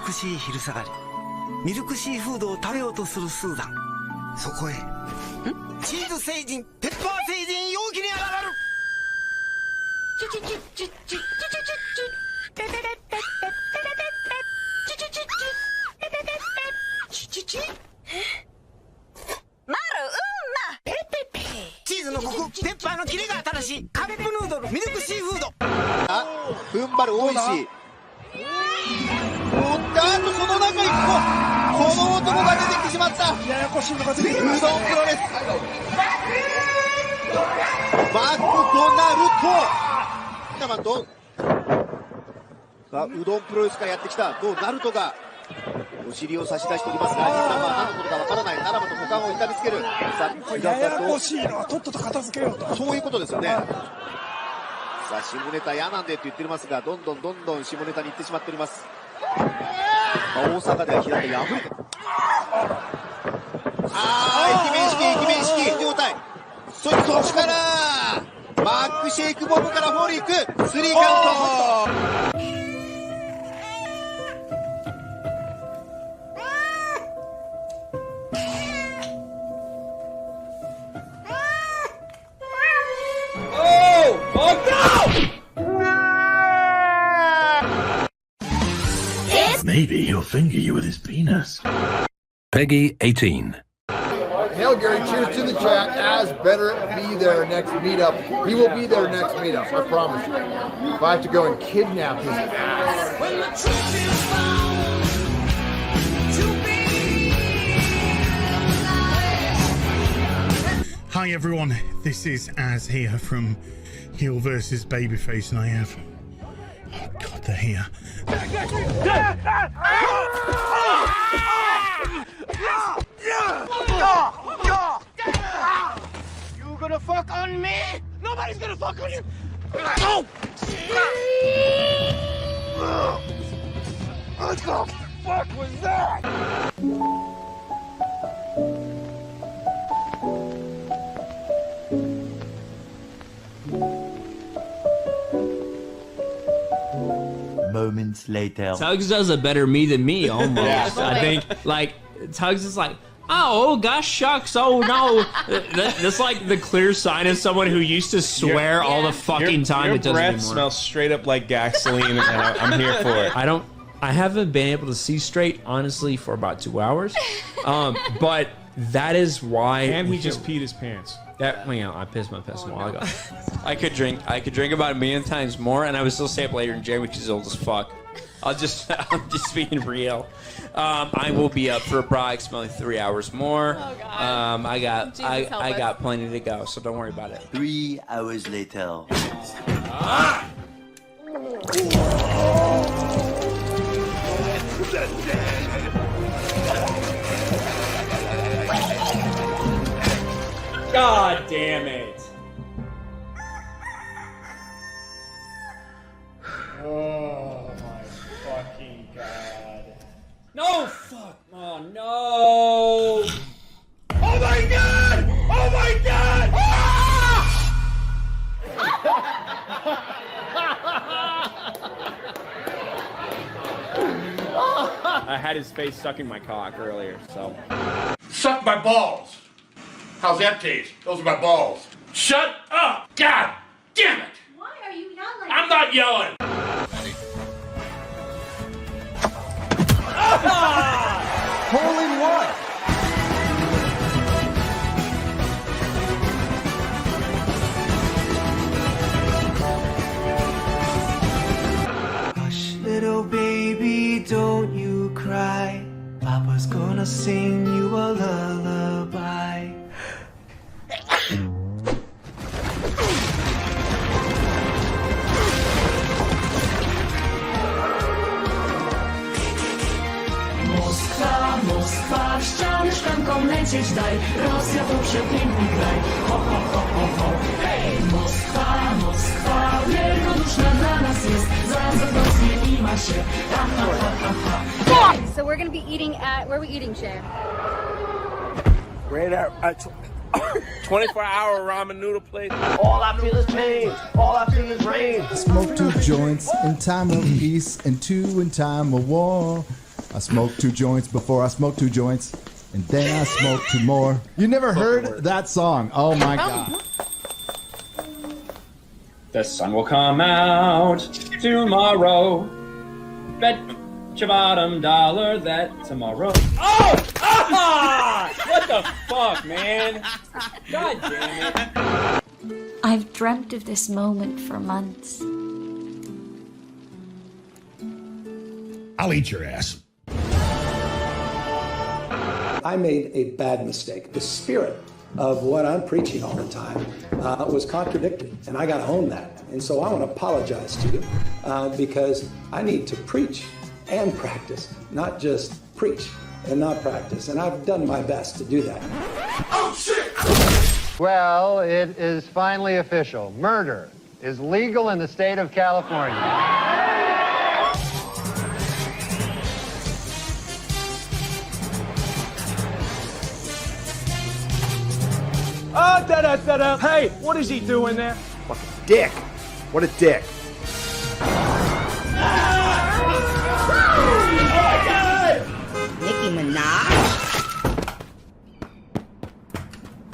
苦しい昼下がり、ミルクシーフードを食べようとするスーザン。そこへチーズ星人、ペッパー星人容器に現れる。チーズのコク、ペッパーのキレが新しいカップヌードルミルクシーフード。踏ん張る大石。おっと、その中にこの男が出てきてしまった。ややこしいのが出てきました。うどんプロレス。バックとナルト。うどんプロレスからやってきたナルトがお尻を差し出しておりますが、何のことかわからない。ナラマと股間を痛めつける。ややこしいのはとっとと片付けようと。そういうことですよね。さあ、下ネタ嫌なんでって言ってますが、どんどん下ネタに行ってしまっております。大阪では平手破れて、イケメン式状態。そしてそこからバックシェイクボムからフォールいく。スリーカウント。Maybe he'll finger you with his penis. Peggy 18. Hail Gary, cheers to the chat. Az better be there next meetup. He will be there next meetup, I promise you. If I have to go and kidnap his ass. Hi everyone, this is Az here from Heel vs Babyface, and I have... Oh god, they're here. You gonna fuck on me? Nobody's gonna fuck on you. What the fuck was that? Moments later. Tugs does a better me than me, almost. I think, like, Tugs is like, oh gosh, shucks, oh no. That's like the clear sign of someone who used to swear all the fucking time. Your breath smells straight up like gasoline, and I'm here for it. I haven't been able to see straight, honestly, for about 2 hours. But that is why. And he just peed his pants. I pissed my pants a while ago. I could drink about 1 million times more, and I would still stay up later than Jay, which is old as fuck. I'm just being real. I will be up for approximately 3 hours more. Oh, God. I got plenty to go, so don't worry about it. 3 hours later. God damn it. Oh my fucking god. No, fuck. Oh, no. Oh my god! Oh my god! I had his face stuck in my cock earlier, so. Suck my balls. How's that taste? Those are my balls. Shut up! God damn it! Why are you yelling? I'm not yelling! Hole in one. Hush, little baby, don't you cry. Papa's gonna sing you a lullaby. Moskwa, w ściany szklanką lecieć daj. Rosja to przepiękny kraj. Ho, ho, ho, ho, ho. Hej! Moskwa, wielkoduszna dla nas jest. Zaraz Rosję i ma się. Ha, ha, ha, ha, ha. So we're gonna be eating at, where are we eating, Shay? Right at 24-hour ramen noodle place. All I feel is pain. All I feel is rain. Smoke 2 joints in time of peace and 2 in time of war. I smoked 2 joints before I smoked 2 joints, and then I smoked 2 more. You never heard that song? Oh my god. The sun will come out tomorrow. Bet your bottom dollar that tomorrow. Oh! Ah! What the fuck, man? God damn it. I've dreamt of this moment for months. I'll eat your ass. I made a bad mistake. The spirit of what I'm preaching all the time was contradicted, and I got to own that. And so I want to apologize to you because I need to preach and practice, not just preach and not practice. And I've done my best to do that. Oh, shit! Well, it is finally official. Murder is legal in the state of California. Oh, da-da-da-da. Hey, what is he doing there? Fucking dick. What a dick. Nicki Minaj?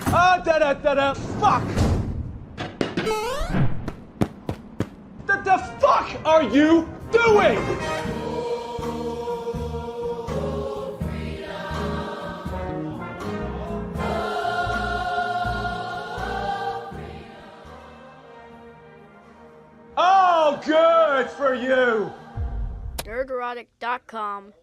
Oh, da-da-da-da. Fuck! The fuck are you doing? Oh, good for you! Nerdrotic.com.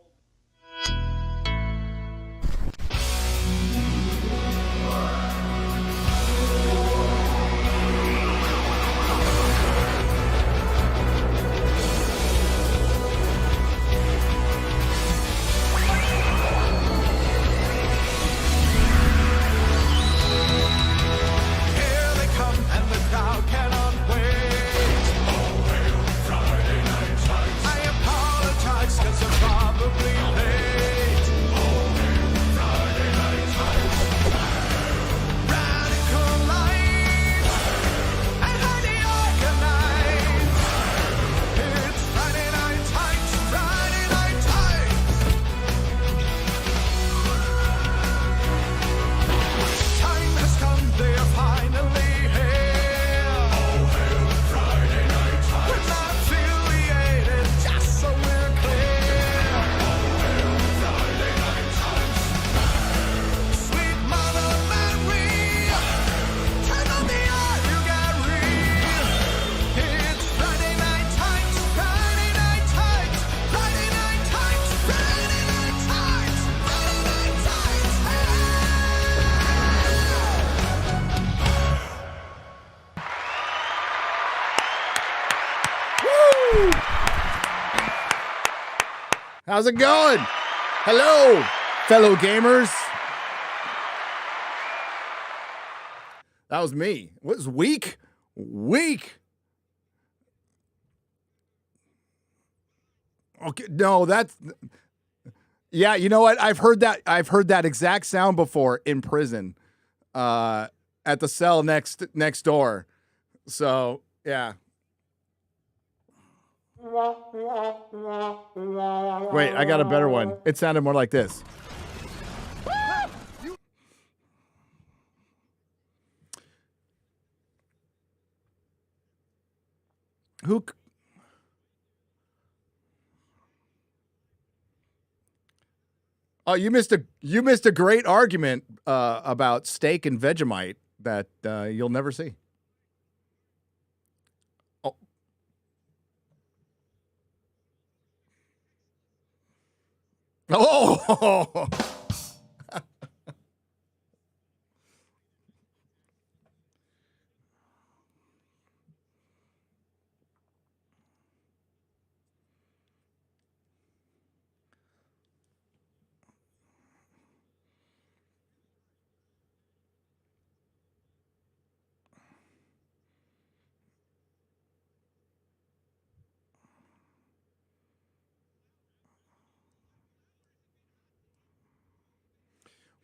How's it going? Hello, fellow gamers. That was me. What was weak? Weak. Okay, no, that's yeah. You know what? I've heard that exact sound before in prison, at the cell next door. So yeah. Wait, I got a better one. It sounded more like this. Who? Oh, you missed a great argument about steak and Vegemite that you'll never see. Oh!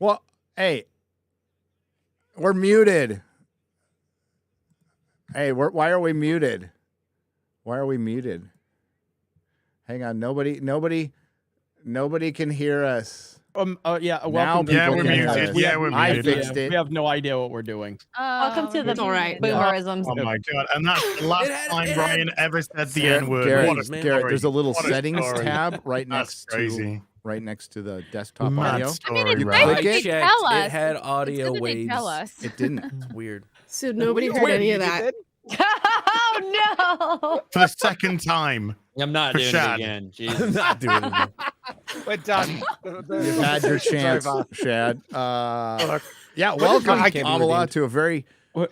Well, hey, we're muted. Hey, why are we muted? Why are we muted? Hang on, nobody. Nobody can hear us. Yeah, Now welcome to people we're can hear muted. us. Yeah, we're I muted. fixed it. We have no idea what we're doing. Welcome to the boomerisms. Oh my god! And that's the last time Brian ever said the N word. Garrett, What a story. Garrett, there's a little What a settings story. tab right That's next to the desktop Mad audio. story, I mean, it's right? nice that they checked. tell us. It had It's audio good that they waves. tell us. It didn't. It's weird. So nobody heard any of that. Oh no! For the second time. I'm not For doing Shad. it again. Jesus. I'm not doing it. We're done. You've had your chance, Shad. Yeah, What welcome, I can't be Amala, redeemed. to a very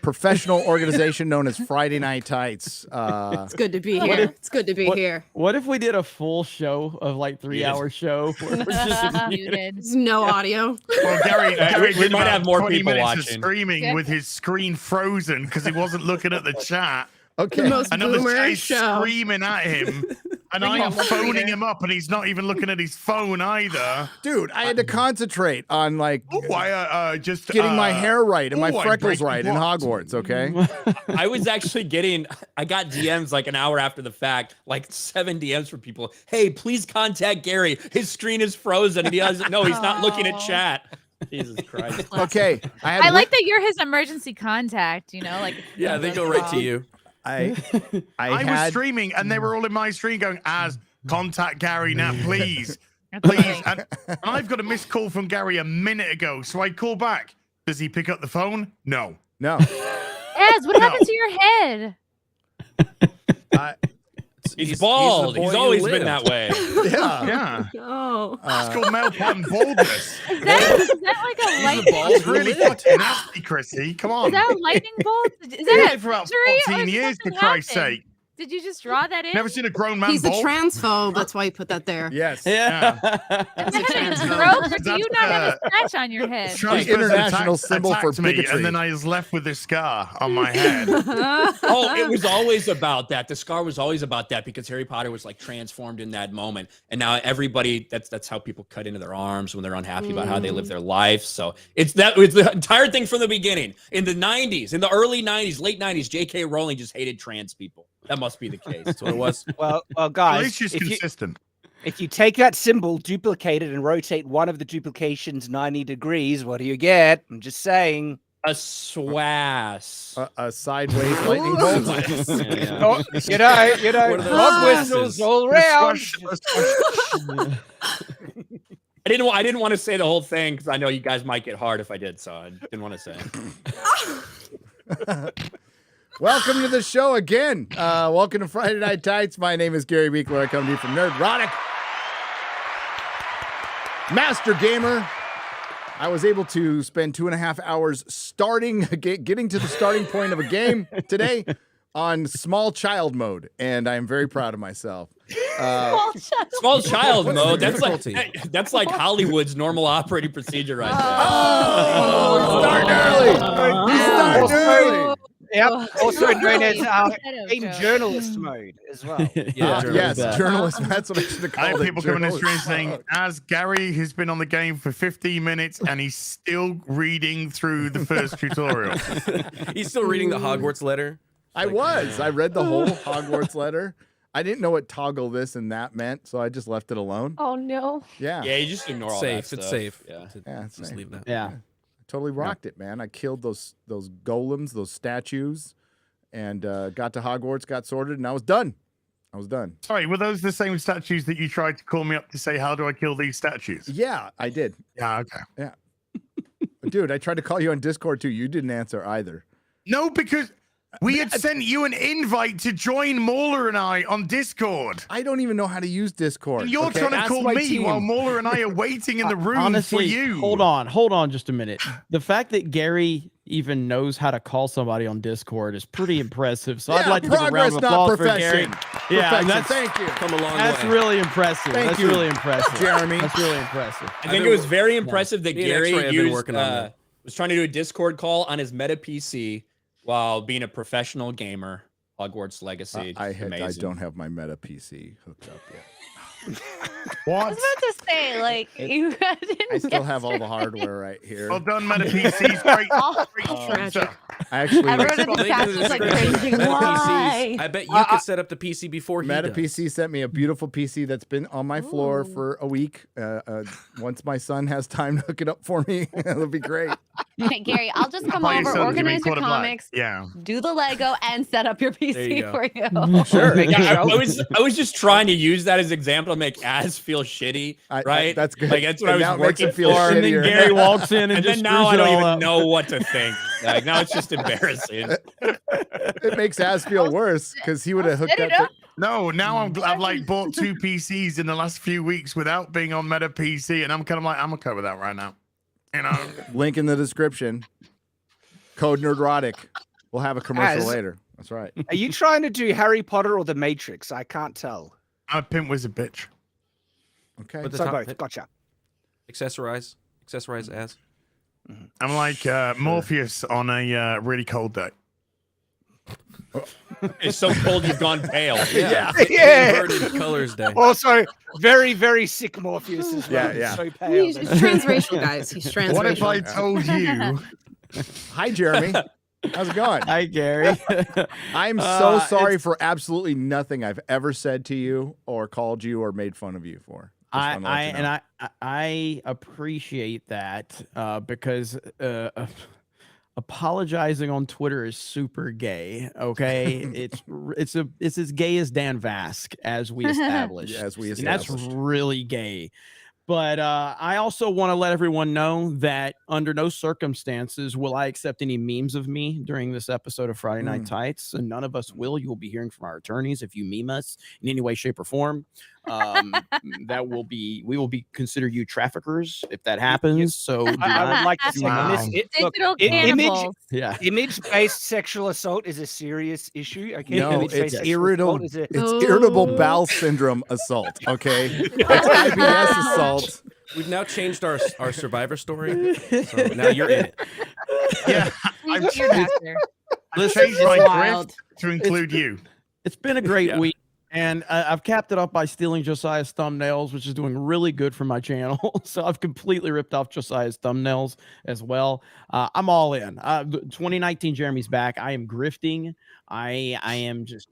professional organization known as Friday Night Tights. It's good to be here. It's good to be here. What if we did a full show of like 3-hour show where we're just muted? No audio. Well, Gary we did might about have more 20 people minutes of watching. screaming Yeah. with his screen frozen because he wasn't looking at the chat. Okay. The most Another boomer guy's show. screaming at him, and I am phoning him up, and he's not even looking at his phone either. Dude, I had to concentrate on like Just getting my hair right and my I'm freckles breaking right in blocks. Hogwarts, okay? I was actually I got DMs like an hour after the fact, like 7 DMs from people. Hey, please contact Gary. His screen is frozen and he doesn't know. He's not looking at chat. Jesus Christ. Okay. I like that you're his emergency contact, like. Yeah, they go right to you. I was streaming, and they were all in my stream going, "As contact Gary now, please, please." And I've got a missed call from Gary a minute ago, so I call back. Does he pick up the phone? No. Ez, what happened to your head? He's bald. the boy He's who always been lived. that way. Yeah. Oh. It's called male pattern baldness. Is that like a lightning? It's really fucking nasty, Chrissy. Come on. Is that a lightning bolt? Is Been that it for about surgery 14 or years, for something Christ's happened? sake. Did you just draw that in? Never seen a grown man He's a bald? transphobe. That's why he put that there. Yes. Yeah. Is that a stroke, or do you not have a scratch on your head? Trump's international symbol for attacked me, bigotry. and then I was left with this scar on my head. Oh, it was always about that. The scar was always about that because Harry Potter was like transformed in that moment. And now everybody, that's how people cut into their arms when they're unhappy about how they live their life. So it's the entire thing from the beginning. In the 90s, in the early 90s, late 90s, J.K. Rowling just hated trans people. That must be the case. That's what it was. Well, At guys, least she's consistent. if you take that symbol, duplicate it, and rotate one of the duplications 90 degrees, what do you get? I'm just saying. A swass. A sideways lightning bolt. Oh, you know, dog whistles all around. I didn't want to say the whole thing because I know you guys might get hard if I did, so I didn't want to say it. Welcome to the show again. Welcome to Friday Night Tights. My name is Gary Beekler. I come to you from Nerdrotic. Master Gamer. I was able to spend 2.5 hours getting to the starting point of a game today on small child mode, and I am very proud of myself. Small child What's the mode. difficulty? That's like Hollywood's normal operating procedure right there. Oh, start early. Yep. Also known as Potato in joke. journalist mode as well. Yes, journalist. That's what I should have I called have it. people coming in the stream journalist. saying, as Gary has been on the game for 15 minutes and he's still reading through the first tutorial. He's still reading the Hogwarts letter. I read the whole Hogwarts letter. I didn't know what toggle this and that meant, so I just left it alone. Oh no. Yeah. Yeah, you just ignore all that It's stuff. safe. Yeah. It's Just safe. leave that. Yeah. Totally rocked it, man. I killed those golems, those statues, and got to Hogwarts, got sorted, and I was done. Sorry, were those the same statues that you tried to call me up to say, how do I kill these statues? Yeah, I did. Yeah, okay. Yeah. Dude, I tried to call you on Discord too. You didn't answer either. No, because we had sent you an invite to join Mauler and I on Discord. I don't even know how to use Discord. And you're okay? trying to Ask call my me team. while Mauler and I are waiting in the room Honestly, for you. hold on just a minute. The fact that Gary even knows how to call somebody on Discord is pretty impressive. So I'd Yeah, like to give a progress, round of not applause for perfection. Gary. Yeah, Perfection. that's, Thank you. Come a long that's way. really impressive. Thank That's you, really impressive, Jeremy. That's really impressive. I think it was very impressive that Me and Gary X-Ray have been used, working on that. was trying to do a Discord call on his Meta PC while being a professional gamer. Hogwarts Legacy. I amazing. don't have my Meta PC hooked up yet. What? I was about to say, like, you didn't I still get have all the hardware right here. Well done, Meta PCs. Great. Tragic. I actually Everyone in the Link in chat the is like description. cringing. Meta Why? PCs. I bet you could set up the PC before he Meta does. PC sent me a beautiful PC that's been on my floor for a week. Once my son has time to hook it up for me, it'll be great. Hey, Gary, I'll just come Buy your over, son Jimmy organize your Quarter Black. comics, Yeah. do the Lego, and set up your There you PC go. for you. Sure. Yeah, I was just trying to use that as an example to make Az feel shitty, right? That's good. Like that's what And I now was it makes working him feel for. And then shittier. Gary walks in and And just then now screws I it don't all even up. know what to think. Like now it's just embarrassing. It makes Az feel worse because he would have hooked set it up. up. No, now I've like bought 2 PCs in the last few weeks without being on Meta PC, and I'm kind of like, I'm okay with that right now. You know, Link in the description. Code Nerdrotic. We'll have a commercial Az. later. That's right. Are you trying to do Harry Potter or The Matrix? I can't tell. I'm a pimp wizard bitch. Okay. But the So top- both. Gotcha. Accessorize as. I'm like Morpheus on a really cold day. It's so cold you've gone pale. Yeah. Yeah. Inverted colors day. Also, very, very sick Morpheus as well. Yeah, yeah. So pale. He's transracial, guys. He's transracial. What if I told you? Hi, Jeremy. How's it going? Hi, Gary. I'm so sorry it's- for absolutely nothing I've ever said to you or called you or made fun of you for. Just wanna let you know. I appreciate that because apologizing on Twitter is super gay. Okay, it's as gay as Dan Vask, as we established. Yeah, as we And that's established. really gay. But I also want to let everyone know that under no circumstances will I accept any memes of me during this episode of Friday Night Tights, and none of us will. You will be hearing from our attorneys if you meme us in any way, shape, or form. We will be consider you traffickers if that happens. So I would like to say Wow. Digital cannibals. yeah. Image-based sexual assault is a serious issue. Okay, No, Image-based it's sexual irritable. assault is a- It's irritable bowel syndrome assault. Okay, it's IBS assault. We've now changed our survivor story. So now you're in it. Yeah, I've changed Listen, my wild. drift to include you. It's been a great week. And I've capped it up by stealing Josiah's thumbnails, which is doing really good for my channel. So I've completely ripped off Josiah's thumbnails as well. I'm all in. 2019 Jeremy's back. I am grifting. I am just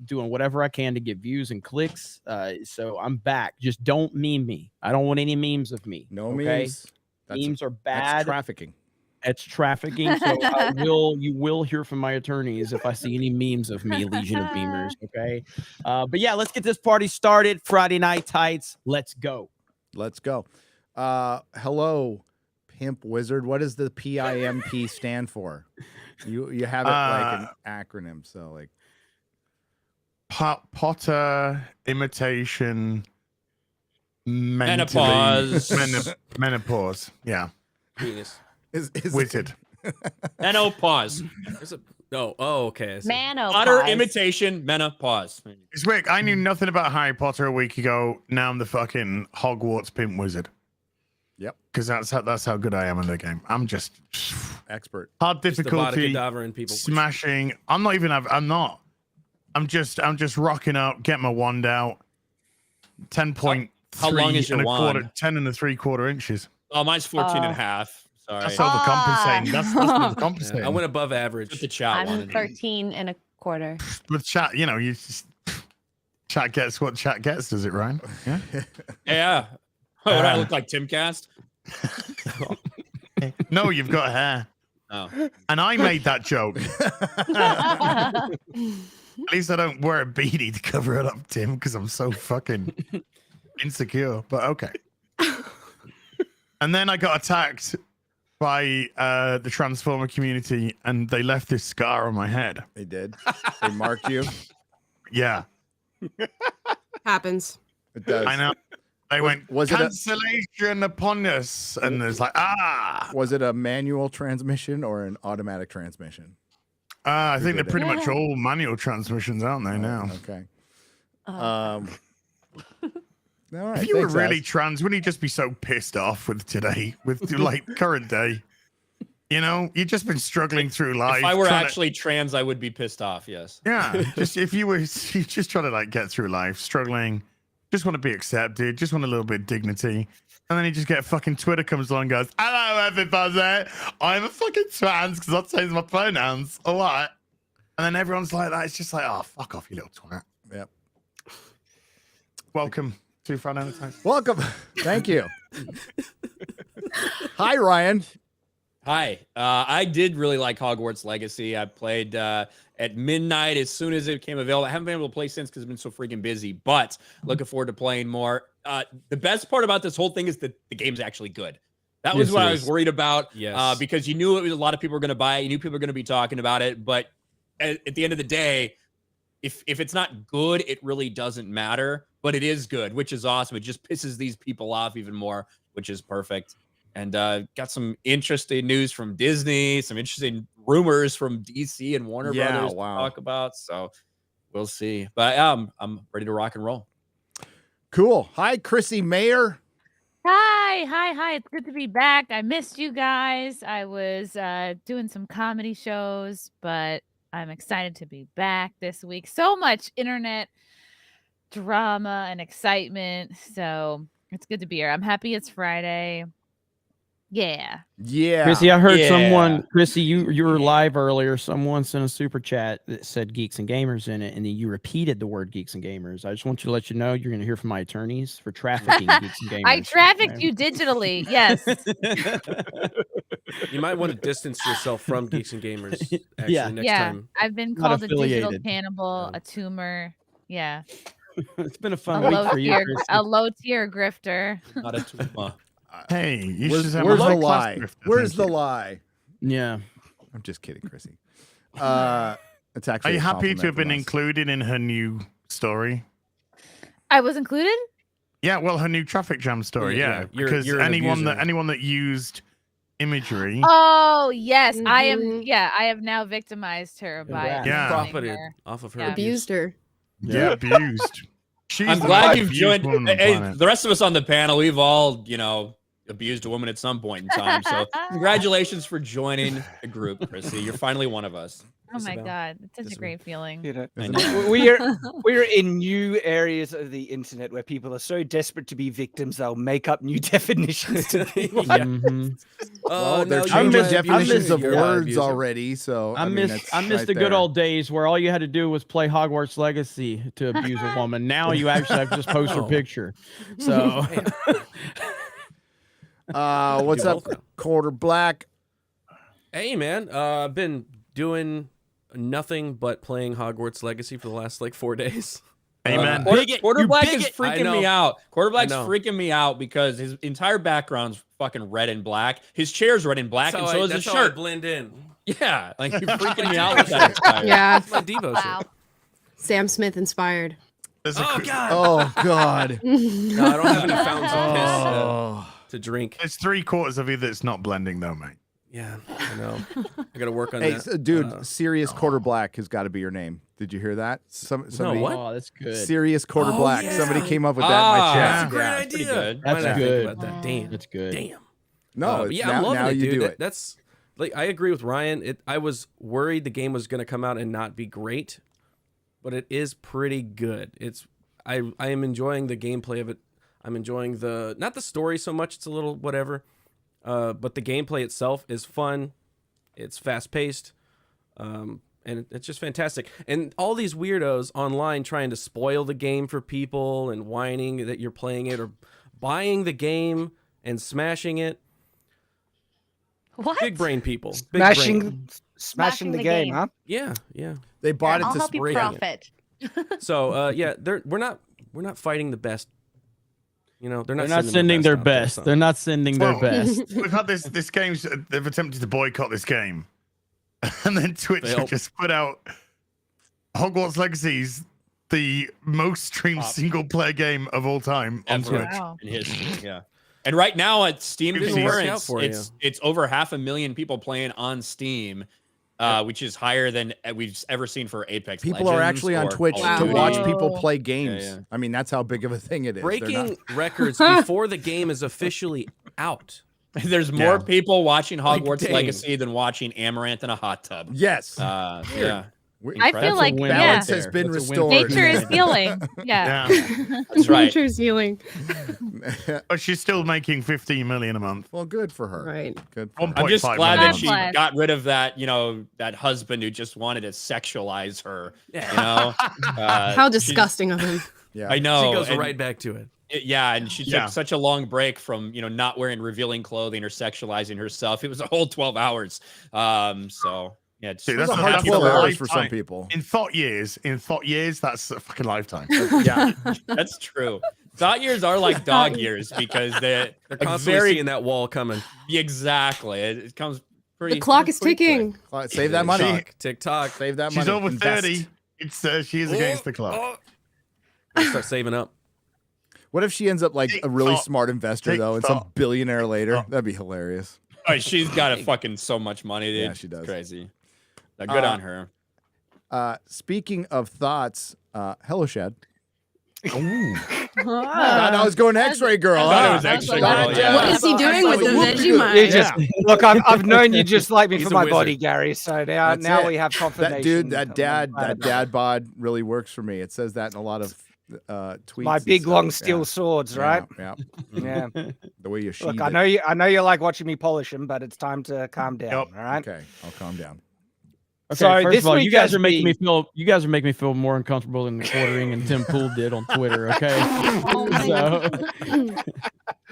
doing whatever I can to get views and clicks. So I'm back. Just don't meme me. I don't want any memes of me. No okay? memes. Memes are That's bad. trafficking. It's trafficking, so you will hear from my attorneys if I see any memes of me, Legion of Memers. Okay, but yeah, let's get this party started. Friday Night Tights, let's go. Let's go. Hello, Pimp Wizard. What does the PIMP stand for? You have it like an acronym. So like Potter imitation Menopause. Menopause. Yeah. Penis. is Wizard. Menopause. Oh, okay. Menopause. Potter imitation menopause. It's weird. I knew nothing about Harry Potter a week ago. Now I'm the fucking Hogwarts pimp wizard. Yep. Because that's how good I am in the game. I'm just expert. hard Just the difficulty, Avada Kedavra people. smashing. I'm not. I'm just rocking up, get my wand out. 10.3 How long is your and a quarter, wand? 10 and 3/4 inches. Oh, mine's 14 and a half. Sorry. That's overcompensating. That's overcompensating. I went above average. What the chat I'm wanted. 13 and a quarter. With chat, you know, chat gets what chat gets, does it, Ryan? Yeah. Yeah. Oh, what I look like Timcast? No, you've got hair. Oh. And I made that joke. At least I don't wear a beanie to cover it up, Tim, because I'm so fucking insecure. But okay. And then I got attacked by the Transformer community, and they left this scar on my head. They did. They marked you. Yeah. Happens. It does. I know. They went, was it a- cancellation upon us. And it's like, Was it a manual transmission or an automatic transmission? I think they're did it? pretty much all manual transmissions, aren't they, now? Okay. All right. If you were thanks, really Az. trans, wouldn't you just be so pissed off with today, with like current day? You know, you've just been struggling through life. If I were trying actually trans, I would be pissed off. Yes. yeah, just if you were just trying to like get through life, struggling, Just want to be accepted. Just want a little bit of dignity. And then you just get fucking Twitter comes along and goes, hello, everybody. I'm a fucking trans because I'll change my pronouns. All right. And then everyone's like that. It's just like, oh, fuck off, you little twat. Yep. Welcome to Fran Entertainment. Welcome. Thank you. Hi, Ryan. Hi. I did really like Hogwarts Legacy. I played at midnight as soon as it became available. I haven't been able to play since because I've been so freaking busy, but looking forward to playing more. The best part about this whole thing is that the game's actually good. That was what I was worried about. Yes. Because you knew it was a lot of people were going to buy it. You knew people were going to be talking about it. But at the end of the day, if it's not good, it really doesn't matter. But it is good, which is awesome. It just pisses these people off even more, which is perfect. And got some interesting news from Disney, some interesting rumors from DC and Warner Brothers to talk about. So we'll see. But I'm ready to rock and roll. Cool. Hi, Chrissy Mayer. Hi. It's good to be back. I missed you guys. I was doing some comedy shows, but I'm excited to be back this week. So much internet drama and excitement. So it's good to be here. I'm happy it's Friday. Yeah. Chrissy, I heard someone, Chrissy, you were live earlier. Someone sent a super chat that said geeks and gamers in it, and then you repeated the word geeks and gamers. I just want you to let you know you're going to hear from my attorneys for trafficking geeks and gamers. I trafficked you digitally. Yes. You might want to distance yourself from geeks and gamers. Actually, next time. I've been called a digital cannibal, a tumor. Yeah. It's been a fun week for you, Chrissy. A low tier grifter. Not a tumor. Hey, where's the lie? Where's the lie? Yeah, I'm just kidding, Chrissy. It's actually. Are you happy to have been included in her new story? I was included. Yeah, well, her new traffic jam story. Yeah, because anyone that used imagery. Oh yes, I am. Yeah, I have now victimized her by profited off of her, abused her. Yeah, abused. I'm glad you've joined. The rest of us on the panel, we've all, abused a woman at some point in time. So congratulations for joining the group, Chrissy. You're finally one of us. Oh my God, it's such a great feeling. We're in new areas of the internet where people are so desperate to be victims they'll make up new definitions to be Well, they're changing definitions of words already. So I missed the good old days where all you had to do was play Hogwarts Legacy to abuse a woman. Now you actually have to just post her picture. So what's up, Quarter Black? Hey man, I've been doing nothing but playing Hogwarts Legacy for the last 4 days. Amen. Quarter Black is freaking me out. Quarter Black's freaking me out because his entire background's fucking red and black. His chair's red and black, and so is his shirt. Blend in. Yeah, you're freaking me out with that. Yeah, it's my Devo shirt. Sam Smith inspired. Oh God. Oh God. No, I don't have any fountains of piss to drink. It's 3/4 of you that's not blending though, mate. Yeah, I know. I got to work on hey, that. Dude, Serious Quarter Black has got to be your name. Did you hear that? Somebody, what? Oh, that's good. Serious Quarter Black. Yeah. Somebody came up with that in my chat. That's a great idea. That's good. About that. Damn. That's good. Damn. No, I'm loving now it, you dude. do it. That's I agree with Ryan. I was worried the game was going to come out and not be great, but it is pretty good. I am enjoying the gameplay of it. I'm enjoying not the story so much. It's a little whatever, but the gameplay itself is fun. It's fast-paced, and it's just fantastic. And all these weirdos online trying to spoil the game for people and whining that you're playing it or buying the game and smashing it. What? Big brain people. Smashing the game, huh? Yeah. They bought it I'll to help you break profit. So we're not fighting the best. They're not sending their best. They're not sending their best. We've had this game. They've attempted to boycott this game, and then Twitch have just put out Hogwarts Legacy's the most streamed single player game of all time on Twitch. Wow. In history, yeah. And right now at Steam Concurrents, it's over 500,000 people playing on Steam, which is higher than we've ever seen for Apex People Legends are actually on Twitch to watch people play games. Yeah. I mean, that's how big of a thing it is. Breaking records before the game is officially out. There's more people watching Hogwarts Legacy than watching Amaranth in a hot tub. Yes. Yeah. I feel like balance has been restored. Nature is healing. Yeah. That's right. Nature is healing. But she's still making 15 million a month. Well, good for her. Right. Good. I'm just glad that she got rid of that, that husband who just wanted to sexualize her. How disgusting of him. Yeah, She I know. goes and right back to it. and she took such a long break from not wearing revealing clothing or sexualizing herself. It was a whole 12 hours. So yeah, dude, that's a hard 12 hours for some people. In thought years, that's a fucking lifetime. Yeah, that's true. Thought years are like dog years because they're constantly seeing that wall coming. Exactly, it comes pretty. The clock is ticking. Save that money. TikTok. Save that money. She's over Invest. 30. It's she is against the clock. Start saving up. What if she ends up like a really smart investor though, and some billionaire later? That'd be hilarious. Oh, she's got fucking so much money, dude. Yeah, she does. It's crazy. Good on her. Speaking of thoughts, hello, Shad. Oh. I was going X-Ray Girl. I thought it was X-Ray Girl. Yeah. What is he doing with the Vegemite? Look, I've known you just like me for my body, Gary. So now we have confirmation. That dude, that dad bod really works for me. It says that in a lot of tweets. My big long steel swords, right? Yeah. Yeah. The way you sheathe Look, I know you like watching me polish them, but it's time to calm down. All right. Okay, I'll calm down. Okay, So first this of all, week you guys has are making me been- feel. You guys are making me feel more uncomfortable than the quartering and Tim Pool did on Twitter. Okay.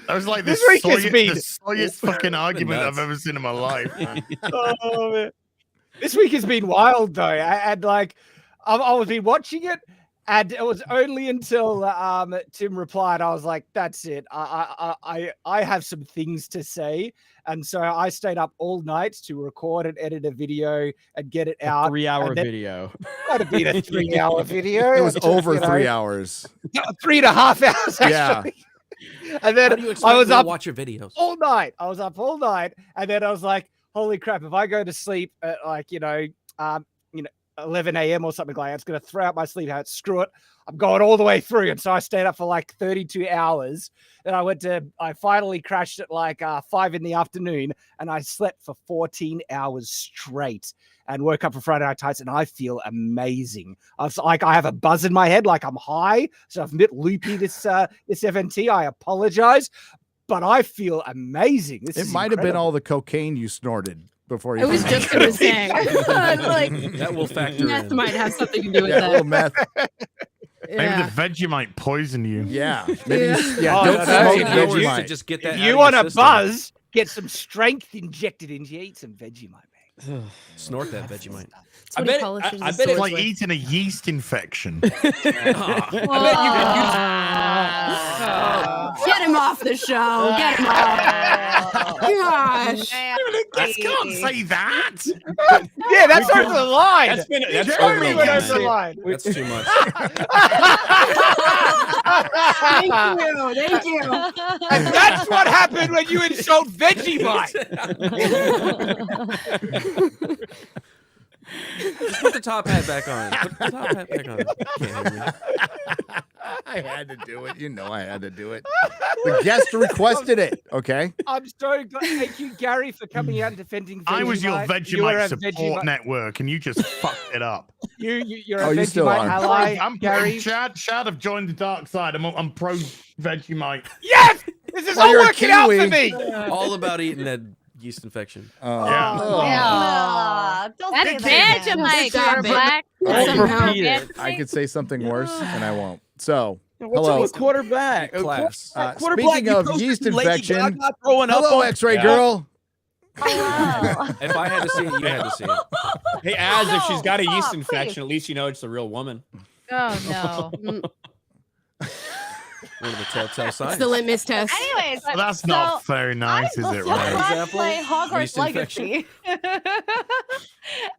That was like the This week has been- soyest fucking argument I've ever seen in my life. Man. Oh, man. This week has been wild though, and like I was been watching it, and it was only until Tim replied, I was like, "That's it. I have some things to say," and so I stayed up all night to record and edit a video and get it out. 3-hour video. Might have been a 3-hour video. It was over 3 hours. 3.5 hours. Actually. Yeah. And then How do you expect I was me to up watch your videos all night. I was up all night, and then I was like, "Holy crap! If I go to sleep at 11 a.m. or something like that, it's going to throw out my sleep habits. Screw it. I'm going all the way through." And so I stayed up for like 32 hours. Then I finally crashed at like 5 in the afternoon, and I slept for 14 hours straight and woke up for Friday Night Tights, and I feel amazing. I was like, I have a buzz in my head, like I'm high. So I'm a bit loopy this FNT. I apologize, but I feel amazing. This It is might have been incredible. all the cocaine you snorted before you. I was just going to say. Like, that will factor meth in. might have something to do with Yeah, a that. little meth. Maybe the Vegemite poison you. Yeah. Maybe Oh, don't no, smoke you Vegemite. to just get that. If you want a buzz, get some strength injected into you. Eat some Vegemite, man. Snort that Vegemite. I bet It's it's like eating a yeast infection. Get him off the show. Get him off. Gosh. I can't say that. Yeah, that's over the line. That's Jeremy over the went line. over the line. That's too much. Thank you. And that's what happened when you insult Vegemite. Just put the top hat back on. Put the top hat back on. Can't hear me. I had to do it. You know I had to do it. The guest requested it. Okay. I'm so glad. Thank you, Gary, for coming out and defending Vegemite. I was your You are Vegemite a support Vegemite- network, and you just fucked it up. You're a Oh, you still Vegemite are. ally, I'm Gary. Chad have joined the dark side. I'm pro Vegemite. Yes! This is Well, all you're a working out for Kiwi. me. All about eating that yeast infection. Yeah. That's Vegemite, Sorry, Black. Repeat it. I could say something worse, and I won't. So, What's hello. up with quarterback? Class. Quarterback, Speaking you of posted yeast Lady infection, Gaga throwing up hello, on- X-Ray Yeah. Girl. If I had to see it, you had to see it. Hey, Az, if she's got a No, yeast stop, infection, at least you know it's a real woman. Oh no. One of the telltale signs. It's the litmus test. Anyways, Well, that's not very nice, is it? Right? Let's play Hogwarts Yeast infection. Legacy.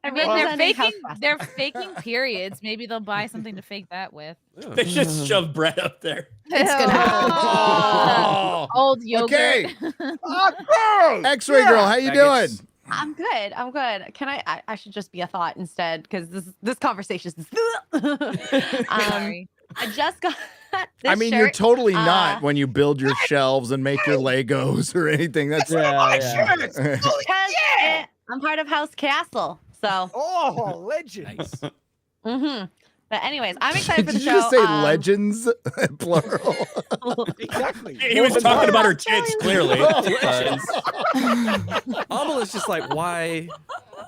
I mean, they're faking periods. Maybe they'll buy something to fake that with. They just shove bread up there. It's gonna happen. Oh. Old yogurt. Okay. X-Ray Girl, how you doing? I'm good. I'm good. Can I should just be a thought instead because this conversation is. Sorry. I just got. I mean, you're totally not when you build your shelves and make your Legos or anything. That's Because I'm part of House Castle, so. Oh, legend. Nice. Mm-hmm. But anyways, I'm excited for the Did show. you just say legends, plural? Exactly. He was talking about her tits, clearly. Amala's just like, why?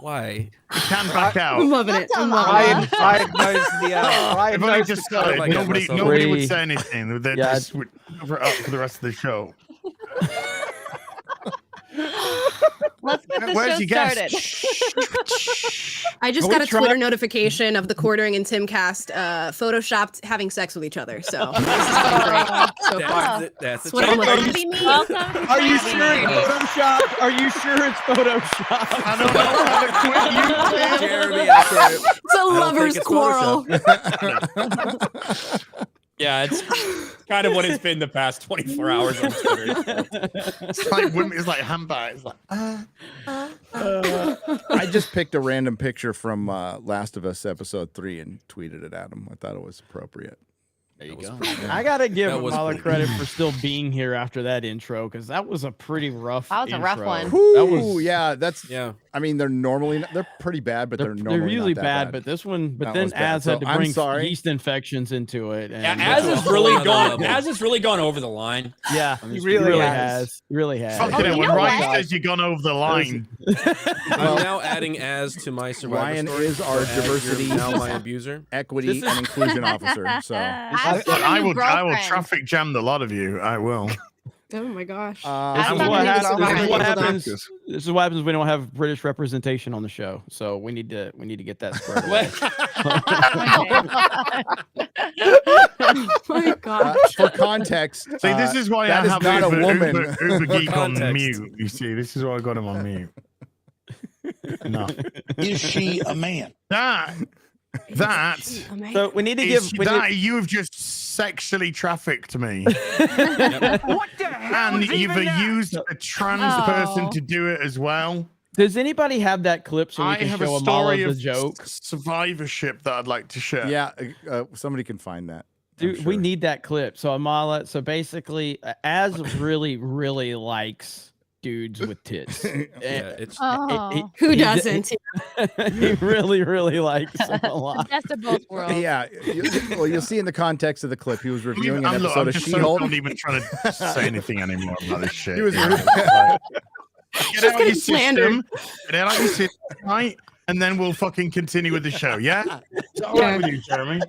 You can back out. I'm loving it. I'm loving it. Ryan knows the. Ryan If only knows just the code. started, nobody would say anything. They Yeah. just would cover it up for the rest of the show. Let's get the Where's show your guest? started. I just Are got we a Twitter trying- notification of the Quartering and Timcast photoshopped having sex with each other. So this has been great so far. That's what I'm looking Be me. Are you sure it's Photoshop? Are you sure it's Photoshop? I don't know how to quit you. Jeremy, I It's a lover's quarrel. Yeah, it's kind of what it's been the past 24 hours on Twitter. It's like women. It's like handbag. It's like. I just picked a random picture from Last of Us episode 3 and tweeted it at him. I thought it was appropriate. There you go. I gotta give That was Amala pretty credit for still being here after that intro because that was a pretty rough. That was a rough intro. one. That Ooh, was yeah, that's. Yeah. I mean, they're normally they're pretty bad, but they're normally they're usually not that bad, but this one, but That then was bad. Az had So to I'm bring sorry. yeast infections into it. And Yeah, Az has whole really other gone. level. Az has really gone over the line. Yeah, He he really really has. has. He really has. Fucking Oh, hell, you when know Ryan what? says you've gone over the line. I'm now adding Az to my survivor Ryan story. is our So Az, diversity, you're now my abuser. equity, and inclusion officer. So I've got a I new will girlfriend. traffic jam the lot of you. I will. Oh my gosh. I've This is got what a new happens. This is girlfriend. what happens. This is what happens when we don't have British representation on the show. So we need to get that squared away. Oh my god. for context, See, this is why I that is have not a woman. Uber Geek on context. mute. You see, this is why I got him on mute. No. Is she a man? That So we need to give. is We that need, you have just sexually trafficked me. What the hell? And is you've even that? used a trans person to do it as well. does anybody have that clip so we I can have show a story Amala the of joke? survivorship that I'd like to share. yeah, somebody can find that. I'm Dude, we sure. need that clip. So Amala, so basically, Az really, really likes dudes with tits. Yeah, it's Oh, Who doesn't? He really, really likes them a the lot. best of both worlds. Yeah, well, you'll see in the context of the clip. He was reviewing an I'm episode of just She-Hulk. not even trying to say anything anymore about this shit. He was You know, re- it's like, get Just out of your getting slandered. system. Get out of your system, right? And then we'll fucking continue with the show. Yeah? Is that all right with you, Jeremy?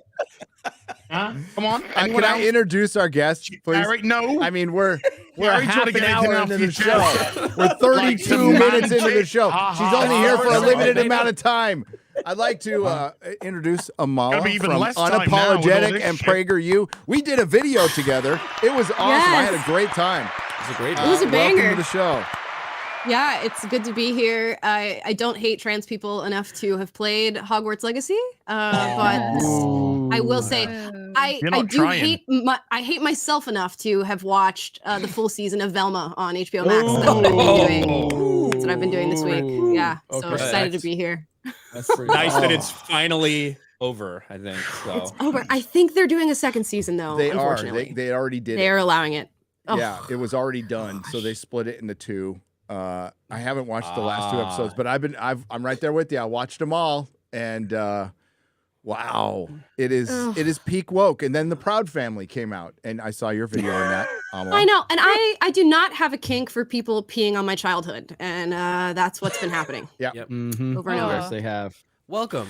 Huh? Come on. Anyone Can I else? introduce our guest, please? Eric, no. I mean, we're Gary, half try to an get anything hour off into your the show. chest. We're 32 Like some minutes into the magic. show. Ha, She's ha, only ha, here for a ha, limited ha. amount of time. I'd like to introduce Gotta Amala be even from less time now with all Unapologetic this and shit. PragerU. We did a video together. It was awesome. I had a Yes. great time. it's a great. It was a Welcome banger. to the show. Yeah, it's good to be here. I don't hate trans people enough to have played Hogwarts Legacy, but I will say I You're not do trying. hate myself enough to have watched the full season of Velma on HBO Max. That's what I've been doing. That's what I've been doing this week. Yeah, so Okay. excited to be here. That's pretty Nice that it's finally over. I think so. Over. I think they're doing a second season though. They are. Unfortunately, They already did they it. are allowing it. Oh, Yeah, it was already done. So they split it into two. I haven't watched the last two episodes, but I'm right there with you. I watched them all, and wow, it is peak woke. And then the Proud Family came out, and I saw your video on that. Amala. I know, and I do not have a kink for people peeing on my childhood, and that's what's been happening. Yeah. Yep. Mhm. Over and over. Yes, they have. Welcome.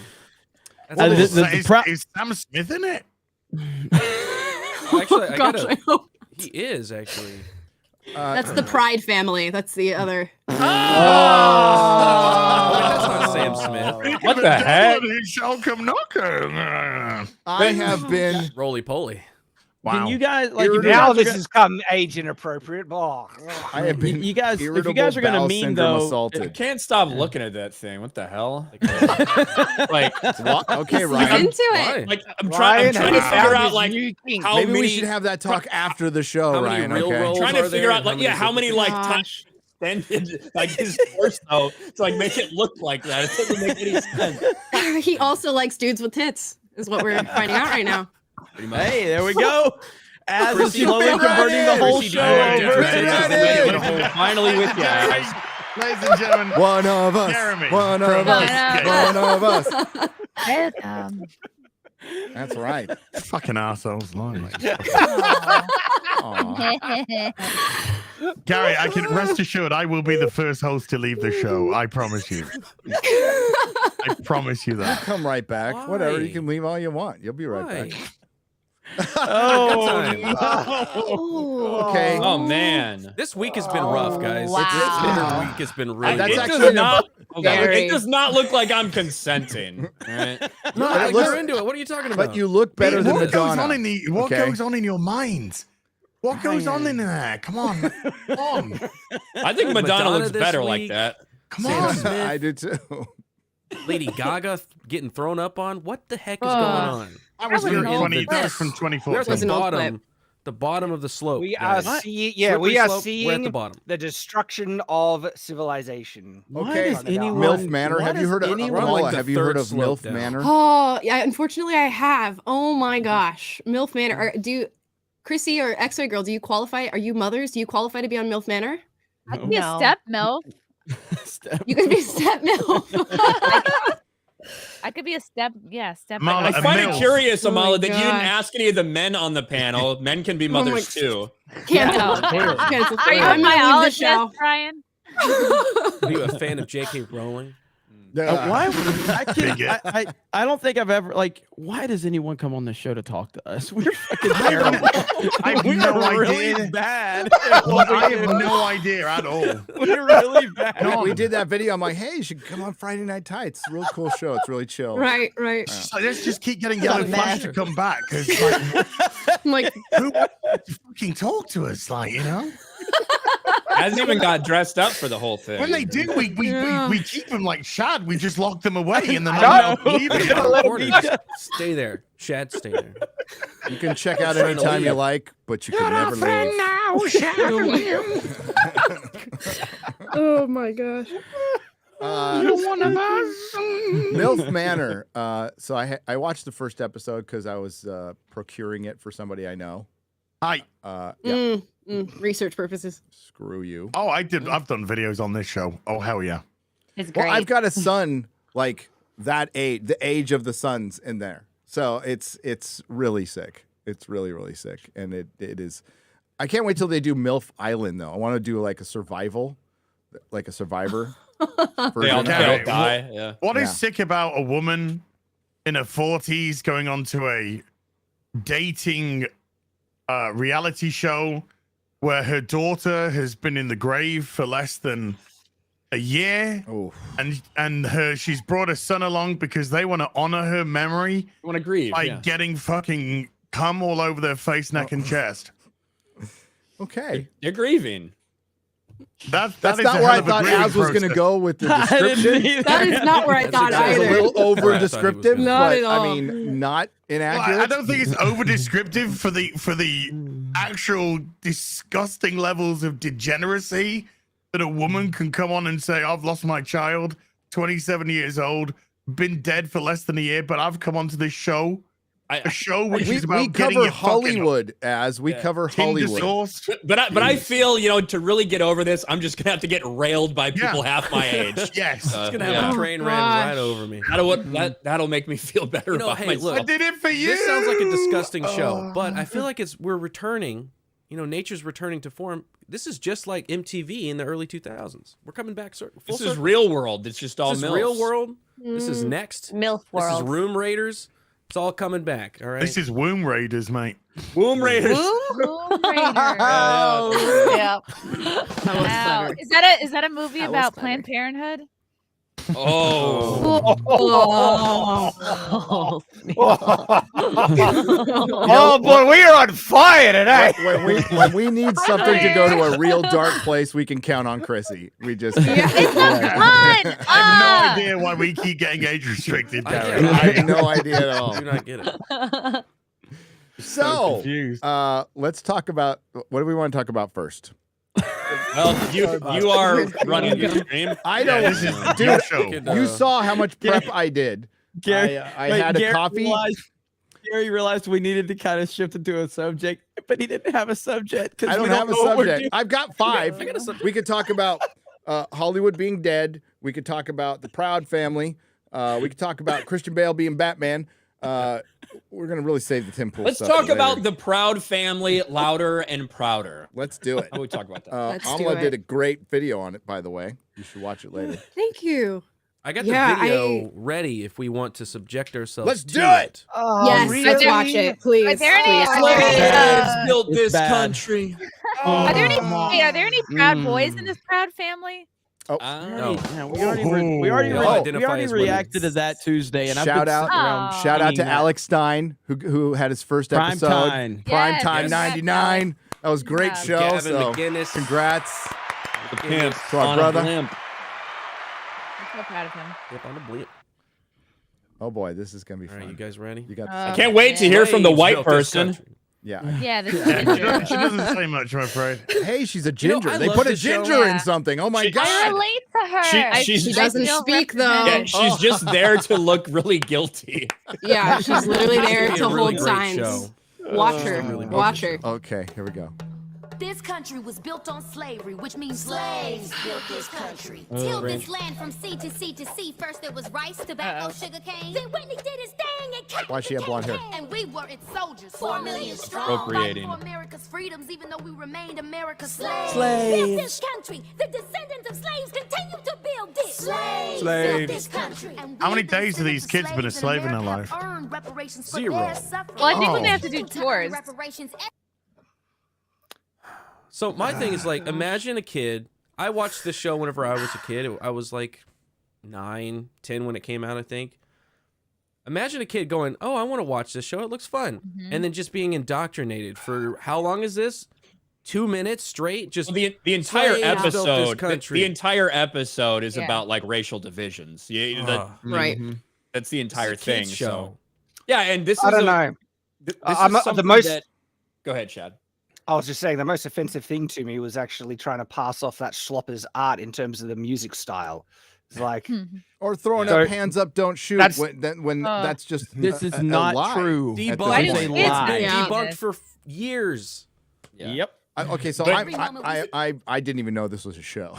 That's Uh, a the- little- the Is Sam Smith in it? Actually, I Gosh, gotta. I hope. He is actually. That's the Pride family. That's the other. Oh, that's not Sam Smith. What the heck? He shall come knocking. I have been. Roly poly. Wow. Can you guys like if you Now guys are this gonna- has come age inappropriate. Oh. I have been. you guys, if you irritable guys are gonna bowel meme syndrome though, I assaulted. can't stop looking at that thing. What the hell? Like, Okay, He's Ryan. into Why? it. like I'm trying to Ryan figure has out his like new kink. how Maybe many. we should have that talk after the show, How many Ryan. real Okay. roles Trying to are figure there out and like how many like Gosh. time extended like his torso to like make it look like that. It doesn't make any sense. He also likes dudes with tits, is what we're finding out right now. Hey, there we go. As is Chrissy, slowly fit right converting the in. whole Chrissy, show right over. in. Finally with you guys. Ladies and gentlemen, one of us. Jeremy. One of us. One of us. Welcome. That's right. Fucking assholes. Gary, I can rest assured I will be the first host to leave the show. I promise you. I promise you that. Come right back. Why? Whatever. You can leave all you want. You'll be right back. Oh, no. Okay. Oh man, this week has been rough, guys. Wow. This week has been really. That's rough. actually it does not look like I'm consenting. All right? No, But it like, looks- you're into it. What are you talking about? But you look better than What Madonna. What okay? goes on in your mind? What goes on in there? Come on. Come on. I think Madonna looks this better like week. that. Come Sam on. Smith, I do too. Lady Gaga getting thrown up on. What the heck is going on? That was, We're from in 20, the- that was from We're 2014. at the bottom of the slope. We are guys. seeing, Slippery we are slope, seeing we're at the bottom. the destruction of civilization. Okay. does anyone- MILF Manor. why Have you does heard of anyone- Amala, like the have you heard third of slope MILF down. Manor? Oh, yeah. Unfortunately, I have. Oh my gosh, MILF Manor. Chrissy or X-Ray Girl? Do you qualify? Are you mothers? Do you qualify to be on MILF Manor? I could be a No. step MILF. You could be step MILF. I could be a step. Yeah, step. Amala, I find it MILF. curious, Oh my Amala, that you didn't gosh. ask any of the men on the panel. Men can be mothers too. Cancel. Yeah. Cancel. Are you I'm a not leaving the show. biologist, Brian? Are you a fan of J.K. Rowling? Why? I, can't, Bigot. I don't think I've ever like. Why does anyone come on the show to talk to us? We're fucking terrible. I have we no are idea. really bad. I have no idea at all. We're really bad. We did that video. I'm like, hey, you should come on Friday Night Tights. It's a real cool show. It's really chill. Right. So let's just keep getting Yellow Flash to come back because like, I'm like, who wants to fucking talk to us? Like, you know, Hasn't even got dressed up for the whole thing. when they do, we keep them like Shad. We just lock them away and then I know. leave it. Reporters, stay there. Shad, stay there. You can check out anytime you like, but you can never leave. now, Shad. oh my gosh. You're one of us. MILF Manor. So I watched the first episode because I was procuring it for somebody I know. Hi. Yeah. Research purposes. Screw you. Oh, I've done videos on this show. Oh, hell yeah. It's great. Well, I've got a son like that age, the age of the sons in there. So it's really sick. It's really sick, and it is. I can't wait till they do MILF Island though. I want to do like a survival, like a survivor. They all die. Yeah. What is Yeah. sick about a woman in her 40s going on to a dating reality show where her daughter has been in the grave for less than a year, and she's brought her son along because they want to honor her memory. Want to grieve by yeah. getting fucking cum all over their face, neck, and chest. Okay, you're grieving. That's is not a where hell I of a thought grieving Az was going to process. go with the description. That is not where I thought It's a either. little over Right, I thought he was descriptive, gonna- Not but at I all. mean, not Well, inaccurate. I don't think it's over descriptive for the actual disgusting levels of degeneracy that a woman can come on and say, I've lost my child, 27 years old, been dead for less than a year, but I've come onto this show. A show which is about we getting cover your fucking Hollywood as we cover Tinder Hollywood. source. But I feel, you know, to really get over this, I'm just gonna have to get railed by people half my age. Yes. It's gonna have a train ran right over me. That'll make me feel better You know, about hey, myself. look, I did it for you. This sounds like a disgusting show, but I feel like we're returning. You know, nature's returning to form. This is just like MTV in the early 2000s. We're coming back. Full This is circle. real world. It's just all This is milfs. real world. This is next. MILF This world. is Room Raiders. It's all coming back. All right. This is Womb Raiders, mate. Womb Raiders. Womb Raiders. Oh, yeah. Wow. Is that a movie That was about better. Planned Parenthood? Oh. Oh boy, we are on fire today. When we need something to go to a real dark place, we can count on Chrissy. We just Fun. I have no idea why we keep getting age restricted, Gary. I have no idea at all. I do not get it. So, confused. let's talk about what do we want to talk about first? Well, you are running the stream. I don't, this is your dude. show. You saw how much prep I did. Gary, I had a coffee. Gary realized we needed to kind of shift into a subject, but he didn't have a subject. I don't have a subject. I've got 5. We could talk about Hollywood being dead. We could talk about the Proud Family. We could talk about Christian Bale being Batman. We're gonna really save the Tim Pool. Let's stuff talk later. about the Proud Family louder and prouder. Let's do it. How we talk about that? Amala did a great video on it, by the way. You should watch it later. Thank you. I got the video ready if we want to subject ourselves. Let's to do it. Yes, let's watch it, please. Are there any, Slaves built It's this bad. country. are there any proud boys in this Proud Family? Oh, No. Yeah, we already reacted to that Tuesday, and shout out to Alex Stein who had his first Prime episode. Time. Prime Yes. Time Yes. 99. That was a great Yeah. show. Gavin So McGinnis. congrats The pimp to our on a brother. blimp. I'm so proud of him. Yep, on a blimp. Oh boy, this is gonna be All fun. right, you guys ready? You got I can't wait to hear from the Slaves white built this person. country. yeah. Yeah, this is She doesn't say much, I'm afraid. Hey, she's a know, ginger. I they love put a this show. ginger in Yeah. something. Oh my She- I god. relate to her. She doesn't feel speak, though. represented. Yeah, she's just there to look really guilty. Yeah, she's literally there It's to a really hold great signs. show. Watch her. Watch her. Okay, here we go. This country was built on slavery, which means slaves built this country. Tilled this land from sea to sea to sea. First it was rice, tobacco, sugar cane. Then Whitney did his thing and kept Why she have blonde hair? And we were its soldiers, 4 million strong. Appropriating. Fighting for America's freedoms, even though we remained America's slaves. Slaves. Built this country. The descendants of slaves continue to build this. Slaves. Slaves. Built this country. And How many we, days have these kids been a slaves slave in their America, life? have earned reparations for 0. their suffering. Well, I think Oh. we're gonna have to do To earn tours. reparations. So my thing is like, imagine a kid. I watched this show whenever I was a kid. I was like 9, 10 when it came out, I think. Imagine a kid going, "Oh, I want to watch this show. It looks fun," and then just being indoctrinated for how long is this? 2 minutes straight? Just Well, the entire slaves built this episode. country. The entire episode is Yeah. about like racial divisions. Yeah, Right. that's the entire It's a kid's thing. show. So yeah, and this I is don't know. This I'm is the something most- that- Go ahead, Chad. I was just saying the most offensive thing to me was actually trying to pass off that Schlopper's art in terms of the music style. It's like, Or throwing So- up hands up, don't shoot That's- when that's just This is a not lie true. at this Debunked. Why do point. It's a kids lie. Yeah. debunked for years. Yep. Okay, so But- I didn't even know this was a show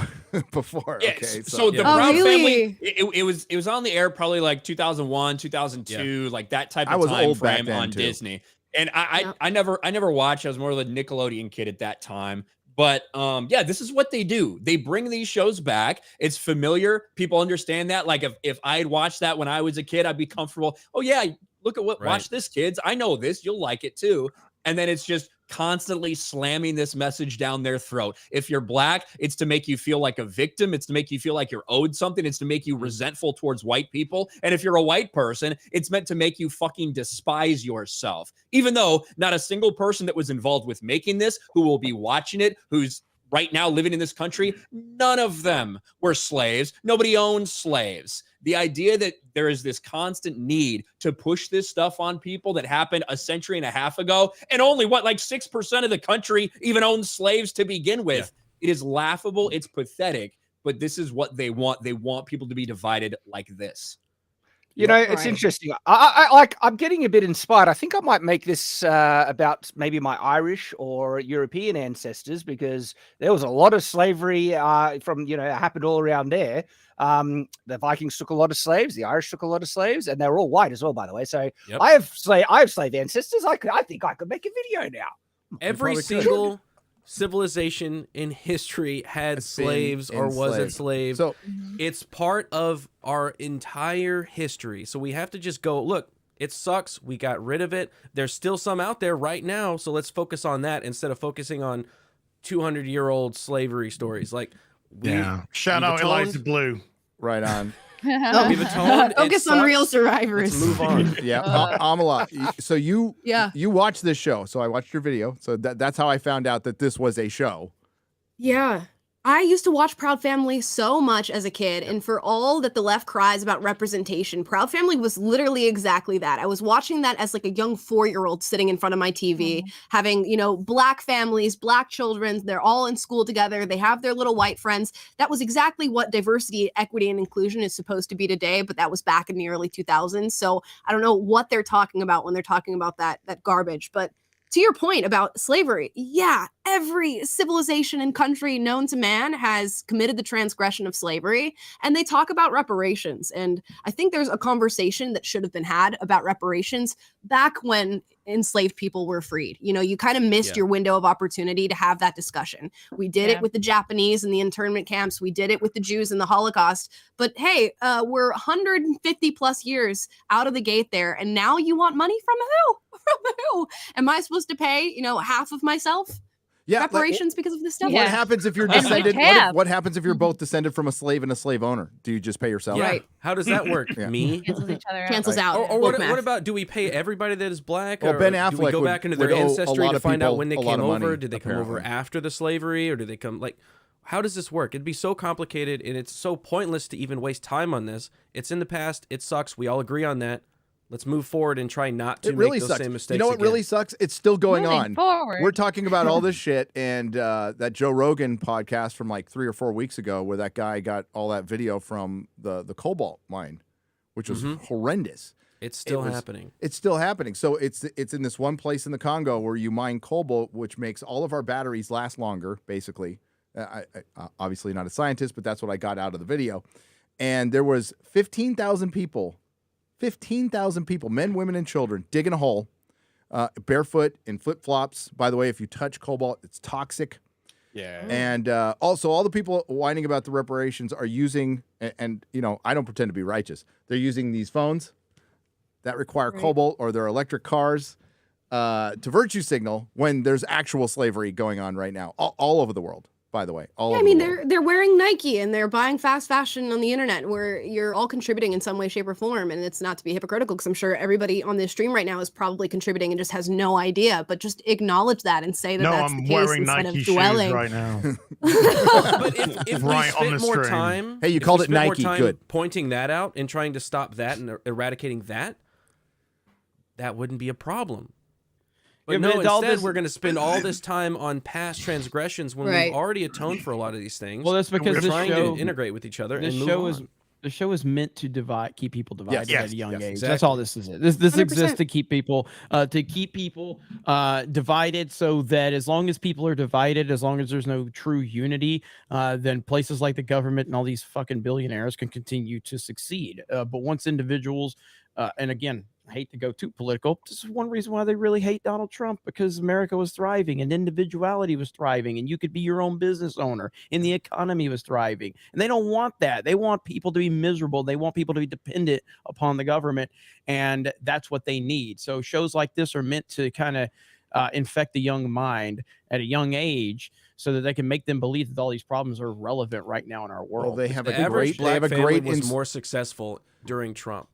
before. Yeah, Okay, so the Oh, Proud really? Family, it was on the air probably like 2001, 2002, like that type I of was time old back frame then, on too. Disney. And I never watched. I was more of a Nickelodeon kid at that time. But yeah, this is what they do. They bring these shows back. It's familiar. People understand that. Like if I had watched that when I was a kid, I'd be comfortable. Oh yeah, look at what Right. watch this, kids. I know this. You'll like it too. And then it's just constantly slamming this message down their throat. If you're black, it's to make you feel like a victim. It's to make you feel like you're owed something. It's to make you resentful towards white people. And if you're a white person, it's meant to make you fucking despise yourself. Even though not a single person that was involved with making this, who will be watching it, who's right now living in this country, none of them were slaves. Nobody owned slaves. The idea that there is this constant need to push this stuff on people that happened a century and a half ago, and only like 6% of the country even owned slaves to begin with. It is laughable. It's pathetic, but this is what they want. They want people to be divided like this. You know, it's interesting. I'm getting a bit inspired. I think I might make this about maybe my Irish or European ancestors, because there was a lot of slavery from, it happened all around there. The Vikings took a lot of slaves. The Irish took a lot of slaves, and they're all white as well, by the way. So Yep. I have slave ancestors. I think I could make a video now. Every probably could. single civilization in history had slaves or was enslaved. enslaved. So It's part of our entire history. So we have to just go, look, it sucks. We got rid of it. There's still some out there right now. So let's focus on that instead of focusing on 200-year-old slavery stories. Like, Shout we've out atoned. Eliza Blue. right on. We've atoned. It Focus on real sucks. survivors. Let's move on. Yeah, Amala. So you Yeah. you watched this show. So I watched your video. So that's how I found out that this was a show. Yeah. I used to watch Proud Family so much as a kid, and for all that the left cries about representation, Proud Family was literally exactly that. I was watching that as like a young 4-year-old sitting in front of my TV, having, black families, black children, they're all in school together, they have their little white friends. That was exactly what diversity, equity, and inclusion is supposed to be today, but that was back in the early 2000s. So I don't know what they're talking about when they're talking about that garbage, but to your point about slavery, yeah, every civilization and country known to man has committed the transgression of slavery, and they talk about reparations. And I think there's a conversation that should have been had about reparations back when enslaved people were freed. You know, you kind of missed your window of opportunity to have that discussion. We did it with the Japanese in the internment camps. We did it with the Jews in the Holocaust. But hey, we're 150 plus years out of the gate there, and now you want money from who? From who? Am I supposed to pay, you know, half of myself? Reparations because of this stuff. What happens if you're descended? What happens if you're both descended from a slave and a slave owner? Do you just pay yourself? Yeah. Right. How does that work? Me? Cancels each other out. Cancels out. Or what about, do we pay everybody that is black? Well, or Ben do we Affleck go back into their ancestry to find out when they came over? money, Did they come over after the slavery, or did they come, like, how does this work? It'd be so complicated, and it's so pointless to even waste time on this. It's in the past. It sucks. We all agree on that. Let's move forward and try not to make those same mistakes. You know what again. really sucks? It's still going Moving on. forward. We're talking about all this shit, and that Joe Rogan podcast from like 3 or 4 weeks ago, where that guy got all that video from the cobalt mine, which was horrendous. It's still happening. It's still happening. So it's in this one place in the Congo where you mine cobalt, which makes all of our batteries last longer, basically. I obviously not a scientist, but that's what I got out of the video. And there was 15,000 people, men, women, and children, digging a hole, barefoot in flip-flops. By the way, if you touch cobalt, it's toxic. Yeah. And also, all the people whining about the reparations are using, and you know, I don't pretend to be righteous. They're using these phones that require cobalt, or their electric cars, to virtue signal when there's actual slavery going on right now, all over the world. By the way, I mean, they're wearing Nike and they're buying fast fashion on the internet, where you're all contributing in some way, shape, or form. And it's not to be hypocritical, because I'm sure everybody on this stream right now is probably contributing and just has no idea. But just acknowledge that and say that that's the case instead of dwelling. Right now. But if Right we on the spent more stream. time, Hey, you if called we it spent more Nike, time good. pointing that out and trying to stop that and eradicating that, that wouldn't be a problem. But no, instead we're going to spend all this time on past transgressions when we've already atoned for a lot of these things. Well, that's because we're this trying show to integrate with each other. This and show move is on. the show is meant to divide, keep people divided at a young age. exactly. That's all this is. This 100%. exists to keep people divided, so that as long as people are divided, as long as there's no true unity, then places like the government and all these fucking billionaires can continue to succeed. But once individuals, and again, I hate to go too political. This is one reason why they really hate Donald Trump, because America was thriving and individuality was thriving and you could be your own business owner and the economy was thriving. And they don't want that. They want people to be miserable. They want people to be dependent upon the government. And that's what they need. So shows like this are meant to kind of infect the young mind at a young age, so that they can make them believe that all these problems are relevant right now in our world. Well, they have The a average great, they have a black great, family was more successful during Trump.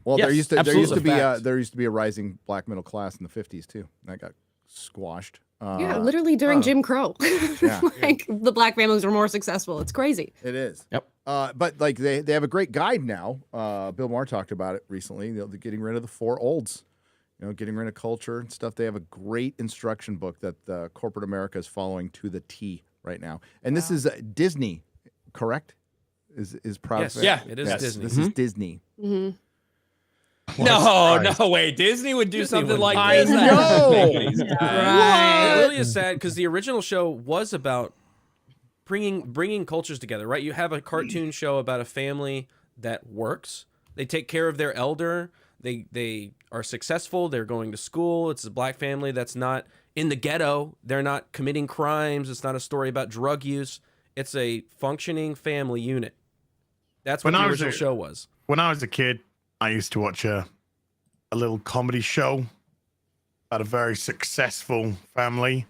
well, Yes, there used to absolutely. there used to be a rising black middle class in the 50s too. That got squashed. Yeah, literally during Jim Crow. Yeah. Like the black families were more successful. It's crazy. It is. Yep. But like they have a great guide now. Bill Maher talked about it recently. They're getting rid of the 4 olds. You know, getting rid of culture and stuff. They have a great instruction book that corporate America is following to the T right now. And this is Disney, correct? Is proud Yes. of it? Yeah, it is Disney. This is Disney. Mm-hmm. No way. Disney would do Disney something wouldn't like do this. that. Right. It really is sad, because the original show was about bringing cultures together, right? You have a cartoon show about a family that works. They take care of their elder. They are successful. They're going to school. It's a black family that's not in the ghetto. They're not committing crimes. It's not a story about drug use. It's a functioning family unit. That's what the original show was. When I was a kid, I used to watch a little comedy show about a very successful family.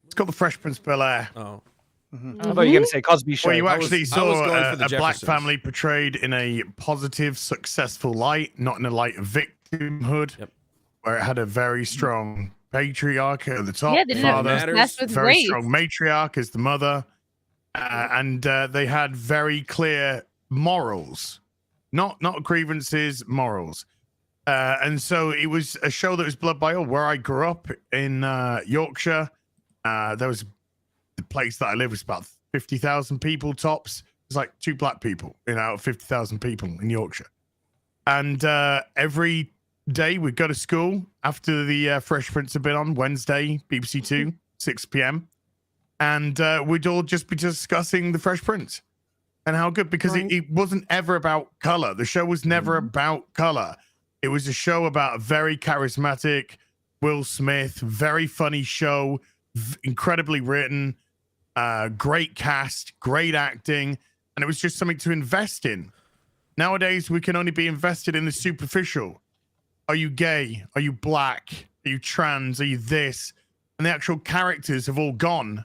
It's called The Fresh Prince of Bel-Air. Oh. I thought you were going to say Cosby Show. Where you actually saw a black Jeffersons. family portrayed in a positive, successful light, not in a light of victimhood, where it had a very strong patriarch at the top, Yeah, they didn't father, mess with very race. strong matriarch as the mother, and they had very clear morals, not grievances, morals. And so it was a show that was blood by all. Where I grew up in Yorkshire, there was the place that I live was about 50,000 people tops. It's like 2 black people, out of 50,000 people in Yorkshire. And every day. We'd go to school after the Fresh Prince had been on Wednesday, BBC Two, 6 p.m. And we'd all just be discussing the Fresh Prince and how good, because it wasn't ever about color. The show was never about color. It was a show about a very charismatic Will Smith, very funny show, incredibly written, great cast, great acting, and it was just something to invest in. Nowadays, we can only be invested in the superficial. Are you gay? Are you black? Are you trans? Are you this? And the actual characters have all gone.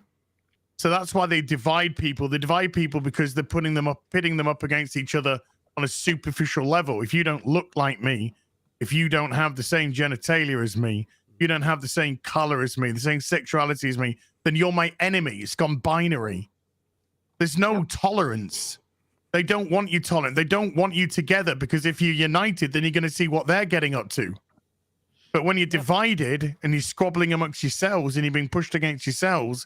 So that's why they divide people. They divide people because they're pitting them up against each other on a superficial level. If you don't look like me, if you don't have the same genitalia as me, you don't have the same color as me, the same sexuality as me, then you're my enemy. It's gone binary. There's no tolerance. They don't want you tolerant. They don't want you together, because if you're united, then you're going to see what they're getting up to. But when you're divided and you're squabbling amongst yourselves and you're being pushed against yourselves,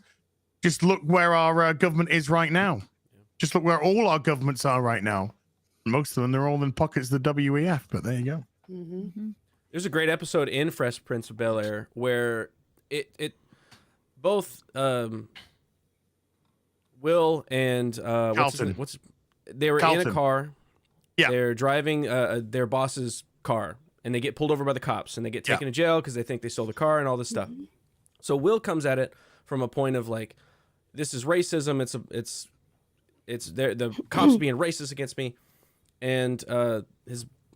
just look where our government is right now. Just look where all our governments are right now. Most of them, they're all in pockets of the WEF, but there you go. There's a great episode in Fresh Prince of Bel-Air where it both Will and they were in a car. Yeah. They're driving their boss's car, and they get pulled over by the cops, and they get taken to jail because they think they stole the car and all this stuff. So Will comes at it from a point of like, this is racism. It's the cops being racist against me, and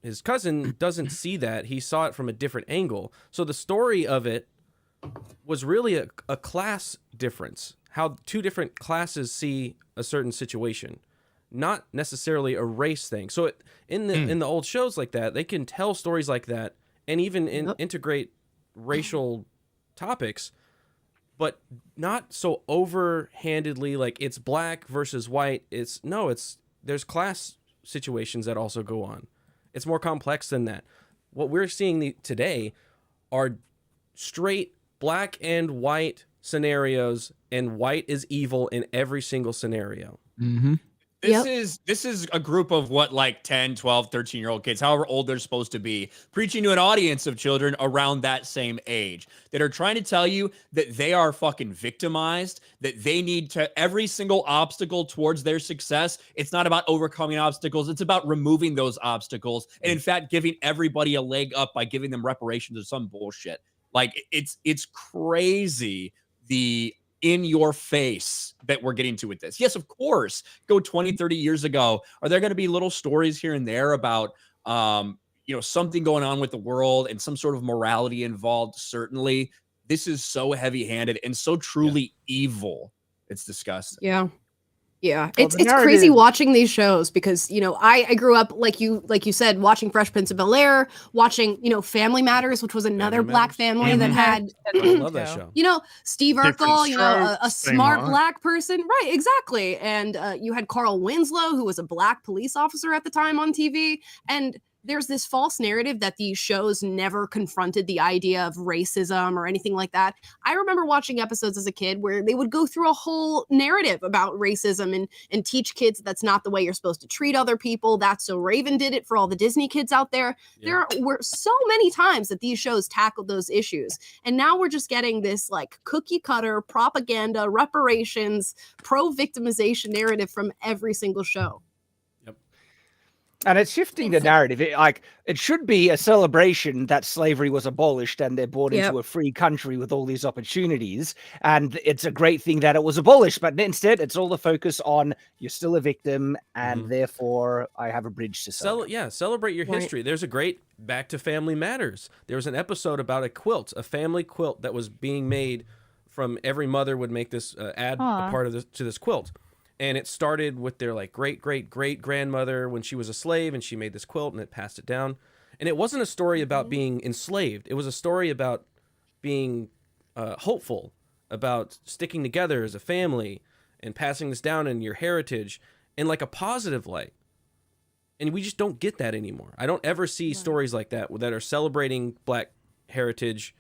his cousin doesn't see that. He saw it from a different angle. So the story of it was really a class difference. How two different classes see a certain situation, not necessarily a race thing. So in the old shows like that, they can tell stories like that and even integrate racial topics, but not so overhandedly like it's black versus white. There's class situations that also go on. It's more complex than that. What we're seeing today are straight black and white scenarios, and white is evil in every single scenario. This is a group of what, like 10, 12, 13-year-old kids, however old they're supposed to be, preaching to an audience of children around that same age that are trying to tell you that they are fucking victimized, that they need to, every single obstacle towards their success, it's not about overcoming obstacles, it's about removing those obstacles, and in fact giving everybody a leg up by giving them reparations or some bullshit. Like, it's crazy the in your face that we're getting to with this. Yes, of course, go 20, 30 years ago. Are there going to be little stories here and there about, something going on with the world and some sort of morality involved? Certainly. This is so heavy-handed and so truly evil. It's disgusting. Yeah. Yeah, Well, it's the narrative- crazy watching these shows because I grew up like you said, watching Fresh Prince of Bel-Air, watching Family Matters, which was another black family that had I love that show. Steve Different Urkel, a strokes, same smart heart. black person, right? Exactly, and you had Carl Winslow, who was a black police officer at the time on TV, and there's this false narrative that these shows never confronted the idea of racism or anything like that. I remember watching episodes as a kid where they would go through a whole narrative about racism and teach kids that's not the way you're supposed to treat other people. That's so Raven did it for all the Disney kids out there. Yeah. There were so many times that these shows tackled those issues. And now we're just getting this like cookie cutter propaganda, reparations, pro-victimization narrative from every single show. And it's shifting the narrative. It should be a celebration that slavery was abolished and they're brought into a free country with all these opportunities. And it's a great thing that it was abolished. But instead, it's all the focus on you're still a victim and therefore I have a bridge to sell. Celebrate your history. There's a great Back to Family Matters. There was an episode about a quilt, a family quilt that was being made from every mother would make this, add a part of this to this quilt. And it started with their like great-great-great-grandmother when she was a slave and she made this quilt and it passed it down. And it wasn't a story about being enslaved. It was a story about being hopeful, about sticking together as a family and passing this down in your heritage in like a positive light. And we just don't get that anymore. I don't ever see stories like that that are celebrating black heritage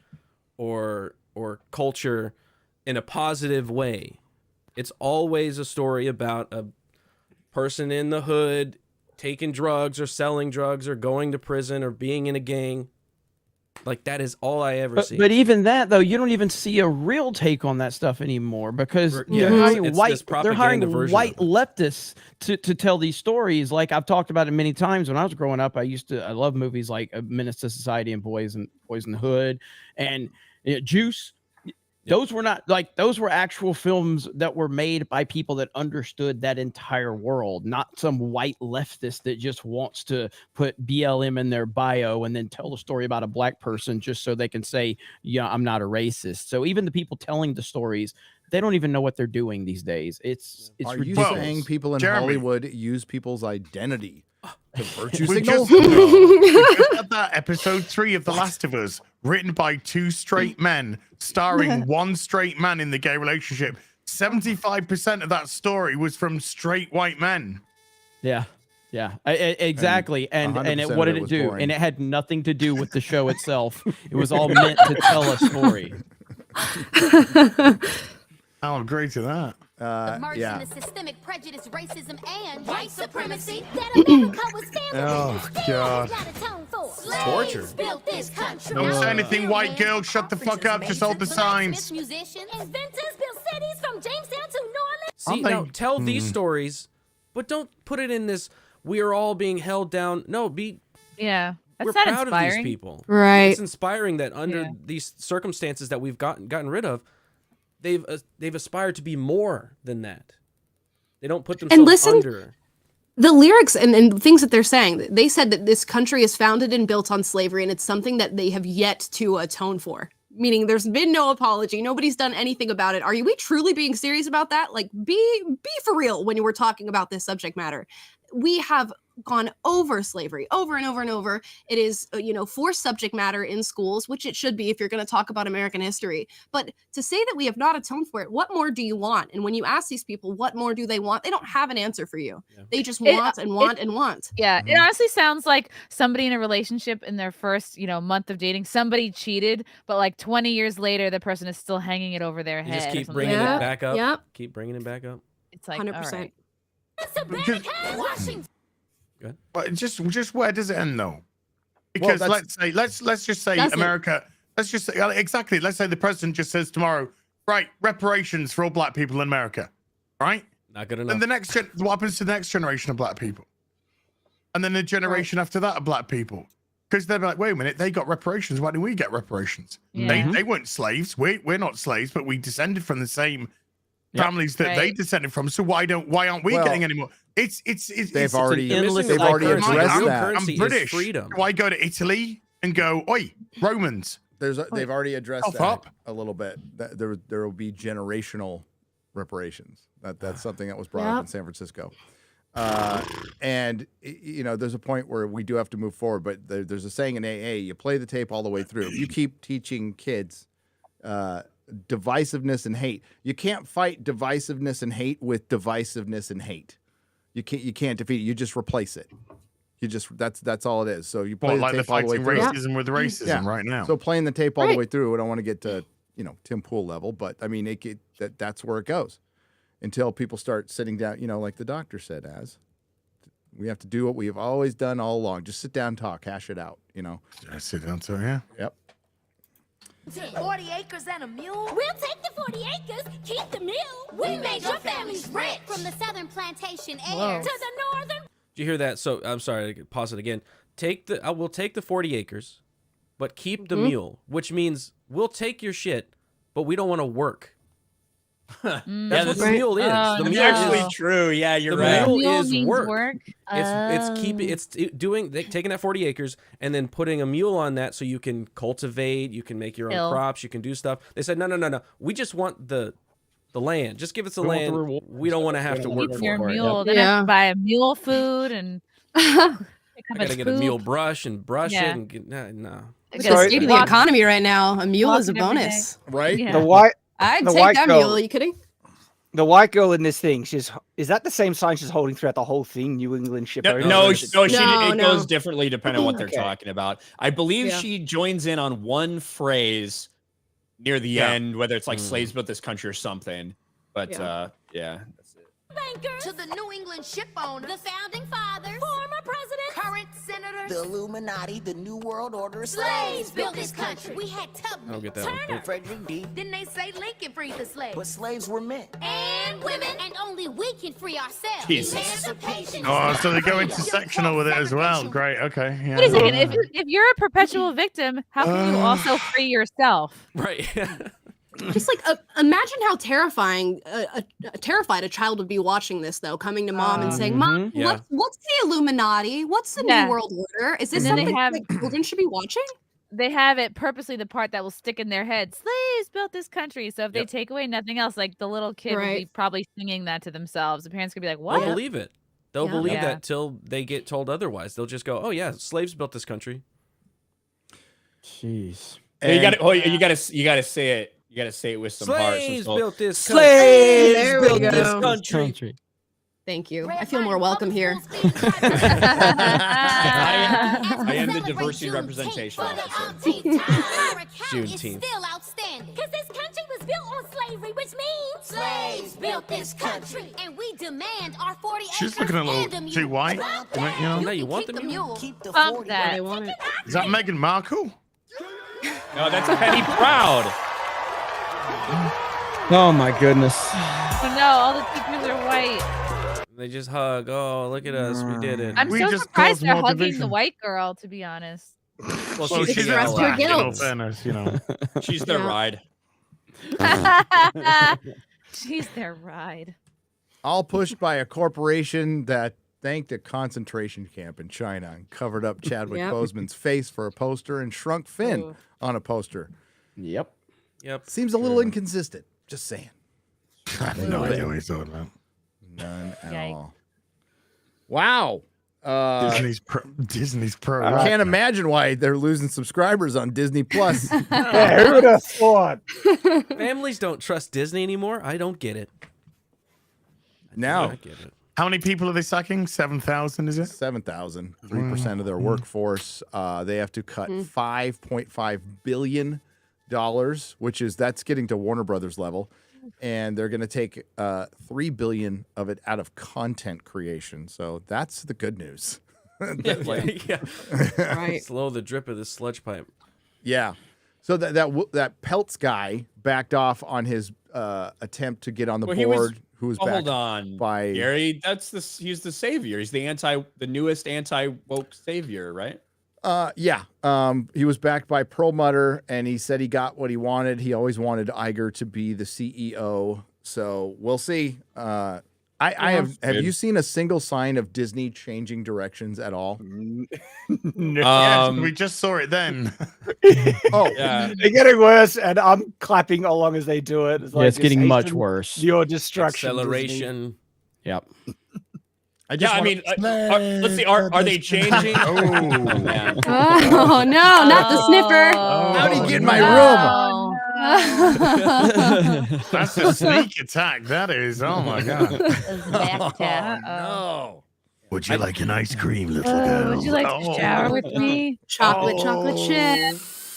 or culture in a positive way. It's always a story about a person in the hood taking drugs or selling drugs or going to prison or being in a gang. Like that is all I ever see. But even that though, you don't even see a real take on that stuff anymore because Yeah, they're hiring it's white this propaganda version white of it. leftists to tell these stories. Like I've talked about it many times. When I was growing up, I love movies like Menace to Society and Boys in the Hood and Juice. Those were not like those were actual films that were made by people that understood that entire world, not some white leftist that just wants to put BLM in their bio and then tell a story about a black person just so they can say, yeah, I'm not a racist. So even the people telling the stories, they don't even know what they're doing these days. It's Are ridiculous. you saying people in Jeremy. Hollywood use people's identity to virtue We signal? just had that episode 3 of The Last of Us, written by 2 straight men, starring 1 straight man in the gay relationship. 75% of that story was from straight white men. Yeah. Yeah, exactly. And what did it do? boring. And it had nothing to do with the show itself. It was all meant to tell a story. I'll agree to that. Immersed in the systemic prejudice, racism, and white supremacy that America was Oh, God. Torture. Built this country. Don't say anything, white girl. Shut the fuck up. Just hold the signs. Musicians, inventors built cities from Jamestown to New Orleans. See, now tell these stories, but don't put it in this. We are all being held down. No, Yeah, that's we're not proud inspiring. of these people. Right. It's inspiring that under these circumstances that we've gotten rid of, they've aspired to be more than that. They don't put themselves And listen, under. the lyrics and things that they're saying, they said that this country is founded and built on slavery, and it's something that they have yet to atone for. Meaning there's been no apology. Nobody's done anything about it. Are we truly being serious about that? Like, be for real when you were talking about this subject matter. We have gone over slavery over and over and over. It is, forced subject matter in schools, which it should be if you're going to talk about American history. But to say that we have not atoned for it, what more do you want? And when you ask these people, what more do they want? They don't have an answer for you. Yeah. They just want and want and want. Yeah, it honestly sounds like somebody in a relationship in their first, month of dating, somebody cheated, but like 20 years later, the person is still hanging it over their You head. just or keep something bringing like it that. back up. Yep. Keep bringing it back up. It's like 100%. all right. But just where does it end though? Because let's just say America. Let's just say exactly. Let's say the president just says tomorrow, right? Reparations for all black people in America, right? Not good enough. And what happens to the next generation of black people? And then the generation after that of black people, because they're like, wait a minute, they got reparations. Why do we get reparations? Yeah. They weren't slaves. We're not slaves, but we descended from the same families that they descended from. So why aren't we getting any more? They've already addressed that. I'm British. Do I go to Italy and go, oi, Romans? They've already addressed that a little bit. There will be generational reparations. That's something that was brought up in San Francisco. And there's a point where we do have to move forward, but there's a saying in AA, you play the tape all the way through. If you keep teaching kids divisiveness and hate, you can't fight divisiveness and hate with divisiveness and hate. You can't defeat it. You just replace it. That's all it is. So you play the tape all the way through. Racism with racism right now. So playing the tape all the way through, I don't want to get to Tim Pool level, but I mean that's where it goes until people start sitting down. Like the doctor said, we have to do what we've always done all along. Just sit down, and talk, hash it out. Sit down, so yeah. Yep. 40 acres and a mule. We'll take the 40 acres, keep the mule. We made your families rich. From the southern plantation air to the northern. Did you hear that? So I'm sorry, pause it again. I will take the 40 acres, but keep the mule, which means we'll take your shit, but we don't want to work. That's what the mule is. The mule actually true. Yeah, you're right. The mule is means work. It's taking that 40 acres and then putting a mule on that so you can cultivate, you can make your own crops, you can do stuff. They said no. We just want the land. Just give us the land. We don't want to have to work for your it. mule. Then I have to buy a mule food and I gotta get a mule brush and brush it and get no. It's the state of the economy right now. A mule is a bonus, right? Yeah. I'd take that mule. Are you kidding? The white girl in this thing, is that the same sign she's holding throughout the whole thing? New England ship. No, it goes differently depending on what they're talking about. I believe she joins in on one phrase near the end, whether it's like slaves built this country or something. But that's it. Banker to the New England ship owner, the founding fathers, former president, current senator, The Illuminati, the New World Order. Slaves built this country. We had Tubman, I don't get that Turner, one. Frederick D. Didn't they say Lincoln freed the slaves? But slaves were men. And women. And only we can free ourselves. Jesus. Emancipation. Oh, so they go into sectional with it as well. Great. Okay. Yeah. Wait a second. If you're a perpetual victim, how can you also free yourself? Right. Just like imagine how terrifying, terrified a child would be watching this, though, coming to mom and saying, "Mom, Yeah. what's the Illuminati? What's the Yeah. New World Order? Is this And then they something have- like children should be watching?" They have it purposely the part that will stick in their head. Slaves built this country. So if they Yep. take away nothing else, like the little kid will be Right. probably singing that to themselves. The parents could be like, "What?" They'll believe it. They'll Yeah. believe Yeah. that till they get told otherwise. They'll just go, "Oh yeah, slaves built this country." Jeez. And you got to. Oh, you got to. You got to say it. You got to say it with some heart. Slaves So- built this country. Slaves There we built this go. country. Thank you. I feel more welcome here. I am the diversity representation officer. Juneteenth. Still outstanding. Because this country was built on slavery, which means slaves built this country. And we demand our 40 She's acres looking a and little mule. too white. You know? No, you want Keep the the mule? mule. Keep the Bump 40. that. They want it. Is that Meghan Markle? No, that's Penny Proud. Oh my goodness. Oh no, all the teachers are white. They just hug. Oh, look at us. We did it. I'm We so just surprised caused they're more hugging the division. white girl, to be honest. Well, Well, she's yellow. expressed her black, in all guilt. fairness, you know. She's their Yeah. ride. She's their ride. All pushed by a corporation that thanked a concentration camp in China and covered up Chadwick Yep. Boseman's face for a poster and shrunk Finn Ooh. on a poster. Yep. Yep. Seems a little inconsistent. Just saying. I have no idea what he's talking about. None at Yikes. all. Wow. Disney's pro. I can't imagine why they're losing subscribers on Disney Plus. Yeah, who would have thought? Families don't trust Disney anymore. I don't get it. Now, I get it. How many people are they sacking? 7,000, is it? 7,000, 3% of their workforce. They have to cut $5.5 billion, that's getting to Warner Brothers level. And they're going to take $3 billion of it out of content creation. So that's the good news. Yeah. Right. Slow the drip of this sludge pipe. Yeah. So that Peltz guy backed off on his attempt to get on the Well, he was- board. Who was Oh, backed hold on, by Gary. He's the savior. He's the newest anti-woke savior, right? Yeah. He was backed by Perlmutter, and he said he got what he wanted. He always wanted Iger to be the CEO. So we'll see. Have you seen a single sign of Disney changing directions at all? Yes, we just saw it then. Oh, Yeah. They're getting worse, and I'm clapping along as they do it. Yeah, it's getting much hasten worse. Your destruction. Disney. Acceleration. Yep. Let's see. Are they changing? Oh man. Oh no, not the sniffer. How'd he get in my room? That's a sneak attack. That is. Oh my god. No. Would you like an ice cream, little girl? Would you like to shower with me? Chocolate chip.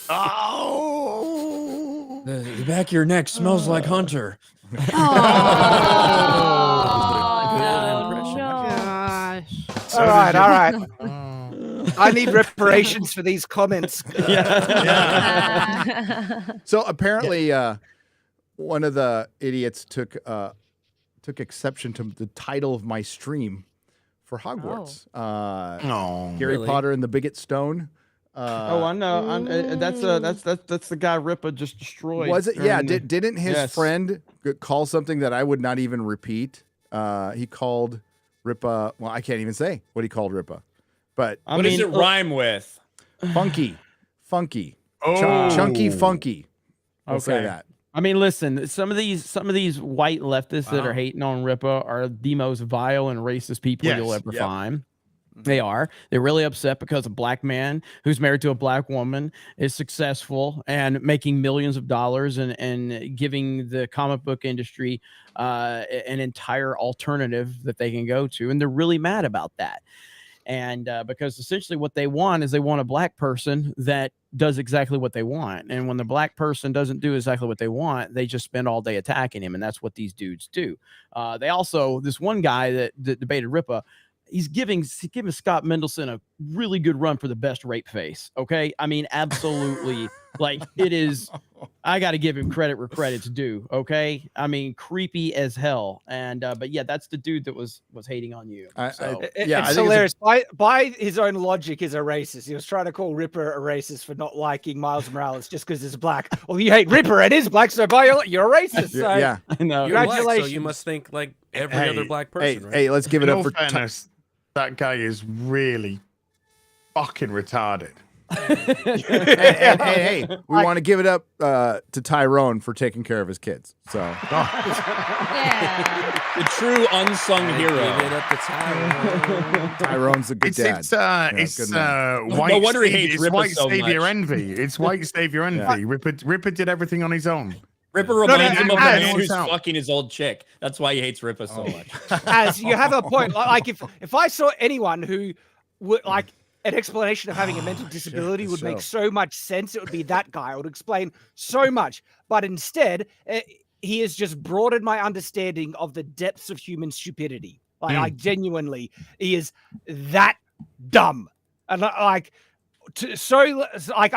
Oh. The back of your neck smells like Hunter. Gosh. All right. I need reparations for these comments. So apparently, one of the idiots took exception to the title of my stream for Hogwarts. Harry Really? Potter and the Bigot Stone. I know. That's the guy Ripa just destroyed. Was it? Yeah. during the- Didn't his Yes. friend call something that I would not even repeat? He called Ripa. Well, I can't even say what he called Ripa. But What does it rhyme with? funky, Oh. chunky, funky. I'll say Okay. that. I mean, listen, some of these white leftists that are hating on Ripa are the most vile and racist people Yes, you'll ever yep. find. They are. They're really upset because a black man who's married to a black woman is successful and making millions of dollars and giving the comic book industry an entire alternative that they can go to. And they're really mad about that. And because essentially what they want is they want a black person that does exactly what they want. And when the black person doesn't do exactly what they want, they just spend all day attacking him. And that's what these dudes do. They also, this one guy that debated Ripa, he's giving Scott Mendelson a really good run for the best rape face. Okay, I mean, absolutely. Like it is. I got to give him credit where credit's due. Okay, I mean, creepy as hell. And but yeah, that's the dude that was hating on you. So. It's hilarious. By his own logic, is a racist. He was trying to call Ripper a racist for not liking Miles Morales just because he's black. Well, you hate Ripper, it is black, so you're a racist. So yeah, I know. Congratulations. Black, so you must think like every other black person. Right? Hey, let's give it up for fairness. That guy is really fucking retarded. Hey, we want to give it up to Tyrone for taking care of his kids. So, the true unsung hero. Give it up to Tyrone. Tyrone's a good dad. It's white. No wonder he hates Ripper white so savior much. envy. It's white savior envy. Ripper did everything on his own. Ripper reminds him of the man who's fucking his old chick. That's why he hates Ripper so much. As you have a point, like if I saw anyone who would like. An explanation of having a mental disability would make so much sense. It would be that guy. It would explain so much. But instead, he has just broadened my understanding of the depths of human stupidity. Like, genuinely, he is that dumb. And I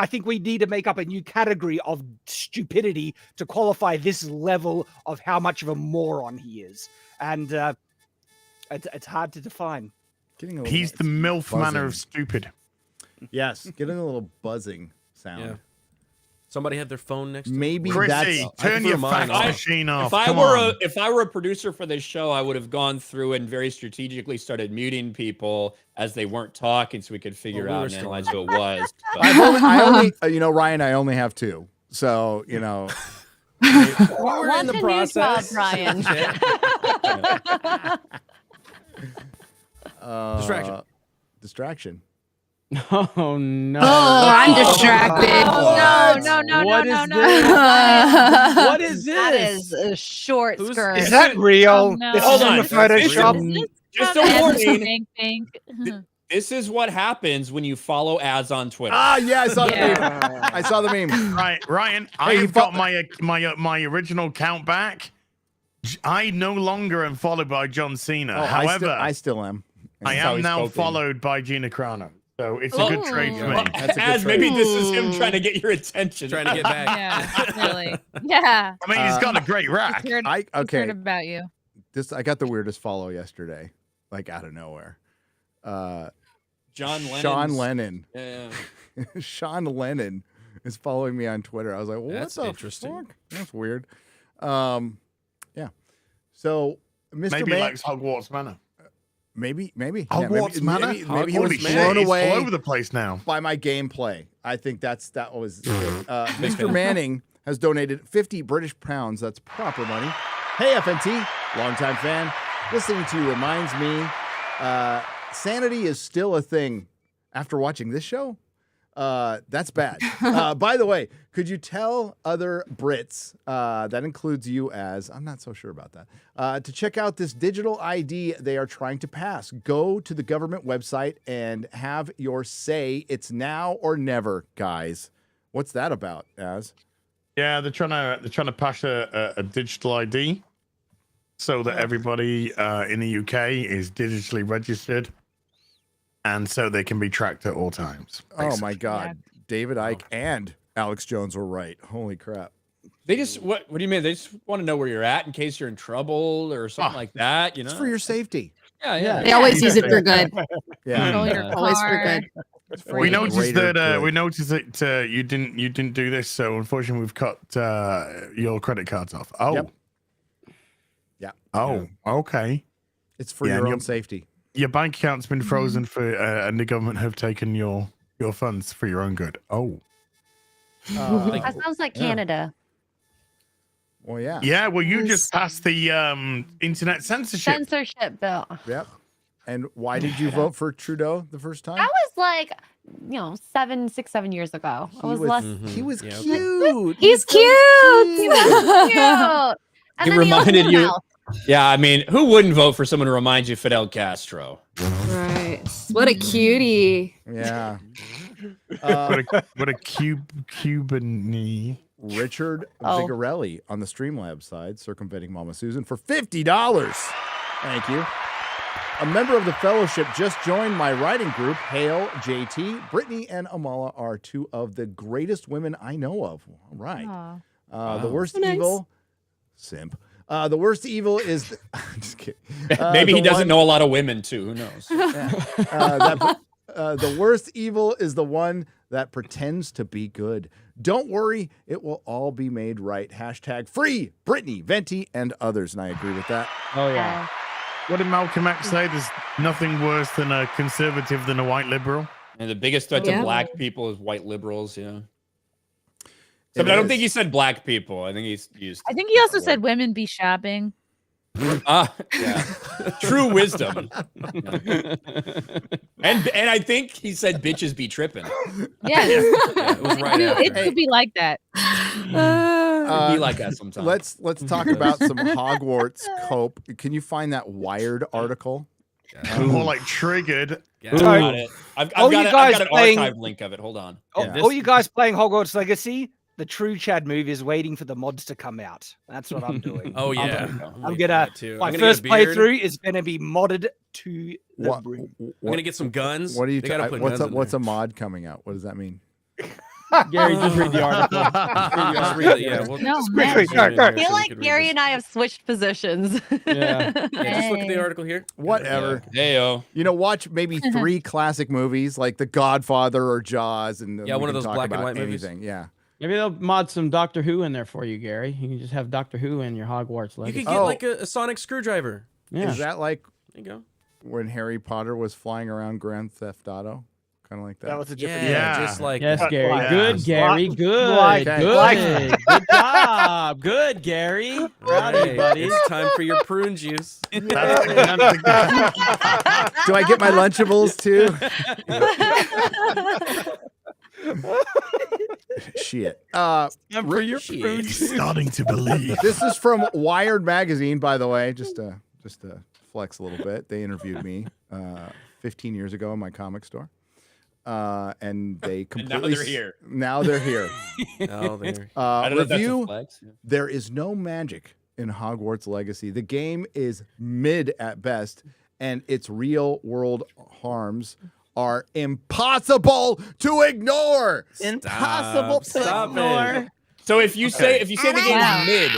think we need to make up a new category of stupidity to qualify this level of how much of a moron he is. And it's hard to define. He's the MILF manner of stupid. Yes, getting a little buzzing sound. Yeah. Somebody had their phone next to Maybe Chrissy, that's turn your fax machine off. If I were a producer for this show, I would have gone through and very strategically started muting people as they weren't talking, so we could figure out and analyze who it was. I only, Ryan, I only have two, so we were in the process. Ryan. Distraction. Oh no! Oh, I'm distracted. No. What is this? That is a short skirt. Is that real? Oh, no. This is in the Photoshop. Just a warning. This is what happens when you follow ads on Twitter. Yeah, I saw the meme. I saw the meme. Right, Ryan, I've got my original count back. I no longer am followed by John Cena. However, I still am. I am now followed by Gina Carano. So it's a good trade for me. That's a As good trade. maybe this is him trying to get your attention. Trying to get back. Yeah, really. Yeah. I mean, he's got a great rack. Heard about you. I got the weirdest follow yesterday, like out of nowhere. Sean Lennon. Yeah. Sean Lennon is following me on Twitter. I was like, well, That's what the interesting. fuck? That's weird. Yeah. So, Mr. Maybe Man, he likes Hogwarts Manor. Maybe. Hogwarts Manor? Maybe he was Holy shit, blown it's away all over the place now by my gameplay. I think that was it. Mr. Manning has donated 50 British pounds. That's proper money. Hey, FNT, longtime fan. Listening to you reminds me sanity is still a thing after watching this show. That's bad. By the way, could you tell other Brits, that includes you as, I'm not so sure about that, to check out this digital ID they are trying to pass? Go to the government website and have your say. It's now or never, guys. What's that about, Az? Yeah, they're trying to pass a digital ID so that everybody in the UK is digitally registered. And so they can be tracked at all times. Basically. Oh my God. David Icke and Alex Jones were right. Holy crap. They just what do you mean? They just want to know where you're at in case you're in trouble or something like that. You know, it's for your safety. Yeah. They always use it for good. Yeah. Always for good. We noticed that you didn't do this, so unfortunately we've cut your credit cards off. Oh. Yep. Yeah. Oh, okay. It's for your own safety. Your bank account's been frozen and the government have taken your funds for your own good. Oh. That sounds like Canada. Well, yeah. Yeah, well, you just passed the internet censorship bill. Yep. And why did you vote for Trudeau the first time? That was like, 7 years ago. He was cute. He's cute. He was cute. And He then reminded opened you. his mouth. Yeah, I mean, who wouldn't vote for someone who reminds you of Fidel Castro? Right. What a cutie. Yeah. What a Cuban. Richard Vigarelli on the Streamlabs side, circumventing Mama Susan for $50. Thank you. A member of the fellowship just joined my writing group. Hail, JT. Brittany and Amala are two of the greatest women I know of. All right. The worst evil, simp. The worst evil is, just kidding. Maybe he doesn't know a lot of women too. Who knows? The worst evil is the one that pretends to be good. Don't worry, it will all be made right. Hashtag free Brittany, Venti, and others. And I agree with that. Oh, yeah. What did Malcolm X say? There's nothing worse than a conservative than a white liberal. And the biggest threat to black people is white liberals. Yeah. So, but I don't think he said black people. I think he's used. I think he also said women be shopping. Yeah. True wisdom. And I think he said bitches be tripping. Yes. It was right after. It could be like that. Be like that sometimes. Let's talk about some Hogwarts cope. Can you find that Wired article? More like triggered. Yeah, I got it. I've got an archive link of it. Hold on. All you guys playing Hogwarts Legacy, the True Chad movie is waiting for the mods to come out. That's what I'm doing. Oh yeah, I'm gonna my first playthrough is gonna be modded to the brim. I'm gonna get some guns. What are you? They gotta put guns in What's there. a mod coming out? What does that mean? Gary, just read the article. I feel like Gary and I have switched positions. Yeah, just look at the article here. Whatever. Heyo. You know, watch maybe 3 classic movies like The Godfather or Jaws, and Yeah, we one of can those talk black and about white movies. anything. Yeah. Maybe they'll mod some Doctor Who in there for you, Gary. You can just have Doctor Who in your Hogwarts You Legacy. could get like a sonic screwdriver. Yeah. Is that like There you go. when Harry Potter was flying around Grand Theft Auto? Kind of like that. That was a different just like Yes, that. Gary. Yeah. Good, Gary. Good. Like- Good. Good job. Good, Gary. Proud of you, Hey, buddy. it's time for your prune juice. Do I get my Lunchables too? Shit. For your Starting to believe. This is from Wired magazine, by the way. Just to flex a little bit. They interviewed me 15 years ago in my comic store. And they completely. now they're here. Now they're here. Oh, there. I don't know if that's a Review. flex. Yeah. There is no magic in Hogwarts Legacy. The game is mid at best, and its real world harms are impossible to ignore. Impossible to ignore. So if you say the game is mid,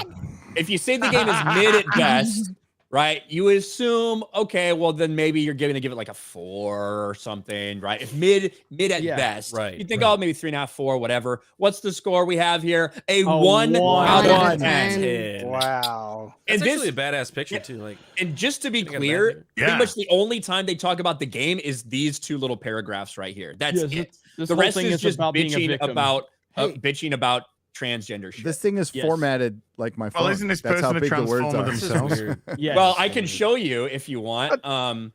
if you say the game is mid at best, right? You assume, okay, well then maybe you're going to give it like a 4 or something, right? If mid at best, right, you think, oh, maybe 3.5, 4, whatever. What's the score we have here? A 1 out of 10. Wow. That's And actually a badass picture too. Like, and just to be Think of clear, that. pretty much the only time they talk about the game is these 2 little paragraphs right here. That's Yes, it. this The whole rest thing is is just about being a bitching victim. about Hey. bitching about transgender shit. This thing is Yes. formatted like my phone. Well, isn't this That's how person a big the words transformer are. themselves? Yes. Well, I can show you if you want. The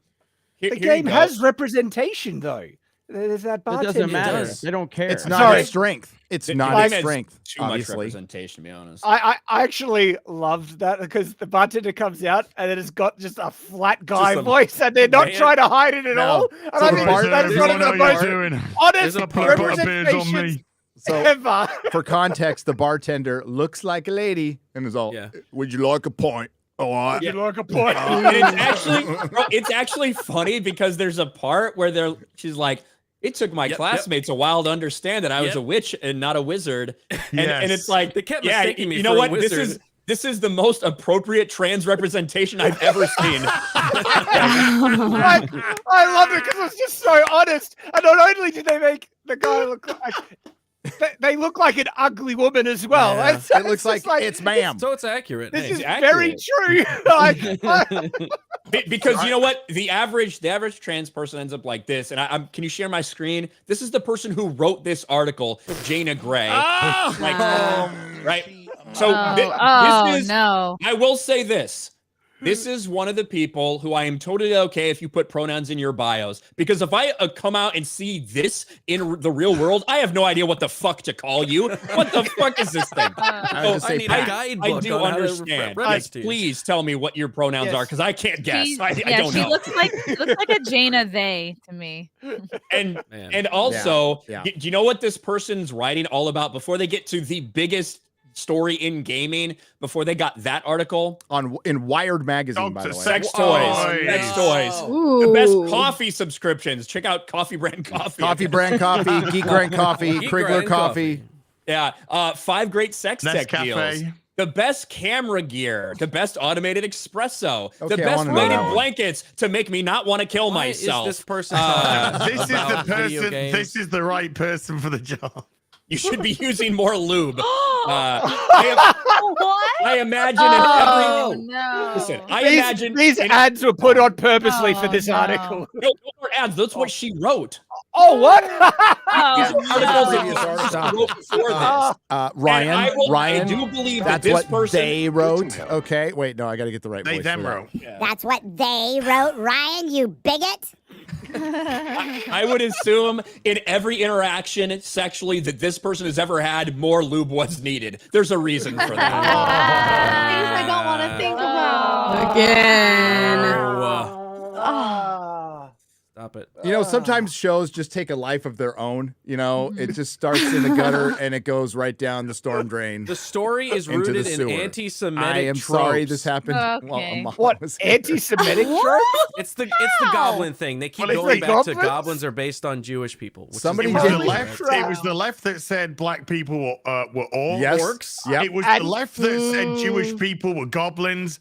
Here you game go. has representation, though. There's that It bartender. doesn't matter. does. They don't care. It's not Sorry. its strength. It's The not game its has strength. Too much Obviously. representation, to be honest. I actually loved that because the bartender comes out and then it's got just a flat guy Just a voice and they're not man. trying to hide it at all. And So I the think bartender- that's one of the most honest There's a representations So ever. for context, the bartender looks like a lady and is all, Yeah. would you like a pint? Oh, I You like a point. And it's actually funny because there's a part where she's like, it took my classmates a while to understand that I was a witch and not a wizard. And it's like, They kept yeah, mistaking me you know for a what? wizard. This is the most appropriate trans representation I've ever seen. I love it because it's just so honest. And not only did they make the guy look like they look like an ugly woman as well. Yeah. It's It looks just like it's ma'am. So it's accurate. This Hey, is it's very true. Like, Because you know what? The average trans person ends up like this. And I'm can you share my screen? This is the person who wrote this article, Jana Gray. Right? So this is no. I will say this. This is one of the people who I am totally okay if you put pronouns in your bios. Because if I come out and see this in the real world, I have no idea what the fuck to call you. What the fuck is this thing? I need a guidebook I do on how to understand. reference to you. Please tell me what your pronouns are, because I can't guess. She- I don't she know. looks like a Jaina they to me. And Man. and also, Yeah. do you know what this person's writing all about before they get to the biggest story in gaming before they got that article in Wired magazine, by the way. Sex toys. Sex toys. The best coffee subscriptions. Check out Coffee Brand Coffee. Coffee Brand Coffee, Geek Brand Coffee, Geek Krigler Brand Coffee. Yeah. 5 great sex tech Nescafe. deals. The best camera gear, the best automated espresso, Okay, the I best wanna know weighted that one. blankets to make me not want to kill myself. Is this person This is the person. This is the right person for the job. You should be using more lube. What? I imagine Oh, in every. no. Listen, I These- imagine these in- ads were put on purposely for Oh, this no. article. No, those were ads. That's what she wrote. Oh, what? These are articles that she wrote before this. Ryan, And I Ryan, do believe that that's this what person they wrote. Okay, wait, no, I got to get the right They voice them for that. wrote. That's what they wrote, Ryan, you bigot. I would assume in every interaction sexually that this person has ever had, more lube was needed. There's a reason for that. Things I don't want to think about. Again. Stop it. You know, sometimes shows just take a life of their own. You know, it just starts in the gutter and it goes right down the storm drain. The story is into the rooted in sewer. anti-Semitic I am tropes. sorry this happened. Okay. Amala What? was here. Anti-Semitic tropes? It's the goblin thing. They keep Well, it's going the back to goblins? goblins are based on Jewish people. Which Somebody is It was, did- the left, it was the left that said black people were orcs. Yes. orcs. Yep. It was And- the left that said Jewish people were goblins.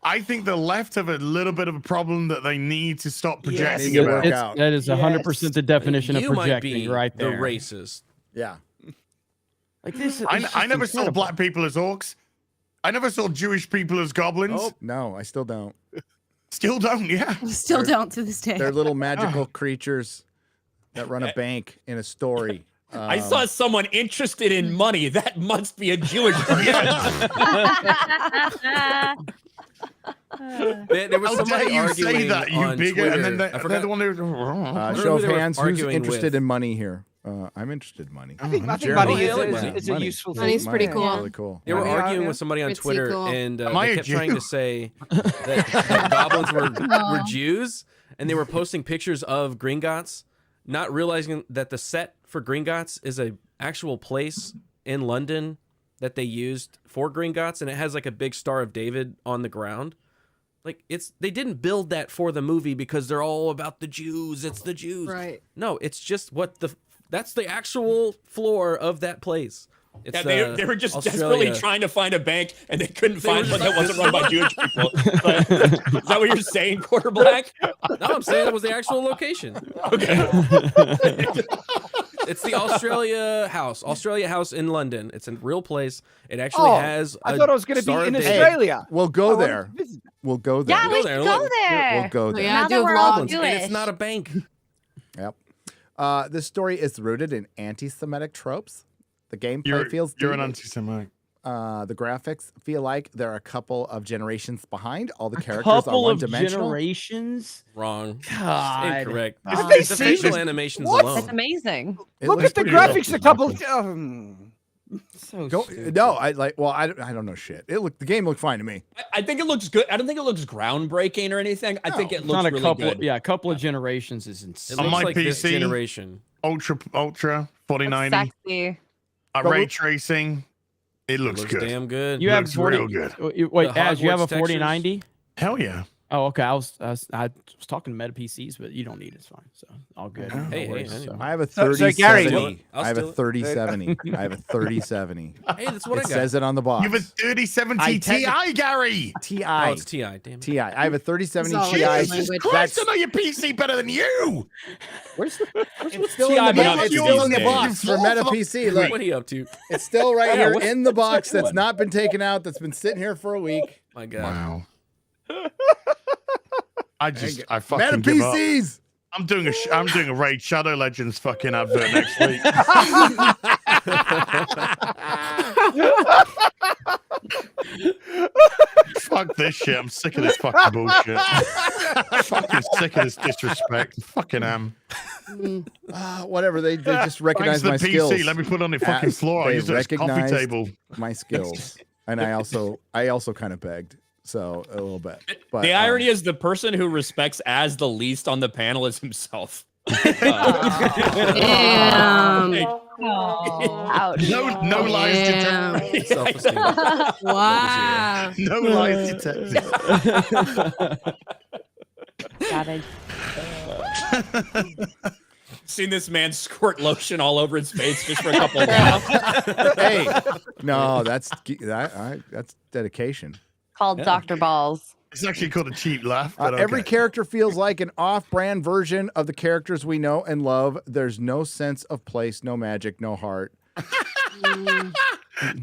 I think the left have a little bit of a problem that they need to stop projecting Yes. about. Work out. That is 100% the definition you of might projecting be right the there. racist. Yeah. Like this. I never saw black people as orcs. I never saw Jewish people as goblins. Oh, no, I still don't. Still don't, yeah. Still don't to this day. They're little magical creatures that run a bank in a story. I saw someone interested in money. That must be a Jewish person. There was How somebody dare you arguing say that, you on bigot, and Twitter. then I they're forgot the one who... show of they were hands, who's arguing interested with. in money here? I'm interested in money. I think Jeremy, money I like is a useful thing. Money's pretty Money is cool. Really cool. They were Yeah. arguing with somebody on Pretty Twitter, cool. and Am I they a kept trying Jew? to say that goblins were Jews, and they were posting pictures of Gringotts, not realizing that the set for Gringotts is a actual place in London that they used for Gringotts, and it has like a big Star of David on the ground. Like they didn't build that for the movie because they're all about the Jews. It's the Jews. Right. No, it's just that's the actual floor of that place. It's, Yeah, they were just Australia. desperately trying to find a bank, and they couldn't find one that wasn't run by Jewish people. But, is that what you're saying, Quarter Black? No, I'm saying that was the actual location. Okay. It's the Australia House in London. It's a real place. It actually has. I thought it was going to be in Australia. We'll go there. We'll go there. Yeah, we should go there. We'll go there. Yeah, Now do that a we're all vlog. And it's Jewish. not a bank. Yep. This story is rooted in anti-Semitic tropes. The gameplay feels You're an dated. anti-Semitic. The graphics feel like they're a couple of generations behind. All the characters Couple are of one-dimensional. generations. Wrong. God. Incorrect. Have they The seen facial this? animations What? alone. That's amazing. It Look looks at the pretty graphics. real. A couple. So Go, stupid. no, I don't know shit. The game looked fine to me. I think it looks good. I don't think it looks groundbreaking or anything. I think it It's looks not a really couple. good. Yeah, a couple of generations is It insane. On looks my like this PC, generation. Ultra That's 4090. sexy. Ray tracing. It looks Looks good. damn good. You have Looks 40. real good. Wait, The Az, you have a Hogwarts textures. 4090? Hell yeah. Oh, okay. I was talking to Meta PCs, but you don't need it. It's fine. So all good. No Hey, worries, hey, so. I have a So, 3070. Gary- I have a steal it. 3070. I have a 3070. Hey, that's what It I got. says it on the box. You have a 3070 I Ti, Gary. Ti. Oh, it's Ti. Damn it. Ti. I have a 3070 It's all Ti. right. Jesus language. Christ, I know your PC better than you. It's still Ti, in the but box. not It's still in the these box days. for Meta PC. Look, What are you up to? it's still right Yeah, here what's- in the box what's the that's one? not been taken out. That's been sitting here for a week. My God. Wow. I Meta fucking give up. PCs. I'm doing a Raid Shadow Legends fucking advert next week. Fuck this shit. I'm sick of this fucking bullshit. Fucking sick of this disrespect. Fucking am. Whatever. They just recognize Thanks my to the PC. skills. Let me put it on the fucking As floor. I they use it as a coffee recognized table. my skills, and I also kind of begged, so a little bit. But The irony is the person who respects as the least on the panel is himself. Damn. Ouch. No lies detected. Self-esteem. Wow. No lies detected. Got it. Seen this man squirt lotion all over his face just for a couple of laughs. Hey, no, that's dedication. Called Dr. Balls. It's actually called a cheap laugh. But Every okay. character feels like an off-brand version of the characters we know and love. There's no sense of place, no magic, no heart.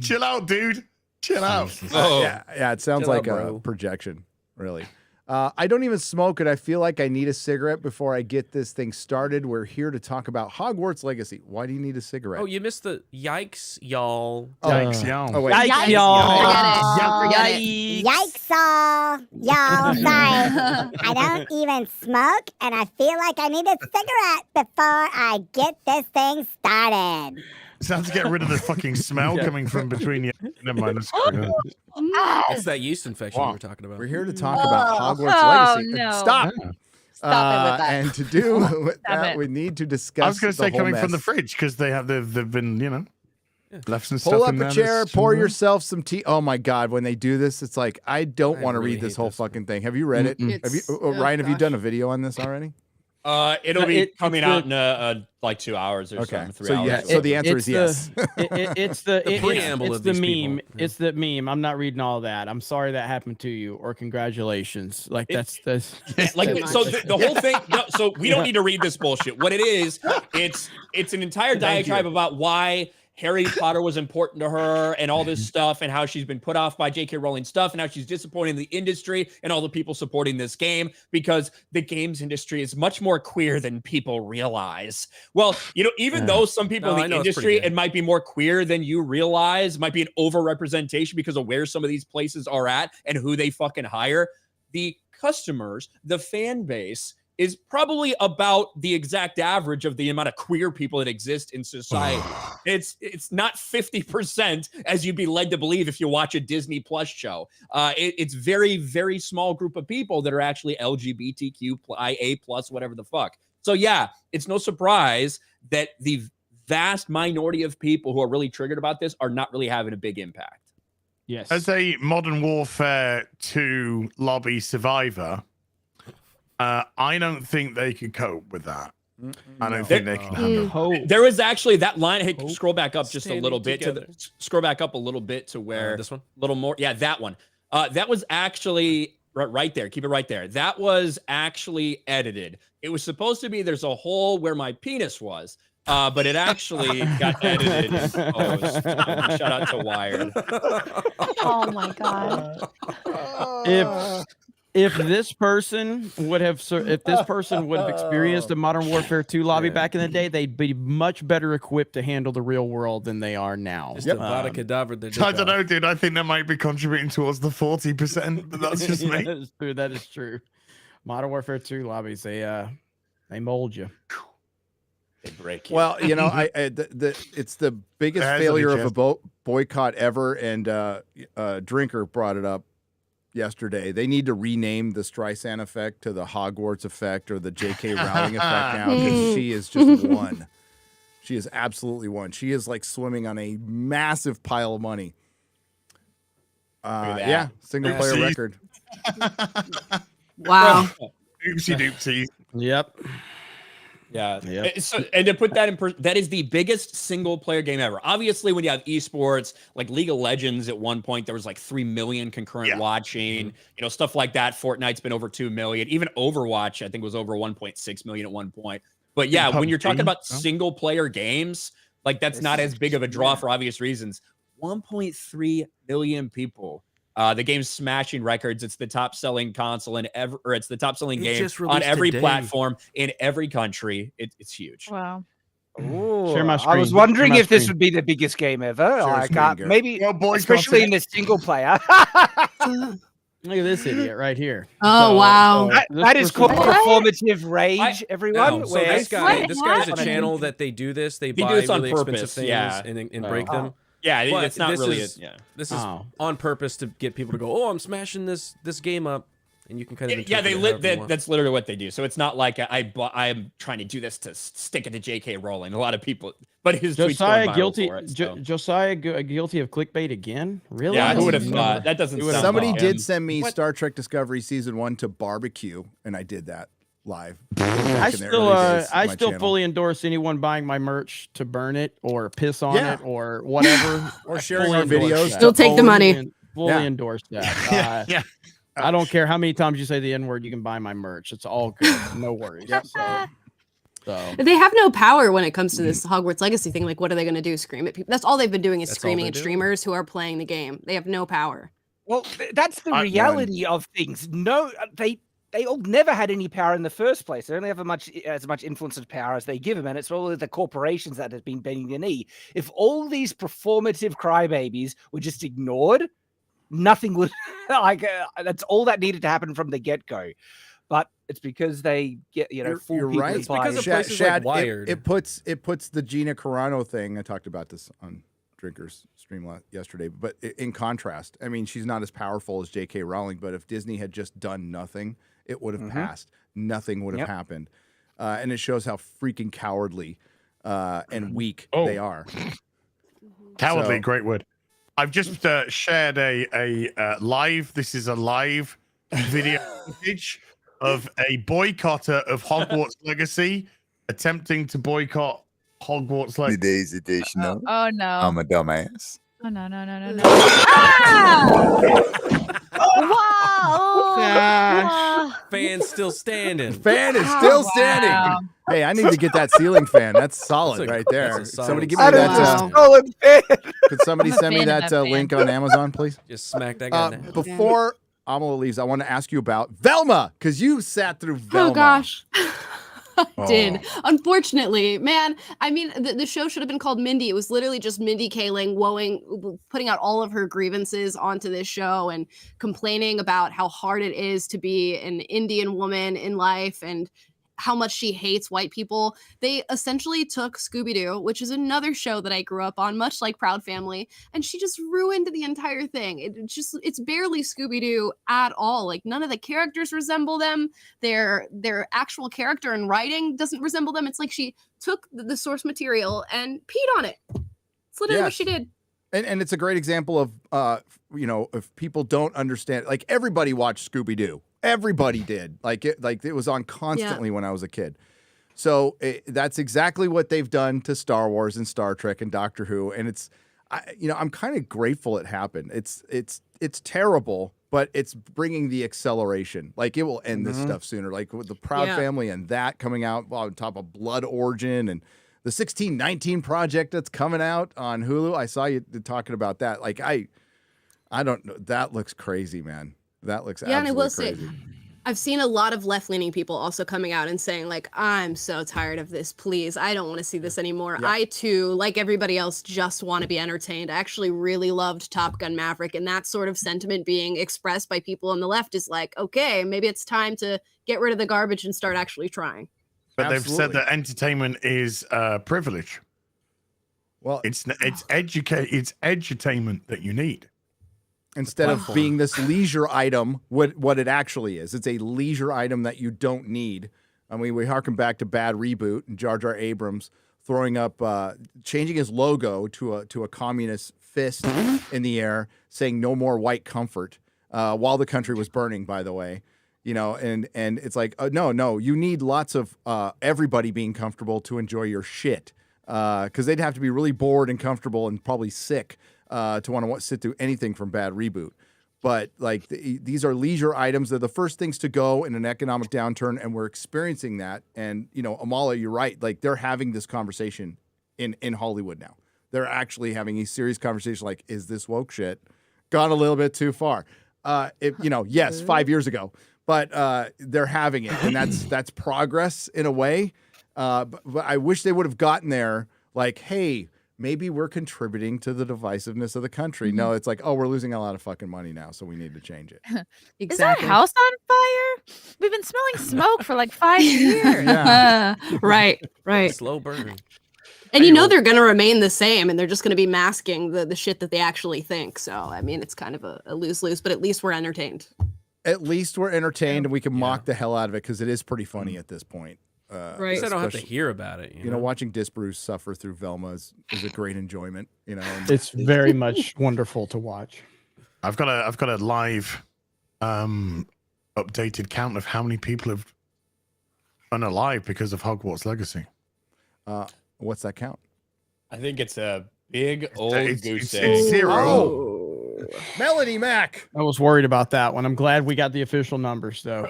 Chill out, dude. Chill out. Yeah, it sounds Chill like out, a bro. projection, really. I don't even smoke it. I feel like I need a cigarette before I get this thing started. We're here to talk about Hogwarts Legacy. Why do you need a cigarette? Oh, you missed the yikes, y'all. Yikes, y'all. Oh, wait. Yikes, y'all. Forget it. Yikes all. Y'all, sorry. I don't even smoke, and I feel like I need a cigarette before I get this thing started. It's time to get rid of the fucking smell coming from between you. Never mind. That's good. It's that yeast infection we were talking about. We're here to talk about Hogwarts Legacy. no. Stop. Stop it with that. And to do with Stop that, it. we need to discuss. I was going to the say whole coming from the mess. fridge because they've been, left some stuff Pull up in a there chair, that's- pour yourself some tea. Oh my God, when they do this, it's like I don't want to really read this hate whole this. fucking thing. Have you read it? Mm-mm. Have you, It's- Ryan? Have you gosh. done a video on this already? It'll be It's coming the- out in like 2 hours or Okay, something. 3 so hours. yeah, or so the answer It's is yes. It's the preamble it's of the these meme. people. It's the meme. I'm not reading all that. I'm sorry that happened to you, or congratulations. Like that's like too so much. the whole thing. No, so we don't need to read this bullshit. What it is, it's an entire diatribe about why Harry Potter was important to her and all this stuff and how she's been put off by J.K. Rowling stuff and how she's disappointing the industry and all the people supporting this game because the games industry is much more queer than people realize. Well, even though some people No, I in the know it's pretty industry, good. it might be more queer than you realize, might be an overrepresentation because of where some of these places are at and who they fucking hire. The customers, the fan base, is probably about the exact average of the amount of queer people that exist in society. It's not 50% as you'd be led to believe if you watch a Disney Plus show. It's very, very small group of people that are actually LGBTQIA plus, whatever the fuck. So yeah, it's no surprise that the vast minority of people who are really triggered about this are not really having a big impact. Yes. As a Modern Warfare 2 lobby survivor, I don't think they could cope with that. I don't think they can handle it. There was actually that line. Hey, scroll back up just a Standing little bit together. scroll back up a little bit to where This one? a little more. Yeah, that one. That was actually right there. Keep it right there. That was actually edited. It was supposed to be there's a hole where my penis was. But it actually got edited and posted. Shout out to Wired. Oh my God. If this person would have experienced a Modern Warfare 2 lobby back in the day, they'd be much better equipped to handle the real world than they are now. Just Avada Kedavra. I don't know, dude. I think that might be contributing towards the 40%, but that's just me. That is true. That is true. Modern Warfare 2 lobbies, they mold you. They break you. Well, it's the biggest It has failure to be of a boycott ever, and Drinker brought it up yesterday. They need to rename the Streisand effect to the Hogwarts effect or the J.K. Rowling effect now, because she is just one. She is absolutely one. She is like swimming on a massive pile of money. Yeah, single player record. Wow. Oopsie doopsie. Yep. Yeah. So, and to put that in that is the biggest single player game ever. Obviously, when you have esports, like League of Legends at one point, there was like 3 million concurrent watching, stuff like that. Fortnite's been over 2 million. Even Overwatch, I think, was over 1.6 million at one point. But yeah, when you're talking about single player games, like that's not as big of a draw for obvious reasons. 1.3 million people. The game's smashing records. It's the top selling console it's the top selling game on every platform in every country. It's huge. Wow. Ooh, Share my I screen. was wondering Share my if this screen. would be the biggest game ever. Share screen, Maybe, especially in the single player. Look at this idiot right here. Oh, wow. That is called performative rage, everyone. No, so where- this guy's a channel that they do this. They do buy this on really expensive purpose, things yeah. and break them. Yeah, But it's not this really. is on purpose to get people to go, oh, I'm smashing this game up. And you can kind of Yeah, they interpret it however you want. that's literally what they do. So it's not like I'm trying to do this to stick it to J.K. Rowling. A lot of people, but his tweets going viral guilty. for it, so. Josiah guilty of clickbait again? Really? Yeah, who would have thought? That doesn't sound Somebody like did him. send me What? Star Trek Discovery Season 1 to barbecue, and I did that live. I still fully endorse anyone buying my merch to burn it or piss on Yeah. it or whatever. Or I sharing fully our endorse videos. that. Still take the money. Fully endorse that. Yeah. I don't care how many times you say the N-word, you can buy my merch. It's all good. No worries. So. They have no power when it comes to this Hogwarts Legacy thing. Like, what are they going to do? Scream at people? That's all they've been doing is That's all screaming they at do. streamers who are playing the game. They have no power. Well, that's the reality of things. No, they all never had any power in the first place. They only have as much influence and power as they give them, and it's all of the corporations that have been bending the knee. If all these performative crybabies were just ignored, nothing would that's all that needed to happen from the get-go. But it's because they get You're people right. to buy because of Shad, places like Shad, Wired. it puts the Gina Carano thing. I talked about this on Drinkers stream yesterday, but in contrast, I mean, she's not as powerful as J.K. Rowling, but if Disney had just done nothing, it would have passed. Nothing would have happened. And it shows how freaking cowardly and weak they are. Cowardly, great word. I've just shared a live. This is a live video footage of a boycotter of Hogwarts Legacy attempting to boycott Hogwarts Legacy. Today's edition of Oh no. I'm a dumbass. Oh no. Gosh. Fan's still standing. Fan is still standing. Hey, I need to get that ceiling fan. That's solid right there. that's a solid Somebody give me that. Could somebody I'm a send me fan of that that fan. link on Amazon, please? Just smack that guy down. Before Amala leaves, I want to ask you about Velma, because you sat through Velma. Oh gosh. Oh. Did unfortunately, man. I mean, the show should have been called Mindy. It was literally just Mindy Kaling putting out all of her grievances onto this show and complaining about how hard it is to be an Indian woman in life and how much she hates white people. They essentially took Scooby-Doo, which is another show that I grew up on, much like Proud Family, and she just ruined the entire thing. It's barely Scooby-Doo at all. Like, none of the characters resemble them. Their actual character and writing doesn't resemble them. It's like she took the source material and peed on it. It's literally what she did. And it's a great example of, if people don't understand, like everybody watched Scooby-Doo. Everybody did. Like it was on constantly when I was a kid. So that's exactly what they've done to Star Wars and Star Trek and Doctor Who. And I'm kind of grateful it happened. It's terrible, but it's bringing the acceleration. Like, it will end this stuff sooner. Like with the Proud Family and that coming out on top of Blood Origin and the 1619 Project that's coming out on Hulu. I saw you talking about that. Like, I don't know. That looks crazy, man. That looks And I will crazy. say, I've seen a lot of left-leaning people also coming out and saying, like, I'm so tired of this. Please, I don't want to see this anymore. Yeah. I, too, like everybody else, just want to be entertained. I actually really loved Top Gun Maverick, and that sort of sentiment being expressed by people on the left is like, okay, maybe it's time to get rid of the garbage and start actually trying. But they've said that entertainment is privilege. Well, it's edutainment that you need. Instead of being this leisure item, what it actually is. It's a leisure item that you don't need. I mean, we harken back to Bad Reboot and Jar Jar Abrams throwing up, changing his logo to a communist fist in the air, saying no more white comfort, while the country was burning, by the way. And it's like, no, you need lots of everybody being comfortable to enjoy your shit. Because they'd have to be really bored and comfortable and probably sick to want to sit through anything from Bad Reboot. But like these are leisure items. They're the first things to go in an economic downturn, and we're experiencing that. And Amala, you're right. Like, they're having this conversation in Hollywood now. They're actually having a serious conversation. Like, is this woke shit gone a little bit too far? Yes, 5 years ago, but they're having it, and that's progress in a way. But I wish they would have gotten there. Like, hey, maybe we're contributing to the divisiveness of the country. No, it's like, oh, we're losing a lot of fucking money now, so we need to change it. Is our house on fire? We've been smelling smoke for like 5 years. Right. Slow burn. And they're going to remain the same, and they're just going to be masking the shit that they actually think. So, I mean, it's kind of a lose-lose, but at least we're entertained. at least we're entertained and we can mock the hell out of it because it is pretty funny at this point. Right. I don't have to hear about it. You know, watching Disbrews suffer through Velma is a great enjoyment. You know, It's very much wonderful to watch. I've got a live updated count of how many people have unalive because of Hogwarts Legacy. What's that count? I think it's a big old goose egg. It's 0. Oh. Melanie Mac. I was worried about that one. I'm glad we got the official numbers, though.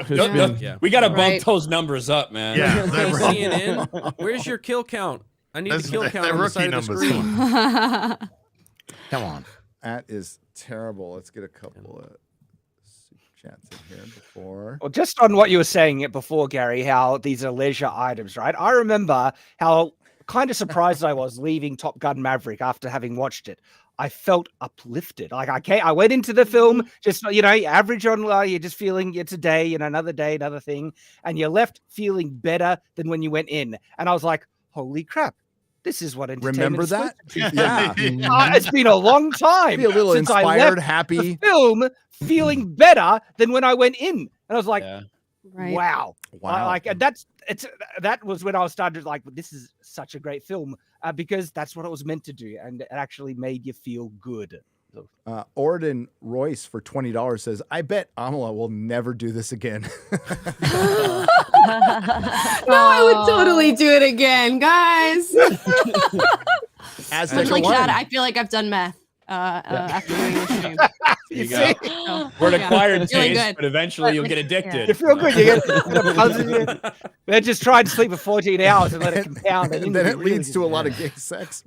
We got to bump those numbers up, man. Yeah. CNN, where's your kill count? I need the kill count on the side of the screen. Come on. That is terrible. Let's get a couple of super chats in here before. Well, just on what you were saying before, Gary, how these are leisure items, right? I remember how kind of surprised I was leaving Top Gun Maverick after having watched it. I felt uplifted. Like I went into the film just, average on, you're just feeling it's a day, another day, another thing. And you left feeling better than when you went in. And I was like, holy crap. This is what entertainment. Remember that? Yeah. It's been a long time. Be a little since inspired, I left happy. the film feeling better than when I went in. And I was like, wow. That was when I started like, this is such a great film because that's what it was meant to do. And it actually made you feel good. Odin Royce for $20 says, I bet Amala will never do this again. No, I would totally do it again, guys. Much like Chad, I feel like I've done meth after doing this stream. You go. We're an acquired taste, but eventually you'll get addicted. You feel good. You get they just try to sleep for 14 hours and let it compound. And then it leads to a lot of gay sex.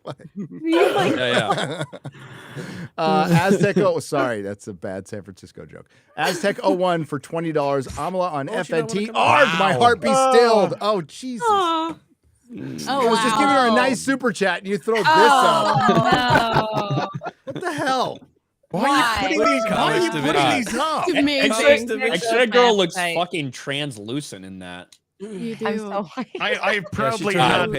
Aztec, sorry, that's a bad San Francisco joke. Aztec 01 for $20. Amala on FNT. Arg, my heart be stilled. Oh, Jesus. I was just giving her a nice super chat and you throw this up. No. What the hell? Why are you putting these up? Extra girl looks fucking translucent in that. You do. I'm so I probably had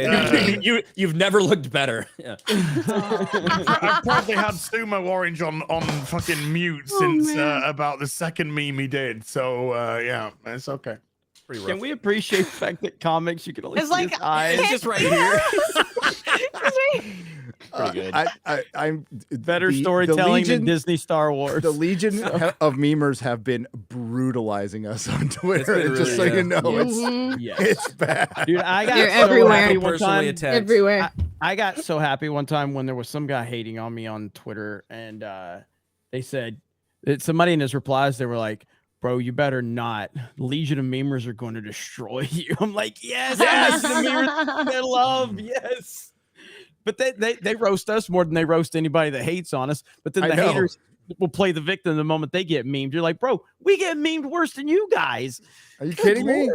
you've never looked better. Yeah. I've probably had Sumo Orange on fucking mute since about the second meme he did. So yeah, it's okay. Pretty rough. Can we appreciate the fact that comics you can only It's see like his eyes? It's just right here. Pretty good. I'm better storytelling than Disney Star Wars. The Legion of memers have been brutalizing us on Twitter. Really, just so you know, it's bad. Dude, I got You're so everywhere. happy one time. Everywhere. I got so happy one time when there was some guy hating on me on Twitter, and they said somebody in his replies, they were like, bro, you better not. Legion of memers are going to destroy you. I'm like, yes, the memers they love, yes. But they roast us more than they roast anybody that hates on us. But then the haters will play the victim the moment they get memed. You're like, bro, we get memed worse than you guys. Are you kidding me?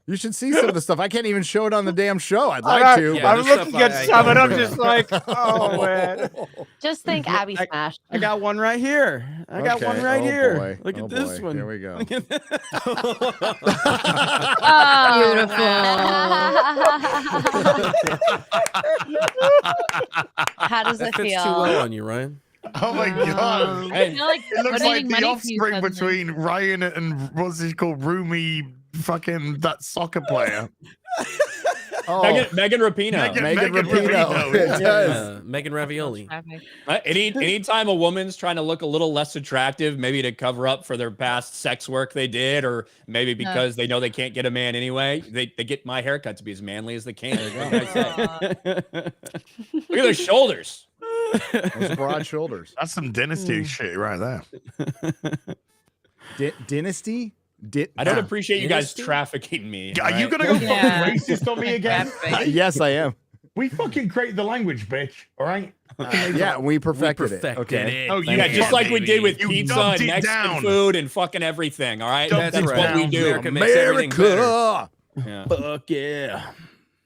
You should see some of the stuff. I can't even show it on the damn show. I'd like to. I'm looking at some and I'm just like, oh man. Just think Abby smashed. I got one right here. I got one right here. Boy. Look at this one. Here we go. How does it Fits feel? too well on you, Ryan. Oh my god! I feel like It looks like donating the money to you offspring suddenly. between Ryan and what's he called, Rumi, fucking that soccer player. Megan Rapinoe. Megan Rapinoe. It does. Megan Ravioli. Anytime a woman's trying to look a little less attractive, maybe to cover up for their past sex work they did, or maybe because they know they can't get a man anyway, they get my haircut to be as manly as they can. Look at those shoulders. Those broad shoulders. That's some dynasty shit right there. Dynasty? I don't appreciate you guys trafficking me. Are you gonna go fucking racist on me again? Yes, I am. We fucking created the language, bitch. All right. Yeah, we perfected it. Okay. Oh, Yeah, just like we did with You pizza dumped and it Mexican down. food and fucking everything. All right, Dumped that's it what we down. do. America makes everything better. Yeah. Fuck yeah.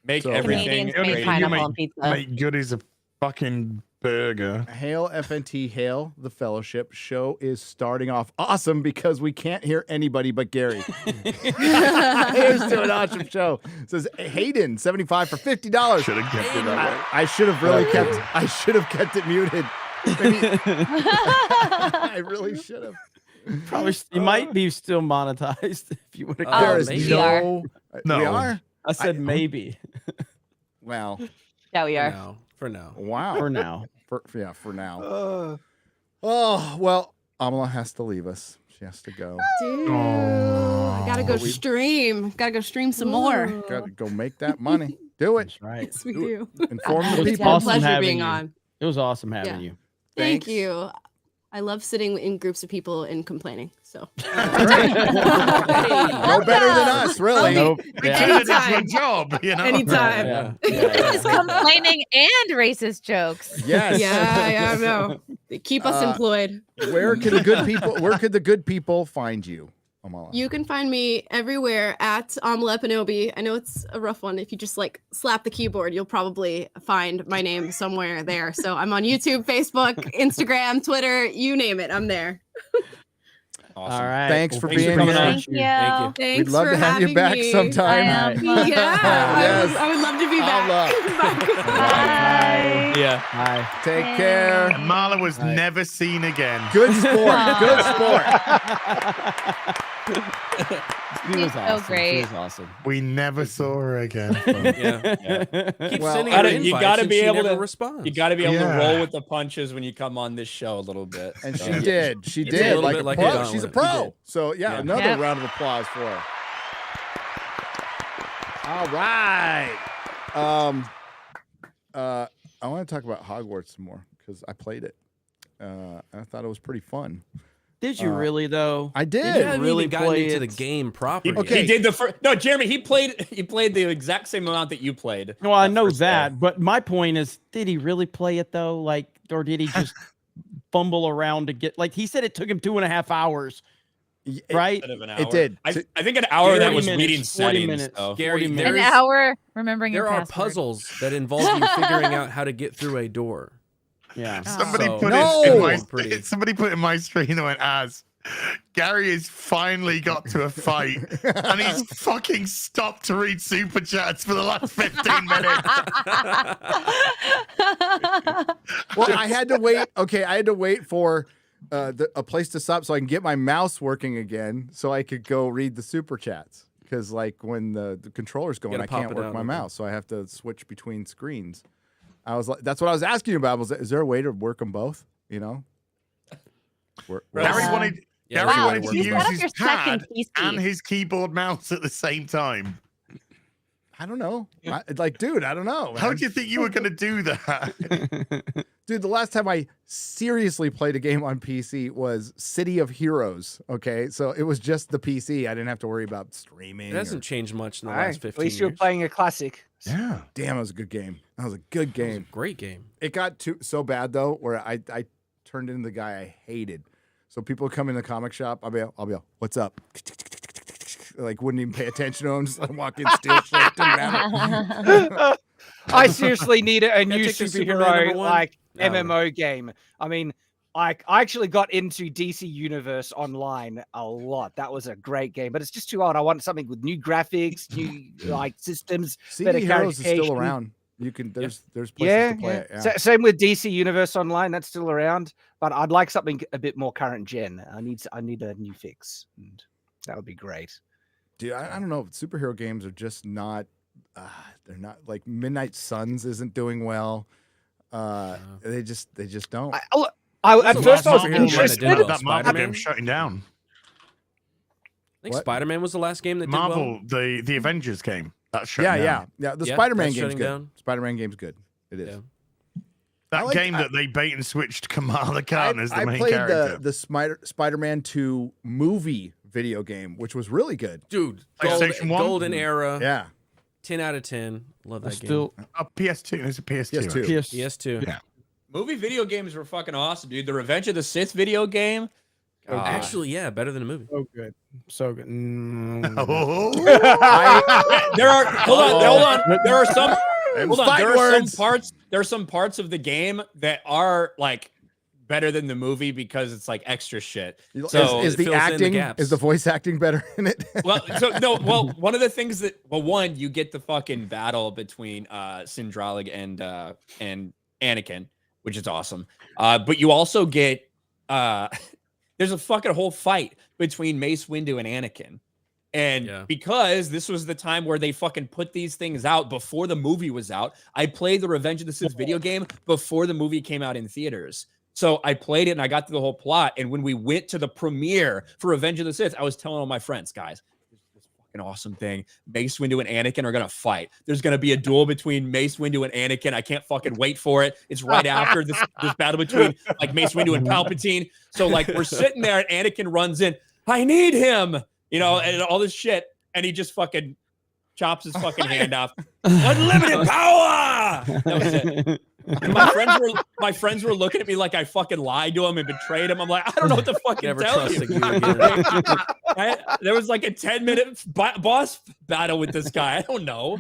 Make So- everything. Canadians made great. pineapple on pizza. Make good as a fucking burger. Hail FNT, hail the fellowship. Show is starting off awesome because we can't hear anybody but Gary. Here's to an awesome show. It says Hayden, 75 for $50. Should have kept it that way. I should have really kept it muted. Maybe I really should have. Probably you might be still monetized if you would have. There is maybe. no. No. We are. I said maybe. Wow. Yeah, we are. No, for now. Wow. For now. For now. Oh well, Amala has to leave us. She has to go. Dude, I gotta go stream. Gotta go stream some more. Gotta go make that money. Do it. That's right. Yes, we do. Inform the It was people. awesome Pleasure having being you. on. It was awesome having you. Thank Thanks. you. I love sitting in groups of people and complaining. So No better than us, really. Nope. We Yeah. turned it into a Anytime. job, you know. anytime. Just complaining and racist jokes. Yes. Yeah, I know. They keep us employed. Where could the good people find you, Amala? You can find me everywhere at Amala Ekpunobi. I know it's a rough one. If you just like slap the keyboard, you'll probably find my name somewhere there. So I'm on YouTube, Facebook, Instagram, Twitter, you name it. I'm there. Awesome. All right. Thanks for Thanks being coming here. on. Thank you. Thank you. Thanks We'd love for to have you having back me. sometime. Bye. Yeah, Yes. I would love to be back. Bye. Yeah. Hi. Take care. Marla was never seen again. Good sport. Good sport. She was so awesome. great. She was awesome. We never saw her again. Yeah. Keep Well, sending Gotta- her you invites gotta and be she able never to- responds. You got to be able Yeah. to roll with the punches when you come on this show a little bit. And So, she yeah. did. She It's a did. little Like bit a like a pro. gauntlet. She's a She pro. did. So yeah, another Yep. round of applause for her. All right. I want to talk about Hogwarts some more because I played it. I thought it was pretty fun. Did you really though? I did. You haven't really even gotten play into it. the game proper. Okay. He did the first. No, Jeremy, he played the exact same amount that you played. Well, I know first day. that, but my point is, did he really play it though? Like, or did he just fumble around to get? Like, he said it took him 2.5 hours, right? Instead of an It hour. did. I think an hour of that 40 was minutes, reading 40 settings. minutes. Though. Gary, An An there's- hour remembering there your are password. puzzles that involve you figuring out how to get through a door. Yeah. Somebody So- put No. it in my Pretty. somebody put in my stream that went as Gary has finally got to a fight and he's fucking stopped to read super chats for the last 15 minutes. Well, I had to wait. Okay, I had to wait for a place to stop so I can get my mouse working again, so I could go read the super chats. Because like when the controller's going, gotta I pop can't it work out, my okay. mouse, so I have to switch between screens. I was like, that's what I was asking you about. Is there a way to work them both? You know, Gary wanted Yeah, Gary wow, wanted to you use set up his your second pad PC. and his keyboard mouse at the same time. I don't know. Dude, I don't know. How man. do you think you were going to do that? Dude, the last time I seriously played a game on PC was City of Heroes. Okay, so it was just the PC. I didn't have to worry about streaming. It hasn't changed much in the All right, last 15 at least years. you're playing a classic. Yeah. Damn, it was a good game. That was a good game. Great game. It got so bad though, where I turned into the guy I hated. So people would come in the comic shop. I'll be like, what's up? Like wouldn't even pay attention to him. Just walk in, steal shit. Didn't matter. I seriously need a new take the Superman superhero number one? like No. MMO game. I mean, I actually got into DC Universe Online a lot. That was a great game, but it's just too old. I want something with new graphics, new like systems, better CD Heroes is still characterization. around. You can there's places Yeah, to play yeah. it. Yeah. Same with DC Universe Online. That's still around, but I'd like something a bit more current gen. I need a new fix, and that would be great. Dude, I don't know. Superhero games are just not. They're not like Midnight Suns isn't doing well. They just don't. At first I was superhero game interested. that did well? That Marvel Spider-Man? game shutting down. I think What? Spider-Man was the last game that did well. Marvel, the Avengers game. That's shutting Yeah. down. The Yeah, Spider-Man that's game's shutting good. down. Spider-Man game's good. It is. Yeah. That I like- game that they bait and switched Kamala Khan as the main played character. the Spider-Man 2 movie video game, which was really good. Dude, PlayStation 1? golden era. Yeah. 10 out of 10. Love that Still, PS2. It's a PS2. PS2. actually. PS, game. PS2. Yeah. Movie video games were fucking awesome, dude. The Revenge of the Sith video game. God. Actually, yeah, better than a movie. so good, so good. Oh. There are hold on. There are some hold on. There are words. some parts. There are some parts of the game that are like better than the movie because it's like extra shit. So is it the fills in the acting gaps. is the voice acting better in it? well, one of the things that one, you get the fucking battle between Sindralig and Anakin, which is awesome. But you also get there's a fucking whole fight between Mace Windu and Anakin. And because this was the time where they fucking put these things out before the movie was out, I played the Revenge of the Sith video game before the movie came out in theaters. So I played it and I got through the whole plot. And when we went to the premiere for Revenge of the Sith, I was telling all my friends, guys, this fucking awesome thing. Mace Windu and Anakin are going to fight. There's going to be a duel between Mace Windu and Anakin. I can't fucking wait for it. It's right after this battle between like Mace Windu and Palpatine. So like we're sitting there and Anakin runs in. I need him. You know, and all this shit, and he just fucking chops his fucking hand off. Unlimited power. That was it. And my friends were looking at me like I fucking lied to him and betrayed him. I'm like, I don't know what the fuck to tell you. There was like a 10-minute boss battle with this guy. I don't know.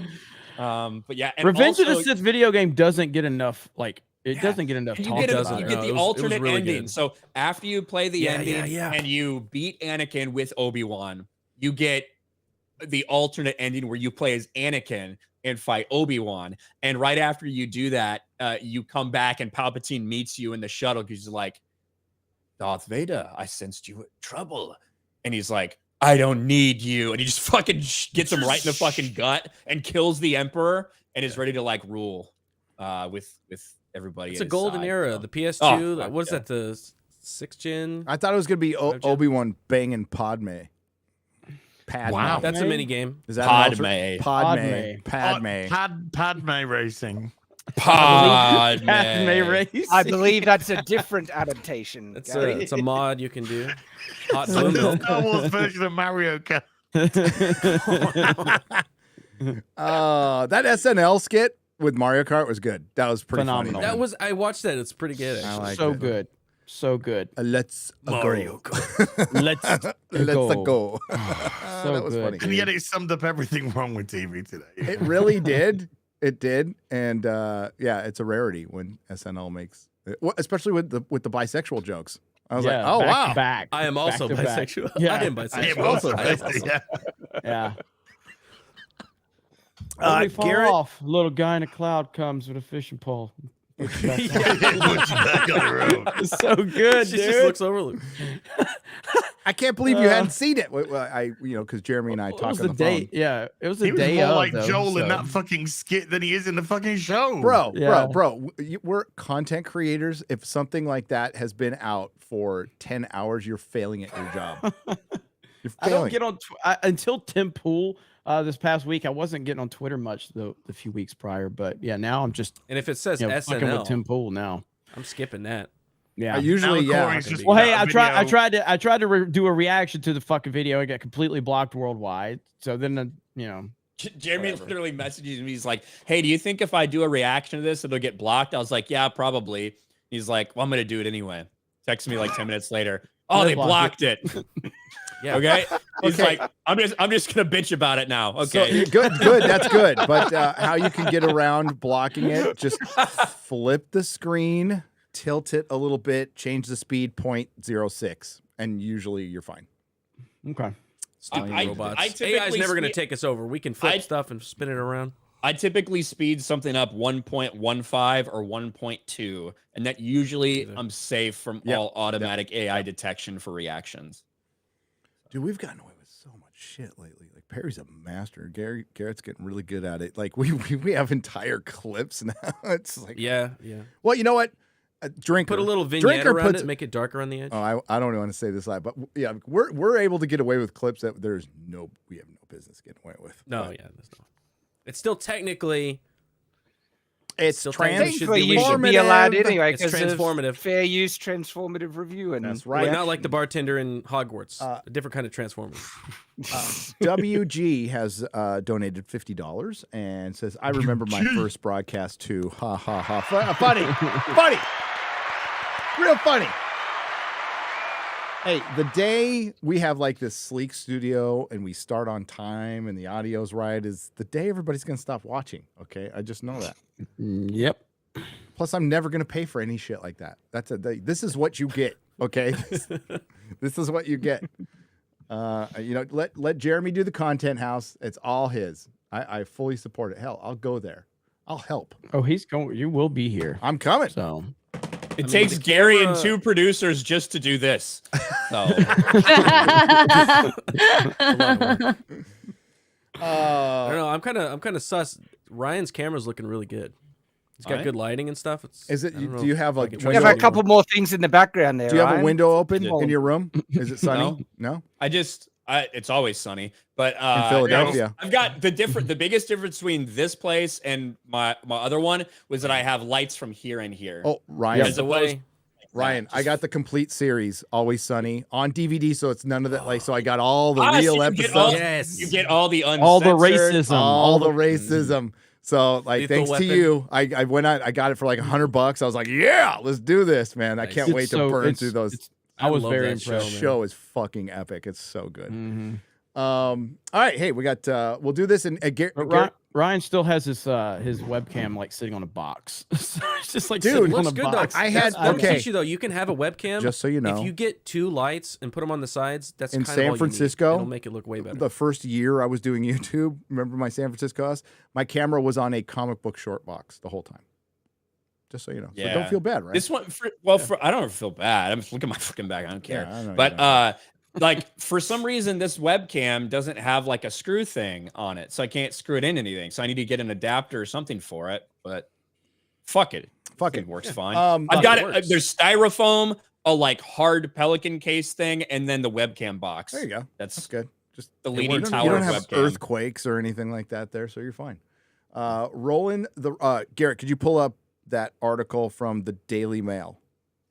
But yeah, and Revenge of also, the Sith video game doesn't get enough like. It doesn't get enough talk. You get the alternate ending. Good. So after you play the ending and you beat Anakin with Obi-Wan, you get the alternate ending where you play as Anakin and fight Obi-Wan. And right after you do that, you come back and Palpatine meets you in the shuttle because he's like, Darth Vader, I sensed you were in trouble. And he's like, I don't need you. And he just fucking gets him right in the fucking gut and kills the Emperor and is ready to like rule with everybody. It's a golden era. So. The PS2. What is that? The 6th gen? I thought it was gonna be Obi-Wan banging Padme. Wow, that's a mini game. Is that Padme racing? Padme racing. I believe that's a different adaptation. It's a mod you can do. Hot Star Wars version of Mario Kart. That SNL skit with Mario Kart was good. That was pretty phenomenal. Funny. I watched that. It's pretty good. I like so it. good. So good. Let's Mario go. Let's go. So that was good. funny. And yet it summed up everything wrong with TV today. It really did. It did. And yeah, it's a rarity when SNL makes it, especially with the bisexual jokes. I was like, oh wow. Back. I am also bisexual. Yeah. I am bisexual. I am also bisexual. Yeah. Garrett, off. Little guy in a cloud comes with a fishing pole. Puts you back on the road. It's so good, She dude. just looks over. I can't believe you hadn't seen it. Well, because Jeremy and I talked on the phone. Yeah, it was He a was day more of, like though, Joel so. in that fucking skit than he is in the fucking show. Bro, Yeah. we're content creators. If something like that has been out for 10 hours, you're failing at your job. You're I don't failing. get on until Tim Pool this past week. I wasn't getting on Twitter much the few weeks prior, but yeah, now I'm just And if it says fucking SNL, with Tim Pool now. I'm skipping that. Yeah, usually, Corey's just well, hey, got a I video. tried to do a reaction to the fucking video. I got completely blocked worldwide. So then, Jeremy literally messages me. He's like, hey, do you think if I do a reaction to this, it'll get blocked? I was like, yeah, probably. He's like, well, I'm going to do it anyway. Text me like 10 minutes later. Oh, they blocked it. Yeah. Okay. He's like, I'm just going to bitch about it now. Okay. So, good. That's good. But how you can get around blocking it, just flip the screen, tilt it a little bit, change the speed 0.06, and usually you're fine. okay. Robots. AI is never going to take us over. We can flip stuff and spin it around. I typically speed something up 1.15 or 1.2, and that usually I'm safe from all automatic AI detection for reactions. Dude, we've gotten away with so much shit lately. Like Perry's a master. Garrett's getting really good at it. Like we have entire clips now. It's like yeah. Well, you know what? Drinker Put a little vignette Drinker around puts, it, make it darker on the edge. Oh, I don't want to say this live, but yeah, we're able to get away with clips that we have no business getting away with. No, but, yeah, there's no. It's still technically. It's Technically, you should be allowed anyway It's because transformative. fair use, transformative review, and that's right. But not like the bartender in Hogwarts. A different kind of transformative. WG has donated $50 and says, "I remember my first broadcast too. Ha ha ha! Funny, real funny." Hey, the day we have like this sleek studio and we start on time and the audio's right is the day everybody's gonna stop watching. Okay, I just know that. Yep. Plus, I'm never gonna pay for any shit like that. This is what you get. Okay, this is what you get. Let Jeremy do the content house. It's all his. I fully support it. Hell, I'll go there. I'll help. Oh, he's going. You will be here. I'm coming. So It takes Gary and 2 producers just to do this. So. I don't know. I'm kind of sus. Ryan's camera's looking really good. He's got good lighting and stuff. Is it? Do you have like? You have a couple more things in the background there. Do you have Ryan? a window open in your room? Is it sunny? No. It's always sunny, but in Philadelphia, I've got the biggest difference between this place and my other one was that I have lights from here and here. Oh, Ryan. Ryan, I got the complete series, Always Sunny, on DVD, so it's none of that. Like, so I got all the real episodes. You get all the uncensored, all the racism, all the racism. So, like, Lethal thanks Weapon. to you, I went out, I got it for like $100. I was like, yeah, let's do this, man. I can't wait to burn through those. I was very impressed. The show is fucking epic. It's so good. All right, hey, we got. We'll do this in. Ryan still has his webcam like sitting on a box. So it's just like Dude, sitting looks on a good box. though. I had teach you though. You can have a webcam. Just so you know, if you get 2 lights and put them on the sides, that's in kind of San all you need. Francisco. It'll make it look way better. The first year I was doing YouTube, remember my San Francisco house? My camera was on a comic book short box the whole time. Just so you know. Yeah. So don't feel bad, right? This one, I don't feel bad. I'm looking at my fucking back. I don't care. Yeah, I know but like for some reason, this webcam doesn't have like a screw thing on it, so I can't screw it in anything. So I need to get an adapter or something for it. But fuck it, it works fine. I've got it. There's styrofoam, a like hard Pelican case thing, and then the webcam box. There you go. That's good. Just the leaning tower. You don't have webcam. earthquakes or anything like that there, so you're fine. Rolling the Garrett, could you pull up that article from the Daily Mail?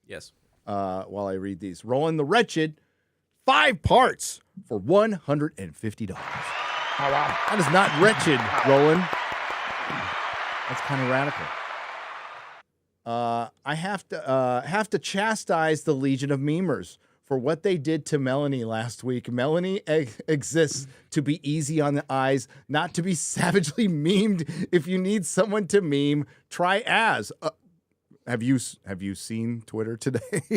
Yes. While I read these, Rolling the Wretched, 5 parts for $150. Oh wow, that is not wretched, Roland. That's kind of radical. I have to chastise the Legion of Memers for what they did to Melanie last week. Melanie exists to be easy on the eyes, not to be savagely memed. If you need someone to meme, try Az. Have you seen Twitter today? Did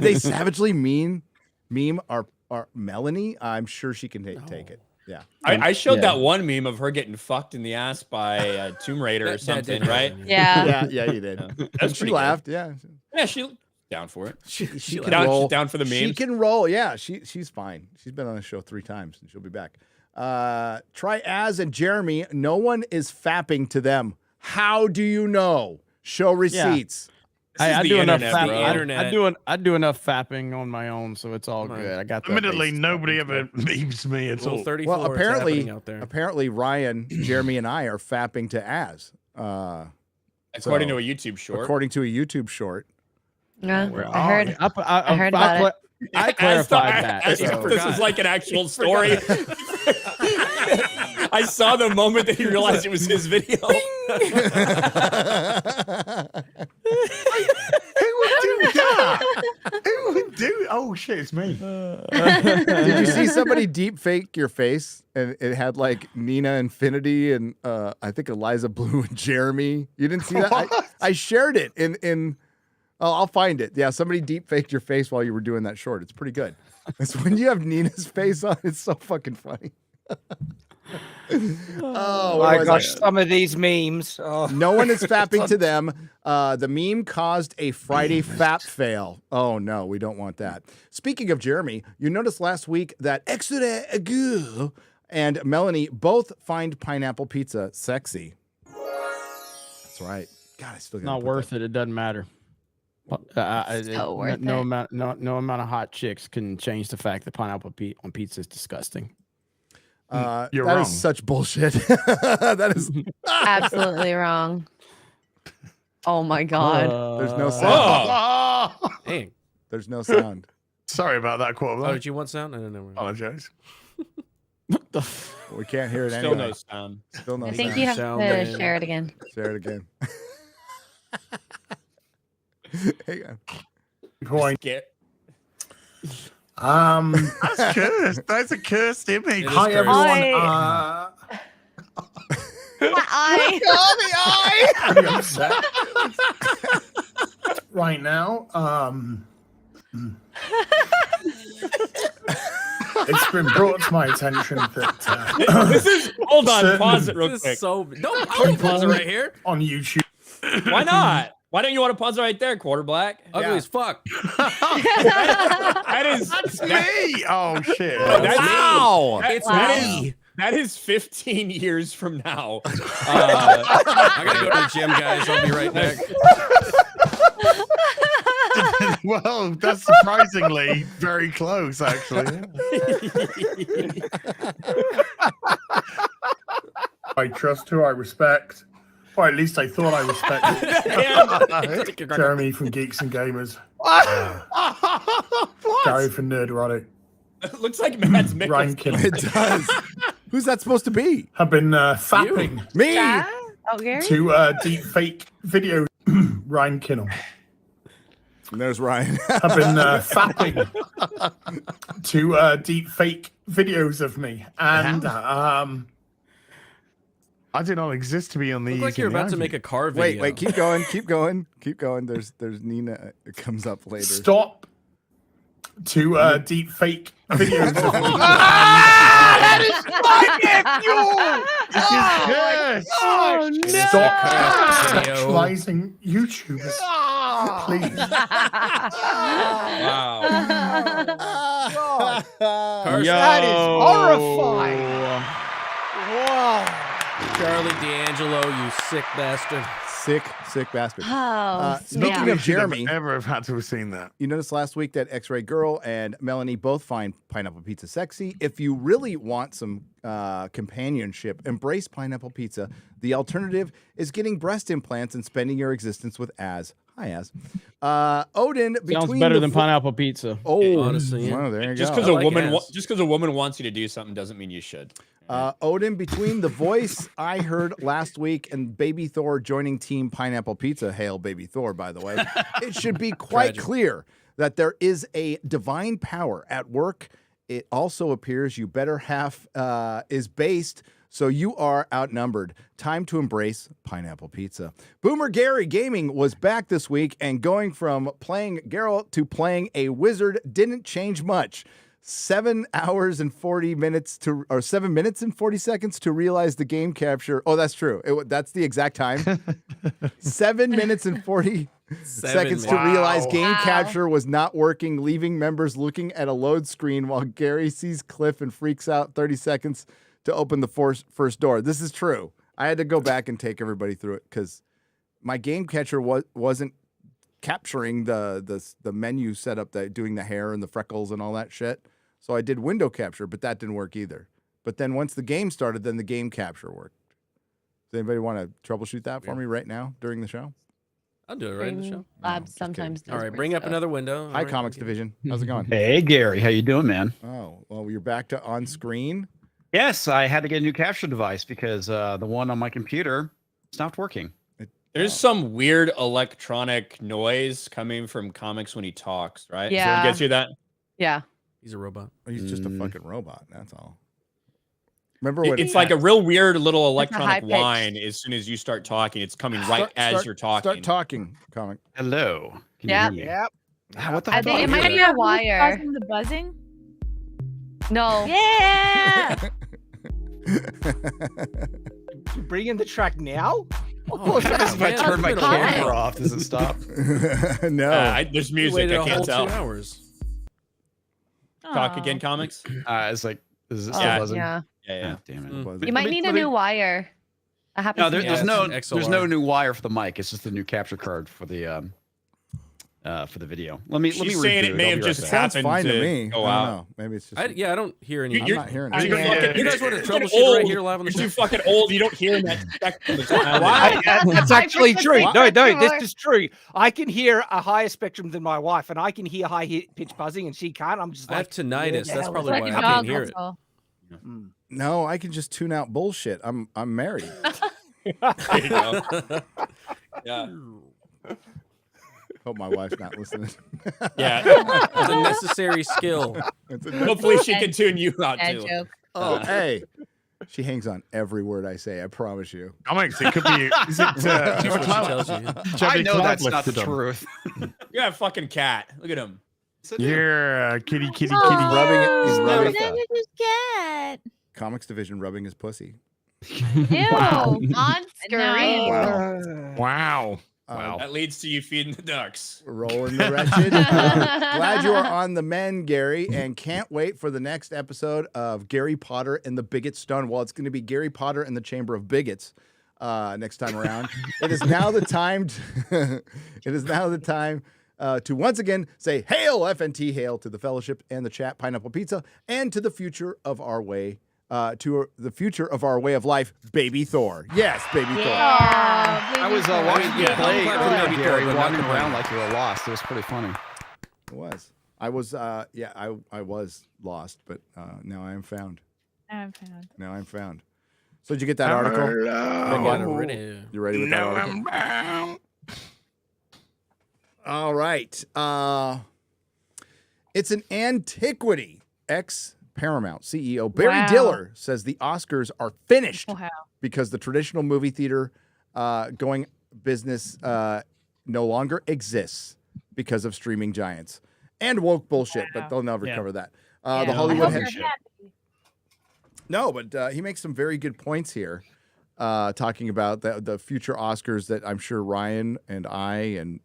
they savagely meme our Melanie? I'm sure she can take it. Yeah, I showed that one meme of her getting fucked in the ass by Tomb Raider or something, right? Yeah, you did. That's she laughed. Yeah, she down for it. She can down, roll. She's down for the memes. She can roll. Yeah, she's fine. She's been on the show 3 times and she'll be back. Try Az and Jeremy. No one is fapping to them. How do you know? Show receipts. I do enough fapping. I do enough fapping on my own, so it's all good. I got that. Admittedly, nobody ever memes me at all. 34 well, apparently, out there. apparently Ryan, Jeremy, and I are fapping to Az. According to a YouTube short. According to a YouTube short. Yeah, I heard. I heard about it. I clarified that. This is like an actual story. I saw the moment that he realized it was his video. Who would do that? Who would do? Oh shit, it's me. Did you see somebody deep fake your face and it had like Nina Infinity and I think Eliza Blue and Jeremy? You didn't see that? I shared it in. Oh, I'll find it. Yeah, somebody deep faked your face while you were doing that short. It's pretty good. It's when you have Nina's face on. It's so fucking funny. Oh my gosh, some of these memes. Oh. No one is fapping to them. The meme caused a Friday fap fail. Oh no, we don't want that. Speaking of Jeremy, you noticed last week that Extra Agu and Melanie both find pineapple pizza sexy. That's right. God, I still got not worth it. It doesn't matter. So worth no it. amount of hot chicks can change the fact that pineapple on pizza is disgusting. You're wrong. That is such bullshit. That is Absolutely wrong. Oh my god. There's no sound. Hey, there's no sound. Sorry about that quote. Oh, did you want sound? I don't know. Apologize. We can't hear it Still anyway. no sound. Still no I sound. think you have to share it again. Share it again. Hang on. Going. That's cursed. That's a cursed image. Hi, everyone. The eye. Right now, it's been brought to my attention that This is hold on, pause it real quick. So don't pause it right here on YouTube. Why not? Why don't you want to pause right there, Quarter Black? Ugly as fuck. That's me. Oh shit. Wow. It's me. That is 15 years from now. I gotta go to the gym, guys. I'll be right back. Well, that's surprisingly very close, actually. I trust who I respect. Or at least I thought I respected. Jeremy from Geeks and Gamers. Gary from Nerdrotic. It looks like Matt's making Ryan Kinnon. It does. Who's that supposed to be? I've been fapping Me. Oh, Gary? to deep fake videos. Ryan Kinnon. And there's Ryan. I've been fapping to deep fake videos of me. And I did not exist to be on these. Look like you're about to make a car video. Wait, keep going. There's Nina. It comes up later. Stop to deep fake videos of me. That is my nephew! This is good. Stop sexualizing YouTubers. Please. Wow. That is horrifying. Whoa. Charlie D'Angelo, you sick bastard. Sick bastard. Oh, Speaking of Jeremy, ever have had to have seen that. you noticed last week that X-Ray Girl and Melanie both find pineapple pizza sexy. If you really want some companionship, embrace pineapple pizza. The alternative is getting breast implants and spending your existence with Az. Hi, Az. Odin. Sounds better than pineapple pizza. Oh, honestly, yeah. Well, there you Just go. because a woman wants you to do something doesn't mean you should. Odin, between the voice I heard last week and Baby Thor joining Team Pineapple Pizza, hail Baby Thor, by the way, it should be quite clear that there is a divine power at work. It also appears you better half is based, so you are outnumbered. Time to embrace pineapple pizza. Boomer Gary Gaming was back this week, and going from playing Geralt to playing a wizard didn't change much. 7 hours and 40 minutes or 7 minutes and 40 seconds to realize the game capture. Oh, that's true. That's the exact time. 7 minutes and 40 seconds to realize game capture was not working, leaving members looking at a load screen while Gary sees Cliff and freaks out. 30 seconds to open the first door. This is true. I had to go back and take everybody through it because my game catcher wasn't capturing the menu setup, that doing the hair and the freckles and all that shit. So I did window capture, but that didn't work either. But then once the game started, then the game capture worked. Does anybody want to troubleshoot that for me right now during the show? I'll do it right in the show. Labs sometimes. All right, bring up another window. Hi, Comics Division. How's it going? Hey, Gary. How you doing, man? Oh, well, you're back to on screen. Yes, I had to get a new capture device because the one on my computer stopped working. There's some weird electronic noise coming from Comics when he talks, right? Yeah. Does it get you that? Yeah. He's a robot. He's just a fucking robot. That's all. Remember when It's like a real weird little electronic high-pitched- whine. As soon as you start talking, it's coming right as you're talking. Start talking, Comic. Hello. Can Yeah. you hear me? Yep. What the I fuck? think it might be a Causing wire. the buzzing? No. Yeah. You bring in the track now? What happens if I turn my camera off? Does it stop? No. There's We music. waited I a can't whole tell. 2 hours. Talk again, Comics. It's like, is it still Yeah. buzzing? Yeah. Yeah. Oh, damn it. You might need a new wire. That happens No, to me. there's it's no XLR. no new wire for the mic. It's just the new capture card for the video. Let me She's reboot saying it may I'll have be right just back. Sounds happened fine to to me. go I out. don't know. Maybe it's just. I don't hear any. I'm not hearing You're it. You guys want to troubleshoot old. right here live on the show? You're fucking old. You don't hear that spectrum. That's actually true. No, this before. is true. I can hear a higher spectrum than my wife, and I can hear high pitch buzzing, and she can't. I'm just I have like, tinnitus. yeah, That's hell probably is why Like I a can't dog hear it. also. No, I can just tune out bullshit. I'm married. There you go. Yeah. Hope my wife's not listening. Yeah. It's a necessary skill. Hopefully she can tune you out Dad too. joke. Oh, hey. She hangs on every word I say. I promise you. Comics, it could be. Is it? That's what she tells you. I know that's not the truth. You got a fucking cat. Look at him. Yeah, kitty. He's rubbing it. He's rubbing That was his cat. Comics Division rubbing his pussy. Ew. On Now I screen. am. Wow. Wow. That leads to you feeding the ducks. Rolling the wretched. Glad you are on the mend, Gary, and can't wait for the next episode of Gary Potter and the Bigot Stun. Well, it's going to be Gary Potter and the Chamber of Bigots next time around. It is now the time. To once again say hail FNT, hail to the fellowship and the chat, pineapple pizza, and to the future of our way. To the future of our way of life, Baby Thor. Yes, Baby Thor. I was watching you play earlier, Gary, walking Wonderful. around like you were lost. It was pretty funny. It was. I was. I was lost, but now I am found. Now I'm found. So did you get that article? You ready with that article? All right. It's an antiquity. Paramount CEO Barry Diller says the Oscars are finished because the traditional movie theater going business no longer exists because of streaming giants and woke bullshit, but they'll never cover that. The Hollywood No, but he makes some very good points here, talking about the future Oscars that I'm sure Ryan and I and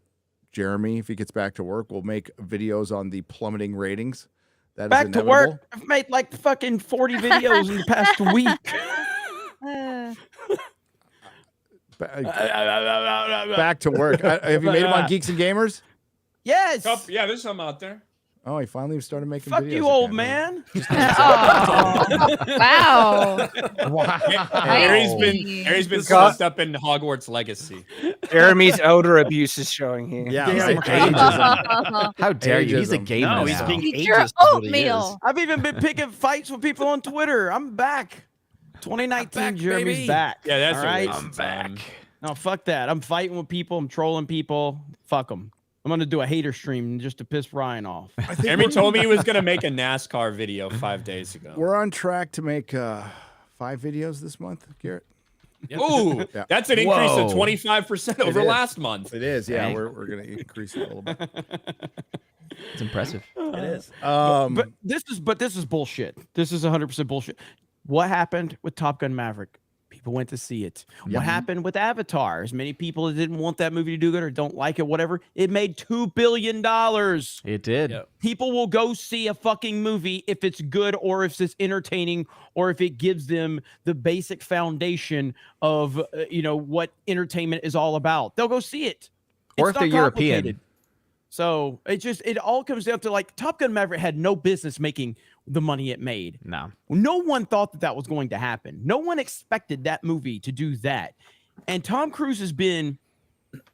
Jeremy, if he gets back to work, will make videos on the plummeting ratings. That back to work. I've made like fucking 40 videos in the past week. Back to work. Have you made them on Geeks and Gamers? Yes. Yeah, there's some out there. Oh, he finally started making Fuck videos. you, old man. Wow. Harry's been swept up in Hogwarts Legacy. Jeremy's elder abuse is showing here. Yeah, he's like ageism. How dare you? He's a gamer. No, he's being Eat your ageist. is what he oatmeal. is. I've even been picking fights with people on Twitter. I'm back. 2019, Jeremy's baby. back. Yeah, that's all a right. waste of time. No, fuck that. I'm fighting with people. I'm trolling people. Fuck them. I'm gonna do a hater stream just to piss Ryan off. Jeremy told me he was gonna make a NASCAR video 5 days ago. We're on track to make 5 videos this month, Garrett. Ooh, Yeah. that's an increase of 25% over last month. It is, yeah. Dang. We're gonna increase it a little bit. It's impressive. It is. But this is bullshit. This is 100% bullshit. What happened with Top Gun Maverick? People went to see it. What happened with Avatar? As many people that didn't want that movie to do good or don't like it, whatever. It made $2 billion. It did. Yep. People will go see a fucking movie if it's good or if it's entertaining or if it gives them the basic foundation of what entertainment is all about. They'll go see it. Or It's if they're not European. complicated. So it all comes down to like Top Gun Maverick had no business making the money it made. No one thought that was going to happen. No one expected that movie to do that. And Tom Cruise has been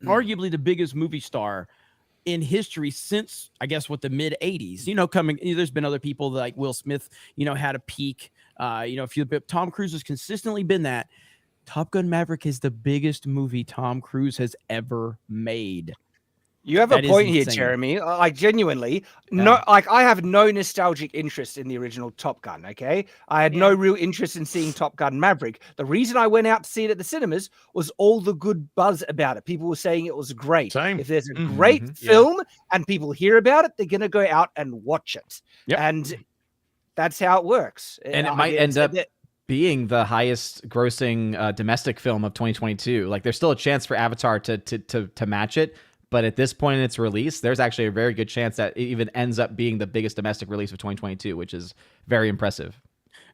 arguably the biggest movie star in history since, I guess, the mid 80s. There's been other people like Will Smith, had a peak, but Tom Cruise has consistently been that. Top Gun Maverick is the biggest movie Tom Cruise has ever made. You have That a is point here, insane. Jeremy. Like genuinely, I have no nostalgic interest in the original Top Gun. Okay, I had no real interest in seeing Top Gun Maverick. The reason I went out to see it at the cinemas was all the good buzz about it. People were saying it was great. Same. If there's a great film and people hear about it, they're gonna go out and watch it. Yep. And that's how it works. And it might end up being the highest grossing domestic film of 2022. Like there's still a chance for Avatar to match it. But at this point in its release, there's actually a very good chance that it even ends up being the biggest domestic release of 2022, which is very impressive.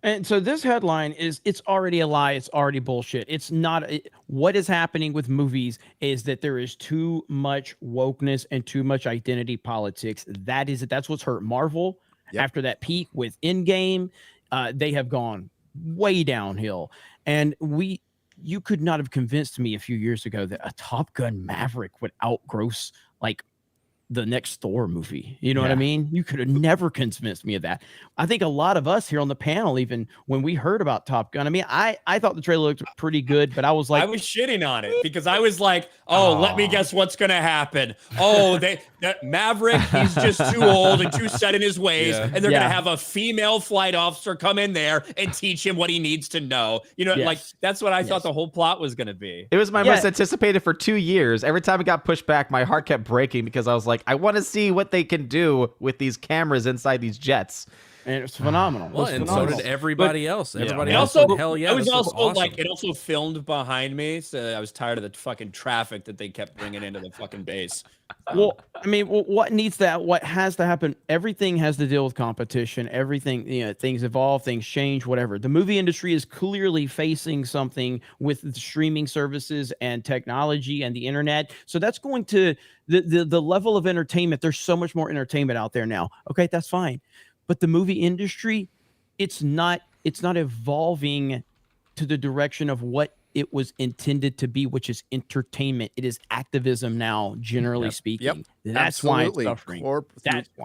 And so this headline is, it's already a lie. It's already bullshit. It's not. What is happening with movies is that there is too much wokeness and too much identity politics. That is it. That's what's hurt Marvel after that peak with Endgame. They have gone way downhill. And you could not have convinced me a few years ago that a Top Gun Maverick would outgross like the next Thor movie. You know what I mean? You could have never convinced me of that. I think a lot of us here on the panel, even when we heard about Top Gun, I mean, I thought the trailer looked pretty good, but I was like, I was shitting on it because I was like, let me guess what's going to happen. That Maverick, he's just too old and too set in his ways. And they're going to have a female flight officer come in there and teach him what he needs to know. Like that's what I thought the whole plot was going to be. It was my most anticipated for 2 years. Every time it got pushed back, my heart kept breaking because I was like, I want to see what they can do with these cameras inside these jets. and it's phenomenal. Well, and so did everybody else. Everybody else also, said, hell yeah, it was this looks also awesome. like it also filmed behind me, so I was tired of the fucking traffic that they kept bringing into the fucking base. Well, I mean, what has to happen? Everything has to deal with competition. Everything, things evolve, things change, whatever. The movie industry is clearly facing something with the streaming services and technology and the internet. So that's going to the level of entertainment. There's so much more entertainment out there now. Okay, that's fine. But the movie industry, it's not evolving to the direction of what it was intended to be, which is entertainment. It is activism now, generally speaking. Yep. That's Absolutely. why it's suffering.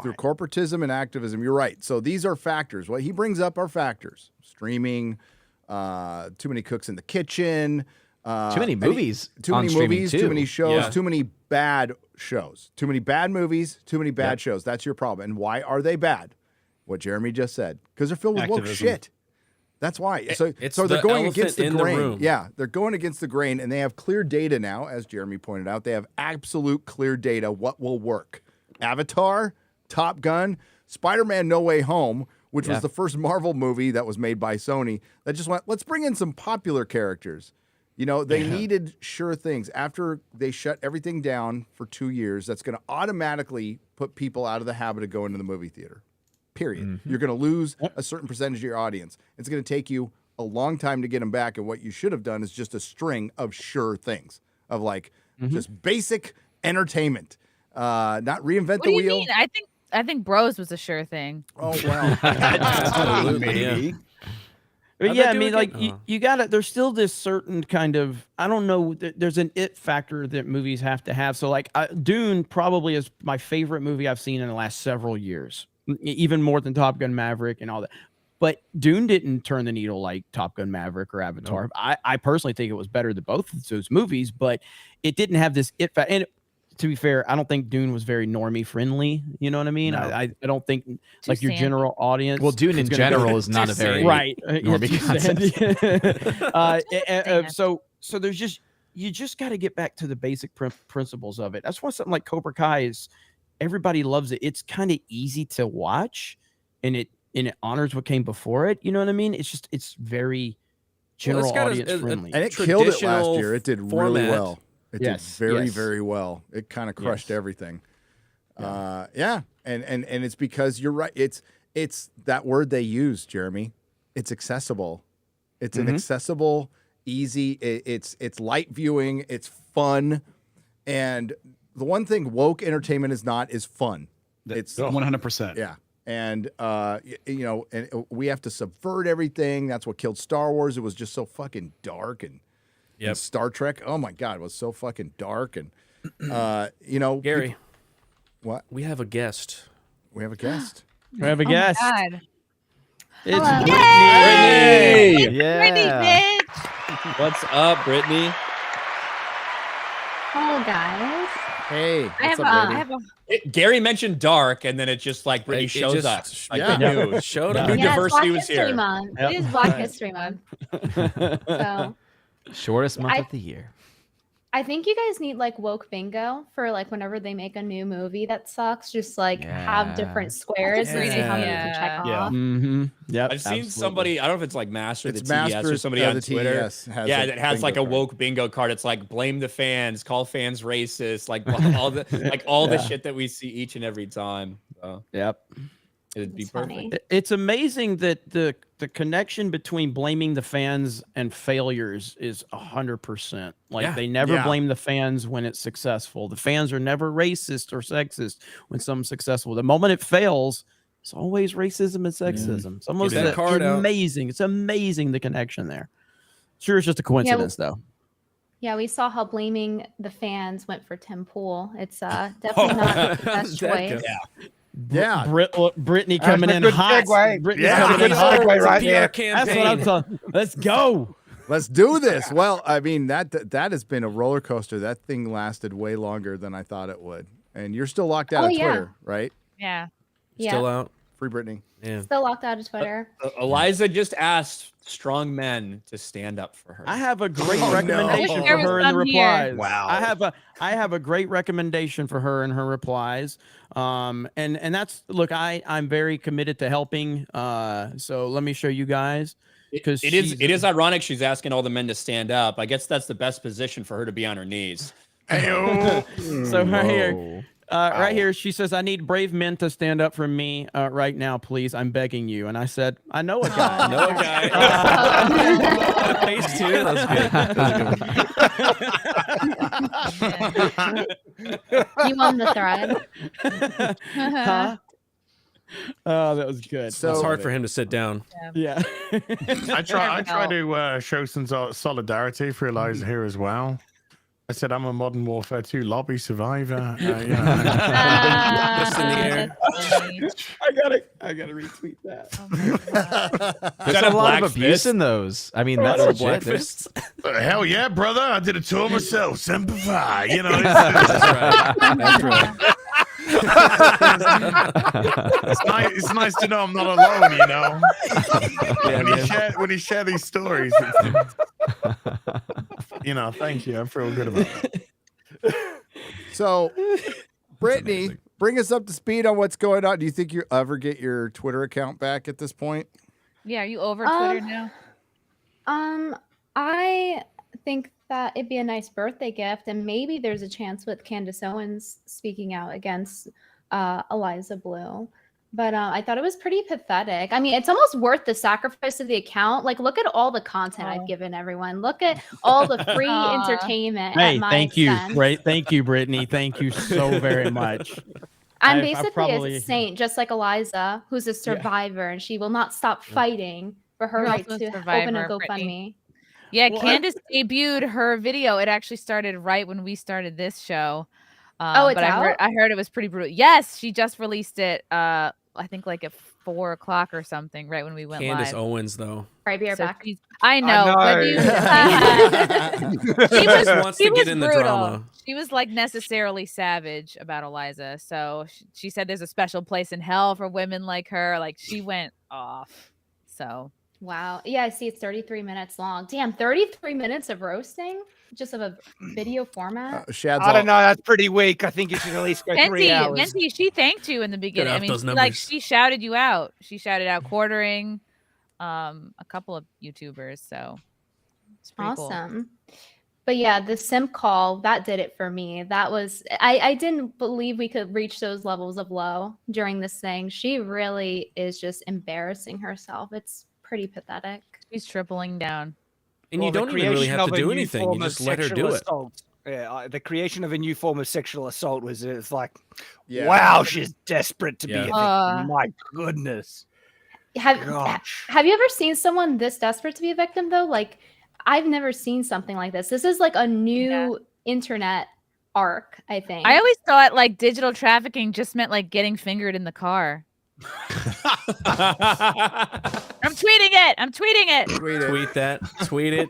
Through corporatism and activism. You're right. So these are factors. What he brings up are factors. Streaming, too many cooks in the kitchen. Too many movies. Too many movies, too. too many shows, Yeah. too many bad shows. Too many bad movies, too many bad shows. That's your problem. And why are they bad? What Jeremy just said. Because they're filled with woke Activism. shit. That's why. So It's they're the going elephant against the in the grain. room. Yeah, they're going against the grain, and they have clear data now, as Jeremy pointed out. They have absolute clear data what will work. Avatar, Top Gun, Spider-Man No Way Home, which was the first Marvel movie that was made by Sony, that just went, let's bring in some popular characters. They needed sure things. After they shut everything down for 2 years, that's going to automatically put people out of the habit of going to the movie theater. Period. Mm-hmm. You're going to lose a certain percentage of your audience. It's going to take you a long time to get them back. And what you should have done is just a string of sure things of just basic entertainment, not reinvent What the do you wheel. mean? I think Bros was a sure thing. Oh, well. Maybe. But How'd yeah, they I do mean, again? like you got to. There's still this certain kind of, I don't know. There's an it factor that movies have to have. So like Dune probably is my favorite movie I've seen in the last several years, even more than Top Gun Maverick and all that. But Dune didn't turn the needle like Top Gun Maverick or Avatar. No. I personally think it was better than both of those movies, but it didn't have this it factor. And to be fair, I don't think Dune was very normie friendly. You know what I mean? No. I don't think like your general audience. Well, Dune in general is not a very right. normie concept. So there's you just got to get back to the basic principles of it. That's why something like Cobra Kai is, everybody loves it. It's kind of easy to watch, and it honors what came before it. You know what I mean? It's very general audience friendly, and it killed it last year. It did really well. It did very, very well. It kind of crushed everything. And it's because you're right. It's that word they use, Jeremy. It's accessible. It's an accessible, easy. It's light viewing. It's fun. And the one thing woke entertainment is not is fun. It's 100%. Yeah. And and we have to subvert everything. That's what killed Star Wars. It was just so fucking dark and. And Star Trek, oh my God, it was so fucking dark. And, Gary, what? We have a guest. We have a guest. We have a guest. God. It's Brittany. Yeah. Brittany, bitch. What's up, Brittany? Hello, guys. Hey. I have a Gary mentioned dark, and then it just like Brittany shows up. Like the news. Showed up. New Yeah, diversity Black was History here. Month. Yep. It is Black History Month. So Shortest month of the year. I think you guys need like woke bingo for like whenever they make a new movie that sucks, just like have different squares and see how many you can check off. Mm-hmm. Yep. I've seen somebody, I don't know if it's like Master It's the TDS or Masters, somebody on the Twitter. TDS has Yeah, a that has like a bingo card. woke bingo card. It's like blame the fans, call fans racist, like all the the shit that we see each and every time. So Yep. it'd be It's perfect. funny. It's amazing that the connection between blaming the fans and failures is 100%. Like they never blame the fans when it's successful. The fans are never racist or sexist when something's successful. The moment it fails, it's always racism and sexism. It's almost Get that card out. amazing. It's amazing the connection there. Sure, it's just a coincidence though. Yeah, we saw how blaming the fans went for Tim Pool. It's definitely not the best choice. Yeah. Brittany coming in good hot. segue. Brittany's Yeah, coming in good hot. segue right It's a there. PR That's what I'm talking. Let's go. Let's do this. Well, I mean, that has been a roller coaster. That thing lasted way longer than I thought it would. And you're still locked out Oh, of yeah. Twitter, right? Yeah. Still out. Free Brittany. Still locked out of Twitter. Eliza just asked strong men to stand up for her. I have a great recommendation for her in the replies. Wow. I have a great recommendation for her in her replies. And that's look, I'm very committed to helping. So let me show you guys. Because it is ironic she's asking all the men to stand up. I guess that's the best position for her to be on her knees. So right here. Right here, she says, "I need brave men to stand up for me right now, please. I'm begging you." And I said, "I know a guy." I know a guy. Face too. That's good. You on the thread? Huh? Oh, that was good. So it's hard for him to sit down. Yeah. I try to show some solidarity for Eliza here as well. I said I'm a Modern Warfare 2 lobby survivor. Just in the air. I gotta retweet that. There's a lot of abuse in those. I mean, that's legit. Hell yeah, brother! I did a tour myself. Semper Fi. You know. That's right. It's nice to know I'm not alone. You know. When you share these stories. Thank you. I feel good about it. So, Brittany, bring us up to speed on what's going on. Do you think you ever get your Twitter account back at this point? Yeah, are you over Twitter now? I think that it'd be a nice birthday gift, and maybe there's a chance with Candace Owens speaking out against Eliza Blue. But I thought it was pretty pathetic. I mean, it's almost worth the sacrifice of the account. Like, look at all the content I've given everyone. Look at all the free entertainment. Hey, at my thank you. expense. Great. Thank you, Brittany. Thank you so very much. I'm basically a saint, just like Eliza, who's a survivor, and she will not stop fighting for her You're right also to a survivor, open a Brittany. GoFundMe. Yeah, Candace debuted her video. It actually started right when we started this show. It's but out? I heard it was pretty brutal. Yes, she just released it. I think like at 4 o'clock or something, right when we went Candace live. Owens, though. All right, be right back. I know. She wants to get in the brutal. drama. She was like necessarily savage about Eliza. So she said there's a special place in hell for women like her. Like she went off. So Wow. Yeah, I see it's 33 minutes long. Damn, 33 minutes of roasting? Just of a video format? I don't know. That's pretty weak. I think you should at least go 3 hours. Venti, she thanked you in the beginning. I off mean, those like numbers. she shouted you out. She shouted out Quartering, a couple of YouTubers. So it's pretty cool. Awesome. But yeah, the simp call, that did it for me. That was, I didn't believe we could reach those levels of low during this thing. She really is just embarrassing herself. It's pretty pathetic. She's tripling down. And you don't even really have to do anything. You just let her do it. Yeah, the creation of a new form of sexual assault it's like, Yeah. wow, she's desperate to be a victim. Uh, My goodness. Have Gosh. you ever seen someone this desperate to be a victim though? Like, I've never seen something like this. This is like a new internet arc, I think. I always thought like digital trafficking just meant like getting fingered in the car. I'm tweeting it. Tweet that. Tweet it.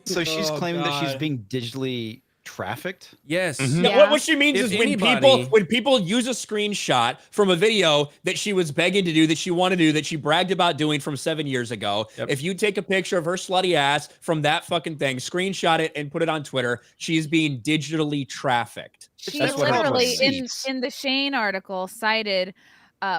So she's Oh, claiming that she's God. being digitally trafficked? Yes. No, Yeah. what she means If is anybody- when people use a screenshot from a video that she was begging to do, that she wanted to do, that she bragged about doing from 7 years ago. Yep. If you take a picture of her slutty ass from that fucking thing, screenshot it and put it on Twitter, she's being digitally trafficked. She That's what literally receipts. in the Shane article cited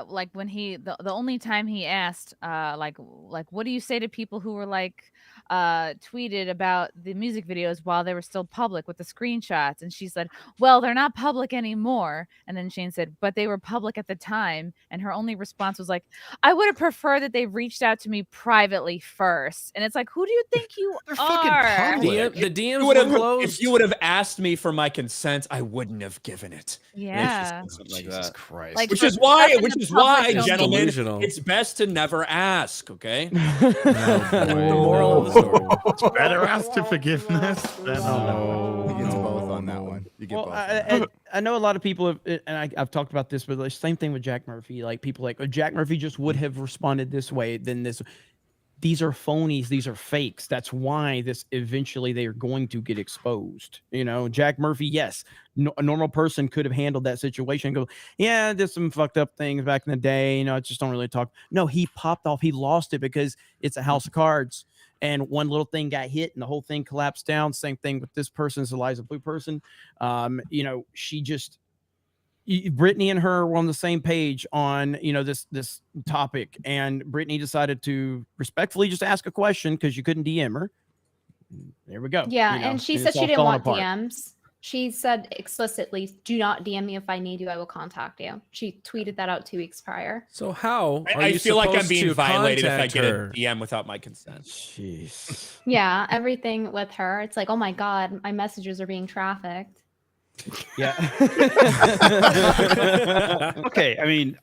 like when the only time he asked like what do you say to people who were like tweeted about the music videos while they were still public with the screenshots, and she said, well, they're not public anymore. And then Shane said, but they were public at the time. And her only response was like, I would have preferred that they reached out to me privately first. And it's like, who do you think you are? The DMs would were have, closed. if you would have asked me for my consent, I wouldn't have given it. Yeah. Something like Jesus that. Christ. Like, Which for is why, stuff in the public gentlemen, delusional. it's best to never ask. Okay. The moral of the story. Better ask to forgiveness than You get to both on that one. You get Well, both. I know a lot of people have, and I've talked about this, but the same thing with Jack Murphy. Like people like, oh, Jack Murphy just would have responded this way than this. these are phonies, these are fakes. That's why this eventually they are going to get exposed. You know, Jack Murphy, yes, a normal person could have handled that situation and go, yeah, there's some fucked up things back in the day. You know, I just don't really talk. No, he popped off. He lost it because it's a house of cards. And one little thing got hit and the whole thing collapsed down. Same thing with this person, is Eliza Blue person. You know, she just, Brittany and her were on the same page on, you know, this topic, and Brittany decided to respectfully just ask a question because you couldn't DM her. There we go. Yeah, you know, and she and said it's she all didn't falling want apart. DMs. She said explicitly, "Do not DM me. If I need you, I will contact you." She tweeted that out 2 weeks prior. So how are I you feel like I'm supposed being to violated if I contact get her? a DM without my consent. Jeez. Yeah, everything with her. It's like, oh my god, my messages are being trafficked. Yeah. Okay, I mean,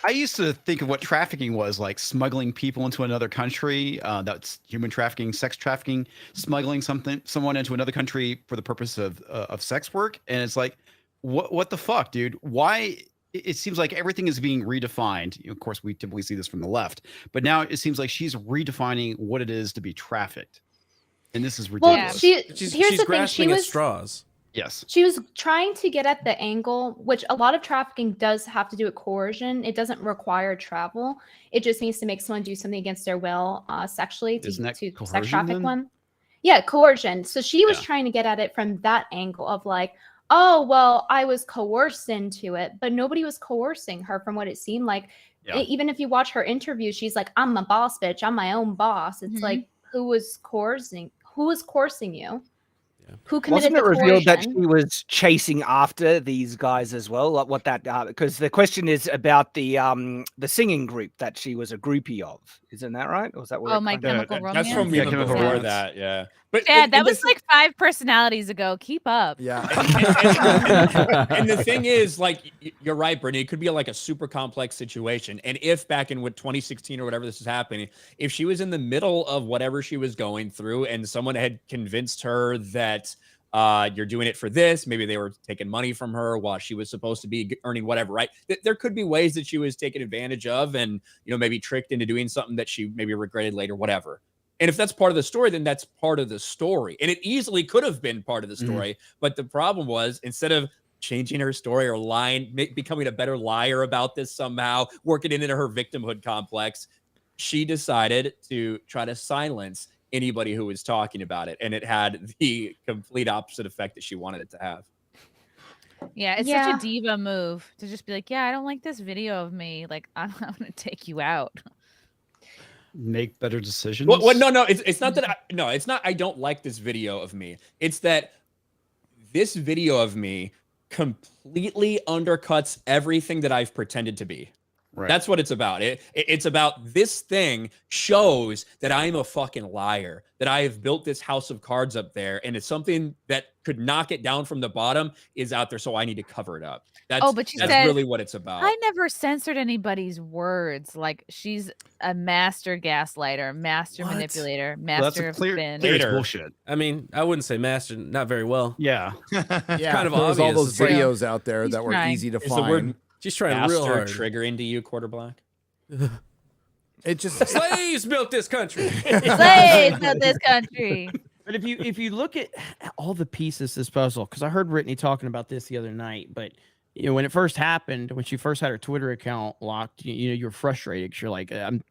I used to think of what trafficking was, like smuggling people into another country. That's human trafficking, sex trafficking, smuggling someone into another country for the purpose of sex work. And it's like, what the fuck, dude? Why? It seems like everything is being redefined. You know, of course, we typically see this from the left, but now it seems like she's redefining what it is to be trafficked, and this is ridiculous. Well, here's She's the thing. She grasping at was straws. Yes. She was trying to get at the angle, which a lot of trafficking does have to do with coercion. It doesn't require travel. It just means to make someone do something against their will, sexually, to sex traffic one. Yeah, coercion. So she was trying to get at it from that angle of like, oh, well, I was coerced into it, but nobody was coercing her from what it seemed like. Even if you watch her interview, she's like, I'm a boss bitch. I'm my own boss. It's like, who was coercing? Who was coercing you? Who committed Wasn't it the revealed that coercion? she was chasing after these guys as well? Like what that? Because the question is about the singing group that she was a groupie of. Isn't that right? Or was that what? Oh, My Chemical Romance. That's from even before that, yeah. But Yeah, that was like 5 personalities ago. Keep up. Yeah. And the thing is, like, you're right, Brittany. It could be like a super complex situation. And if back in 2016 or whatever this is happening, if she was in the middle of whatever she was going through and someone had convinced her that you're doing it for this, maybe they were taking money from her while she was supposed to be earning whatever, right? There could be ways that she was taken advantage of and, you know, maybe tricked into doing something that she maybe regretted later, whatever. And if that's part of the story, then that's part of the story. And it easily could have been part of the story. But the problem was, instead of changing her story or lying, becoming a better liar about this somehow, working it into her victimhood complex, she decided to try to silence anybody who was talking about it. And it had the complete opposite effect that she wanted it to have. Yeah, it's such a diva move to just be like, yeah, I don't like this video of me. Like, I'm going to take you out. Make better decisions. Well, no, it's not that. It's not. I don't like this video of me. It's that this video of me completely undercuts everything that I've pretended to be. Right. That's what it's about. It's about this thing shows that I'm a fucking liar, that I have built this house of cards up there, and it's something that could knock it down from the bottom is out there, so I need to cover it up. But she that's said, really what it's about. I never censored anybody's words. Like, she's a master gaslighter, master manipulator, master of spin. Bullshit. I mean, I wouldn't say master, not very well. Yeah. Yeah, kind of there was all obvious. those videos out there that were easy to Is the find. word She's trying master real hard. trigger into you, Quarter Black? It just Slaves built this country. Slaves built this country. But if you look at all the pieces of this puzzle, because I heard Brittany talking about this the other night, but you know, when it first happened, when she first had her Twitter account locked, you know, you're frustrated because you're like, I'm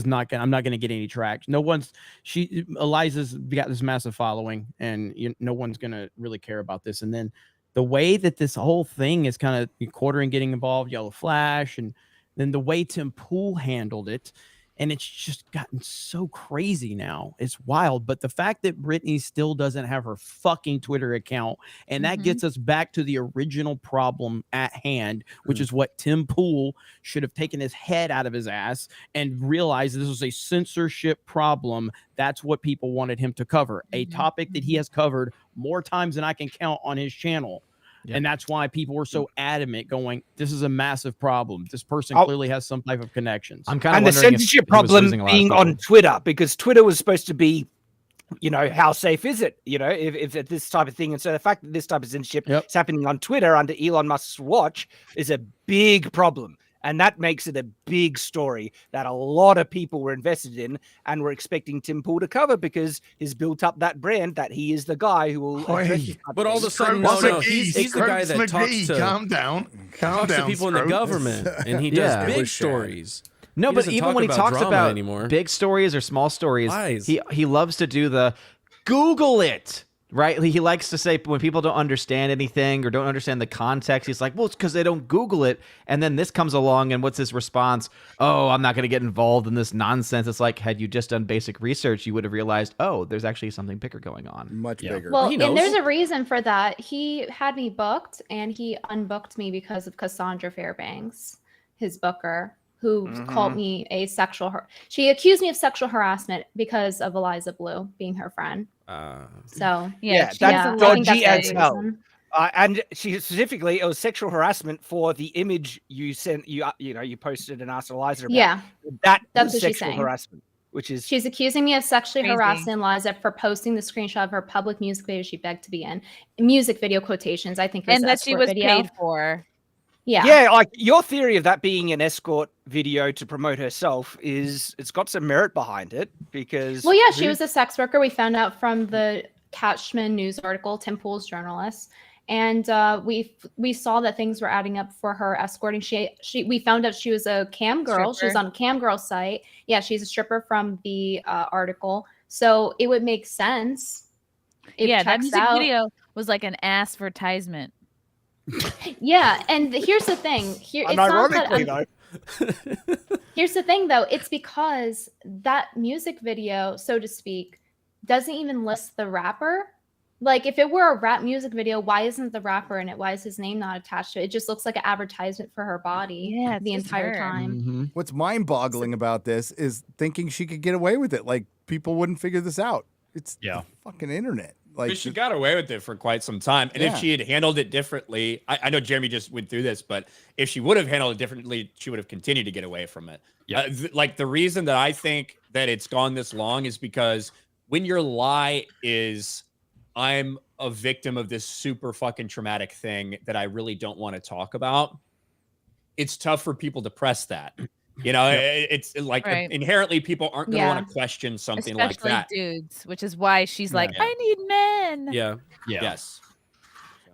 not gonna get any traction. Eliza's got this massive following, and no one's gonna really care about this. And then the way that this whole thing is kind of Quartering getting involved, Yellow Flash, and then the way Tim Pool handled it, and it's just gotten so crazy now. It's wild. But the fact that Brittany still doesn't have her fucking Twitter account, and that gets us back to the original problem at hand, which is what Tim Pool should have taken his head out of his ass and realized this was a censorship problem. That's what people wanted him to cover, a topic that he has covered more times than I can count on his channel. And that's why people were so adamant going, this is a massive problem. This person clearly has some type of connections. I'm kind of and the censorship problem being on Twitter, because Twitter was supposed to be, you know, how safe is it? You know, if this type of thing. And so the fact that this type of censorship is happening on Twitter under Elon Musk's watch is a big problem. And that makes it a big story that a lot of people were invested in and were expecting Tim Pool to cover because he's built up that brand that he is the guy who will address this. But all of a sudden, no, he's the guy that talks to calm down to people in the government, and he does big stories. No, He but doesn't even talk when he about talks drama about anymore. big stories or small stories, Lies. he loves to do the Google it, right? He likes to say when people don't understand anything or don't understand the context, he's like, well, it's because they don't Google it. And then this comes along, and what's his response? Oh, I'm not going to get involved in this nonsense. It's like, had you just done basic research, you would have realized, oh, there's actually something bigger going on. Much bigger. Well, and there's a reason for that. He had me booked, and he unbooked me because of Cassandra Fairbanks, his booker, who called me a she accused me of sexual harassment because of Eliza Blue being her friend. So that's dodgy as hell. And she specifically, it was sexual harassment for the image you sent. You posted and asked Eliza about. Yeah, that's what she's sexual saying. Harassment. Which is she's accusing me of sexually Crazy. harassing Eliza for posting the screenshot of her public music video she begged to be in. Music video quotations, I think, it was And that she escort was video. paid for. Yeah, like your theory of that being an escort video to promote herself it's got some merit behind it because. Well, yeah, she was a sex worker. We found out from the Catchman news article, Tim Pool's journalist, and we saw that things were adding up for her escorting. We found out she was a cam girl. She was Stripper. on a cam girl site. Yeah, she's a stripper from the article. So it would make sense. It Yeah, that checks music out. video was like an advertisement. Yeah, and here's the thing. Here, it's not that. Here's the thing, though. It's because that music video, so to speak, doesn't even list the rapper. Like, if it were a rap music video, why isn't the rapper in it? Why is his name not attached to it? It just looks like an advertisement for her body the entire time. What's mind-boggling about this is thinking she could get away with it. Like, people wouldn't figure this out. It's the fucking internet. Like, But she got away with it for quite some time. And if Yeah. she had handled it differently, I know Jeremy just went through this, but if she would have handled it differently, she would have continued to get away from it. Like the reason that I think that it's gone this long is because when your lie is, I'm a victim of this super fucking traumatic thing that I really don't want to talk about, it's tough for people to press that. You know, it's like Right. inherently people aren't going to Yeah. want to question something Especially like that. dudes, which is why she's like, Yeah. I need men. Yes.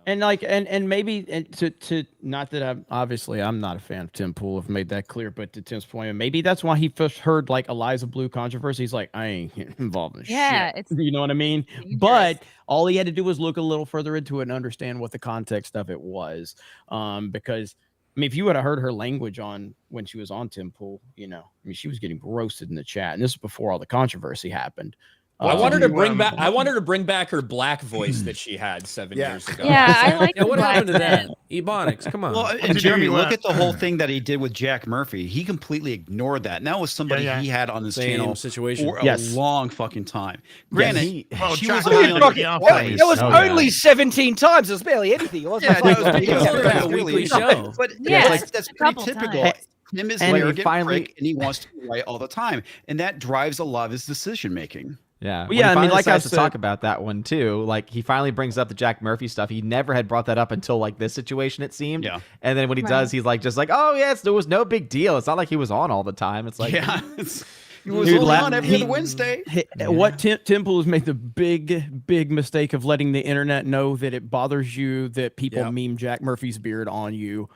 And like, and maybe to not that I'm not a fan of Tim Pool. I've made that clear, but to Tim's point, maybe that's why he first heard like Eliza Blue controversy. He's like, I ain't involved in Yeah, shit. You know what I mean? But all he had to do was look a little further into it and understand what the context of it was. Because I mean, if you would have heard her language on when she was on Tim Pool, you know, I mean, she was getting roasted in the chat, and this is before all the controversy happened. I want her to bring back. I want her to bring back her black voice that she had 7 years ago. Yeah, I like. Yeah, what happened to that? Ebonics, come on. Well, and Jeremy, look at the whole thing that he did with Jack Murphy. He completely ignored that. And that was somebody he had on his Same channel situation. for a long fucking time. Yes. Granted, Well, she Jack was Murphy- on It was only 17 times. It was barely anything. It wasn't Yeah, no, like it was yeah. a weekly show. But Yeah, that's pretty couple typical. times. Tim is And an he arrogant finally- prick, and he wants to be right all the time, and that drives a lot of his decision making. Yeah. Well, yeah, I mean, like I to said- talk about that one too. Like he finally brings up the Jack Murphy stuff. He never had brought that up until like this situation, it seemed. Yeah. And then when he does, he's like, just like, oh yes, there was no big deal. It's not like he was on all the time. It's like, He was Dude, only on every other Wednesday. What Tim Pool has made the big mistake of letting the internet know that it bothers you that people meme Jack Murphy's beard on you.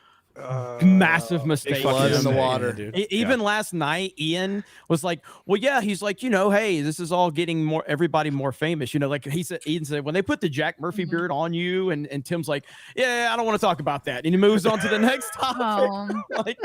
Massive mistake. blood in the water. Even last night, Ian was like, well, yeah, he's like, you know, hey, this is all getting everybody more famous. You know, like Ian said, when they put the Jack Murphy beard on you, and Tim's like, yeah, I don't want to talk about that. And he moves on to the next topic. Like,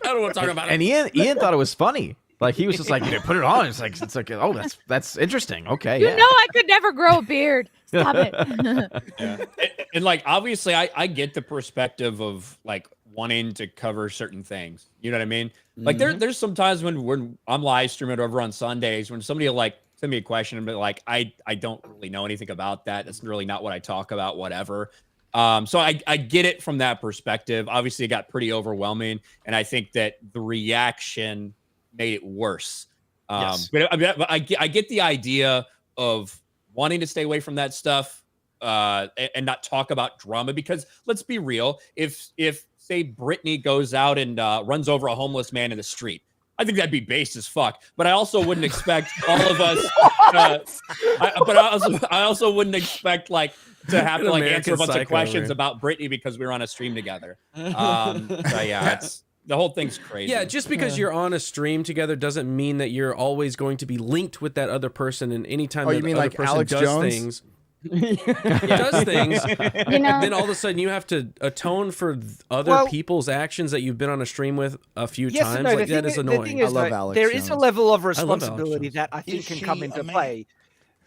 I don't want to talk about it. And Ian thought it was funny. Like he was just like, put it on. It's like, oh, that's interesting. Okay, You yeah. know, I could never grow a beard. Stop it. And like obviously I get the perspective of like wanting to cover certain things. You know what I mean? Like there's some times when I'm live streaming over on Sundays when somebody will like send me a question and be like, I don't really know anything about that. That's really not what I talk about, whatever. So I get it from that perspective. Obviously it got pretty overwhelming, and I think that the reaction made it worse. But I get the idea of wanting to stay away from that stuff and not talk about drama, because let's be real, if say Brittany goes out and runs over a homeless man in the street. I think that'd be base as fuck. But I also wouldn't expect all of us. I also wouldn't expect like to have to like answer a bunch of questions about Brittany because we were on a stream together. So yeah, it's the whole thing's crazy. Yeah, just because you're on a stream together doesn't mean that you're always going to be linked with that other person. And anytime that you mean other like person Alex does Jones? things, does things, You know? then all of a sudden you have to atone for other people's actions that you've been on a stream with a few times. No, like that is the annoying. thing is, though, there is a level of responsibility that I think can come into play.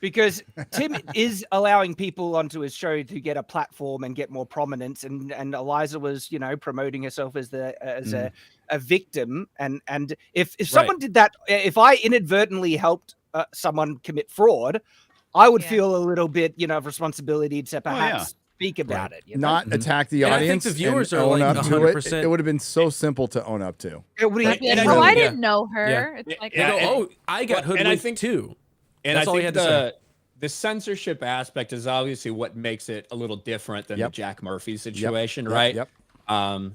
Because Tim is allowing people onto his show to get a platform and get more prominence, and Eliza was, you know, promoting herself as a victim, and if someone did that, if I inadvertently helped someone commit fraud, I would feel a little bit, you know, of responsibility to perhaps speak about it. You know? Not attack the And I audience. think the viewers and are own like up to it. 100%. It would have been so simple to own up to. I didn't know her. It's like, I got hoodwinked too. And That's I all he think had to say. the censorship aspect is obviously what makes it a little different than the Jack Murphy situation, right? Yep. So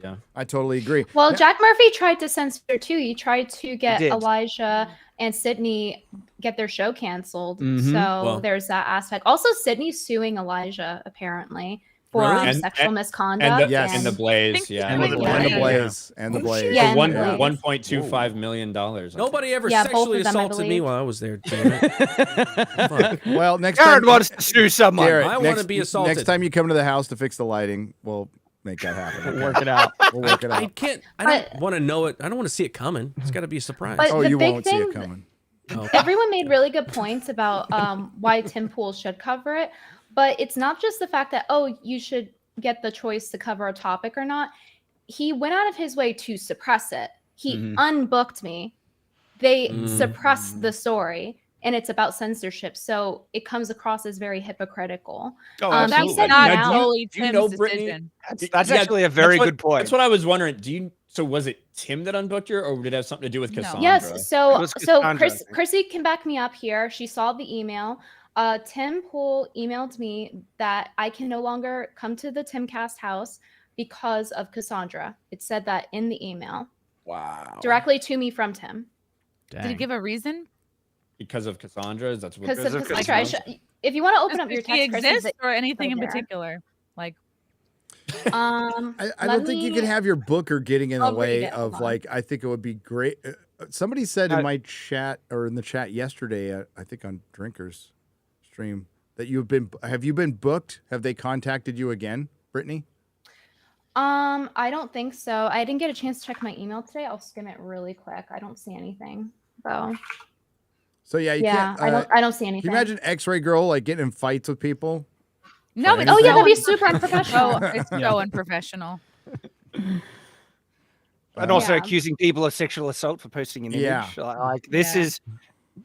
yeah, I totally agree. Well, Jack Murphy tried to censor too. He tried to get did. Elijah and Sydney get their show canceled. Mhm. So Well- there's that aspect. Also, Sydney's suing Elijah apparently for Really? sexual misconduct. and the Blaze, yeah, And the Blaze, and the Blaze. Yeah, for and the Blaze. $1.25 million. Nobody ever Yeah, both sexually of them, I assaulted me believe. while I was there. Damn it. Fuck. Well, next Jared time wants to sue someone. Garrett, I want next- to be assaulted. Next time you come to the house to fix the lighting, we'll make that happen. We'll work it out. We'll work it out. I can't. I don't want to know it. I don't want to see it coming. It's got to be a surprise. But Oh, the you big won't see thing it coming. Everyone made really good points about why Tim Pool should cover it, but it's not just the fact that, oh, you should get the choice to cover a topic or not. He went out of his way to suppress it. He unbooked me. They suppressed the story, and it's about censorship, so it comes across as very hypocritical. Oh, That absolutely. said, not now- solely do you Tim's know, Brittany? decision. That's actually a very good point. That's what I was wondering. So was it Tim that unbooked you, or did it have something to do with No. Cassandra? Yes, so was Cassandra, I think. Chrissy can back me up here. She saw the email. Tim Pool emailed me that I can no longer come to the Timcast house because of Cassandra. It said that in the email. Wow. Directly to me from Tim. Did he give a reason? Because of Cassandra? That's what Because of Cassandra. Cassandra. If you want to open Does up your she text, Chris, exist or anything in there. particular? Like, I let don't think you me- can have your booker getting in the I'll read way it. Hold of on. like. I think it would be great. Somebody said in my chat or in the chat yesterday, I think on Drinkers stream, that have you been booked? Have they contacted you again, Brittany? I don't think so. I didn't get a chance to check my email today. I'll skim it really quick. I don't see anything though. So yeah, you Yeah, can't. I don't see Can anything. you imagine X-Ray Girl like getting in fights with people? no, For it's Oh yeah, so that'd be super unprofessional. It's so unprofessional. And also Yeah. accusing people of sexual assault for posting an image. Yeah. Like this Yeah. is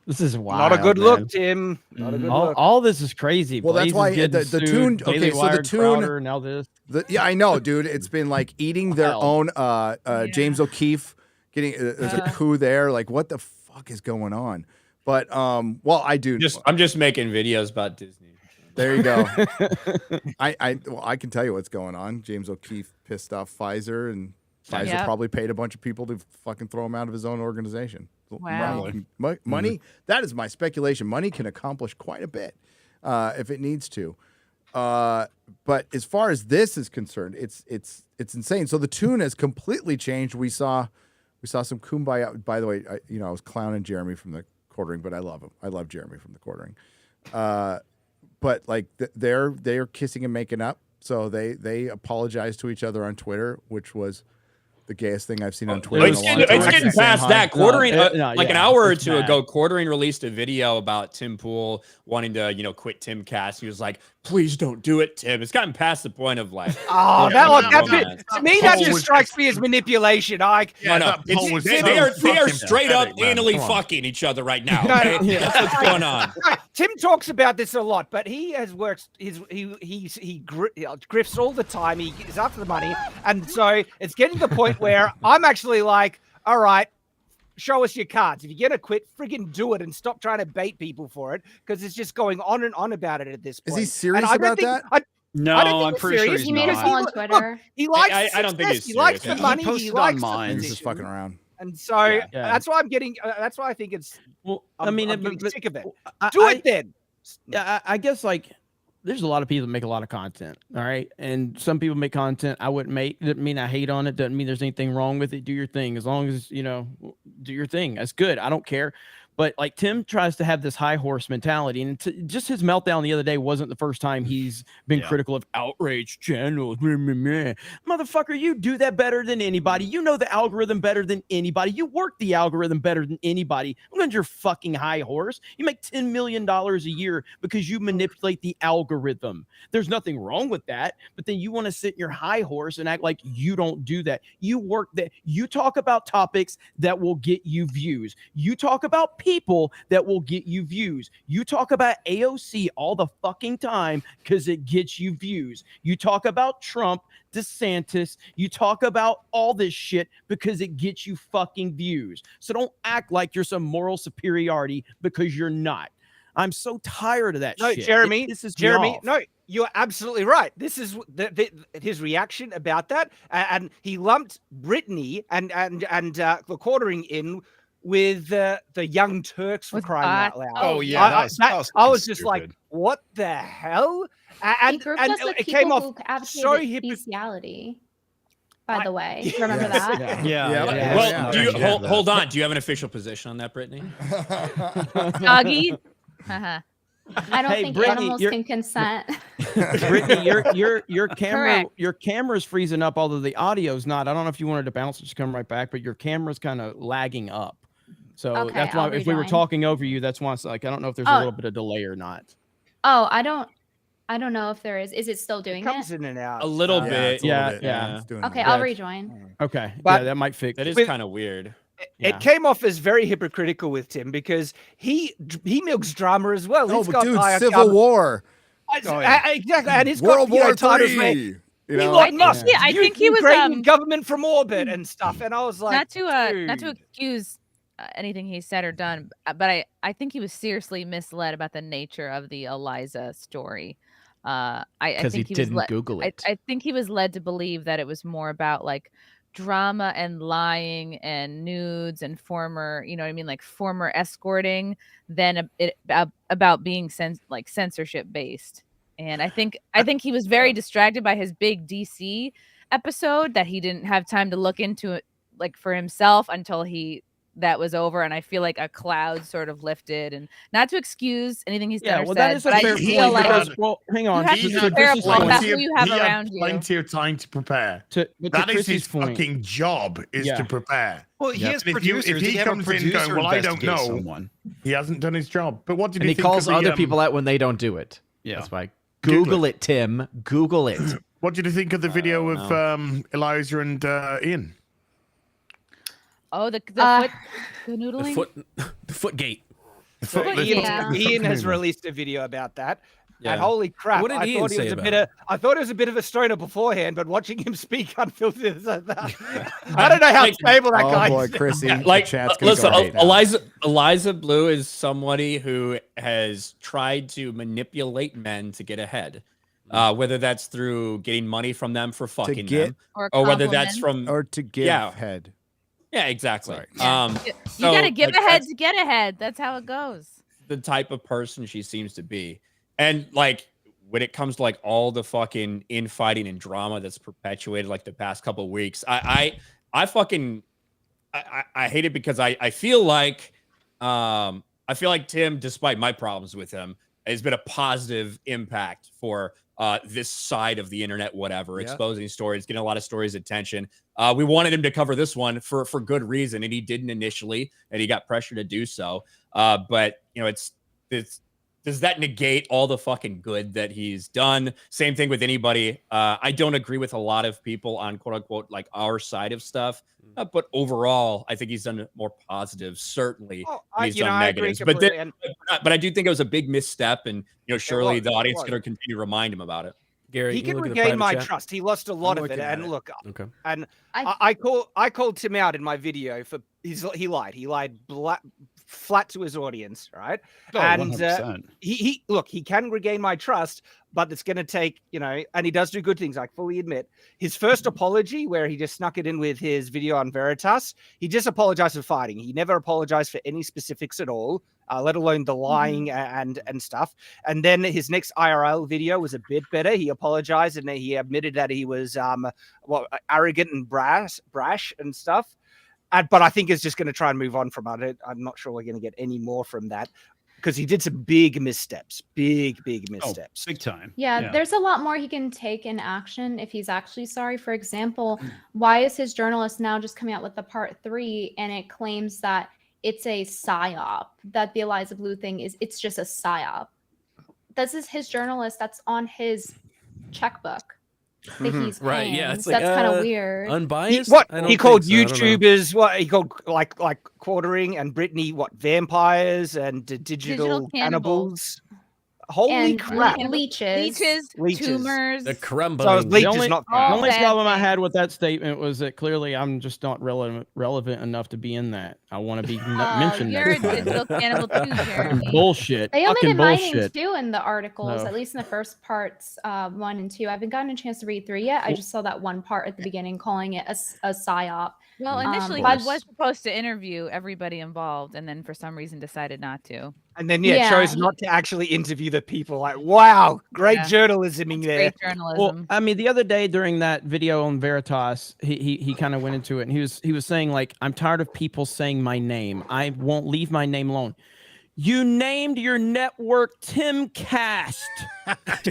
This is wild. not a good man. look, Tim. Not a good All, look. all this is crazy. Well, that's Blaze why is getting the sued, tune. Daily Okay, so the Wire, tune. Crowder, now this. Yeah, I know, dude. It's been like eating their Wild. own. James O'Keefe getting there's a coup there. Like, what the fuck is going on? But well, I do. I'm just making videos about Disney. There you go. I can tell you what's going on. James O'Keefe pissed off Pfizer, and Pfizer Yep. probably paid a bunch of people to fucking throw him out of his own organization. Wow. Money. That is my speculation. Money can accomplish quite a bit if it needs to. But as far as this is concerned, it's insane. So the tune has completely changed. We saw some Kumbaya. By the way, I was clowning Jeremy from the quartering, but I love him. I love Jeremy from the quartering. But like they're kissing and making up. So they apologized to each other on Twitter, which was the gayest thing I've seen on Twitter. It's getting past that. Quartering, like an hour or two ago, Quartering released a video about Tim Pool wanting to, quit Timcast. He was like, "Please don't do it, Tim." It's gotten past the point of like, Oh, to me, that just strikes me as manipulation. They are straight up anally fucking each other right now. Okay? That's what's going on. Tim talks about this a lot, but he has worked. He grifts all the time. He is after the money, and so it's getting to the point where I'm actually like, all right, show us your cards. If you're gonna quit, friggin' do it and stop trying to bait people for it, because it's just going on and on about it at this point. Is he serious And I don't about think- that? No, I don't think I'm he's pretty serious. sure he's He made a not. poll on Look, Twitter. he likes I don't think success, he's he likes serious. the Yeah. money. He posted likes on the mine. He's position. just fucking around. And so Yeah. that's why I'm getting. That's why I think it's. Well, I'm getting sick of it. I- Do it I- then. Yeah, I guess like there's a lot of people that make a lot of content, all right? And some people make content I wouldn't make. Doesn't mean I hate on it. Doesn't mean there's anything wrong with it. Do your thing. As long as, do your thing. That's good. I don't care. But like Tim tries to have this high horse mentality, and just his meltdown the other day wasn't the first time he's been critical of outrage channels. Motherfucker, you do that better than anybody. You know the algorithm better than anybody. You work the algorithm better than anybody. I'm on your fucking high horse. You make $10 million a year because you manipulate the algorithm. There's nothing wrong with that. But then you want to sit in your high horse and act like you don't do that. You work that. You talk about topics that will get you views. You talk about people that will get you views. You talk about AOC all the fucking time because it gets you views. You talk about Trump, DeSantis. You talk about all this shit because it gets you fucking views. So don't act like you're some moral superiority because you're not. I'm so tired of that shit. Jeremy, This is Jeremy. No, you're absolutely right. This is his reaction about that, and he lumped Brittany and the quartering in with the Young Turks for crying out loud. Oh yeah, I was just like, what the hell? And it came off so bestiality. By the way, remember that? Yeah. Well, do you hold on? Do you have an official position on that, Brittany? Doggy. Uh-huh. I don't think Brittany, animals can consent. Brittany, your camera Correct. your camera's freezing up, although the audio's not. I don't know if you wanted to bounce and just come right back, but your camera's kind of lagging up. So Okay, that's why I'll if we were rejoin. talking over you, that's why it's like I don't know if there's a little bit of delay or not. Oh, I don't know if there is. Is it still doing comes it? in and out. A little bit. Yeah. It's doing Okay, it. I'll rejoin. Okay, But- that might fix. That is With- kind of weird. It came off as very hypocritical with Tim because he milks drama as well. No, He's but got dude, like, Civil War. Exactly, and he's World got War titles, III. man. You know? Elon Musk. I think he was Ukrainian government from orbit and stuff, and I was like, not to dude. accuse anything he said or done, but I think he was seriously misled about the nature of the Eliza story. I Because he think he was didn't Google it. I think he was led to believe that it was more about like drama and lying and nudes and former, you know what I mean, like former escorting than about being censorship based. And I think he was very distracted by his big DC episode that he didn't have time to look into it like for himself until that was over, and I feel like a cloud sort of lifted. And not to excuse anything he's done or well, said, that is a but I fair just point. feel like Because, well, hang on. you have to- to to be careful Chris's about point- who you have he had around you. plenty of time to prepare. but to That is Chris's his point- fucking job, is Yeah. to prepare. Well, he has And if you- producers. if he They have a comes in going, producer well, I don't investigate know, someone. he hasn't done his job. But what did And you he think calls of the, other people out when they don't do it. Yeah. That's why. Google Google it, Tim. Google it. What did you think of the video of Eliza and Ian? Oh, the foot canoodling. The foot gate. Ian has released a video about that. Yeah. And holy crap! What did I Ian thought he say was a about bit it? of. I thought he was a bit of a stoner beforehand, but watching him speak unfiltered, I don't know how stable that guy boy, is. Chrissy. Like, the chat's gonna listen, go right now. Eliza Blue is somebody who has tried to manipulate men to get ahead. Whether that's through getting money from them for fucking get- them, Or or whether that's compliment. from Or to give head. Yeah, exactly. You So, gotta give like, ahead that's to get ahead. That's how it goes. the type of person she seems to be. And like when it comes to like all the fucking infighting and drama that's perpetuated like the past couple of weeks, I fucking hate it because I feel like Tim, despite my problems with him, has been a positive impact for this side of the internet, whatever, exposing stories, getting a lot of stories attention. We wanted him to cover this one for good reason, and he didn't initially, and he got pressure to do so. But you know, it's does that negate all the fucking good that he's done? Same thing with anybody. I don't agree with a lot of people on quote unquote like our side of stuff, but overall, I think he's done more positive, certainly. than he's done negatives. But I do think it was a big misstep, and you know, surely the audience is going to continue to remind him about it. Gary, He can regain my trust. He lost a lot of it, and look, and I called Tim out in my video for he lied. He lied flat to his audience, right? Oh, and 100%. he can regain my trust, but it's going to take, and he does do good things, I fully admit. His first apology, where he just snuck it in with his video on Veritas, he just apologized for fighting. He never apologized for any specifics at all, let alone the lying and stuff. And then his next IRL video was a bit better. He apologized and he admitted that he was arrogant and brash and stuff. But I think it's just going to try and move on from it. I'm not sure we're going to get any more from that, because he did some big missteps, big missteps. Big time. Yeah, there's a lot more he can take in action if he's actually sorry. For example, why is his journalist now just coming out with the part 3 and it claims that it's a psyop, that the Eliza Blue thing it's just a psyop? This is his journalist that's on his checkbook that he's Right, paying. yeah, it's So like, that's kind of weird. Unbiased? He called YouTubers, what he called like Quartering and Brittany, vampires and digital cannibals. Holy And crap. leeches. Tumors. The crumbling. So leech The is not only bad problem I things. had with that statement was that clearly I'm just not relevant enough to be in that. I want to be mentioned You're next a time. digital cannibal too, Jeremy. Bullshit. They omitted Fucking my name bullshit. too in the articles, No. at least in the first parts 1 and 2. I haven't gotten a chance to read 3 yet. I just saw that one part at the beginning calling it a psyop. Well, initially but- he was supposed to interview everybody involved, and then for some reason decided not to. And then Yeah, chose he- not to actually interview the people. Like, wow, great Yeah. journalism in there. Great journalism. Well, I mean, the other day during that video on Veritas, he kind of went into it, and he was saying like, I'm tired of people saying my name. I won't leave my name alone. You named your network Timcast.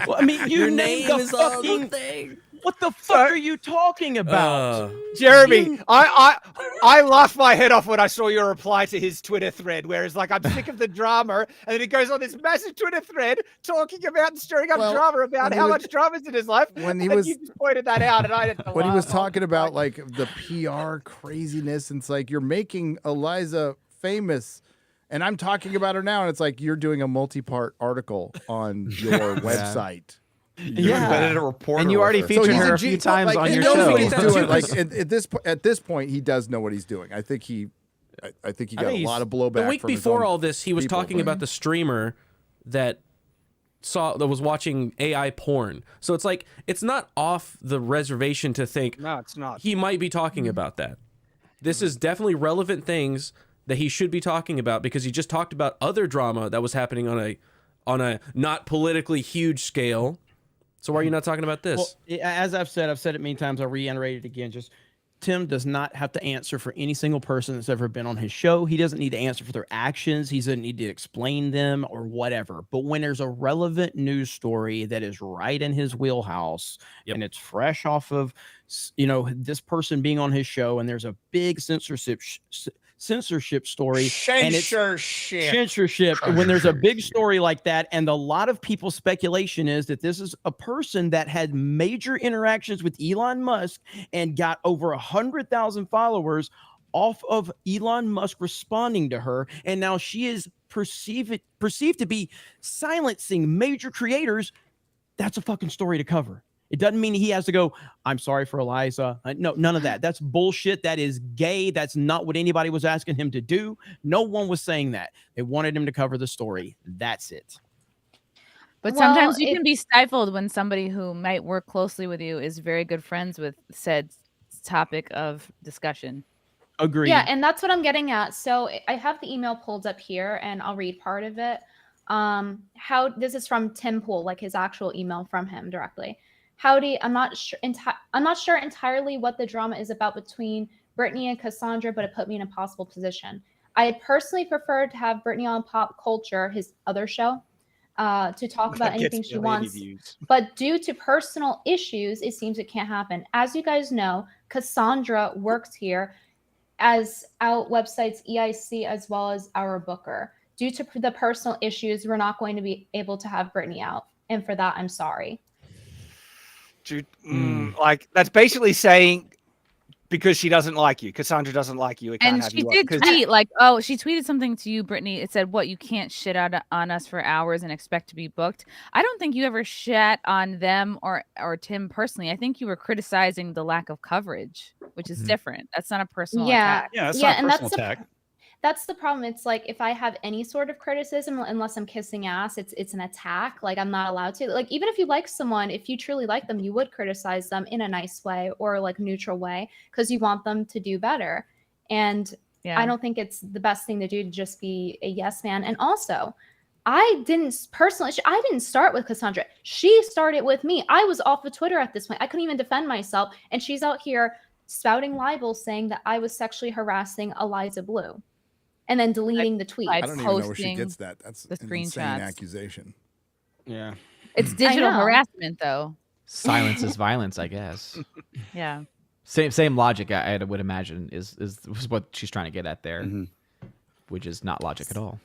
Well, I mean, you Your named name the is on the fucking thing. What the fuck are you talking about? Jeremy, I laughed my head off when I saw your reply to his Twitter thread, where it's like, I'm sick of the drama, and then he goes on this massive Twitter thread talking about and stirring up drama about how much drama's in his life. when he and was- you just pointed that out, and I had to When he was laugh. talking about like the PR craziness, and it's like you're making Eliza famous, and I'm talking about her now, and it's like you're doing a multi-part article on your website. You embedded a reporter And you already with her. featured he's her a G- few times like, on he your knows show. what he's doing. Like at this point, he does know what he's doing. I think he got a lot of blowback. The week from his before own all this, he was people, talking but- about the streamer that was watching AI porn. So it's like it's not off the reservation to think No, it's not. he might be talking about that. This is definitely relevant things that he should be talking about, because he just talked about other drama that was happening on a not politically huge scale. So why are you not talking about this? Well, as I've said it many times. I'll reiterate it again. Just Tim does not have to answer for any single person that's ever been on his show. He doesn't need to answer for their actions. He doesn't need to explain them or whatever. But when there's a relevant news story that is right in his wheelhouse and it's fresh off of, this person being on his show, and there's a big censorship story, and it's censorship when there's a big story like that, and a lot of people's speculation is that this is a person that had major interactions with Elon Musk and got over 100,000 followers off of Elon Musk responding to her, and now she is perceived to be silencing major creators. That's a fucking story to cover. It doesn't mean he has to go, I'm sorry for Eliza. No, none of that. That's bullshit. That is gay. That's not what anybody was asking him to do. No one was saying that. They wanted him to cover the story. That's it. But Well, sometimes you can be stifled when somebody who might work closely with you is very good friends with said topic of discussion. Agreed. Yeah, and that's what I'm getting at. So I have the email pulled up here, and I'll read part of it. How this is from Tim Pool, like his actual email from him directly. Howdy, I'm not sure entirely what the drama is about between Brittany and Cassandra, but it put me in a possible position. I personally prefer to have Brittany on Pop Culture, his other show, to talk about anything she wants. But due to personal issues, it seems it can't happen. As you guys know, Cassandra works here as our website's EIC as well as our booker. Due to the personal issues, we're not going to be able to have Brittany out. And for that, I'm sorry. Dude, like, that's basically saying because she doesn't like you, Cassandra doesn't like you. It can't And have she you did tweet like, she tweeted something to you, Brittany. It said, "What, you can't shit out on us for hours and expect to be booked." I don't think you ever shat on them or Tim personally. I think you were criticizing the lack of coverage, which is different. That's not a personal attack. Yeah, that's not a personal attack. that's the problem. It's like if I have any sort of criticism, unless I'm kissing ass, it's an attack. Like I'm not allowed to. Like even if you like someone, if you truly like them, you would criticize them in a nice way or like neutral way because you want them to do better. And I don't think it's the best thing to do to just be a yes man. And also, I didn't start with Cassandra. She started with me. I was off of Twitter at this point. I couldn't even defend myself. And she's out here spouting libels saying that I was sexually harassing Eliza Blue. And then deleting the tweet. I don't even know where she gets that. That's the an insane screenshots. accusation. Yeah. It's digital harassment, though. Silence is violence, I guess. Yeah. Same logic. I would imagine is what she's trying to get at there, which is not logic at all.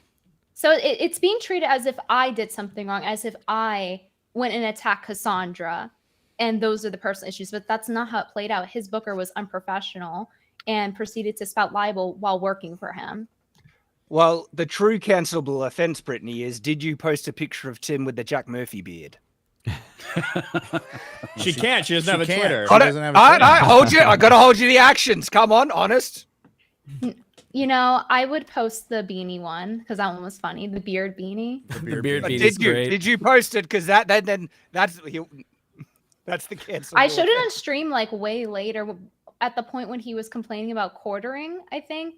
So it's being treated as if I did something wrong, as if I went and attacked Cassandra, and those are the personal issues. But that's not how it played out. His booker was unprofessional and proceeded to spout libel while working for him. Well, the true cancelable offense, Brittany, is did you post a picture of Tim with the Jack Murphy beard? She can't. She doesn't have a Twitter. I hold you. I gotta hold you the actions. Come on, honest. You know, I would post the beanie one because that one was funny. The beard beanie. The beard beanie is great. Did you post it? Because that's the cancelable. I showed it on stream like way later at the point when he was complaining about quartering, I think.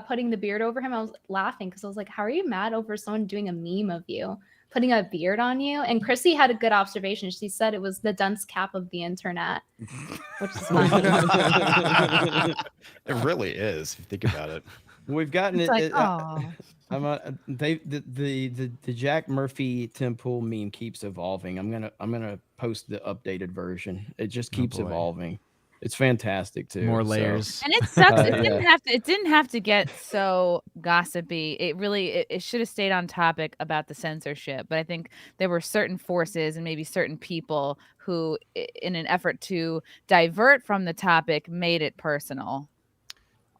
Putting the beard over him, I was laughing because I was like, how are you mad over someone doing a meme of you putting a beard on you? And Chrissy had a good observation. She said it was the dunce cap of the internet, which is funny. It really is, if you think about it. We've gotten It's it. like, The Jack Murphy Tim Pool meme keeps evolving. I'm gonna post the updated version. It just keeps evolving. It's fantastic too. More so. layers. And it sucks. It didn't have to get so gossipy. It really it should have stayed on topic about the censorship. But I think there were certain forces and maybe certain people who, in an effort to divert from the topic, made it personal.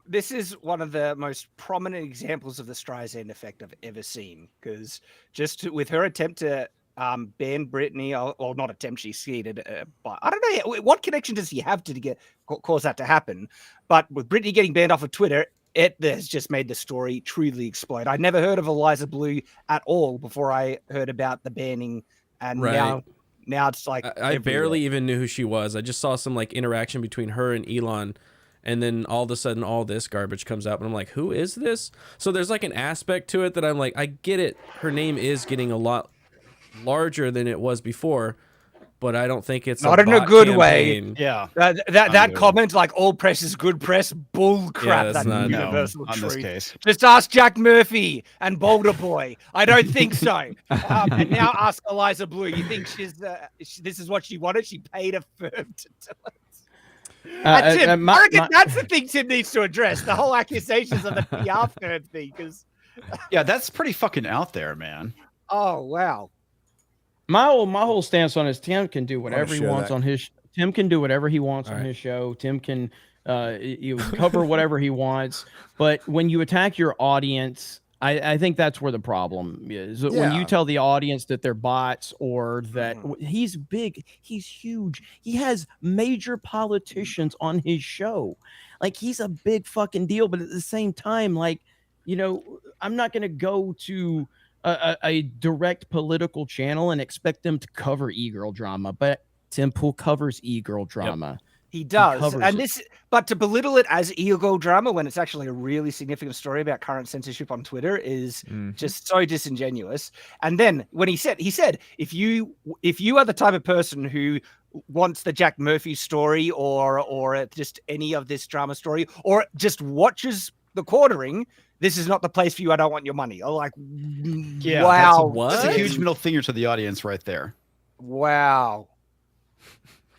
This is one of the most prominent examples of the Streisand effect I've ever seen. Because just with her attempt to ban Brittany, or not attempt, she succeeded. But I don't know what connection does he have to cause that to happen. But with Brittany getting banned off of Twitter, it has just made the story truly explode. I'd never heard of Eliza Blue at all before I heard about the banning, and now it's like I barely even knew who she was. I just saw some like interaction between her and Elon. And then all of a sudden, all this garbage comes out, and I'm like, "Who is this?" So there's like an aspect to it that I'm like, I get it. Her name is getting a lot larger than it was before, but I don't think it's not in a good way. Yeah, that comment, like all press is good press, bull crap. Yeah, that's not universal on truth. this case. Just ask Jack Murphy and Boulder Boy. I don't think so. And now ask Eliza Blue. You think this is what she wanted? She paid a firm to do it. Tim, I reckon that's the thing Tim needs to address. The whole accusations of the PR firm thing, because yeah, that's pretty fucking out there, man. Oh wow. My whole stance on is Tim can do whatever he wants on his. Tim can do whatever he wants on his show. Tim can cover whatever he wants. But when you attack your audience, I think that's where the problem is. When you tell the audience that they're bots or that he's big, he's huge. He has major politicians on his show. Like he's a big fucking deal. But at the same time, like, you know, I'm not going to go to a direct political channel and expect them to cover e-girl drama, but Tim Pool covers e-girl drama. He does. But to belittle it as e-girl drama when it's actually a really significant story about current censorship on Twitter is just so disingenuous. And then when he said, if you are the type of person who wants the Jack Murphy story or just any of this drama story, or just watches the quartering, this is not the place for you. I don't want your money. I'm like, yeah, wow. That's a huge middle finger to the audience right there. Wow.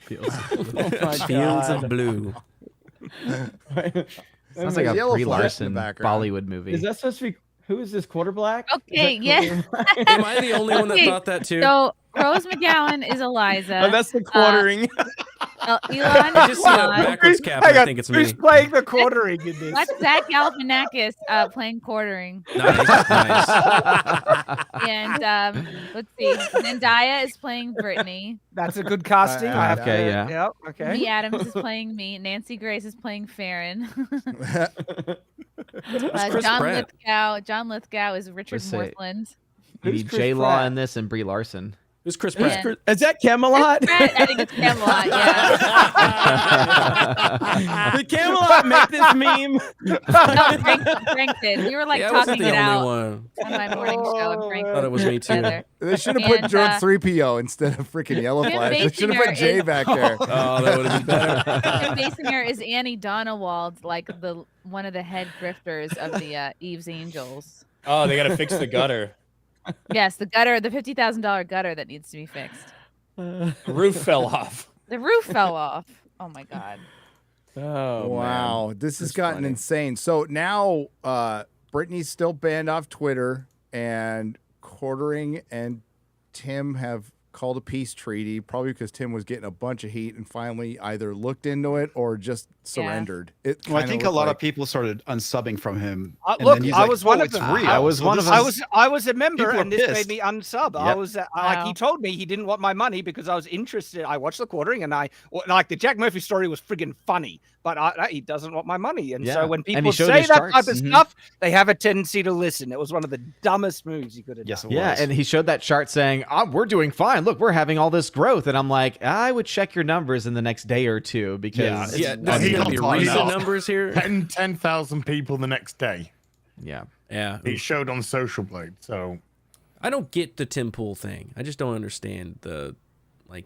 Fields of blue. Sounds like a Brie Larson Bollywood movie. Is that supposed to be? Who is this, Quarter Black? Okay, yeah. Am I the only one that thought that too? So Rose McGowan is Eliza. Oh, that's the quartering. Elon I just see a backwards cap. I think it's who's me. playing the quartering in this? That's Zach Galifianakis playing quartering. Nice. And let's see, Zendaya is playing Brittany. That's a good casting. Yeah. Okay. B. Adams is playing me. Nancy Grace is playing Farron. John Lithgow is Richard Let's say- Morthland. You need J Law in this and Brie Larson. Who's Chris Pratt? Chris- Is that Camelot? I think it's Camelot. Yeah. Did Camelot make this meme? No, Frank did. We were like Yeah, I wasn't talking the it only out one. on my morning show, and Frank Thought it was me too. together. They should have put And, George 3PO instead of freaking Yellow Kim Flash. They should have put Basinger Jay is- back there. Oh, that would have been better. Kim Basinger is Annie Donowald, like one of the head grifters of the Eve's Angels. Oh, they got to fix the gutter. Yes, the gutter, the $50,000 gutter that needs to be fixed. The roof fell off. The roof fell off. Oh my god. Oh Wow, man. this has That's gotten funny. insane. So now Brittany's still banned off Twitter, and Quartering and Tim have called a peace treaty, probably because Tim was getting a bunch of heat and finally either looked into it or just surrendered. It Well, I kinda think a looked lot like- of people started unsubbing from him. and Look, then he's I like, was one "Oh, of it's them. real." I was So one this of them. is- I was a member, People are and this pissed. made me unsub. I Yep. was like, Wow. he told me he didn't want my money because I was interested. I watched the Quartering, and like the Jack Murphy story was friggin' funny, but he doesn't want my money. And Yeah. so when And he people showed say his that charts. type of Mhm. stuff, they have a tendency to listen. It was one of the dumbest moves you could have done. Yeah, and he showed that chart saying, we're doing fine. Look, we're having all this growth. And I'm like, I would check your numbers in the next day or two because Yeah, Well, this is he gonna be got recent fined. numbers here. 10,000 people the next day. Yeah. Yeah. It showed on Social Blade. So I don't get the Tim Pool thing. I just don't understand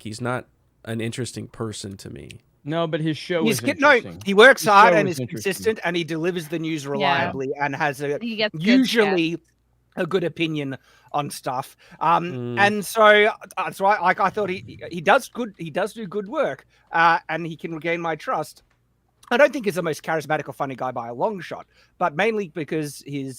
he's not an interesting person to me. No, but his show is No, interesting. he works His hard show and is is interesting. consistent, and he delivers the news reliably and has He gets good usually a good opinion on stuff. And so I thought he does good. He does do good work, and he can regain my trust. I don't think he's the most charismatic or funny guy by a long shot, but mainly because he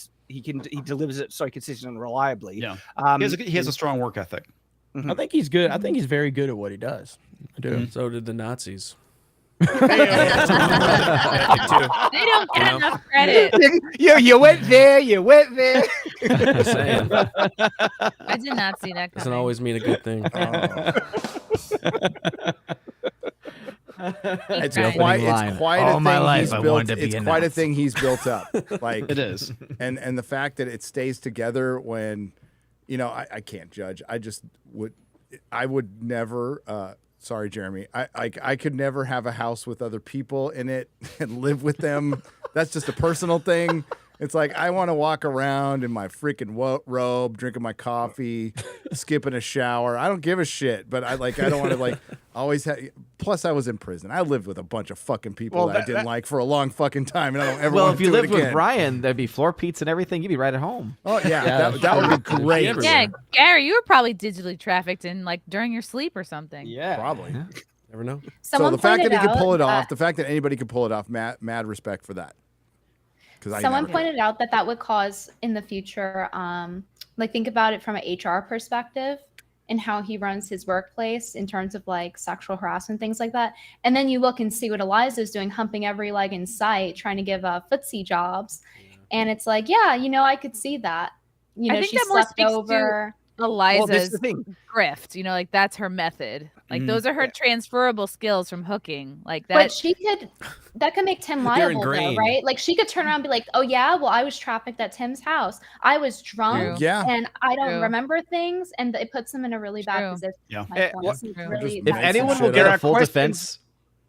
delivers it so consistently and reliably. Yeah, he has a strong work ethic. I think he's good. I think he's very good at what he does. I do. So did the Nazis. They don't get enough credit. You went there. You went there. Just saying. I did not see that Doesn't coming. always mean a good thing. It's The quite, opening line. it's quite All a my thing life he's I built. wanted to be It's a quite a Nazi. thing he's built up. Like It is. and the fact that it stays together when, I can't judge. I would never. Sorry, Jeremy. I could never have a house with other people in it and live with them. That's just a personal thing. It's like I want to walk around in my freaking robe, drinking my coffee, skipping a shower. I don't give a shit, but I don't want to always have. Plus, I was in prison. I lived with a bunch of fucking people that I didn't like for a long fucking time, and I don't ever. Well, want if to you do it lived with again. Brian, there'd be floor pizza and everything. You'd be right at home. Oh yeah, that would be great. Yeah, Gary, you were probably digitally trafficked in during your sleep or something. Yeah, probably. Yeah. Never know. Someone so the fact that he pointed could pull it out off, the fact that anybody could pull it off, mad respect for that. Because Someone pointed out that would cause in the future, think about it from an HR perspective and how he runs his workplace in terms of sexual harassment, things like that. And then you look and see what Eliza's doing, humping every leg in sight, trying to give footsie jobs. And it's I could see that. I think she that more slept speaks over. to Eliza's the thing. grift. That's her method. Those are her transferable skills from hooking. That. But that could make Tim liable, though, ingrained. right? She could turn around and be like, "Oh yeah, well I was trafficked at Tim's house. I was drunk, True. Yeah. and I don't True. remember things," and it puts him in a really bad True. position. Yeah. My point. This is True. really If If bad anyone shit will up. get There a are full questions- defense,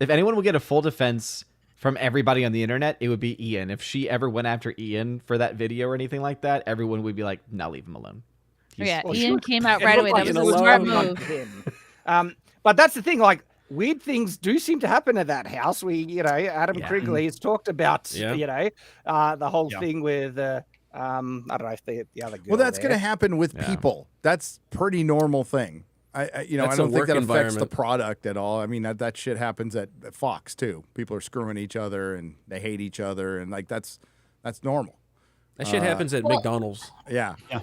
if anyone will get a full defense from everybody on the internet, it would be Ian. If she ever went after Ian for that video or anything like that, everyone would be like, "No, leave him alone." Yeah, Well, Ian sure. came out It right looked away. That like was an a smart alarm move. to him. But that's the thing, weird things do seem to happen at that house. Adam Yeah. Krigley has talked about, Yeah. the whole Yeah. thing with, I don't know if the other girl Well, that's there. going to happen with Yeah. people. That's pretty normal thing. I That's don't a think that work affects the environment. product at all. I mean, that shit happens at Fox too. People are screwing each other and they hate each other, and that's normal. That shit happens at Well- McDonald's. Yeah. Right,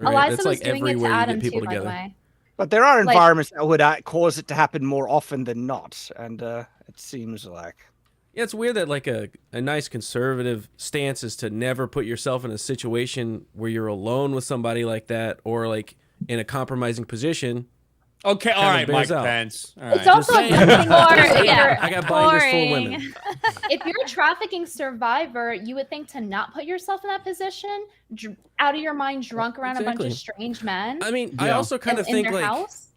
Eliza that's was like doing it everywhere to you get Adam people too, by the together. way. But there are Like- environments that would cause it to happen more often than not. And it seems like. Yeah, it's weird that a nice conservative stance is to never put yourself in a situation where you're alone with somebody like that or in a compromising position Okay, all Kind of right, bears Mike out. Pence. All It's right. also a good thing I got binders full of women. if you're a trafficking survivor, you would think to not put yourself in that position, out of your mind, drunk around a bunch Exactly. of strange men. I mean, I also kind of in think their like house,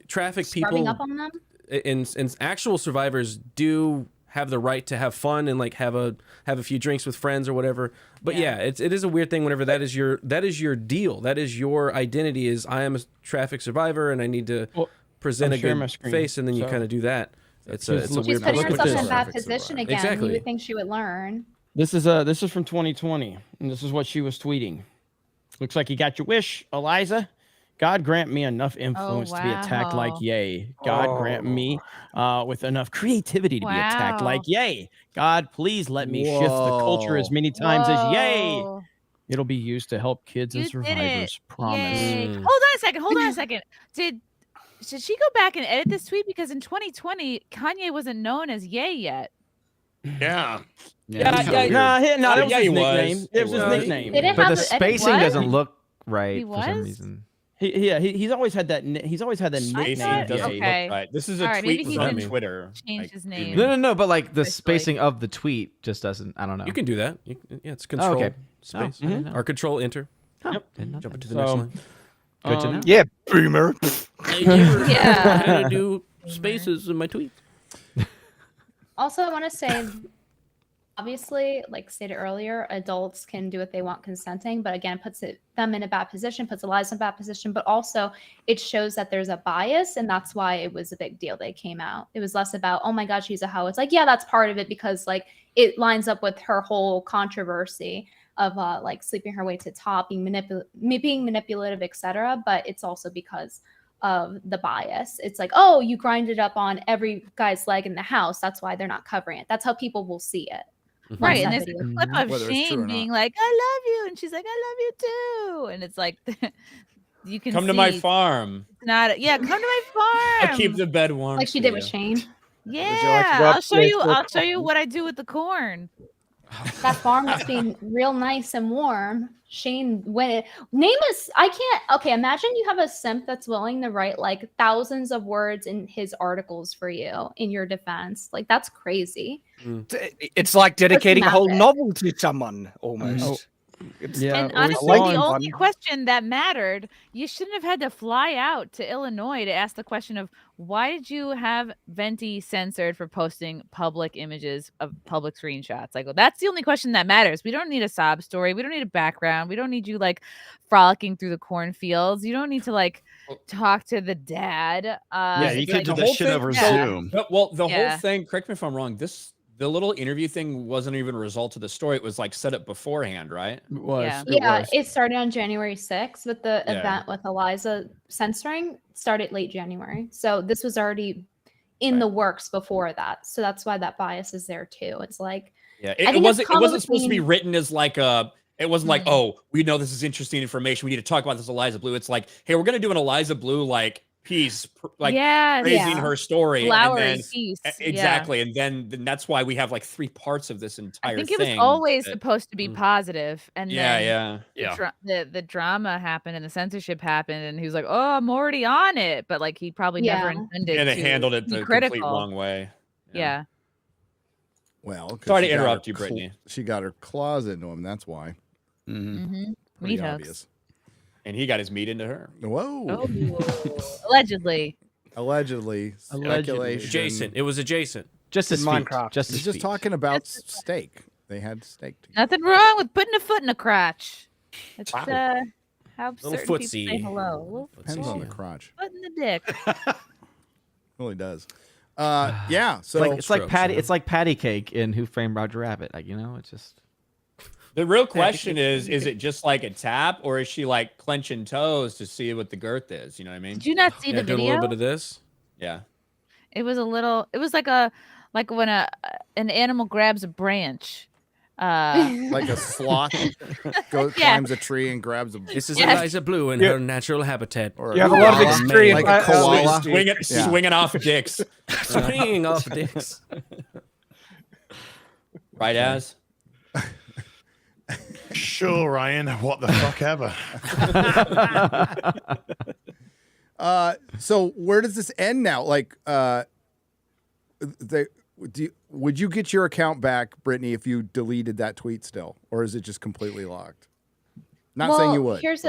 traffic scrubbing people up on them. and actual survivors do have the right to have fun and like have a few drinks with friends or whatever. But yeah, it is a weird thing whenever that is your deal. That is your identity is I am a traffic survivor and I need to present I'm a sharing my good screen, face and then you so- kind of do that. It's a She's weird putting herself in position. that position again. Exactly. You would think she would learn. This is from 2020, and this is what she was tweeting. Looks like you got your wish, Eliza. God grant me enough influence to be attacked like wow. yay. God grant me with enough creativity to be attacked like yay. God, please let me shift the culture as many times as yay. Whoa. It'll be used to help kids and You did it. survivors. Promise. Yay. Hold on a second. Hold on a second. Should she go back and edit this tweet? Because in 2020, Kanye wasn't known as Ye yet. Yeah. No, that was his nickname. It was his They nickname. didn't But have the the- spacing what? doesn't look right He for some was? reason. He's always had that. He's always had that Spacing nickname. doesn't Okay. look right. This is a All right, tweet maybe he was on didn't Twitter. change his name. No, but like the spacing of the tweet just doesn't. I don't know. You can do that. It's control okay. space Oh, I didn't know. or control enter. Yep. Jump into the next line. Good to know. Yeah, boomer. Yeah. How to do spaces in my tweet. Also, I want to say, obviously, like stated earlier, adults can do what they want consenting, but again, puts them in a bad position, puts Eliza in a bad position, but also it shows that there's a bias, and that's why it was a big deal they came out. It was less about, oh my God, she's a hoe. It's like, yeah, that's part of it because like it lines up with her whole controversy of like sleeping her way to top, being manipulative, etc. But it's also because of the bias. It's like, oh, you grinded up on every guy's leg in the house. That's why they're not covering it. That's how people will see it. Right, Once and that there's video a clip comes out. of Whether it's true Shane or being not. like, "I love you," and she's like, "I love you too," and it's like, you can Come to my see farm. it's not. Yeah, come to my farm. I'll keep the bed warm. Like she for did with you. Shane. Yeah, go I'll show you. upstairs? I'll show you what I do with the corn. That farm must be real nice and warm. Shane, name us. I can't. Okay, imagine you have a simp that's willing to write like thousands of words in his articles for you in your defense. Like that's crazy. It's like dedicating a whole Maverick. novel to someone almost. Yeah. And it was honestly, the fun. only question that mattered, you shouldn't have had to fly out to Illinois to ask the question of why did you have Venti censored for posting public images of public screenshots? Like, well, that's the only question that matters. We don't need a sob story. We don't need a background. We don't need you like frolicking through the cornfields. You don't need to like talk to the dad. Yeah, you it's could like- do that shit over Zoom. Well, the Yeah. whole thing, correct me if I'm wrong, the little interview thing wasn't even a result of the story. It was like set up beforehand, right? It was. Yeah. It was. It started on January 6th, but the Yeah. event with Eliza censoring started late January. So this was already in the works before that. So that's why that bias is there too. It's like, Yeah, I it think it's wasn't. It common wasn't supposed to be between- written as like a. It wasn't like, oh, we know this is interesting information. We need to talk about this Eliza Blue. It's like, hey, we're gonna do an Eliza Blue like piece, like Yes. praising Yeah. her story. Flowery and then, piece. Yeah. exactly, and then that's why we have like 3 parts of this entire I think thing. it was always that- supposed to be positive, and yeah, then the drama happened and the censorship happened, and he was like, "Oh, I'm already on it," but like he probably never Yeah. intended and it to handled it be the critical. complete wrong way. Yeah. Well, 'cause Sorry to she got her interrupt you, Brittany. She got her claws into him. That's why. Mm-hmm. Pretty Meat hooks. obvious. And he got his meat into her. Whoa. Oh, allegedly. Allegedly. Speculation. Adjacent. It was adjacent. Just his feet. Minecraft. Just his He's just feet. talking about steak. They had steak together. Nothing wrong with putting a foot in a crotch. It's how Little certain people footsie. say hello. Little Depends on the Yeah. crotch. foot in the dick. Really does. Yeah. So It's like Strokes, patty. yeah. It's like patty cake in Who Framed Roger Rabbit. Like it's just. The real question is it just like a tap, or is she like clenching toes to see what the girth is? You know what I mean? Did you not see Yeah, the doing a video? little bit of this. Yeah. It was a little. It was like when an animal grabs a branch. like a sloth goes Yeah. climbs a tree and grabs a. This is Yes. Eliza Blue in her natural habitat. Or You have a lot of koala. experience. Like a koala. Swinging off dicks. Swinging off dicks. Right as? Sure, Ryan. What the fuck ever. So where does this end now? Like, would you get your account back, Brittany, if you deleted that tweet still, or is it just completely locked? Not saying you would. Here's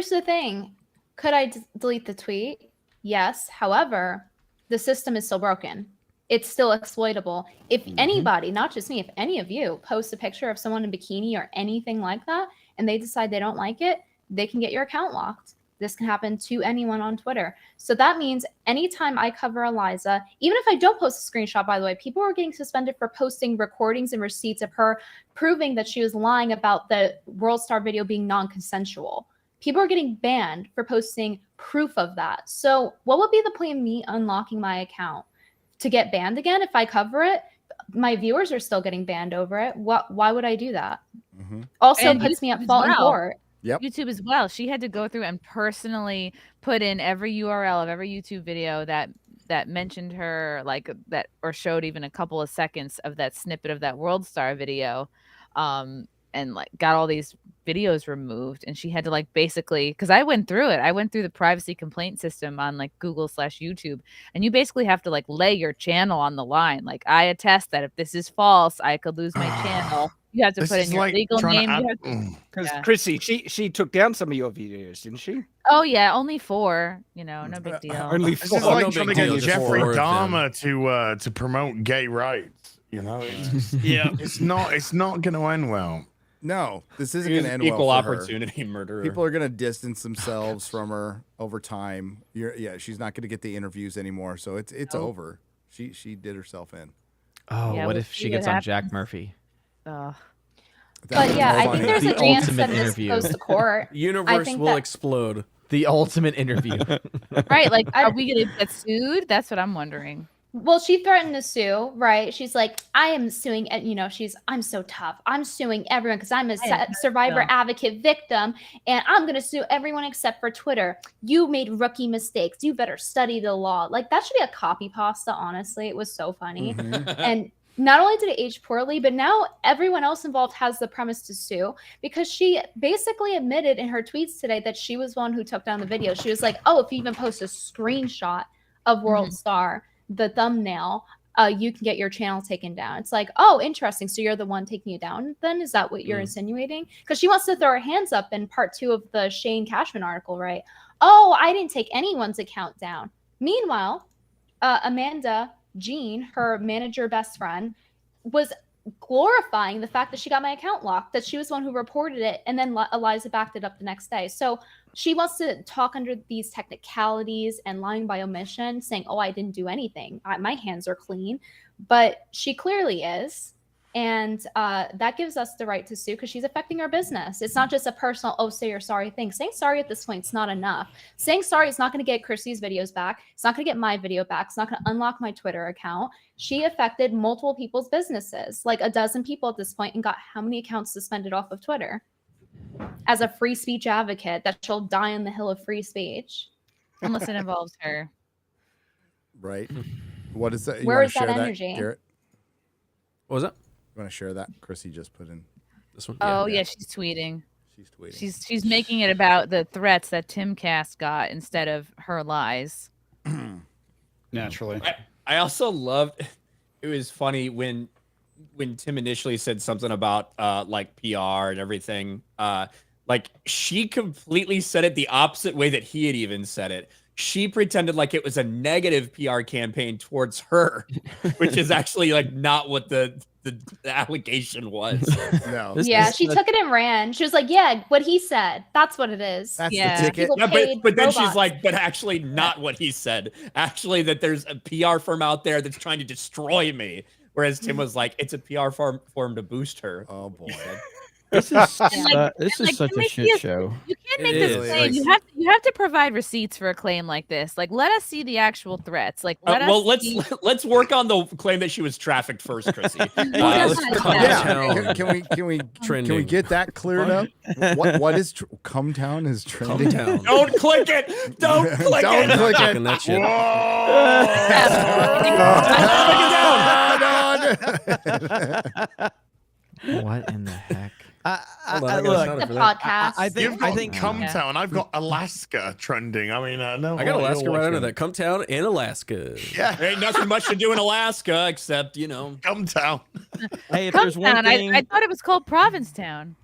the thing. Could I delete the tweet? Yes. However, the system is still broken. It's still exploitable. If anybody, not just me, if any of you post a picture of someone in bikini or anything like that, and they decide they don't like it, they can get your account locked. This can happen to anyone on Twitter. So that means anytime I cover Eliza, even if I don't post a screenshot, by the way, people are getting suspended for posting recordings and receipts of her proving that she was lying about the World Star video being non-consensual. People are getting banned for posting proof of that. So what would be the point of me unlocking my account? To get banned again if I cover it? My viewers are still getting banned over it. Why would I do that? Also puts me at fault in court. Yep. YouTube as well. She had to go through and personally put in every URL of every YouTube video that mentioned her, like that, or showed even a couple of seconds of that snippet of that World Star video, and like got all these videos removed. And she had to like basically, because I went through it. I went through the privacy complaint system on like Google/YouTube, and you basically have to like lay your channel on the line. Like, I attest that if this is false, I could lose my channel. You have to put in your legal name. Because Chrissy, she took down some of your videos, didn't she? Oh yeah, only 4. You know, no big deal. Only This is like trying to get Jeffrey Dahmer to promote gay rights. You know, it's not going to end well. No, this isn't going to end equal well for her. opportunity murderer. People are going to distance themselves from her over time. She's not going to get the interviews anymore, so it's over. She did herself in. Oh, Yeah, what we'll if see she what gets on happens. Jack Murphy? But yeah, I think there's a chance that this goes to court. Universe will explode. The ultimate interview. Right, like, are we gonna get sued? That's what I'm wondering. Well, she threatened to sue, right? She's like, I am suing, and I'm so tough. I'm suing everyone because I'm a survivor advocate victim, and I'm going to sue everyone except for Twitter. You made rookie mistakes. You better study the law. Like, that should be a copy pasta, honestly. It was so funny. And not only did it age poorly, but now everyone else involved has the premise to sue because she basically admitted in her tweets today that she was one who took down the video. She was like, oh, if you even post a screenshot of World Star, the thumbnail, you can get your channel taken down. It's like, oh, interesting. So you're the one taking it down then? Is that what you're insinuating? Because she wants to throw her hands up in part 2 of the Shane Cashman article, right? Oh, I didn't take anyone's account down. Meanwhile, Amanda Jean, her manager best friend, was glorifying the fact that she got my account locked, that she was the one who reported it, and then Eliza backed it up the next day. So she wants to talk under these technicalities and lying by omission, saying, oh, I didn't do anything. My hands are clean. But she clearly is. And that gives us the right to sue because she's affecting our business. It's not just a personal, oh, say you're sorry thing. Saying sorry at this point is not enough. Saying sorry is not going to get Chrissy's videos back. It's not going to get my video back. It's not going to unlock my Twitter account. She affected multiple people's businesses, like a dozen people at this point, and got how many accounts suspended off of Twitter? As a free speech advocate, that she'll die on the hill of free speech. Unless it involves her. Right. What is that? Where is that energy? Garrett? What was that? You want to share that? Chrissy just put in this one. Oh yeah, she's tweeting. She's tweeting. She's making it about the threats that Timcast got instead of her lies. Naturally. I also loved. It was funny when Tim initially said something about like PR and everything. Like she completely said it the opposite way that he had even said it. She pretended like it was a negative PR campaign towards her, which is actually like not what the allegation was. No. Yeah, she took it and ran. She was like, yeah, what he said. That's what it is. That's the ticket. Yeah, but then she's like, but actually not what he said. Actually, that there's a PR firm out there that's trying to destroy me. Whereas Tim was like, it's a PR firm to boost her. Oh, boy. This is such a shit show. You can't make this claim. You have to provide receipts for a claim like this. Like, let us see the actual threats. Like, let's work on the claim that she was trafficked first, Chrissy. Can we get that cleared up? What is Come Town is trending? Don't click it. Don't click it. Don't click it. That shit. Whoa. What in the heck? Hold on, I I gotta look, sound The it for that. podcast. I think You've got I think Cumtown. I've got Alaska trending. I mean, no. I got Alaska right under that. Cumtown and Alaska. Yeah. There ain't nothing much to do in Alaska except, Cumtown. hey, if there's one Cumtown. thing, I thought it was called Provincetown.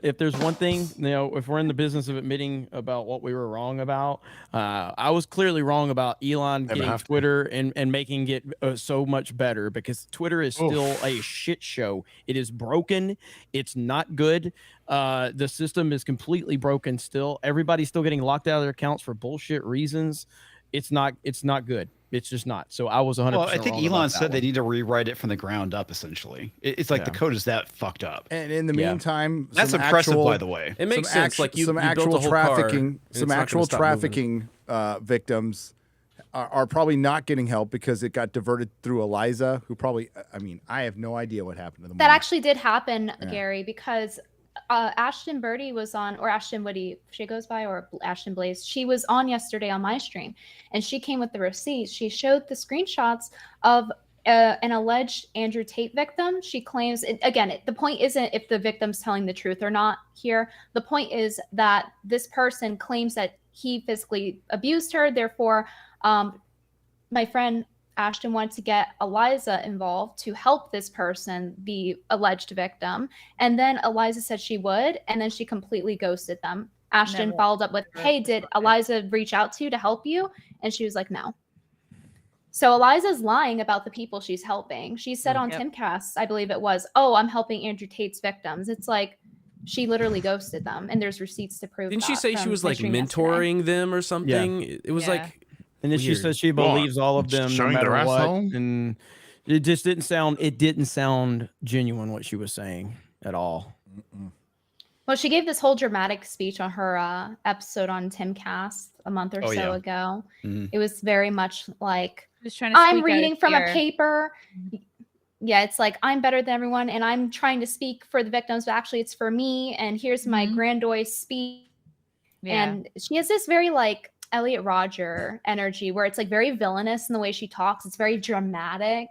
if there's one thing, if we're in the business of admitting about what we were wrong about, I was clearly wrong about Elon getting Twitter and making it so much better, because Twitter is still a shit show. It is broken. It's not good. The system is completely broken still. Everybody's still getting locked out of their accounts for bullshit reasons. It's not good. It's just not. So I was 100%. Well, I think wrong Elon about said that they one. need to rewrite it from the ground up. Essentially, it's like the code is that fucked up. And in the meantime, that's some impressive, actual, by the way. It makes sense. Like you some built actual a whole car, trafficking, and it's some not gonna actual stop trafficking victims are probably not getting help because it got diverted through Eliza, who probably. I mean, I have no idea what happened to them. That actually did happen, Gary, because Ashton Birdie was on, or Ashton Woody, she goes by, or Ashton Blaze. She was on yesterday on my stream, and she came with the receipts. She showed the screenshots of an alleged Andrew Tate victim. She claims, the point isn't if the victim's telling the truth or not here. The point is that this person claims that he physically abused her. Therefore, my friend Ashton wanted to get Eliza involved to help this person, the alleged victim. And then Eliza said she would, and then she completely ghosted them. Ashton followed up with, hey, did Eliza reach out to you to help you? And she was like, no. So Eliza's lying about the people she's helping. She said on Timcast, I believe it was, oh, I'm helping Andrew Tate's victims. It's like, she literally ghosted them, and there's receipts to prove Didn't she say she from was my like stream mentoring yesterday. them or something? It was like. And then she says she believes all of them no Showing matter their what. asshole? And it just didn't sound genuine what she was saying at all. Well, she gave this whole dramatic speech on her episode on Timcast a month or so ago. It was very much like, Just trying to I'm squeak out reading from a here. paper. Yeah, it's like, I'm better than everyone, and I'm trying to speak for the victims, but actually it's for me, and here's my grandiose speech. Yeah. And she has this very like Elliot Rodger energy where it's like very villainous in the way she talks. It's very dramatic.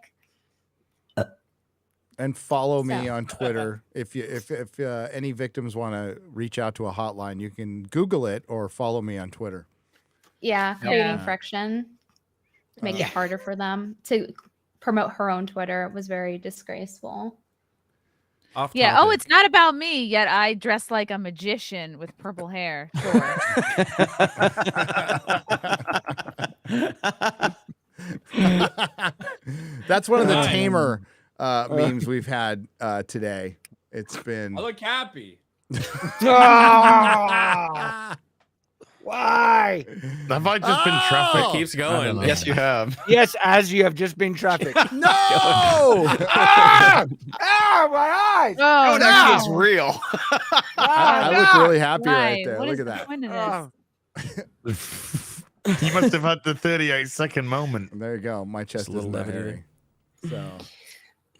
And follow me on Twitter. If any victims want to reach out to a hotline, you can Google it or follow me on Twitter. Yeah, creating friction to make it harder for them to promote her own Twitter was very disgraceful. Yeah. Oh, it's not about me. Yet I dress like a magician with purple hair. Sure. That's one of the tamer memes we've had today. It's been. I look happy. Why? Have I just been trafficked? It keeps going. Yes, you have. Yes, as you have just been trafficked. No! Ah! Ah, my eyes! Oh, it actually is real. I look really happy right Why? there. What Look is at the that. point of this? You must have had the 38-second moment. There you go. My chest a little isn't that levity hairy. So.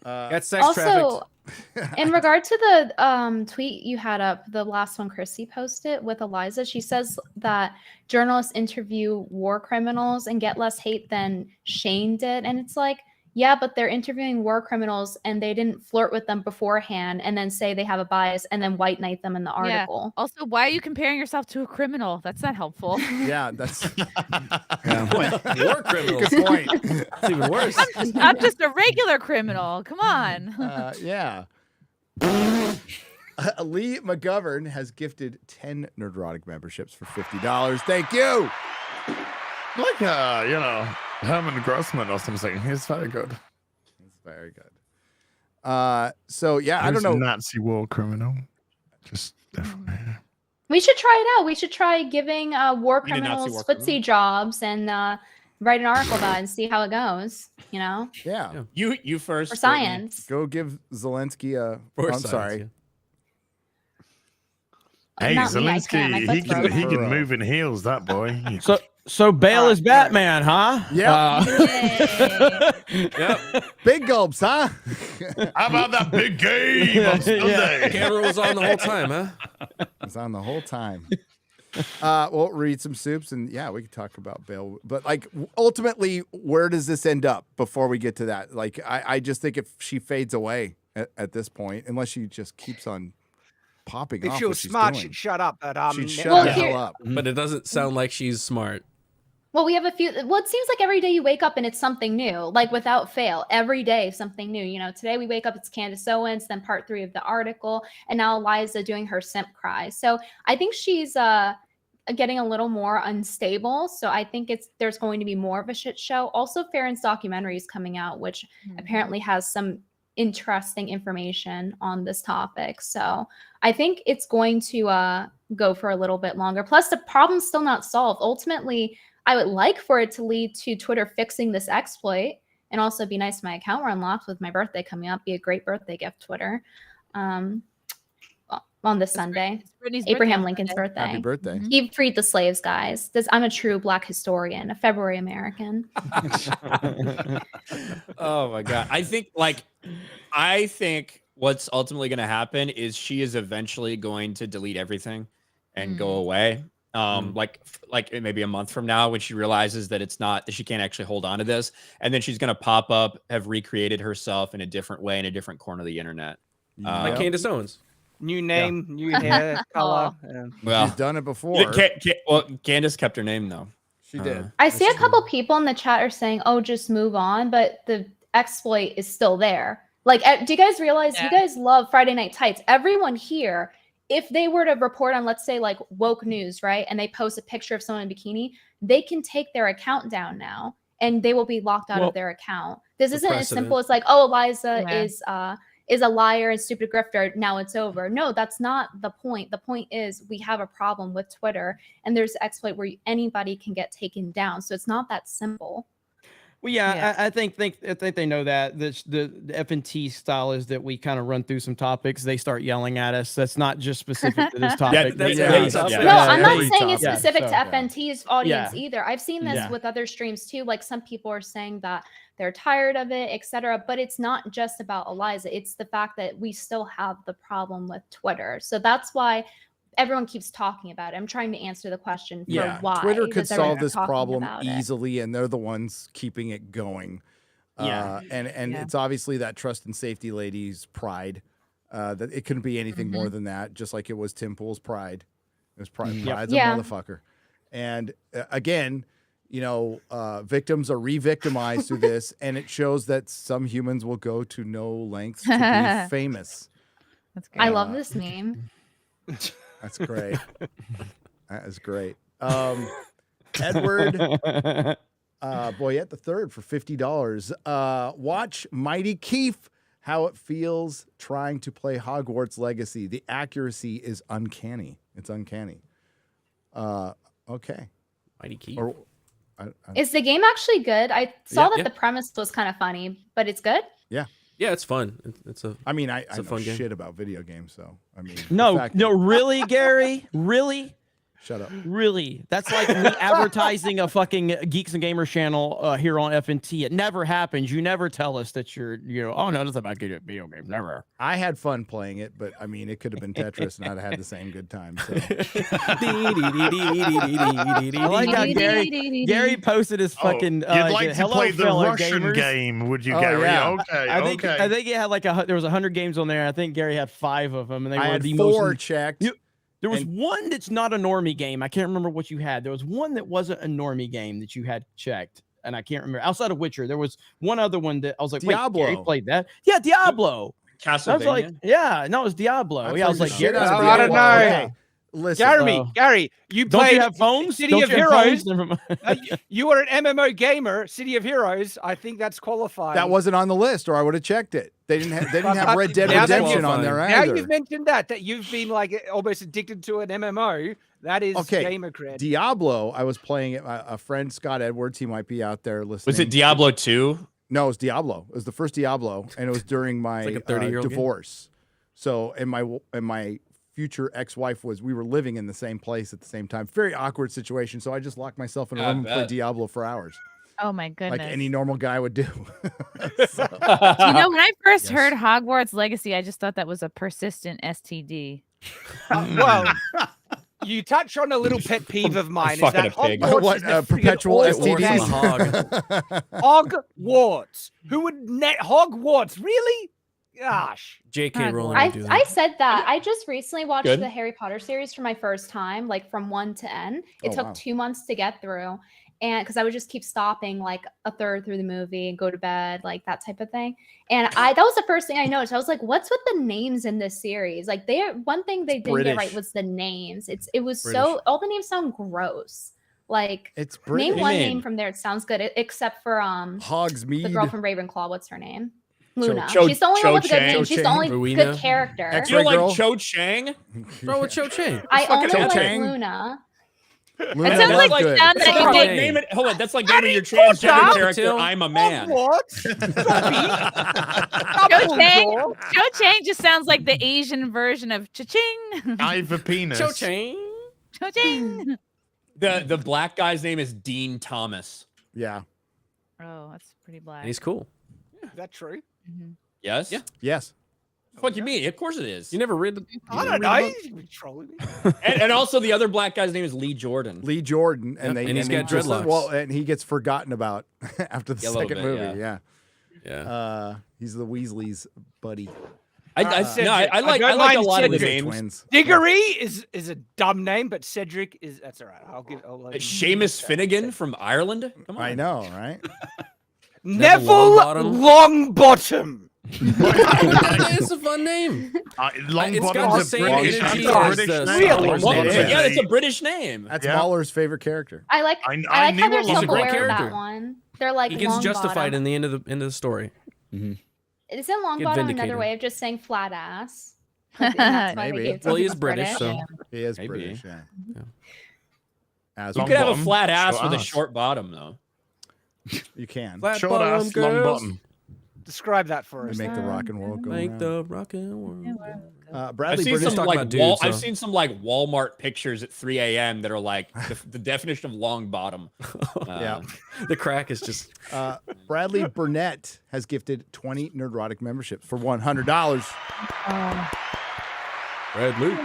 Got sex Also, trafficked. in regard to the tweet you had up, the last one Chrissy posted with Eliza, she says that journalists interview war criminals and get less hate than Shane did. And it's like, yeah, but they're interviewing war criminals and they didn't flirt with them beforehand and then say they have a bias and then white knight them in the article. Yeah. Also, why are you comparing yourself to a criminal? That's not helpful. Yeah, that's War criminals. good point. It's even worse. I'm just a regular criminal. Come on. Yeah. Lee McGovern has gifted 10 Nerdrotic memberships for $50. Thank you. Like, Herman Grossman or something. He's very good. That's very good. So, yeah, I don't know. Nazi war criminal. Just definitely. We should try it out. We should try giving war You mean a Nazi criminals war footsie jobs and write an article about it and see how it goes, you know? Yeah. You first. For Brittany. science. Go give Zelensky a. For I'm science, sorry. yeah. Hey, Not me, I Zelensky, can't. My he foot's can broken. move in heels, that boy. So Bale is Batman, huh? Yeah. Yep. Big gulps, huh? How about that big game on Sunday? Camera was on the whole time, huh? It's on the whole time. We'll read some soups and yeah, we can talk about Bale. But like ultimately, where does this end up before we get to that? Like I just think if she fades away, at this point, unless she just keeps on popping If off she what was she's smart, doing. she'd shut up. But She'd shut Well, the here- hell up. But it doesn't sound like she's smart. Well, we have a few. Well, it seems like every day you wake up and it's something new, like without fail. Every day, something new. You know, today we wake up, it's Candace Owens, then part 3 of the article, and now Eliza doing her simp cry. So I think she's getting a little more unstable. So I think there's going to be more of a shit show. Also, Farron's documentary is coming out, which apparently has some interesting information on this topic. So I think it's going to go for a little bit longer. Plus, the problem's still not solved. Ultimately, I would like for it to lead to Twitter fixing this exploit, and also be nice if my account were unlocked with my birthday coming up. Be a great birthday gift, Twitter. On this Sunday, Brittany's Abraham birthday on Lincoln's Sunday. birthday. Happy birthday. He freed the slaves, guys. I'm a true Black historian, a February American. Oh my god. I think what's ultimately going to happen is she is eventually going to delete everything and go away. Like maybe a month from now, when she realizes that that she can't actually hold on to this, and then she's going to pop up, have recreated herself in a different way in a different corner of the internet. Like Candace Owens. New name, new hair color. Well, She's done it before. Candace kept her name though. She did. I see a couple people in the chat are saying, "Oh, just move on," but the exploit is still there. Like, do you guys realize you guys love Friday Night Tights? Everyone here, if they were to report on, let's say, like woke news, right, and they post a picture of someone in a bikini, they can take their account down now, and they will be locked out of their account. This isn't as simple as like, oh, Eliza is a liar and stupid grifter. Now it's over. No, that's not the point. The point is we have a problem with Twitter, and there's an exploit where anybody can get taken down. So it's not that simple. Well, yeah, I think they know that the FNT style is that we kind of run through some topics. They start yelling at us. That's not just specific to this topic. No, I'm not saying it's specific to FNT's audience either. I've seen this with other streams too. Like some people are saying that they're tired of it, etc. But it's not just about Eliza. It's the fact that we still have the problem with Twitter. So that's why everyone keeps talking about it. I'm trying to answer the question for why. Twitter could because everyone's solve this talking problem about it. easily, and they're the ones keeping it going. And it's obviously that trust and safety lady's pride. That it couldn't be anything more than that, just like it was Tim Pool's pride. It was pride. Pride's a motherfucker. And again, you know, victims are re-victimized through this, and it shows that some humans will go to no lengths to be famous. That's great. I love this meme. That's great. That is great. Edward Boyette the Third for $50. Watch Mighty Keef, how it feels trying to play Hogwarts Legacy. The accuracy is uncanny. It's uncanny. Okay. Mighty Keef. Is the game actually good? I saw that the premise was kind of funny, but it's good. Yeah. Yeah, it's fun. I mean, I know fun game. shit about video games, so I mean, No, really, Gary? Really? Shut up. Really? That's like me advertising a fucking Geeks and Gamers channel here on FNT. It never happens. You never tell us that oh, no, it's about video games. Never. I had fun playing it, but I mean, it could have been Tetris, and I'd have had the same good time. So. I like how Gary posted his fucking. You'd like to hello, play the fellow Russian gamers. game, would you, Oh, Gary? yeah. Okay, I think it had like there was 100 games on there. I think Gary had 5 of them, and they I were had the 4 most checked. There was one that's not a normie game. I can't remember what you had. There was one that wasn't a normie game that you had checked, and I can't remember. Outside of Witcher, there was one other one that I was like, Diablo. wait, Gary played that? Yeah, Diablo. Castlevania. I was like, yeah, no, it was Diablo. Yeah, I was like, shit Gary, out of I don't know. Okay. Listen, Gary, you don't played you have phones? City Don't of you have Heroes. phones? Never mind. You are an MMO gamer, City of Heroes. I think that's qualified. that wasn't on the list, or I would have checked it. They didn't have Red Dead Now that Redemption on there Now either. you've mentioned that you've been like almost addicted to an MMO. That is gamer cred. Diablo, I was playing it. A friend, Scott Edwards, he might be out there listening. Was it Diablo 2? No, it was Diablo. It was the first Diablo, and it was during my like a 30-year-old divorce. So, and my future ex-wife we were living in the same place at the same time. Very awkward situation. So I just locked myself in a room and played Diablo for hours. Oh my goodness. Like any normal guy would do. You know, when I first heard Hogwarts Legacy, I just thought that was a persistent STD. Well, you touch on a little pet peeve of mine. Is fucking that a pig. Hogwarts What, is the perpetual friggin' STDs? awful name. Hogwarts. Who would net Hogwarts? Really? Gosh. J.K. Rowling I, would do that. I said that. I just recently watched Good. the Harry Potter series for my first time, like from 1 to N. It Oh, took wow. 2 months to get through. And because I would just keep stopping like a third through the movie and go to bed, like that type of thing. And that was the first thing I noticed. I was like, what's with the names in this series? Like one thing they didn't get right British. was the names. It was British. so all the names sound gross. Like It's name British. one name from there. It sounds good, except for Hogsmeade. the girl from Ravenclaw. What's her name? Cho- Luna. Cho- She's the only Cho one with a good Chang. name. She's Cho the only Chang. good Rowena. character. You X-ray don't like girl. Cho Chang? Bro, with Cho Chang. I only Cho like Chang. Luna. Luna It sounds was like good. sound That's that like you name make. it. Hold on, that's like naming your transgender character. I'm a man. What? Cho Chang. Cho Chang just sounds like the Asian version of cha-ching. I have a penis. Cho Chang. Cha-ching. The black guy's name is Dean Thomas. Yeah. Oh, that's pretty black. And he's cool. Is that true? Yes? Yeah. Yes. What you mean? Of course it is. You never read the. I don't know. You've been trolling me. And also the other black guy's name is Lee Jordan. Lee Jordan, and Yep, they and he's got just- dreadlocks. Well, and he gets forgotten about after the Yeah, a little second bit, movie. yeah. Yeah. He's the Weasley's buddy. I like a lot of the Cedric. names. Twins. Diggory is a dumb name, but Cedric is that's all right. I'll let you- Seamus Finnegan from Ireland. Come on. I know, right? Neville Longbottom. It's a fun name. It's got the same energy as the Star Wars Well, name. yeah, it's a British name. That's Mahler's favorite character. I like I I like knew how they're it was a self-aware great of that character. one. They're like He gets long justified bottom. in the end of the story. Mm-hmm. Isn't long Get bottom another vindicated. way of just saying flat ass? Like, and that's why they Maybe. gave it to Well, he him is as British, so He is Maybe. British, yeah. As You long could have a bottom, flat ass short with a ass. short bottom, though. You can. Flat Short bottom ass, long girls. bottom. Describe that for us. They make the rock and roll go Make around. the rock and roll. I've Bradley seen British some talking like about dudes, I've so- seen some like Walmart pictures at 3 a.m. that are like the definition of long bottom. Yeah. The crack is just. Bradley Burnett has gifted 20 Nerdrotic memberships for $100. Bradley.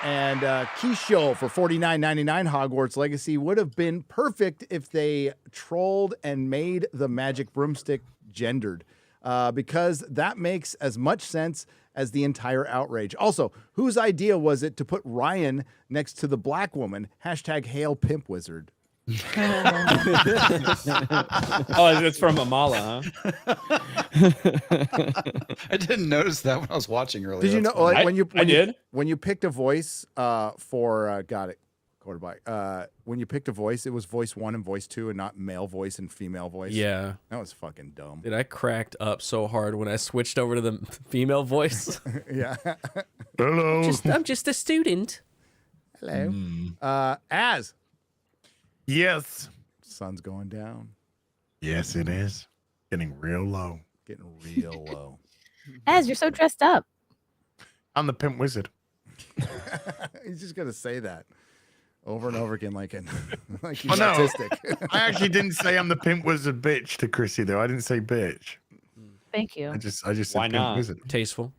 And Keisho for $49.99. Hogwarts Legacy would have been perfect if they trolled and made the magic broomstick gendered, because that makes as much sense as the entire outrage. Also, whose idea was it to put Ryan next to the black woman? Hashtag Hail Pimp Wizard. Oh, it's from Amala, huh? I didn't notice that when I was watching earlier. Did you know That's funny. like, when you picked a voice for got it quarterback when you picked a voice, it was voice 1 and voice 2 and not male voice and female voice. Yeah. That was fucking dumb. Dude, I cracked up so hard when I switched over to the female voice. Yeah. Hello. I'm just a student. Hello. Az. Yes. Sun's going down. Yes, it is. Getting real low. Getting real low. Az, you're so dressed up. I'm the pimp wizard. He's just gonna say that over and over again, like he's Oh, no. autistic. I actually didn't say I'm the pimp wizard bitch to Chrissy though. I didn't say bitch. Thank you. I just said Why pimp not? wizard. Tasteful.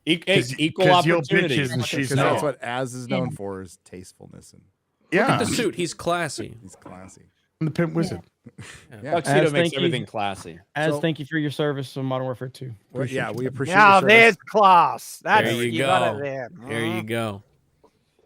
Equal 'cause you're opportunity. bitches and she's Because that's not. what Az is known for, is tastefulness, and Look Yeah. at the suit. He's classy. he's classy. I'm the pimp wizard. Yeah. Tuxedo Az, makes thank you. everything classy. As So- thank you for your service on Modern Warfare 2. Well, yeah, we appreciate Now your service. there's class. That's There you got go. it there. There you go.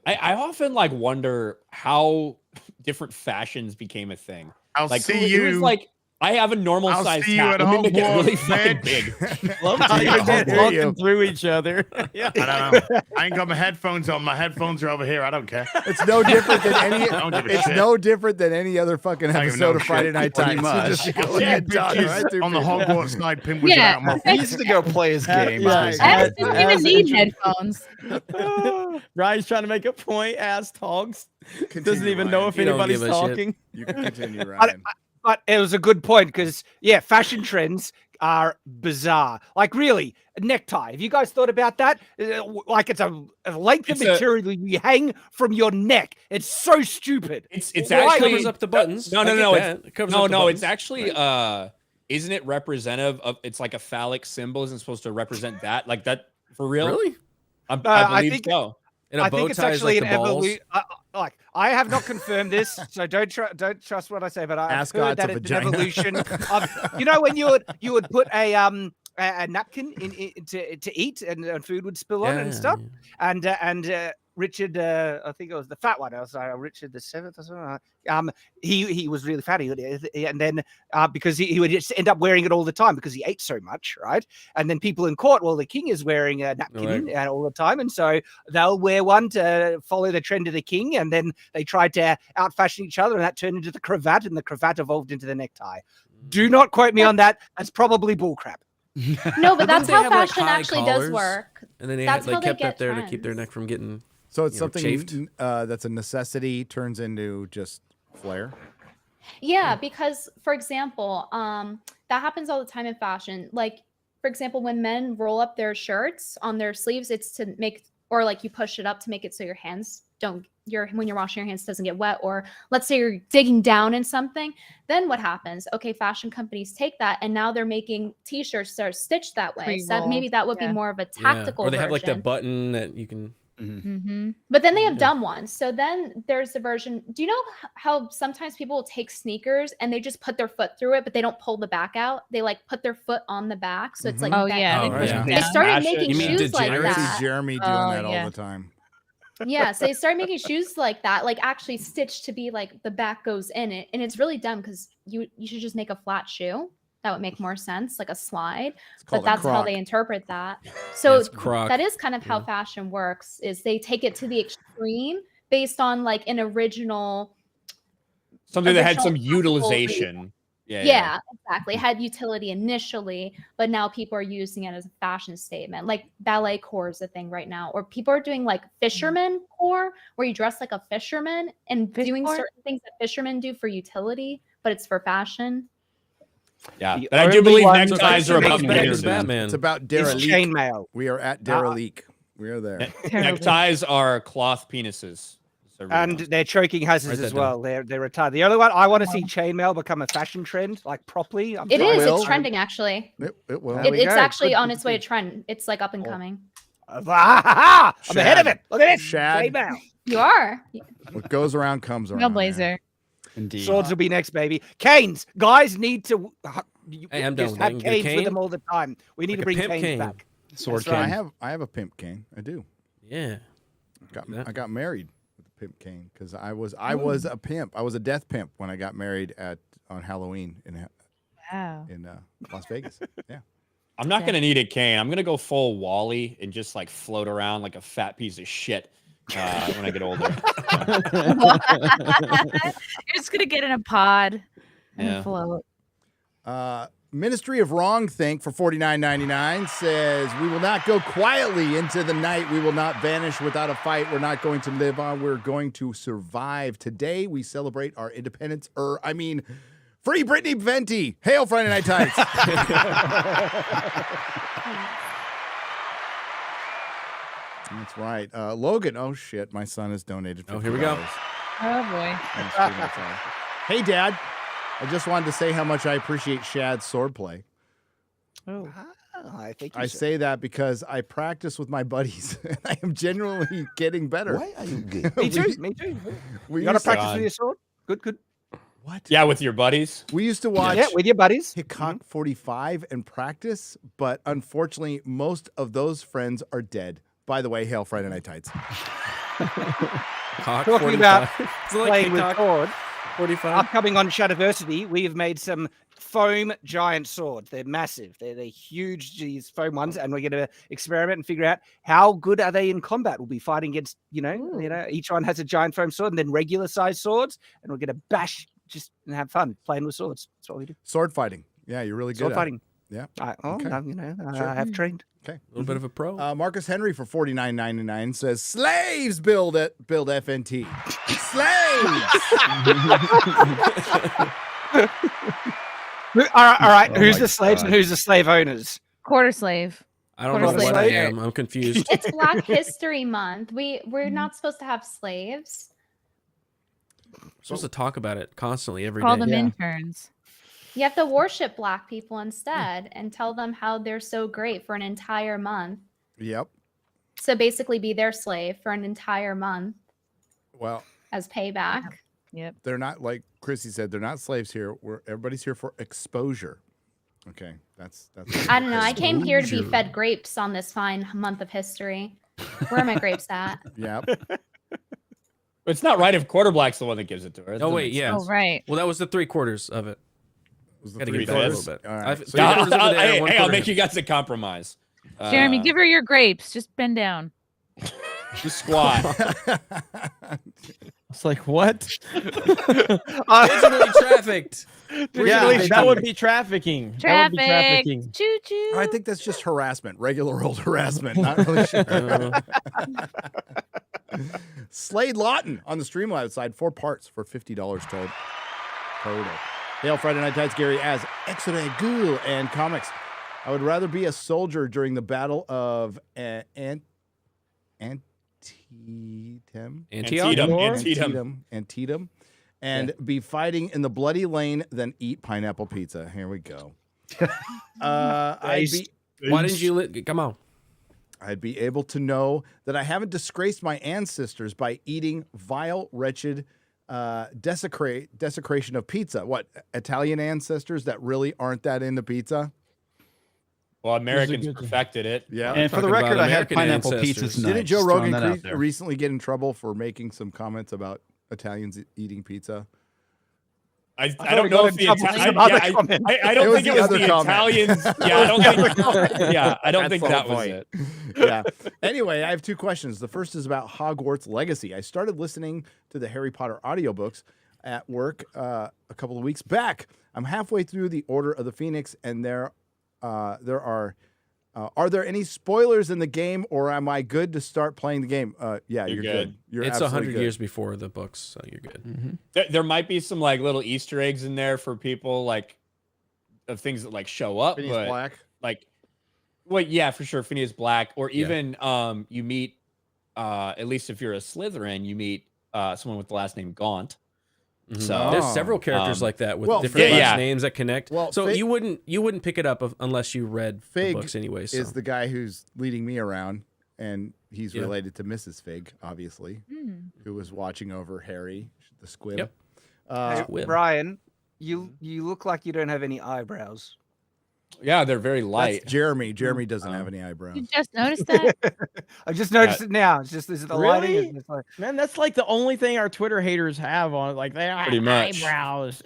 I often like wonder how different fashions became a thing. I'll Like see it was you. like I have a normal I'll size see you hat. at Let me make it really Hogwarts, fucking bitch. big. Love how you're just hear walking you. through each other. Yeah. I don't know. I ain't got my headphones on. My headphones are over here. I don't care. It's no different than any. I don't give a It's shit. no different than any other fucking I don't episode know of Friday shit. Night Pretty Times. much. You just go Yeah, and talk bitches right through on the people. Hogwarts night, pimp wizard Yeah. out. My He needs to go play his game. Yeah. Is Yeah. Az doesn't even Az- need headphones. Ryan's trying to make a point. Ass talks. Doesn't Continue, even know Ryan. if You don't anybody's give a shit. talking. You can continue, Ryan. But it was a good point because, yeah, fashion trends are bizarre. Like, really, a necktie. Have you guys thought about that? Like, it's a length of It's a- material you hang from your neck. It's so stupid. It's Why? actually covers up the buttons. No, I no, get no. that. It's, It covers no, up the no. It's buttons. actually isn't it representative of? It's like a phallic symbol. Isn't it supposed to represent that? Like that for real? Really? I I believe think- so. And a I bow think it's tie is actually like an the balls. evolution. Like, I have not confirmed this, so don't trust what I say. But I've Ascot's heard that a it's an vagina. evolution of, you know, when you would put a a napkin to eat, and food would spill on and stuff. And Richard, I think it was the fat one. I was Richard the Seventh or something. He was really fatty, and then because he would just end up wearing it all the time because he ate so much, right? And then people in court, well, the king is wearing a napkin all the time, and so they'll wear one to follow the trend of the king, and then they tried to outfashion each other, and that turned into the cravat, and the cravat evolved into the necktie. Do not quote me on that. That's probably bullcrap. No, but that's how fashion actually does work. And then they That's how they kept get that there to trends. keep their neck from getting So it's something something that's a necessity turns into just flair. Yeah, because for example, that happens all the time in fashion. Like, for example, when men roll up their shirts on their sleeves, it's to make, or like you push it up to make it so your hands don't, when you're washing your hands doesn't get wet. Or let's say you're digging down in something, then what happens? Okay, fashion companies take that and now they're making T-shirts that are stitched that way. So maybe that would be more of a tactical or they have version. like that button that you can. But then they have dumb ones. So then there's the version. Do you know how sometimes people will take sneakers and they just put their foot through it, but they don't pull the back out? They like put their foot on the back, so it's like They started making shoes like that. I see Jeremy doing that all the time. Yeah, so they started making shoes like that, like actually stitched to be like the back goes in it, and it's really dumb because you should just make a flat shoe. That would make more sense, like a slide. But that's how they interpret that. So that is kind of how fashion works, is they take it to the extreme based on like an original something that had some utilization. Yeah, exactly. It had utility initially, but now people are using it as a fashion statement. Like ballet core is a thing right now, or people are doing like fisherman core, where you dress like a fisherman and doing certain things that fishermen do for utility, but it's for fashion. Yeah, but I do believe neckties are about Batman. It's about derelict. Chainmail. We are at derelict. We are there. Neckties are cloth penises. And they're choking hazards as well. They're retarded. The other one, I want to see chainmail become a fashion trend, like properly. It is. It's trending, actually. It will. It's actually on its way to trend. It's like up and coming. I'm ahead of it. Look at this. Shad. Chainmail. You are. What goes around comes around. Hellblazer. Indeed. Swords will be next, baby. Canes. Guys need to Hey, I'm just done. have Get a canes with them cane? all the time. We need to bring pimp canes cane. back. Sword That's cane. right. I have a pimp cane. I do. Yeah. I got married with a pimp cane because I was a pimp. I was a death pimp when I got married on Halloween in Las Vegas. Yeah. I'm not gonna need a cane. I'm gonna go full Wally and just like float around like a fat piece of shit when I get older. You're just gonna get in a pod and float. Ministry of Wrongthink for $49.99 says, we will not go quietly into the night. We will not vanish without a fight. We're not going to live on. We're going to survive. Today, we celebrate our independence. Free Brittany Venti. Hail Friday Night Tights. That's right. Logan. Oh, shit. My son has donated $50. Here we go. Oh, boy. Hey, Dad. I just wanted to say how much I appreciate Shad's swordplay. Oh, I think I say that because I practice with my buddies. And I am genuinely getting better. Why are you gay? Me too. Me too. You got to practice with your sword. Good. What? Yeah, with your buddies. We used to watch with your buddies. Hickok 45 and practice, but unfortunately, most of those friends are dead. By the way, hail Friday Night Tights. Talking about playing with sword. 45. Upcoming on Shadiversity, we have made some foam giant swords. They're massive. They're huge, these foam ones, and we're going to experiment and figure out how good are they in combat. We'll be fighting against, each one has a giant foam sword and then regular size swords, and we're going to bash just and have fun playing with swords. That's what we do. Sword fighting. Yeah, you're really good Sword at fighting. it. Yeah. I Sure. have trained. Okay. A little bit of a pro. Marcus Henry for $49.99 says, slaves build FNT. Slaves! All right. Who's the slaves and who's the slave owners? Quarter slave. I don't know what I am. I'm confused. It's Black History Month. We're not supposed to have slaves. We're supposed to talk about it constantly every day. Call them interns. You have to worship Black people instead and tell them how they're so great for an entire month. Yep. So basically be their slave for an entire month Well, as payback. Yep. they're not, like Chrissy said, they're not slaves here. Everybody's here for exposure. Okay, that's. I don't know. I came here to be fed grapes on this fine month of history. Where are my grapes at? Yep. It's not right if Quarter Black's the one that gives it to her. That Oh doesn't wait, make yeah. sense. Oh, right. Well, that was the 3/4 of it. Was the Gotta three get back a quarters? little bit. All right. I've- So three you- quarters over there, Hey, one I'll quarter make here. you guys a compromise. Jeremy, give her your grapes. Just bend down. Just squat. It's like, what? Digitally trafficked. Yeah, that would be trafficking. That would be Traffic. trafficking. Choo choo. I think that's just harassment, regular old harassment. Not really sure. Slade Lawton on the Streamlabs side, 4 parts for $50 total. Hail Friday Night Tights, Gary as X-Ray Ghoul and comics. I would rather be a soldier during the Battle of Antietam. And be fighting in the bloody lane than eat pineapple pizza. Here we go. Why didn't you come on? I'd be able to know that I haven't disgraced my ancestors by eating vile, wretched desecration of pizza. What, Italian ancestors that really aren't that into pizza? Well, Americans perfected it. Yeah. And for the record, I had pineapple pizza tonight. Didn't Joe Just throwing that Rogan out there. recently get in trouble for making some comments about Italians eating pizza? I don't know if the Italians. I don't think it was the Italians. Yeah, I don't think. Yeah, I don't think that was it. Yeah. Anyway, I have 2 questions. The first is about Hogwarts Legacy. I started listening to the Harry Potter audiobooks at work a couple of weeks back. I'm halfway through the Order of the Phoenix, and there are there any spoilers in the game, or am I good to start playing the game? Yeah, you're good. You're It's absolutely 100 good. years before the books, so you're good. There might be some like little Easter eggs in there for people, like of things that like show up. Phineas but, Black? like, well, yeah, for sure, Phineas Black, or even you meet, at least if you're a Slytherin, you meet someone with the last name Gaunt. So There's several characters like that with well, different Fig- last names that connect. Well, so Fig- you wouldn't pick it up unless you read Fig the books anyway. So. is the guy who's leading me around, and he's Yeah. related to Mrs. Fig, obviously, who was watching over Harry, the squib. Yep. Hey, Brian, you look like you don't have any eyebrows. Yeah, they're very light. That's Jeremy. Jeremy doesn't have any eyebrows. You just noticed that? I just noticed it now. It's just is it the lighting? Really? It's just like, Man, that's like the only thing our Twitter haters have on it. Like they have Pretty much. eyebrows.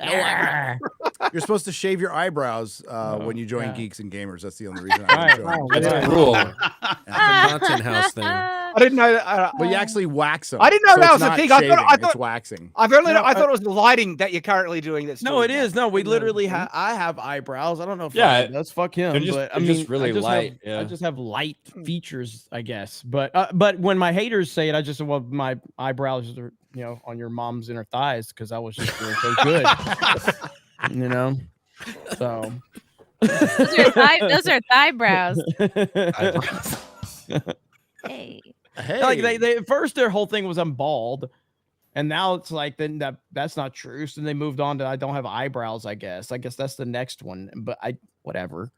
You're supposed to shave your eyebrows when you join yeah. Geeks and Gamers. That's the only reason I would join. That's a rule. It's a content house thing. I didn't know that. But you actually wax them. I didn't know so that it's was a not thing. I shaving, thought it's waxing. I thought it was the lighting that you're currently doing. That's No, it doing that. is. No, we literally have. I have eyebrows. I don't know if Yeah, that's fuck him. they're just- but I they're mean, just really I just light, Have, yeah. I just have light features, I guess. But when my haters say it, I just say, well, my eyebrows are on your mom's inner thighs because I was just doing so good. So. Those are thigh brows. Hey. Like they at first their whole thing was I'm bald, and now it's like then that's not true. So then they moved on to I don't have eyebrows. I guess that's the next one. But whatever.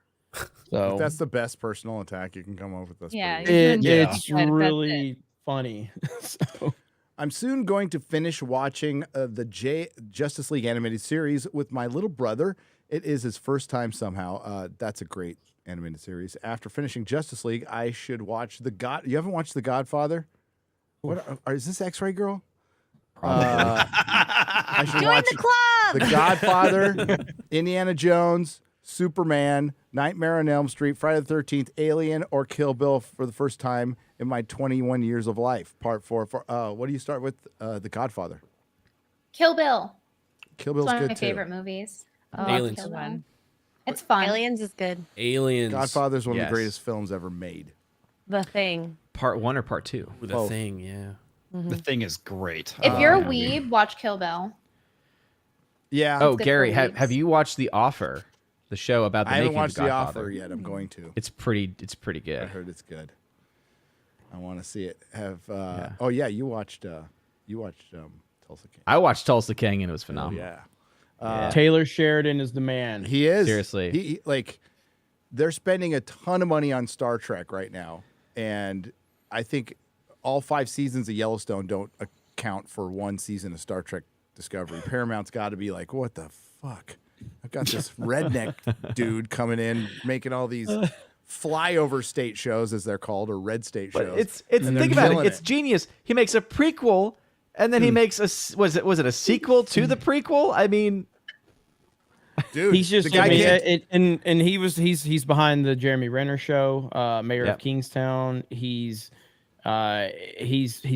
So That's the best personal attack you can come up with. That's Yeah, pretty you're doing it's good. That's really funny. So. I'm soon going to finish watching the Justice League animated series with my little brother. It is his first time somehow. That's a great animated series. After finishing Justice League, I should watch You haven't watched The Godfather? What? Is this X-Ray Girl? I should Join watch the club. The Godfather, Indiana Jones, Superman, Nightmare on Elm Street, Friday the 13th, Alien, or Kill Bill for the first time in my 21 years of life. Part 4. What do you start with? The Godfather. Kill Bill. Kill Bill's It's one good of my too. favorite movies. Aliens. Kill Bill. It's fun. Aliens is good. Aliens. Godfather's one of Yes. the greatest films ever made. The Thing. Part 1 or part 2? Ooh, the Both. thing, yeah. The thing is great. If you're a yeah. weeb, watch Kill Bill. Yeah. Oh, good Gary, for have weeks. you watched The Offer, the show about the I haven't making of watched The The Godfather? Offer yet. I'm going to. It's pretty I good. heard it's good. I want to see it. Oh yeah, you watched Tulsa King. I watched Tulsa King and it was phenomenal. Yeah. Taylor Sheridan is the man. He is. Seriously. He like they're spending a ton of money on Star Trek right now, and I think all 5 seasons of Yellowstone don't account for 1 season of Star Trek Discovery. Paramount's got to be like, what the fuck? I've got this redneck dude coming in, making all these flyover state shows, as they're called, or red state But shows. it's and they're think about it. killing It's genius. He makes a prequel, and then he makes was it a sequel to the prequel? I mean, dude, He's just the guy and he's behind the Jeremy Renner show, Mayor Yep. of Kingstown. He's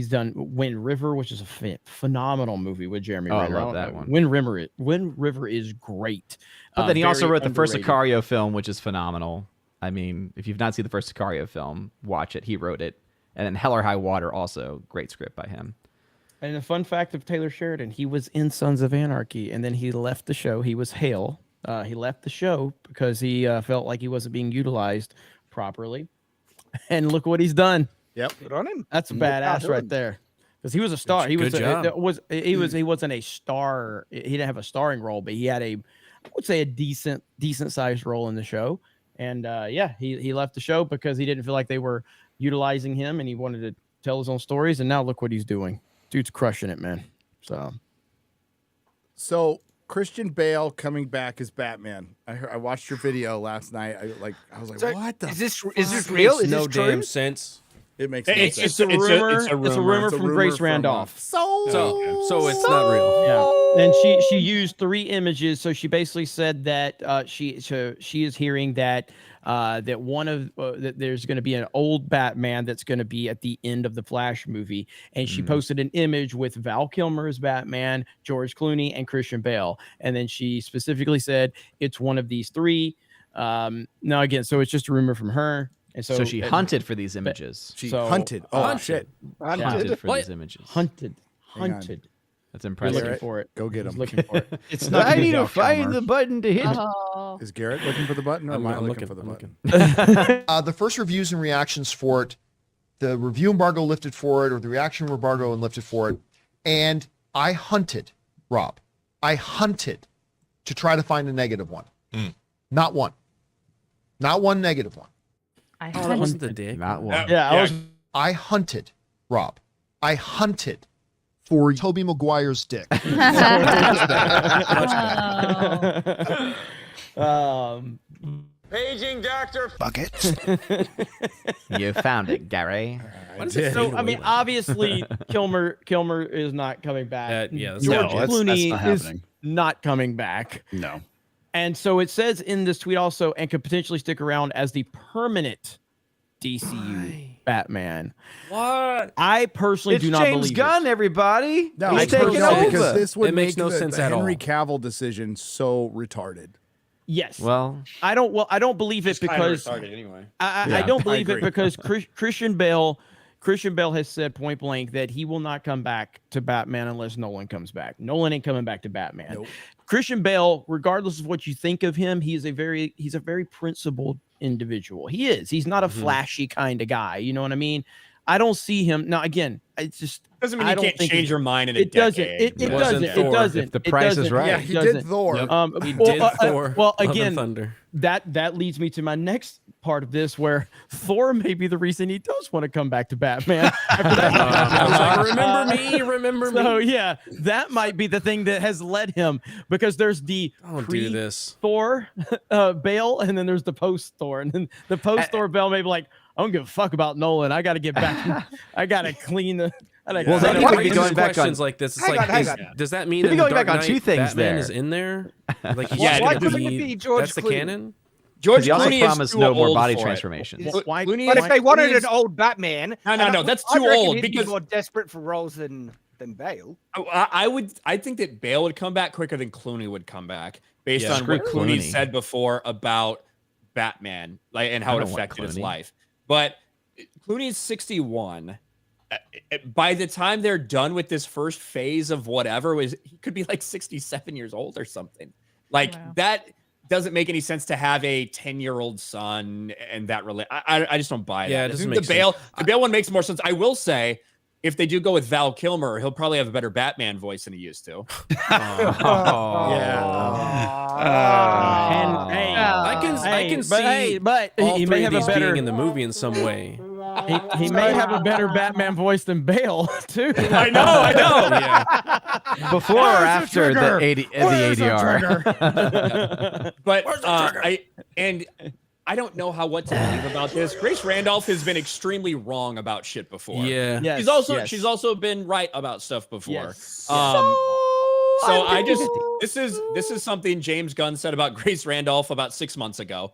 done Wind River, which is a phenomenal movie with Jeremy I Renner. love that one. Wind River is great. But then he also Very wrote the first underrated. Sicario film, which is phenomenal. I mean, if you've not seen the first Sicario film, watch it. He wrote it. And then Hell or High Water, also great script by him. And a fun fact of Taylor Sheridan, he was in Sons of Anarchy, and then he left the show. He was Hale. He left the show because he felt like he wasn't being utilized properly. And look what he's done. Yep. Good on him. That's a badass right there. Because he was a star. He was Good job. he wasn't a star. He didn't have a starring role, but he had I would say a decent sized role in the show. And he left the show because he didn't feel like they were utilizing him, and he wanted to tell his own stories. And now look what he's doing. Dude's crushing it, man. So Christian Bale coming back as Batman. I watched your video last night. I was like, So, what the? is this real? Makes Is no this true? damn sense. It makes no It's sense. It's a rumor. It's a It's a rumor from Grace Randolph. So it's not real. Yeah, and she used 3 images. So she basically said that she is hearing that that one of that there's going to be an old Batman that's going to be at the end of the Flash movie, and she posted an image with Val Kilmer as Batman, George Clooney, and Christian Bale, and then she specifically said it's one of these 3. Now again, so it's just a rumor from her. And So she hunted for these images. She So- hunted. Oh Hunted. shit! Hunted for What? these images. Hunted. Hang on. That's He's impressive. looking for it. Go get He's him. looking for it. It's not. I gonna need be to Val find Kilmer. the button to hit. Oh. Is Garrett looking for the button, or am I I'm looking looking, for the I'm button? The first reviews and reactions for it, the review embargo lifted for it, or the reaction embargo and lifted for it, and I hunted, Rob. I hunted to try to find a negative one. Not one. Not one negative one. I Oh, that wasn't the dick. Not one. Yeah, I hunted, Rob. I hunted for Tobey Maguire's dick. Paging Dr. Bucket. You found it, Gary. So I mean, obviously, Kilmer is not coming back. Yeah, George that's Clooney not is happening. not coming back. No. And so it says in this tweet also, and could potentially stick around as the permanent DCU Batman. What? I personally It's do not James believe Gunn, it. everybody. No, He's I taking personally- over. because this would It makes make no the sense at Henry all. Cavill decision so retarded. Yes. Well, I don't believe it because anyway. I don't believe it agree. because Christian Bale has said point blank that he will not come back to Batman unless Nolan comes back. Nolan ain't coming back to Batman. Nope. Christian Bale, regardless of what you think of him, he's a very principled individual. He is. He's not a flashy kind of guy. You know what I mean? I don't see him now. Again, it's just Doesn't mean I you don't can't think change it- your mind in a It doesn't. decade. It Wasn't doesn't. It Thor. doesn't. If the It price is doesn't. right. Yeah, It he doesn't. did Thor. Yep. He Well, did Thor. well, Love and again, Thunder. that leads me to my next part of this, where Thor may be the reason he does want to come back to Batman. I was like, remember me. So yeah, that might be the thing that has led him, because there's the Don't do this. Thor Bale, and then there's the post Thor, and then the post Thor Bale may be like, I don't give a fuck about Nolan. I got to get back. I got to clean the. Well, then he would be going back on questions like this. It's Hang like, on. does that mean He'd be in the going back Dark on two Knight, things Batman there. is in there? Like, he's Yeah, gonna it couldn't be George that's the Clooney. canon. George he also Clooney is promised too no more old body for it. transformations. Why? But if they wanted Clooney is- an old Batman, No, that's I'd too reckon old he'd be because more desperate for roles than Bale. I think that Bale would come back quicker than Clooney would come back, based Yeah, on what screw Clooney Clooney. said before about Batman, like, and how I it don't want affected his Clooney. life. But Clooney's 61. By the time they're done with this first phase of whatever, he could be like 67 years old or something. Like that doesn't make any sense to have a 10-year-old son and that I just don't buy that. Yeah, it I doesn't think make the Bale one makes more sense. I will say, if they do go with Val Kilmer, he'll probably have a better Batman voice than he used to. I can see. but all he three may of have a these better. being in the movie in some way. He may have a better Batman voice than Bale, too. I know. Yeah. Before or after the ADR? But I don't know what to believe about this. Grace Randolph has been extremely wrong about shit before. Yeah. She's also been right about stuff before. Yes. So this is something James Gunn said about Grace Randolph about 6 months ago.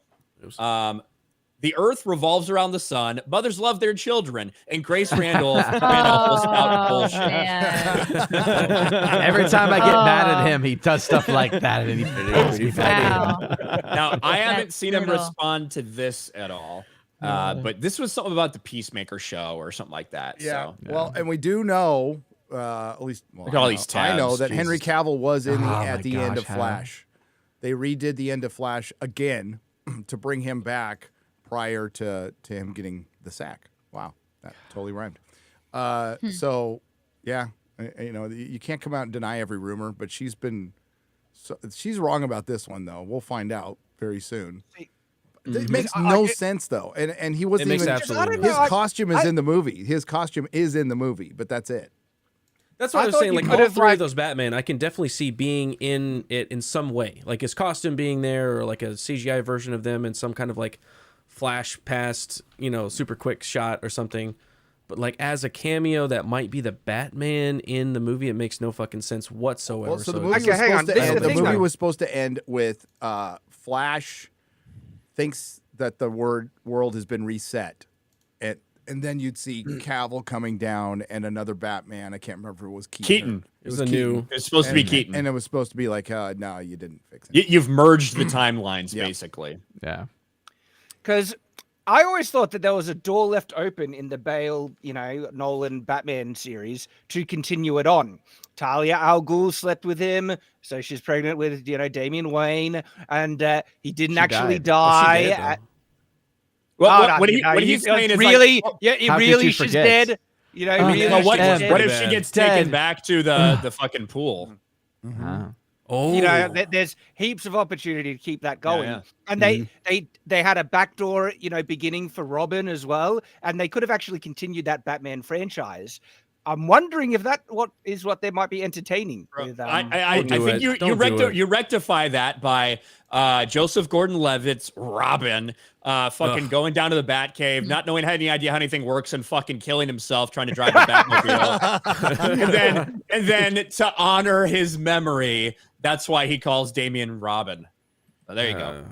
The earth revolves around the sun. Mothers love their children. And Grace Randolph will spout bullshit. Every time I get mad at him, he does stuff like that. And Now, I haven't seen him respond to this at all. But this was something about the Peacemaker show or something like that. Yeah. So. Well, and we do know, at least Look at all these tabs. I know that Henry Jesus. Cavill was in at the end of Hal. Flash. They redid the end of Flash again to bring him back prior to him getting the sack. Wow, that totally rhymed. So, yeah, you can't come out and deny every rumor, but she's wrong about this one, though. We'll find out very soon. It makes no sense, though, and he wasn't even. His costume is in the movie. His costume is in the movie, but that's it. That's what I was saying. Like all three of those Batman, I can definitely see being in it in some way, like his costume being there, or like a CGI version of them in some kind of like flash past, super quick shot or something. But like as a cameo that might be the Batman in the movie, it makes no fucking sense whatsoever. Well, so the movie was supposed to end with Flash thinks that the world has been reset, and then you'd see Cavill coming down and another Batman. I can't remember if it was Keaton. It was Keaton. It's supposed to be Keaton, and it was supposed to be like, no, you didn't fix it. You've merged the timelines, basically. Yeah. Because I always thought that there was a door left open in the Bale, Nolan Batman series to continue it on. Talia al Ghul slept with him, so she's pregnant with, Damian Wayne, and he didn't actually die. What he's saying is really, like, she's dead. What if she gets taken back to the fucking pool? Oh, there's heaps of opportunity to keep that going. Yeah. And they had a backdoor, beginning for Robin as well, and they could have actually continued that Batman franchise. I'm wondering if what they might be entertaining. With, I think you rectify that by Joseph Gordon-Levitt's Robin fucking going down to the Batcave, not knowing any idea how anything works, and fucking killing himself trying to drive the Batmobile. and then to honor his memory, that's why he calls Damian Robin. So there you go.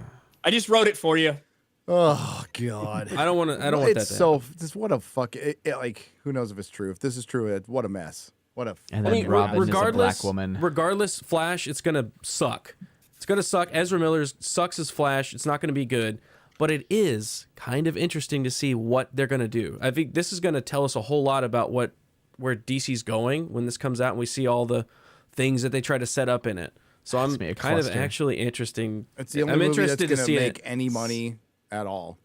I just wrote it for you. Oh God! I don't want that. It's so just what a fuck. Like, who knows if it's true? If this is true, what a mess. What a. And then Robin is a black woman. Regardless, Flash, it's gonna suck. It's gonna suck. Ezra Miller sucks as Flash. It's not gonna be good. But it is kind of interesting to see what they're gonna do. I think this is gonna tell us a whole lot about where DC's going when this comes out, and we see all the things that they try to set up in it. So I'm kind of actually interesting. It's the only movie interested that's gonna make any money at all.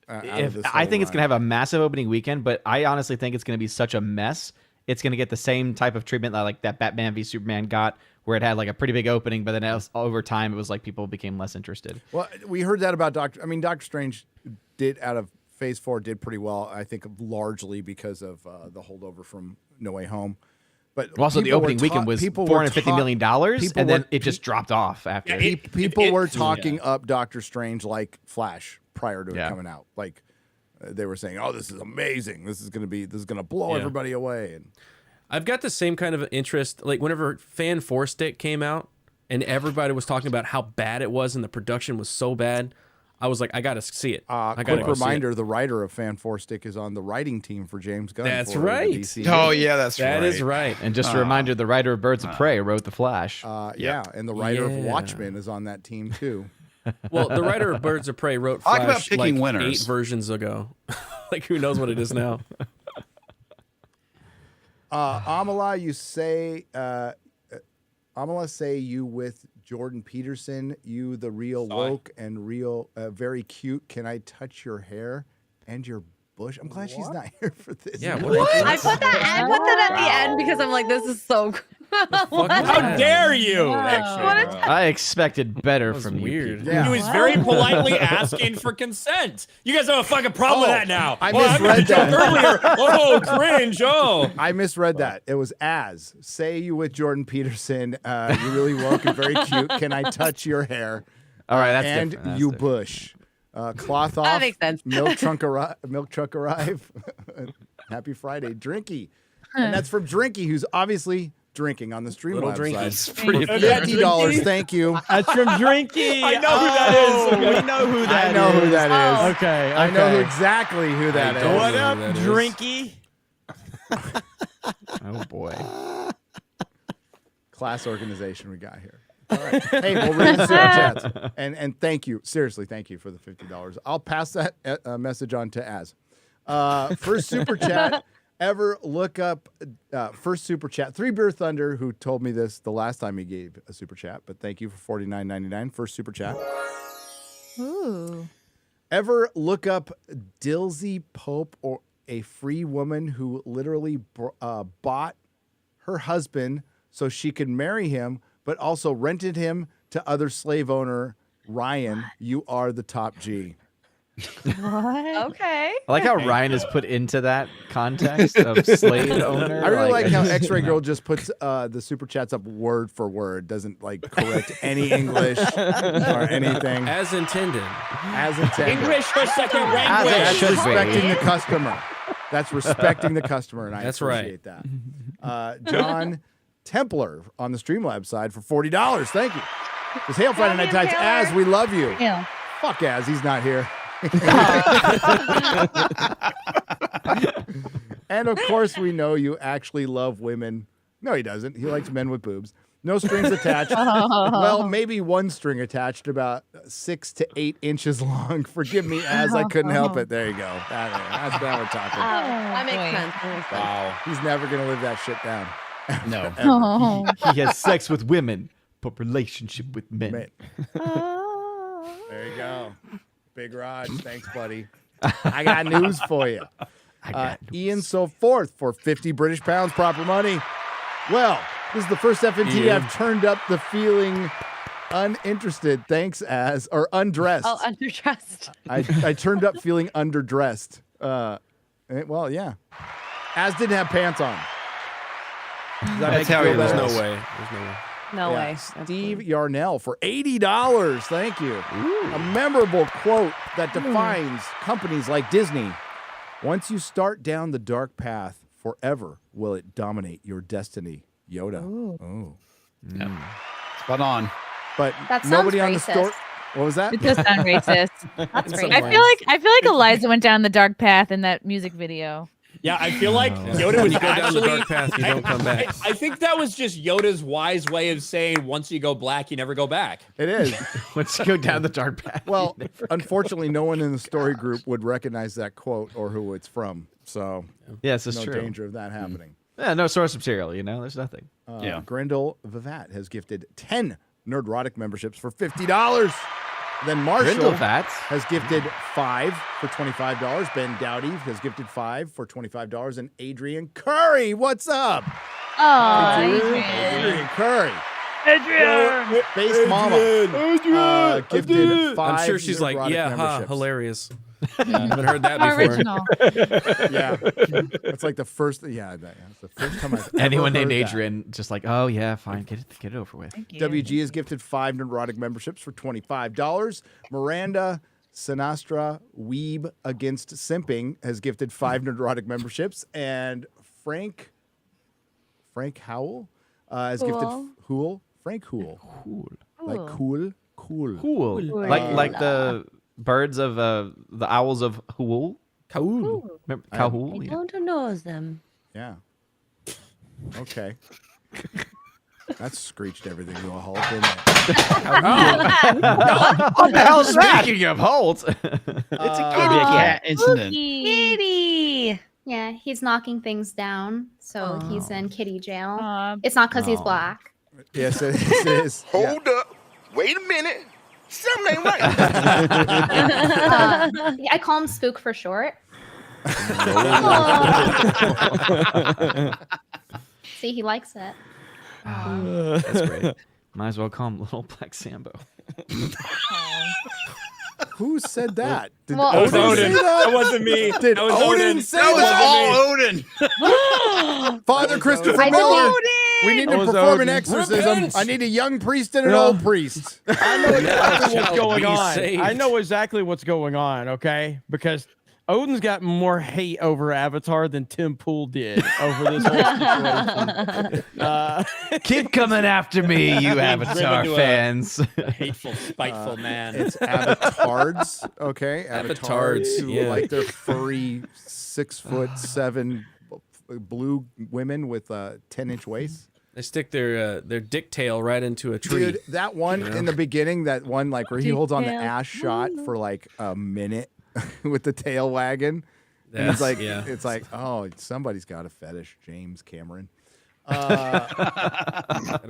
I think it's going to have a massive opening weekend, but I honestly think it's going to be such a mess. It's going to get the same type of treatment that that Batman v Superman got, where it had like a pretty big opening, but then over time it was like people became less interested. Well, we heard that about Doctor Strange did out of Phase 4 did pretty well. I think largely because of the holdover from No Way Home. But also, the opening weekend was $450 million, and then it just dropped off after. People were talking up Doctor Strange like Flash prior to it coming out. Like they were saying, "Oh, this is amazing. This is gonna blow everybody away." And I've got the same kind of interest. Like whenever Fan 4 Stick came out, and everybody was talking about how bad it was, and the production was so bad. I was like, I gotta see it. Quick reminder: the writer of Fan 4 Stick is on the writing team for James Gunn. That's right. Oh yeah, that's right. That is right. And just a reminder: the writer of Birds of Prey wrote The Flash. Yeah, and the writer of Watchmen is on that team too. Well, the writer of Birds of Prey wrote Talk about Flash picking like winners. 8 versions ago. Like who knows what it is now? Amala, Amala say you with Jordan Peterson, you the real woke and real very cute. Can I touch your hair and your bush? I'm glad she's not here for this. Yeah, I put that at the end because I'm like, this is so How dare you? I expected better from weird. you. People. He was very politely asking for consent. You guys have a fucking problem with that now. I Well, misread made a joke that. earlier. Oh, cringe. Oh. I misread that. It was as. Say you with Jordan Peterson. You're really woke and very cute. Can I touch your hair? All right, that's and different. That's you different. Bush. Cloth off. That makes sense. Milk truck arrive. Happy Friday, Drinky. And that's from Drinky, who's obviously drinking on the stream Little website. Drinkies. For $50, thank you. That's from Drinky. I know who that is. We know who that is. I know who that is. Okay. I know exactly who that is. What know up, who that is. Drinky? Oh boy. Class organization we got here. All right. Hey, we'll read the super chats. And thank you. Seriously, thank you for the $50. I'll pass that message on to Az. First super chat ever. Look up first super chat. 3 Beer Thunder, who told me this the last time he gave a super chat, but thank you for $49.99. First super chat. Ooh. Ever look up Dilsey Pope, or a free woman who literally bought her husband so she could marry him, but also rented him to other slave owner Ryan? You are the top G. What? Okay. I like how Ryan is put into that context of slave owner. I really like how X-Ray Girl just puts the super chats up word for word, doesn't like correct any English or anything. As intended. As intended. English for second As it language. should Respecting be. the customer. That's respecting the customer, and I That's right. appreciate that. John Templar on the Streamlabs side for $40. Thank you. It's Hail Friday Night Tights. Az, we love you. Yeah. Fuck Az, he's not here. And of course, we know you actually love women. No, he doesn't. He likes men with boobs. No strings attached. Well, maybe one string attached, about 6 to 8 inches long. Forgive me, Az, I couldn't help it. There you go. That's now we're talking. That makes sense. That makes sense. Wow. He's never going to live that shit down. No. Oh. He has sex with women, but relationship with men. There you go. Big Raj. Thanks, buddy. I got news for you. Ian So Forth for 50 British pounds, proper money. Well, this is the first FNT I've turned up the feeling uninterested. Thanks, Az, or undressed. Oh, underdressed. I turned up feeling underdressed. Well, yeah. Az didn't have pants on. Does that make you feel There's better? no way. There's no way. No way. Steve Yarnell for $80. Thank you. A memorable quote that defines companies like Disney. Once you start down the dark path, forever will it dominate your destiny. Yoda. Oh. Yep. Spot on. But That sounds nobody on the racist. store. What was that? It does sound racist. That's In some racist. I feel like Eliza went down the dark path in that music video. Yeah, I feel like Yoda When was you go down the actually. dark path, you don't come back. I think that was just Yoda's wise way of saying once you go black, you never go back. It is. Once you go down the dark path. Well, unfortunately, no one in the story group would recognize that quote or who it's from. So, Yes, it's no true. danger of that happening. Yeah, no source material, there's nothing. Grindel Vivat has gifted 10 Nerdrotic memberships for $50. Then Marshall Grindelvat. has gifted 5 for $25. Ben Dowdy has gifted 5 for $25. And Adrian Curry, what's up? Oh, Adrian Curry. Adrian. Space Mama gifted 5. I'm sure she's like, Nerdrotic yeah, memberships. hilarious. I haven't heard that before. Original. Yeah, it's like the first. Yeah, that's the first time I've Anyone ever named heard that. Adrian, just like, oh yeah, fine, get it over with. WG has gifted 5 Nerdrotic memberships for $25. Miranda Sinastra Weeb Against Simping has gifted 5 Nerdrotic memberships, and Frank Howell has gifted Frank Hool. Like cool. Cool. Like the birds of the owls of Hool. Kaul. Remember Kaul? I don't know them. Yeah. Okay. That screeched everything to a halt, didn't it? What the hell's that? Speaking of halt, It's a kitty cat incident. Kitty. Yeah, he's knocking things down, so he's in kitty jail. Aw. It's not because he's black. Yes, it is. Hold up. Wait a minute. Something ain't right. I call him Spook for short. See, he likes it. That's great. Might as well call him Little Black Sambo. Who said that? Did Well, That was Odin Odin. say that? That wasn't me. Did That was Odin Odin. say That was that? all Odin. Father Christopher I Miller. believe- We need to That was perform Odin. an exorcism. Repent. I need a young priest and an No. old priest. I know exactly what's Shall going be on. saved. I know exactly what's going on, okay? Because Odin's got more hate over Avatar than Tim Pool did over this whole situation. Keep coming after me, you Driven Avatar to a- fans. A hateful, spiteful man. It's avatards, okay? Avatards, who yeah. like they're furry 6'7" blue women with 10-inch waists. They stick their dick tail right into a tree. Dude, that one You know? in the beginning, that one like where he holds on the Tail. ass shot for like a minute with the tail wagging. And it's That's- like, yeah. it's like, oh, somebody's got a fetish, James Cameron. And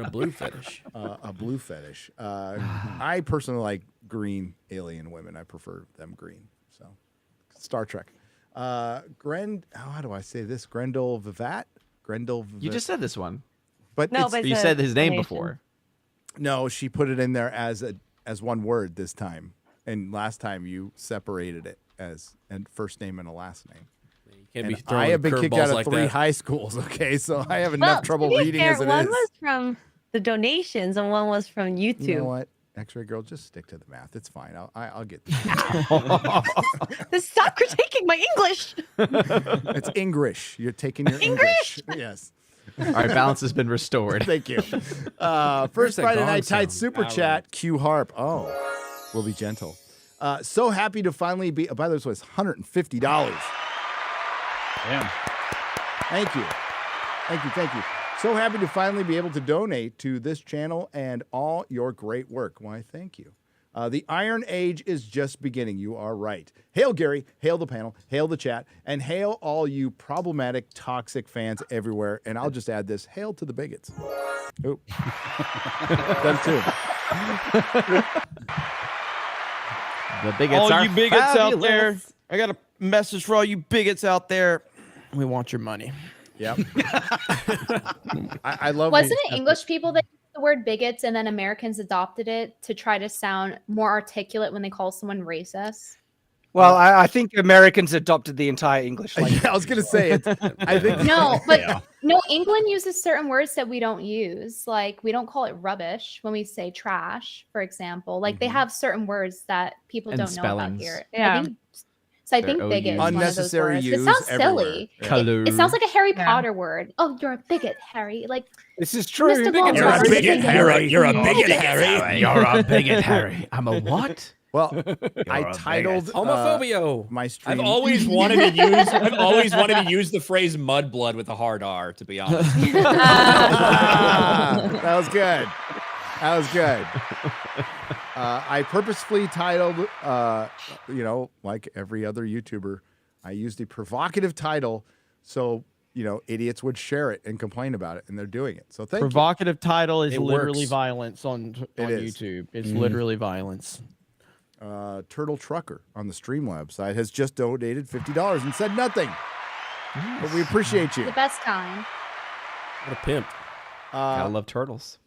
a blue fetish. A blue fetish. I personally like green alien women. I prefer them green. So, Star Trek. How do I say this? Grendel Vivat? You just said this one. But No, it's- but You it's said a his name nation. before. no, she put it in there as one word this time. And last time you separated it as a first name and a last name. You can't And be throwing I have been kicked curveballs out of like 3 that. high schools, okay? So I have Well, enough trouble to be reading fair, as it one is. was from the donations and one was from YouTube. You know what? X-ray girl, just stick to the math. It's fine. I'll get this. Stop critiquing my English. It's English. You're taking your English. Yes. All right, balance has been restored. Thank you. Where's First that Friday gong Night Tight sound? Super Chat, Q Harp. Oh, we'll be gentle. So happy to finally be. Oh, by the way, this was $150. Damn. Thank you. Thank you. So happy to finally be able to donate to this channel and all your great work. Why, thank you. The Iron Age is just beginning. You are right. Hail Gary, hail the panel, hail the chat, and hail all you problematic, toxic fans everywhere. And I'll just add this, hail to the bigots. Oop. Them too. The bigots all are you bigots out fabulous. there, I got a message for all you bigots out there. We want your money. Yep. I love Wasn't it English people that used the word bigots and then Americans adopted it to try to sound more articulate when they call someone racist? Well, I think Americans adopted the entire English language. I was going to say it. I think No, but no, England uses certain words that we don't use. Like we don't call it rubbish when we say trash, for example. Like they have certain words that people And don't know about spellings. here. Yeah. I They're think bigot is OUs. one of those Unnecessary words. It use sounds everywhere. silly. Color. It sounds like a Harry Yeah. Potter word. Oh, you're a bigot, Harry. Like This is true. Mr. Voldemort. You're a is bigot, Harry. You're a bigot, Harry. Harry. You're a bigot, Harry. I'm a what? Well, I titled Homophobia. my stream. I've always wanted to use the phrase mudblood with a hard R, to be honest. That was good. I purposefully titled, like every other YouTuber, I used a provocative title so, idiots would share it and complain about it, and they're doing it. So thank Provocative title is It literally works. violence on is. YouTube. It's literally violence. you. Turtle Trucker on the Streamlabs side has just donated $50 and said nothing. But we appreciate you. the best kind. What a pimp. Gotta love turtles.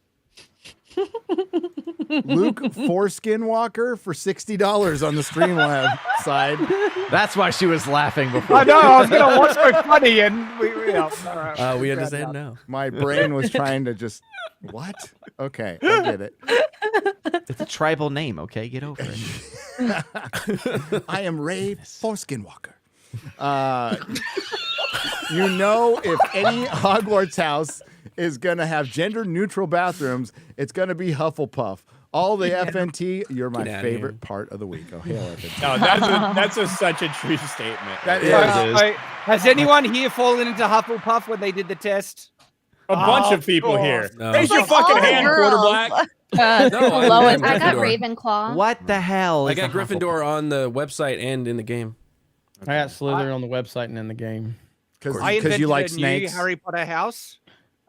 Luke Foreskin Walker for $60 on the Streamlab side. That's why she was laughing before. I know. I was gonna watch so funny, and we understand now. My brain was trying to just what? Okay, I get it. It's a tribal name, okay? Get over it. I am Ray Foreskin Walker. If any Hogwarts house is gonna have gender-neutral bathrooms, it's gonna be Hufflepuff. All the FNT, you're my Get outta favorite here. part of the week. Oh, hail FNT. No, that's such a true statement. That Wait, has anyone here fallen into Hufflepuff when they did the test? A bunch of people here. No. Raise your Like all fucking the hand, girls. quarterback. No, Lowest. I got Gryffindor. Ravenclaw. What the hell? I is got a Gryffindor on the website and in the game. I got Slytherin on the website and in the game. I Because invented you like a snakes. new Harry Potter house.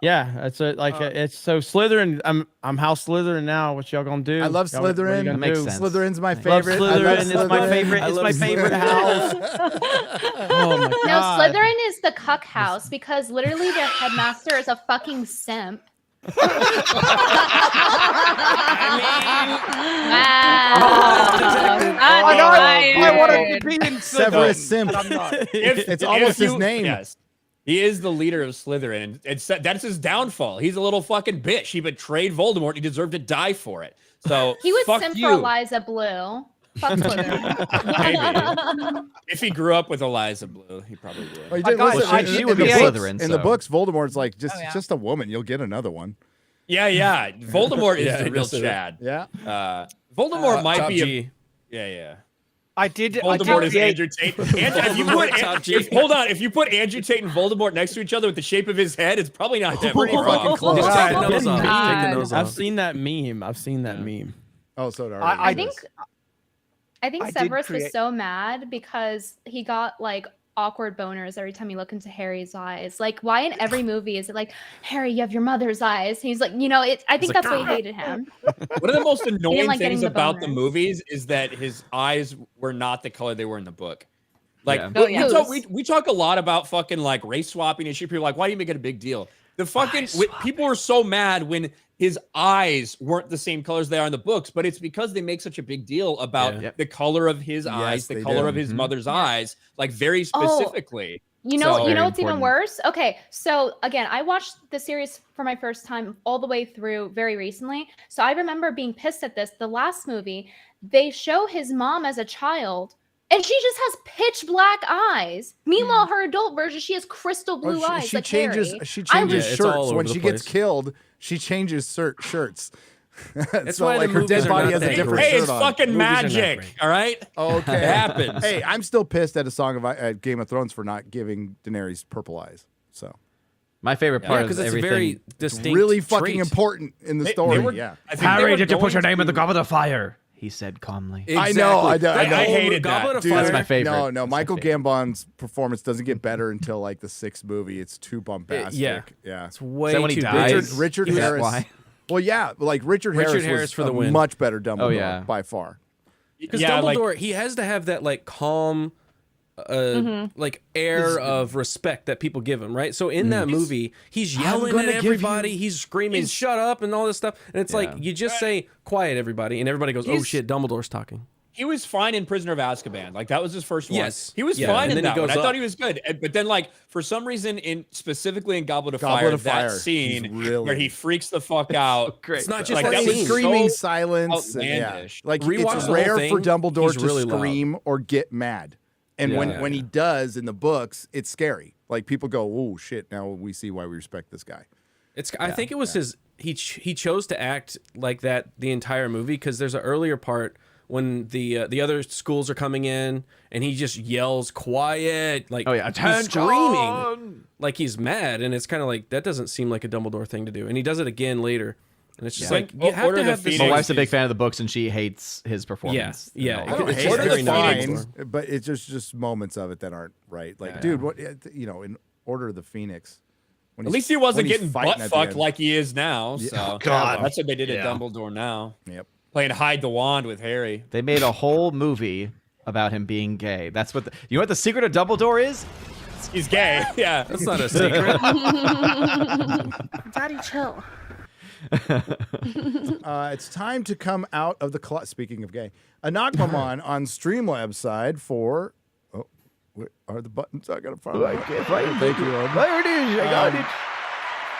Yeah, it's it's so Slytherin. I'm House Slytherin now. What y'all gonna do? I love Y'all- what are you Slytherin. gonna That makes do? sense. Slytherin's my Love favorite. I love Slytherin. It's my Slytherin. favorite. I It's love my favorite house. Oh my No, god. Slytherin is the cuck house because literally their headmaster is a fucking simp. I wanted to be in Severus Simp. but I'm not. It's almost his name. Yes. He is the leader of Slytherin, and that's his downfall. He's a little fucking bitch. He betrayed Voldemort. He deserved to die for it. So He was fuck simp you. for Eliza Blue. Fuck Slytherin. Maybe. If he grew up with Eliza Blue, he probably would. Well, he did, Well, listen, she in would the be books- Slytherin, In the so. books, Voldemort's like, Oh, yeah. just a woman. You'll get another one. Yeah. Voldemort is Yeah, the real that's it. Chad. Yeah. Voldemort might Top be. G. Yeah. I did. Voldemort is create- Andrew Tate. Hold on. If you put Andrew Tate and Voldemort next to each other with the shape of his head, it's probably not that Pretty far fucking off. close. Just take the nose off. God. Take the nose I've off. seen that meme. Oh, so did I I think I did Severus create- was so mad because he got like awkward boners every time you look into Harry's eyes. Like, why in every movie is it like, Harry, you have your mother's eyes? He's like, I think that's why he hated him. One of the most annoying like getting things the about the boners. movies is that his eyes were not the color they were in the book. Like Yeah. Oh, we, yeah. we talk a lot about fucking like race swapping and shit. People are like, why do you make it a big deal? The fucking people were so mad when his eyes weren't the same colors they are in the books, but it's because they make such a big deal about Yeah. the color of his eyes, the they color do. of his mother's eyes, like very Oh, specifically. You know So- what's even important. worse? Okay, so again, I watched the series for my first time all the way through very recently. So I remember being pissed at this. The last movie, they show his mom as a child, and she just has pitch black eyes. Meanwhile, her adult version, she has crystal blue eyes. She like changes. Harry. She I changes was- it's all shirts over when the she gets place. killed. She changes shirts. That's so why the like her movies dead are body not has a that different great. Hey, shirt it's on. fucking Movies are not magic. great. All right. Okay. It happens. Hey, I'm still pissed at a song of Game of Thrones for not giving Daenerys purple eyes. So My favorite part because is it's a everything. very distinct. really fucking trait. important in the They story. were- Yeah. I think they were going to- goblet of fire? He said calmly. I know. I know. I hated Goblet that. of Dude, Fire. That's my favorite. No, That's my Michael favorite. Gambon's performance doesn't get better until like the 6th movie. It's too bombastic. yeah. Yeah. It's way Is that when he too dies? big. Richard Is that Harris. why? Well, yeah, like Richard Harris was for the a win. much better Dumbledore Oh, yeah. by far. Because Yeah, like- Dumbledore, he has to have that like calm, like air of respect that people give him, right? So in that movie, he's yelling at everybody, he's screaming, "Shut up!" and all this stuff, and it's like you just say, "Quiet, everybody," and everybody goes, "Oh He's- shit, Dumbledore's talking." He was fine in Prisoner of Azkaban. Like that was his first one. Yes. He was Yeah, fine and in then he that one. goes I thought up. he was good. But then like for some reason specifically in Goblet of Goblet Fire, of Fire, that scene he's really- where he freaks the fuck out. Great. It's not just Like, that that was scene. Screaming so silence. And, yeah. outlandish. Like Rewatch it's the whole rare thing, for Dumbledore he's to really loud. scream or get mad. And Yeah. when he does in the books, it's scary. Like people go, "Oh shit!" Now we see why we respect this guy. It's. I think it was his. He chose to act like that the entire movie because there's an earlier part when the other schools are coming in and he just yells quiet, like Oh, yeah, he's attention! screaming like he's mad, and it's kind of like that doesn't seem like a Dumbledore thing to do, and he does it again later, and it's just Yeah. like you have Order to of the have this. Phoenix. My wife's a big fan of the books, and she hates his performance. Yeah. I don't It's hate just it. very It's nice. fine, but it's just moments of it that aren't right. Like, Yeah. dude, what in Order of the Phoenix? When At he's- least he wasn't when he's getting fighting butt at the fucked end. like he is now. So Yeah. God. that's what they did Yeah. at Dumbledore now. Yep. Playing hide the wand with Harry. They made a whole movie about him being gay. That's what you know what the secret of Dumbledore is? He's gay. Yeah. That's not a secret. Daddy, chill. It's time to come out of the closet. Speaking of gay, Anagmamon on Streamlabs side for. Oh, where are the buttons? I gotta find. I can't find it. Thank you. Odin. There it is. I got it.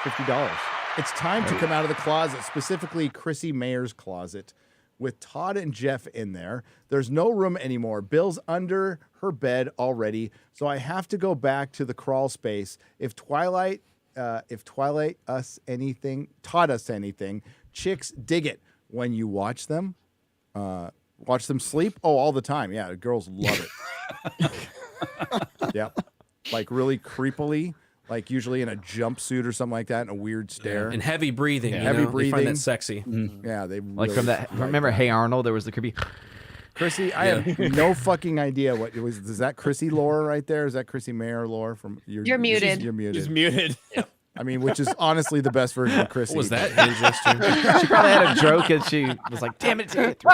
$50. It's time to come out of the closet, specifically Chrissy Mayer's closet, with Todd and Jeff in there. There's no room anymore. Bill's under her bed already, so I have to go back to the crawl space. If Twilight us anything, taught us anything, chicks dig it when you watch them. Watch them sleep. Oh, all the time. Yeah, girls love it. Yeah, like really creepily. Like usually in a jumpsuit or something like that, and a weird stare. And heavy breathing. Yeah. You Heavy know? They breathing. find that sexy. Yeah, they Like really from that. Remember, Hey Arnold? There was the creepy. Chrissy, I have no fucking idea what it was. Is that Chrissy lore right there? Is that Chrissy Mayer lore from? You're muted. You're muted. He's muted. I mean, which is honestly the best version of Chrissy. What was that hand gesture? She probably had a joke, and she was like, "Damn it!" It's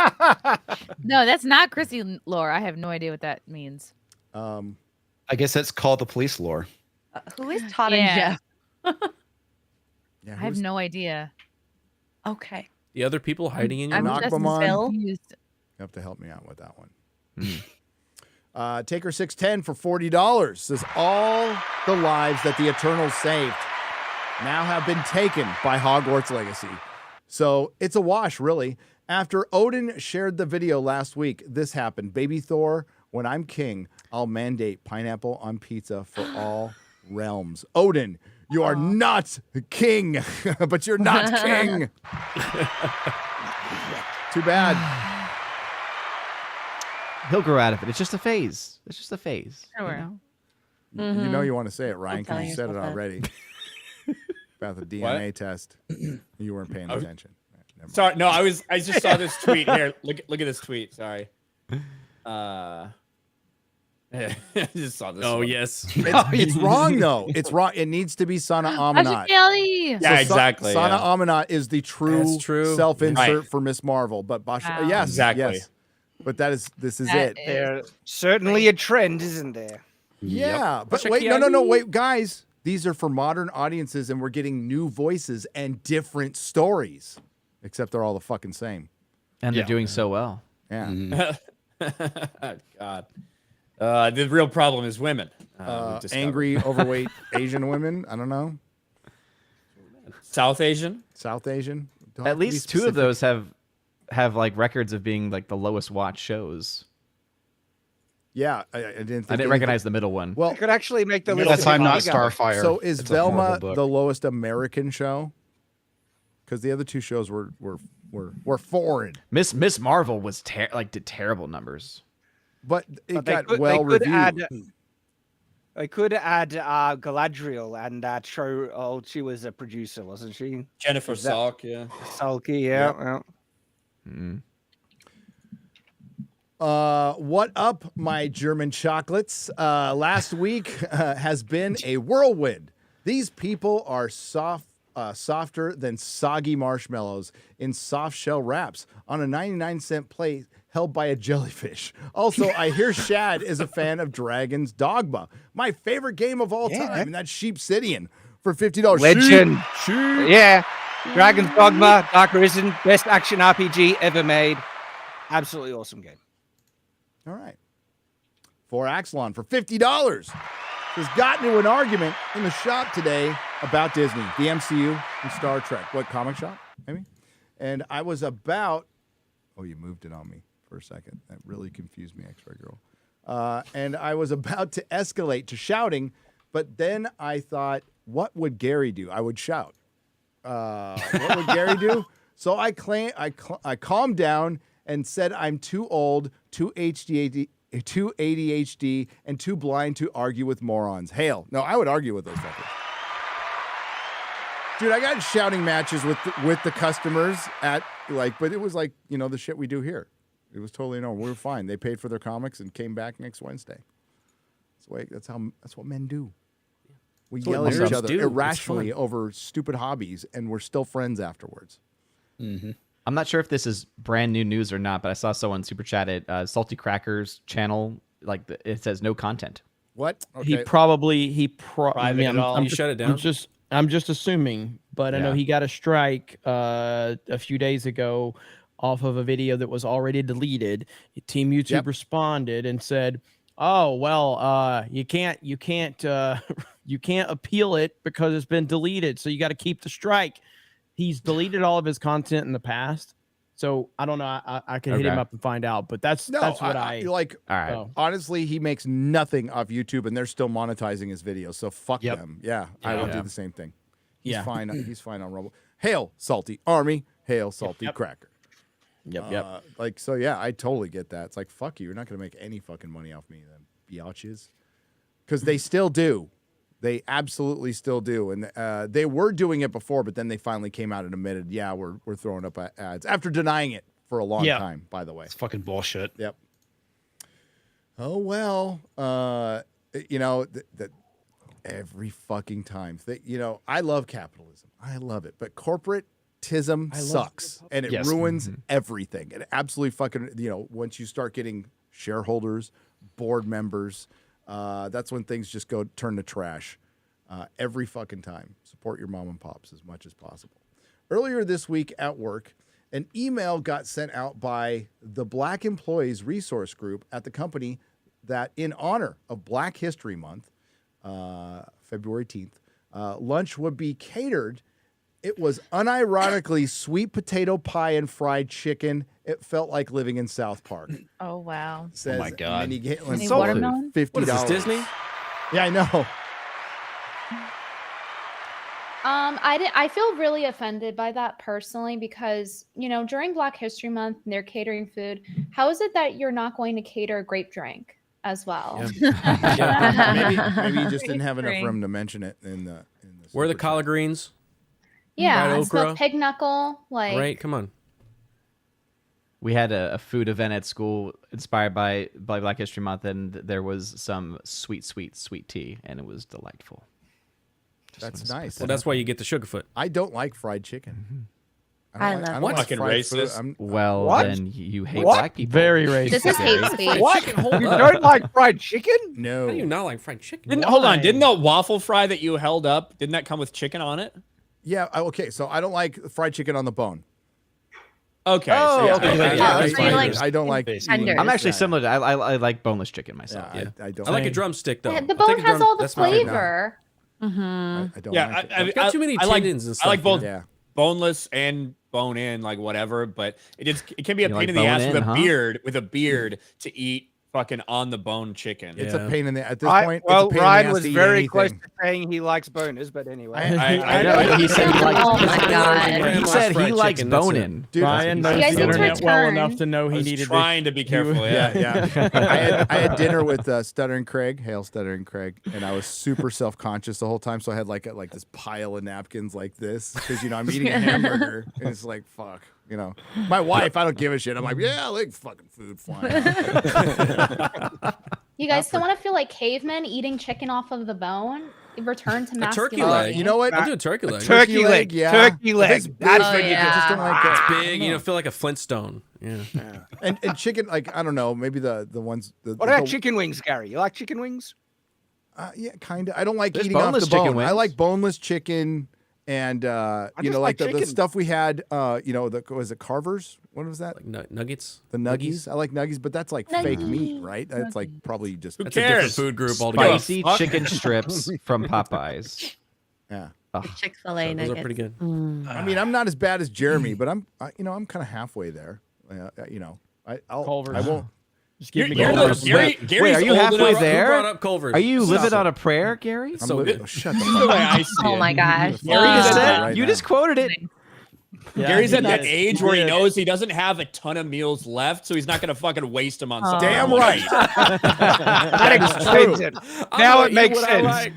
No, that's not Chrissy lore. I have no idea what that means. I guess that's called the police lore. Who is Todd Yeah. and Jeff? I have no idea. Okay. The other people hiding in your I'm mind? just confused. You have to help me out with that one. Taker 610 for $40 says all the lives that the Eternals saved now have been taken by Hogwarts Legacy. So it's a wash, really. After Odin shared the video last week, this happened. Baby Thor, when I'm king, I'll mandate pineapple on pizza for all realms. Odin, you are not king, but you're not king. Too bad. He'll grow out of it. It's just a phase. It's just a phase. Sure. You know you want to say it, Ryan, because telling you said it yourself that. already. About the DNA test. You weren't paying attention. Never Sorry, no, I just saw this tweet here. Look at this tweet. Sorry. I just saw this. Oh one. yes. It's wrong though. It's wrong. It needs to be Sana Amanat. Kelly. Yeah, exactly. Sana yeah. Amanat is the true, self-insert Right. for Miss Marvel. But Wow. yes, Exactly. yes. But this is That it. is- There's certainly a trend, isn't there? Yeah, but wait, no, wait, guys. These are for modern audiences, and we're getting new voices and different stories. Except they're all the fucking same. And they're doing so well. Yeah. God. The real problem is women. we've discovered. Angry, overweight Asian women. I don't know. South Asian. South Asian. Don't have At to be least two of specific. those have like records of being like the lowest watched shows. Yeah, I didn't. Think I didn't recognize the middle one. Well, I could actually make the Middle list. Time, not bigger. Starfire. So is It's a horrible Velma book. the lowest American show? Because the other two shows were foreign. Miss Marvel was did terrible numbers. But it But got they well could reviewed. They could add Galadriel and show. Oh, she was a producer, wasn't she? Jennifer Is that- Salk. Yeah. Salky, yeah. What up, my German chocolates? Last week has been a whirlwind. These people are softer than soggy marshmallows in soft shell wraps on a 99-cent plate held by a jellyfish. Also, I hear Shad is a fan of Dragon's Dogma, my favorite game of all time, and that's Sheepsidian for $50. Legend. Sheep. Yeah. Dragon's Dogma, Dark Arisen, best action RPG ever made. Absolutely awesome game. All right. For Axelon for $50. Has gotten into an argument in the shop today about Disney, the MCU, and Star Trek. What, comic shop, maybe? And I was about... Oh, you moved it on me for a second. That really confused me, X-Ray Girl. And I was about to escalate to shouting, but then I thought, what would Gary do? I would shout. What would Gary do? So I calmed down and said I'm too old, too ADHD, and too blind to argue with morons. Hail. No, I would argue with those fuckers. Dude, I got shouting matches with the customers at but it was like, the shit we do here. It was totally normal. We were fine. They paid for their comics and came back next Wednesday. That's what men do. We yell at each other irrationally over stupid hobbies, and we're still friends afterwards. Mm-hmm. I'm not sure if this is brand new news or not, but I saw someone super chatted Salty Crackers channel. It says no content. What? He Okay. probably Private it all. You shut it down? I'm just assuming, but I know Yeah. he got a strike a few days ago off of a video that was already deleted. Team YouTube responded and said, "Oh well, you can't you can't appeal it because it's been deleted, so you got to keep the strike." He's deleted all of his content in the past, so I don't know. I can hit him up and find out, but that's what I like. All right. Oh. Honestly, he makes nothing off YouTube, and they're still monetizing his videos. So fuck them. Yeah, I would do the same thing. He's fine. He's fine on Rumble. Hail, Salty Army. Hail, Salty Cracker. Yep. I totally get that. It's like, fuck you. You're not gonna make any fucking money off me, then, biatches. Because they still do. They absolutely still do, and they were doing it before, but then they finally came out and admitted, yeah, we're throwing up ads after denying it for a long time. By the way, It's fucking bullshit. Yep. Oh well, that every fucking time. I love capitalism. I love it, but corporatism sucks, and it ruins everything. It absolutely fucking. Once you start getting shareholders, board members. That's when things just turn to trash. every fucking time. Support your mom and pops as much as possible. Earlier this week at work, an email got sent out by the Black Employees Resource Group at the company that, in honor of Black History Month, February 10th, lunch would be catered. It was unironically sweet potato pie and fried chicken. It felt like living in South Park. Oh wow! Says oh my God! Any watermelon? $50. What is this, Disney? Yeah, I know. I feel really offended by that personally because, you know, during Black History Month and they're catering food, how is it that you're not going to cater a grape drink as well? Maybe you just didn't have enough room to mention it in the. Where are the collard greens? Yeah, Fried okra? smoked pig knuckle, like Right, come on. We had a food event at school inspired by Black History Month, and there was some sweet tea, and it was delightful. That's nice. Well, that's why you get the Sugarfoot. I don't like fried chicken. I don't love like fucking fried racist. food. Well, What? then you hate What? black people. Very racist. this is hate speech. What? Hold You up. don't like fried chicken? No. How do you not like fried chicken? Hold on, Why? didn't the waffle fry that you held up, didn't that come with chicken on it? Yeah. Okay. So I don't like fried chicken on the bone. Okay. Oh, so yeah, okay. I- So you like I don't like. tenders. I'm actually similar to I like boneless chicken myself. Yeah, I don't. I like a drumstick though. The I'll take bone a has all the that's my favorite. flavor. I don't Yeah, like it. I've got too many I like, tendons and I like stuff, both Yeah. boneless and bone in, like whatever. But it can be a You pain like in the ass bone with in, a huh? beard to eat fucking on the bone chicken. It's Yeah. a pain in the. At this Well, point, it's a pain in the Ryan ass was to eat very close anything. to saying he likes boners, but anyway. I know. He said he likes. Oh my God. He said he Fried likes chicken, that's it. bone-in. Dude, Ryan knows You guys the need to internet well return. enough to know I he was needed trying to be careful. Yeah. I had dinner with Stuttering Craig, Hail Stuttering Craig, and I was super self-conscious the whole time. So I had like this pile of napkins like this because I'm eating a hamburger and it's like fuck. My wife, I don't give a shit. I'm like, yeah, I like fucking food flying. You guys still want to feel like cavemen eating chicken off of the bone? Return to A masculinity. turkey leg. You know what? I'll do a turkey leg. Turkey leg, yeah. turkey leg. If it's big, That's I just don't like It's it. big, feel like a Flintstone. Yeah. And chicken, like I don't know, maybe the ones. What about chicken wings, Gary? You like chicken wings? Yeah, kind of. I don't like There's eating off the boneless chicken bone. I wings. like boneless chicken, and just like like the chicken. stuff we had. Was it Carver's? What was that? Like nuggets. The nuggies. I like nuggies, but that's like fake meat, right? That's like probably just. That's a different cares? food group altogether. Spicy chicken strips from Popeyes. Yeah. Chick-fil-A Those nuggets. are pretty good. I mean, I'm not as bad as Jeremy, but I'm kind of halfway there. I won't. Just give me You're Culver's. the- Gary- Wait, Gary's are you old halfway enough- there? Who brought up Culver's? Are you Stop living it. on a prayer, Gary? I'm So living- good. shut the This is the way I see Oh it. my gosh. You just said right you now. just quoted it. Yeah, Gary's he at that did. age where he did. knows he doesn't have a ton of meals left, so he's not going to fucking waste them on something. Damn right. That explains it. Now it makes sense.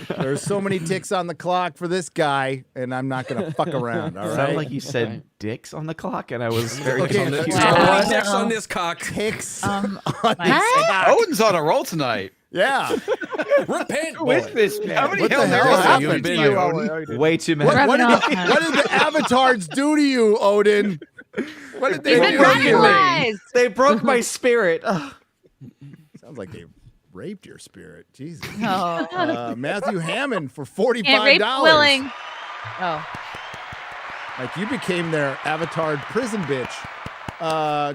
There's so many ticks on the clock for this guy, and I'm not gonna fuck around. All It right. sounded like you said dicks on the clock, and I was very Okay, confused. you know what? Next on this cock. Ticks. Odin's on a roll tonight. Yeah. Repent, Who is boy. this man? How many What the Hail hell Marys have you happened been to you, doing? Odin? Way too many. What did Rubbing the avatars do to you, Odin? What did they You've do been to you? radicalized. They broke my spirit. Ugh. Sounds like they raped your spirit. Jesus. Oh. Matthew Hammond for Can't rape $45. willing. Oh. Like you became their avatar prison bitch.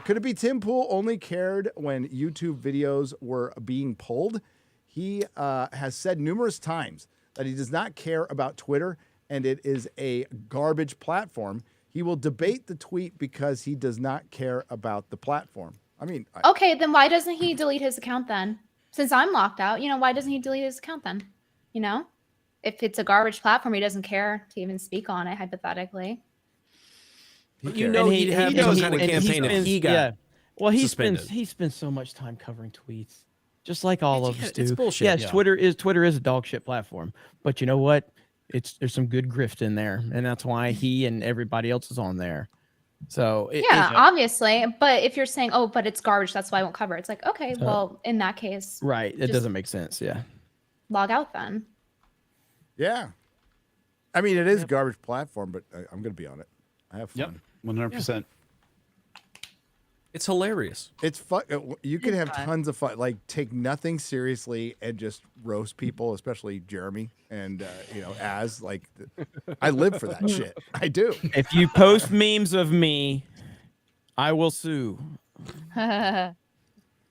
Could it be Tim Pool only cared when YouTube videos were being pulled? He has said numerous times that he does not care about Twitter and it is a garbage platform. He will debate the tweet because he does not care about the platform. I mean, Okay, then why doesn't he delete his account then? Since I'm locked out, why doesn't he delete his account then? If it's a garbage platform, he doesn't care to even speak on it, hypothetically. You know And he'd have those kind of and campaign if spends- he got yeah. Well, he suspended. spends so much time covering tweets, just like all of us do. It's bullshit. Yes, Yeah. Twitter is a dog shit platform, but you know what? There's some good grift in there, and that's why he and everybody else is on there. So Obviously. But if you're saying, oh, but it's garbage, that's why I won't cover it. It's like, okay, well, in that case, right, it just doesn't make sense. Yeah. log out then. yeah. I mean, it is a garbage platform, but I'm going to be on it. I have fun. Yep, 100%. It's hilarious. It's fun. You can have fun. tons of fun. Like, take nothing seriously and just roast people, especially Jeremy and Az. Like, I live for that shit. I do. If you post memes of me, I will sue.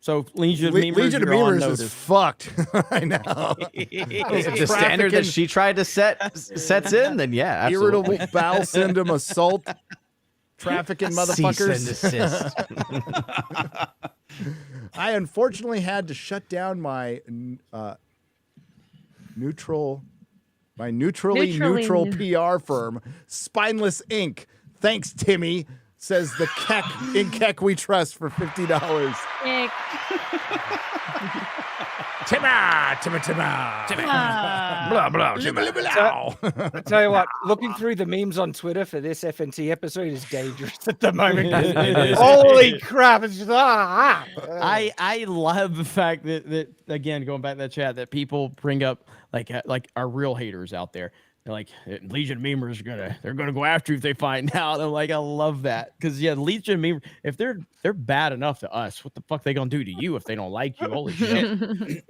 So Legion of Memers, Legion of you're on Memers is notice. fucked. I know. If the standard that she tried to sets in, then yeah, absolutely. Irritable bowel syndrome, assault, trafficking motherfuckers. Cease and desist. I unfortunately had to shut down my neutrally neutral PR firm, Spineless Inc. Thanks, Timmy. Says the Keck in Keck we trust for $50. Timmy. Blah, blah, Timmy. I tell you what, looking through the memes on Twitter for this FNT episode is dangerous at the moment. It is. Holy crap! It's just, I love the fact that again, going back to that chat, that people bring up like our real haters out there. They're like, Legion of Memers they're gonna go after you if they find out. I'm like, I love that, because Legion of Memers, if they're bad enough to us, what the fuck they gonna do to you if they don't like you? Holy shit!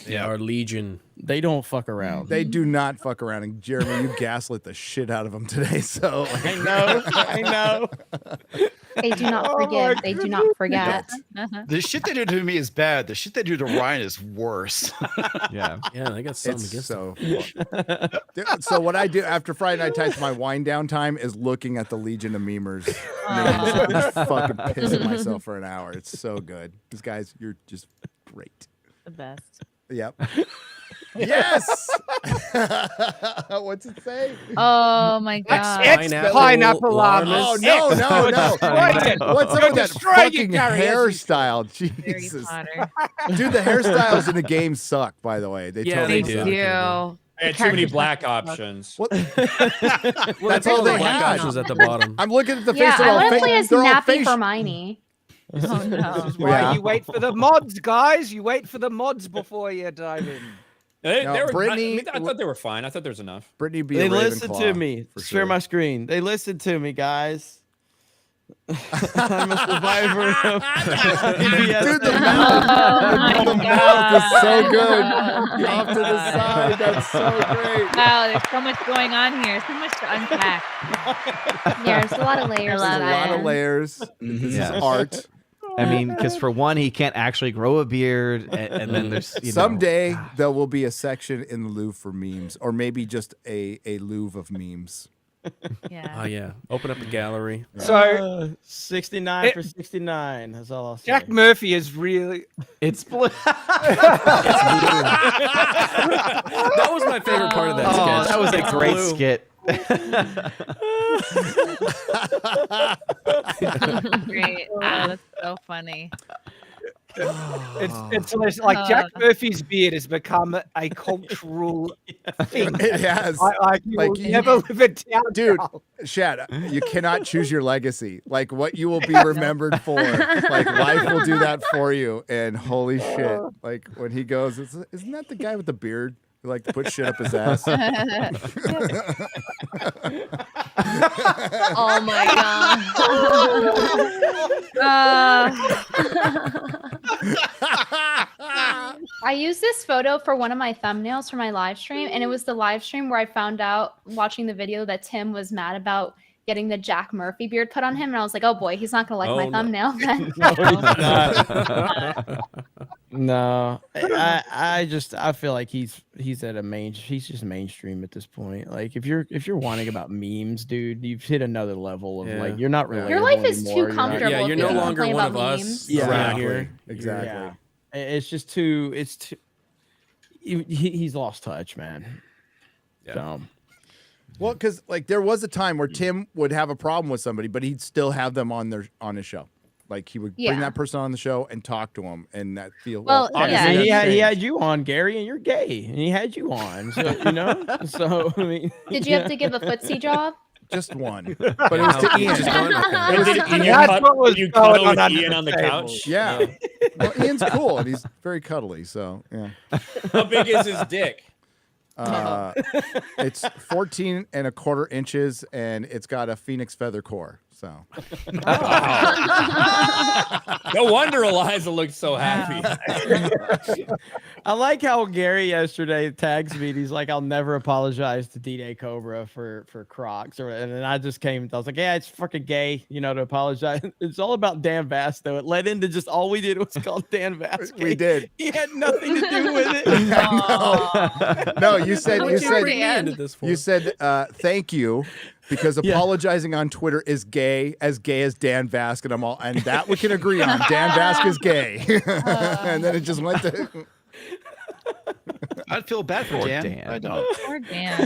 Yeah, our Legion. They don't fuck around. They do not fuck around. And Jeremy, you gaslit the shit out of them today. So I know. They do not forgive. They do not forget. The shit they do to me is bad. The shit they do to Ryan is worse. Yeah, I got something it's against so. So what I do after Friday Night Tights, my wind down time is looking at the Legion of Memers. I'm just fucking pissing myself for an hour. It's so good. These guys, you're just great. The best. Yep. Yes. What's it say? Oh my god. It's pineapple llamas. Oh no. What's up with that fucking hairstyle? Jesus. Dude, the hairstyles in the game suck, by the way. They totally they suck. do. I had too many black options. What? That's all they black had. options at the bottom. I'm looking at the face. Yeah, I want to play as they're all Nappy Hermione. Oh no. This is why you wait for the mods, guys. You wait for the mods before you dive in. They were, Brittany, I thought they were fine. I thought there was enough. Brittany be They a listen Ravenclaw, to me. for Share sure. my screen. They listen to me, guys. I'm a survivor of Dude, the mouth is so good. Off to the side. That's so great. Wow, there's so much going on here. So much to unpack. Yeah, there's a lot of layers. I There's love a lot it. of layers. This Yeah. is art. I mean, because for one, he can't actually grow a beard, and then there's Someday there will be a section in the Louvre for memes, or maybe just a Louvre of memes. Yeah. Oh yeah, open up a gallery. So 69 for 69. That's all I'll say. Jack Murphy is really. It's blue. That was my favorite part of that sketch. That was a It's great blue. skit. Great. Wow, that's so funny. It's like Jack Murphy's beard has become a cultural thing. It has. You will never live it down. Dude, now. Shad, you cannot choose your legacy. Like what you will be remembered for. Like life will do that for you. And holy shit. Like when he goes, isn't that the guy with the beard who like to put shit up his ass? Oh my god. I used this photo for one of my thumbnails for my live stream, and it was the live stream where I found out watching the video that Tim was mad about getting the Jack Murphy beard put on him, and I was like, oh boy, he's not gonna like my thumbnail then. No, I feel like he's just mainstream at this point. Like if you're whining about memes, dude, you've hit another level of like you're not relatable Your life is anymore. too You're not- comfortable. Yeah, you're if no you longer complain one about of us memes. Yeah, around here. Exactly. Yeah. It's just too. It's too. He's lost touch, man. Yeah. So. Well, because like there was a time where Tim would have a problem with somebody, but he'd still have them on his show. Like he would bring Yeah. that person on the show and talk to him, and that feel. Well, obviously yeah. He that's had changed. you on, Gary, and you're gay, and he had you on. So so I mean, Did you have to give a footsie job? Just one, but it was to Ian. Did you That's what was you going cuddle with on Ian on the table. couch? Yeah. Well, Ian's cool and he's very cuddly, so yeah. How big is his dick? It's 14 and a quarter inches, and it's got a phoenix feather core. So no wonder Eliza looked so happy. I like how Gary yesterday tags me. He's like, "I'll never apologize to D-Day Cobra for Crocs," and then I just came. I was like, "Yeah, it's fucking gay, to apologize." It's all about Dan Vass, though. It led into just all we did was call Dan Vass. We did. He had nothing to do with it. No, you said thank you. Because Yeah. apologizing on Twitter is gay as Dan Vask, and that we can agree on. Dan Vask is gay. And then it just went to... I'd feel bad for Dan. I don't. Poor Dan.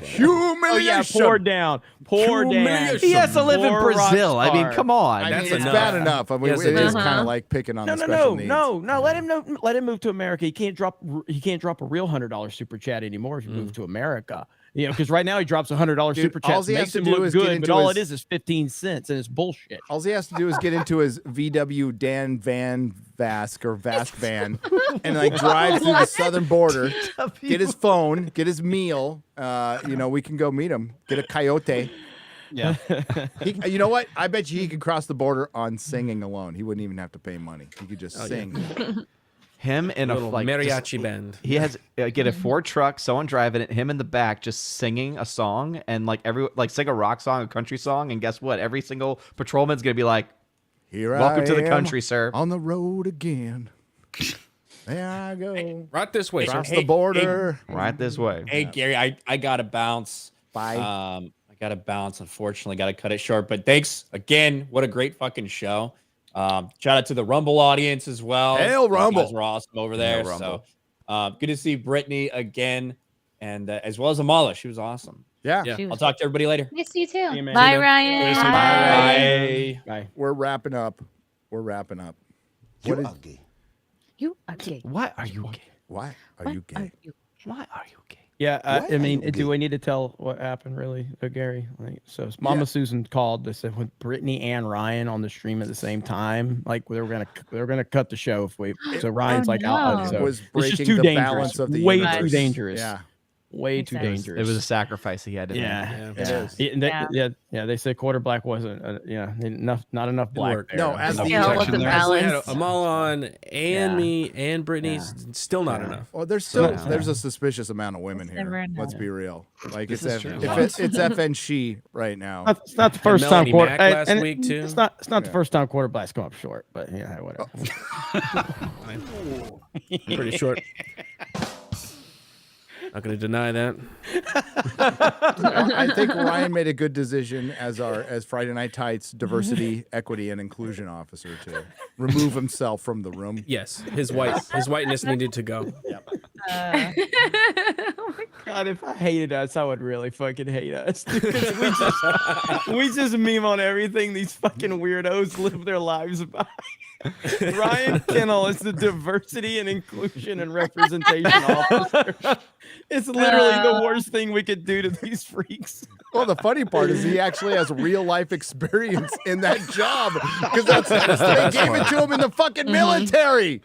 Humiliation. Oh yeah, poor down. Poor Dan. He has to live in Poor Brazil. I mean, rockstar. come on. I mean, That's it's enough. bad enough. I mean, Yes, it it is is. kind of like picking on the No, special needs. let him move to America. He can't drop a real $100 super chat anymore if you move to America. Because right now he drops $100 Dude, super chat, all he has makes to him do look is get good, into but all his- it is 15 cents, and it's bullshit. All he has to do is get into his VW Dan Van Vask or Vask van and like drive through the southern border, get his phone, get his meal. We can go meet him, get a coyote. Yeah. You know what? I bet you he could cross the border on singing alone. He wouldn't even have to pay money. He could just sing. Him in a Little mariachi band. He has get a Ford truck, someone driving it, him in the back, just singing a song and sing a rock song, a country song, and guess what? Every single patrolman's gonna be like, Here "Welcome I to the am country, sir." On the road again. There I go. Right this way, Across sir. the border. Right this way. Hey, Gary, I gotta bounce. Bye. I gotta bounce. Unfortunately, gotta cut it short. But thanks again. What a great fucking show. Shout out to the Rumble audience as well. Hail You Rumble. guys were awesome over there. Hail So Rumble. good to see Brittany again, and as well as Amala. She was awesome. Yeah. I'll talk to everybody later. Yes, you too. you, man. Bye, See you, Ryan. Bye. Bye. We're wrapping up. What is You are gay. Why are you gay? Why are you gay? Why are you gay? Yeah, Why I mean, are you do gay? I need to tell what happened, really, Gary? Mama Susan called. They said with Brittany and Ryan on the stream at the same time, like they were gonna cut the show if we. So Ryan's out. no. So It was it's just breaking too the dangerous. balance of the Way universe. too dangerous. Yeah. Way Makes too sense. dangerous. It was a sacrifice he had to Yeah, make. It is. They said quarter black wasn't. Not enough black. work. There. No, as Enough the- Yeah, protection with the there. balance. Amala on and Yeah. me and Brittany, still not enough. Well, there's a suspicious amount of women Never here. enough. Let's be real. Like This it's is true. it's FN she right now. It's not the first time Melanie quarter. Mack last and week, too. It's not the first time quarter blacks come up short, but yeah, whatever. Pretty short. Not going to deny that. I think Ryan made a good decision as Friday Night Tights diversity, equity, and inclusion officer to remove himself from the room. Yes, his whiteness needed to go. God, if I hated us, I would really fucking hate us. Because we just meme on everything these fucking weirdos live their lives by. Ryan Kennel is the diversity and inclusion and representation officer. It's literally the worst thing we could do to these freaks. Well, the funny part is he actually has real life experience in that job because they gave it to him in the fucking military.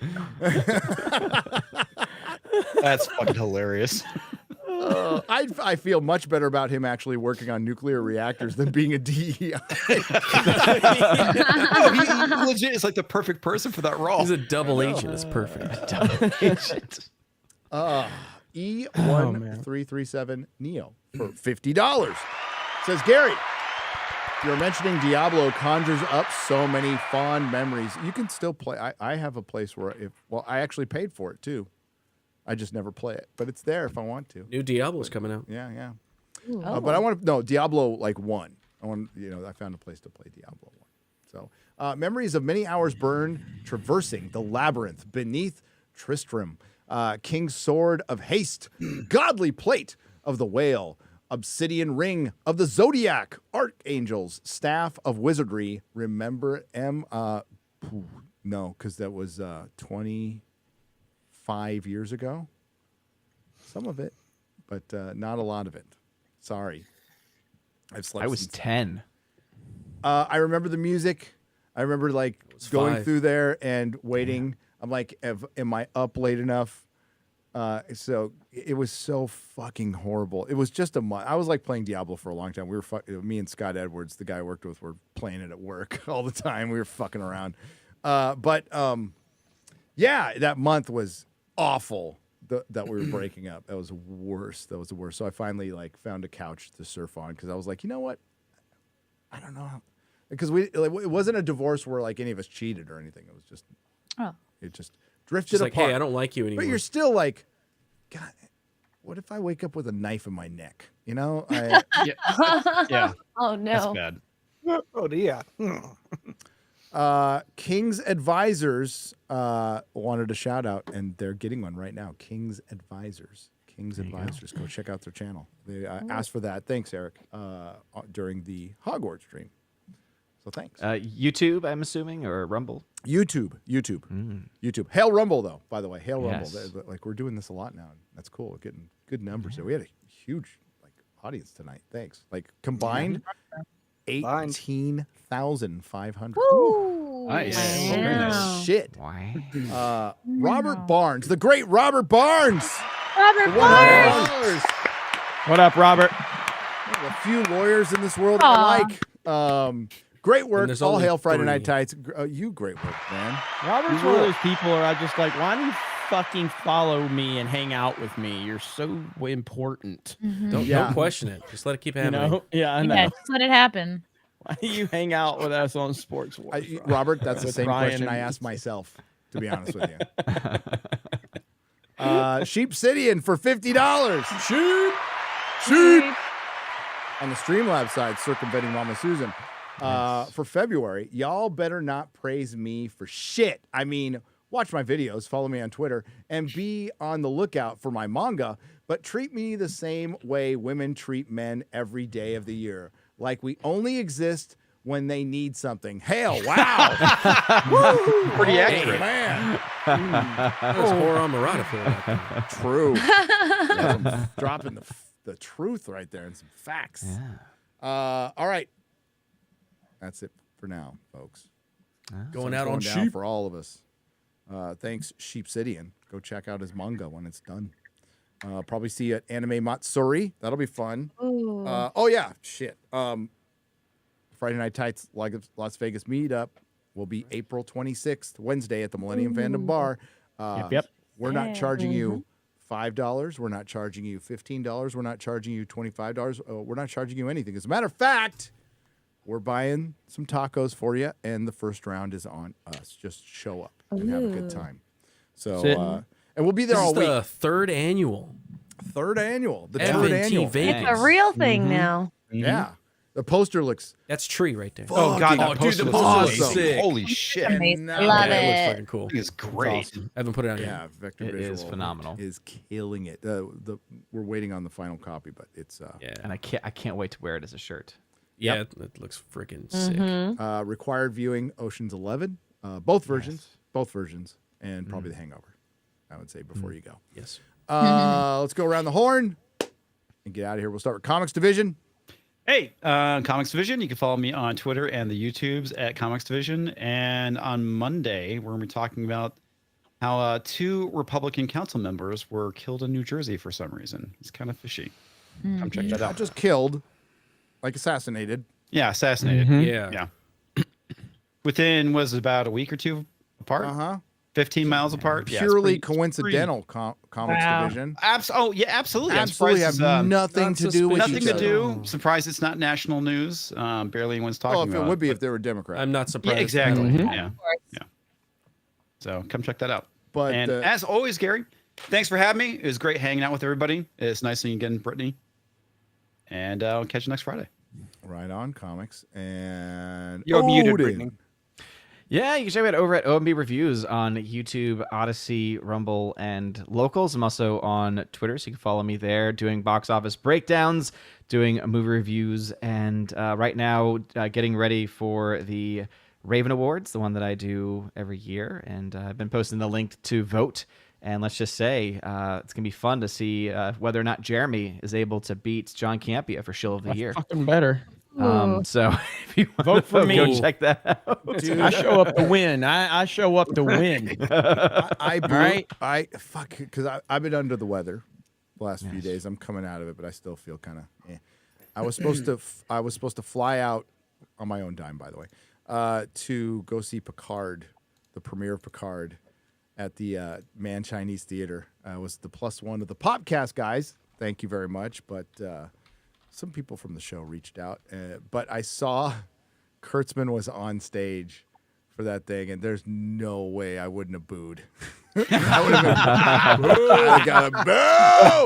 That's fucking hilarious. I feel much better about him actually working on nuclear reactors than being a DEI. No, he legit is like the perfect person for that role. He's a double agent. It's perfect. Double agent. E1337 Neo for $50. Says Gary, you're mentioning Diablo conjures up so many fond memories. You can still play. I have a place where I actually paid for it too. I just never play it, but it's there if I want to. New Diablo's coming out. Yeah. Oh. But I want to Diablo 1. I found a place to play Diablo 1. So memories of many hours burned traversing the labyrinth beneath Tristram, King's Sword of Haste, Godly Plate of the Whale, Obsidian Ring of the Zodiac, Archangels, Staff of Wizardry. Remember no, because that was 25 years ago. Some of it, but not a lot of it. Sorry. I've slept. I was 10. I remember the music. I remember going 5. through there and waiting. I'm like, am I up late enough So it was so fucking horrible. It was just a month. I was like playing Diablo for a long time. Me and Scott Edwards, the guy I worked with, were playing it at work all the time. We were fucking around. Yeah, that month was awful. That we were breaking up. That was worse. That was the worst. So I finally like found a couch to surf on because I was like, you know what? I don't know. Because it wasn't a divorce where like any of us cheated or anything. It was just, it just drifted Just apart. like, hey, I don't like you anymore. But you're still like, God, what if I wake up with a knife in my neck? You know? Yeah. Oh no. That's bad. Oh dear. King's Advisors wanted a shout out, and they're getting one right now. King's Advisors. Go check out their channel. They asked for that. Thanks, Eric. During the Hogwarts stream. So thanks. YouTube, I'm assuming, or Rumble. YouTube. Hail Rumble, though. By the way, Hail Yes. Rumble. Like we're doing this a lot now. That's cool. We're getting good numbers. We had a huge audience tonight. Thanks. Like combined, 18,500. Nice. Yeah. Very nice. Shit. Why? Robert Barnes, the great Robert Barnes. Robert Barnes. What up, Robert? A few lawyers in this world I like. Great work. there's All only hail Friday 3. Night Tights. You great work, man. Robert's one of those people where I just like, why do you fucking follow me and hang out with me? You're so important. Don't question it. Just let it keep happening. Yeah, I know. Yeah, just let it happen. Why do you hang out with us on Sports Wars? Robert, that's the With same Ryan question I and- asked myself, to be honest with you. Sheep Cityan for $50. Sheep. On the Streamlabs side, circumventing Mama Susan. For February, y'all better not praise me for shit. I mean, watch my videos, follow me on Twitter, and be on the lookout for my manga, but treat me the same way women treat men every day of the year. Like we only exist when they need something. Hail, wow. Pretty accurate. Man. That's Hora Murata for that. True. Yeah, I'm dropping the truth right there and some facts. Yeah. All right. That's it for now, folks. Going out on down sheep for all of us. Thanks, Sheep Cityan. Go check out his manga when it's done. Probably see you at Anime Matsuri. That'll be fun. Oh yeah, shit. Friday Night Tights Las Vegas meetup will be April 26th, Wednesday at the Millennium Fandom Bar. Yep. We're not charging you $5. We're not charging you $15. We're not charging you $25. We're not charging you anything. As a matter of fact, we're buying some tacos for you, and the first round is on us. Just show up and have a good time. So, and we'll be there all week. The third annual. The third annual. FNT Vegas. It's a real thing now. Yeah. The poster looks. That's tree right there. Oh God, fucking that poster dude, looks the poster awesome. sick. Holy shit! Amazing. No. Love Yeah, it looks it. fucking cool. It's great. Awesome. I haven't put it out Yeah, yet. Vector It Visual is phenomenal. Is killing it. We're waiting on the final copy, but it's Yeah. And I can't wait to wear it as a shirt. Yeah, Yep. it looks freaking sick. required viewing Ocean's 11, both versions, and probably The Hangover. I would say before you go. Yes. Let's go around the horn and get out of here. We'll start with Comics Division. Hey, Comics Division. You can follow me on Twitter and the YouTubes at Comics Division. And on Monday, we're going to be talking about how 2 Republican council members were killed in New Jersey for some reason. It's kind of fishy. Come check that Not out. just killed, like assassinated. Yeah, assassinated. Yeah. Within, was it about a week or 2 apart? 15 miles apart. Yeah, it's Purely pretty- it's coincidental Comics Division. absolutely. I'm Absolutely surprised have it's, nothing to do with nothing each to other. do. Surprised it's not national news. Barely anyone's talking Well, if about it would be if they were Democrat. I'm not surprised. Yeah, exactly. at all. Yeah. So come check that out. But and as always, Gary, thanks for having me. It was great hanging out with everybody. It's nice seeing you again, Brittany. And I'll catch you next Friday. Right on, comics. And You're muted, Odin. Brittany. Yeah, you can check me out over at OMB Reviews on YouTube, Odyssey, Rumble, and Locals. I'm also on Twitter, so you can follow me there, doing box office breakdowns, doing movie reviews, and right now getting ready for the Raven Awards, the one that I do every year. And I've been posting the link to vote. And let's just say it's going to be fun to see whether or not Jeremy is able to beat John Campea for Shill of the Year. Fucking better. So if you want Vote for me. go check that out. Dude, I show up to win. I show up to win. I All right. because I've been under the weather the last few days. I'm coming out of it, but I still feel kind of. I was supposed to fly out on my own dime, by the way, to go see Picard, the premiere of Picard, at the Man Chinese Theater. I was the +1 of the Popcast guys. Thank you very much, but some people from the show reached out. But I saw Kurtzman was on stage for that thing, and there's no way I wouldn't have booed. I would have been, boo! I got a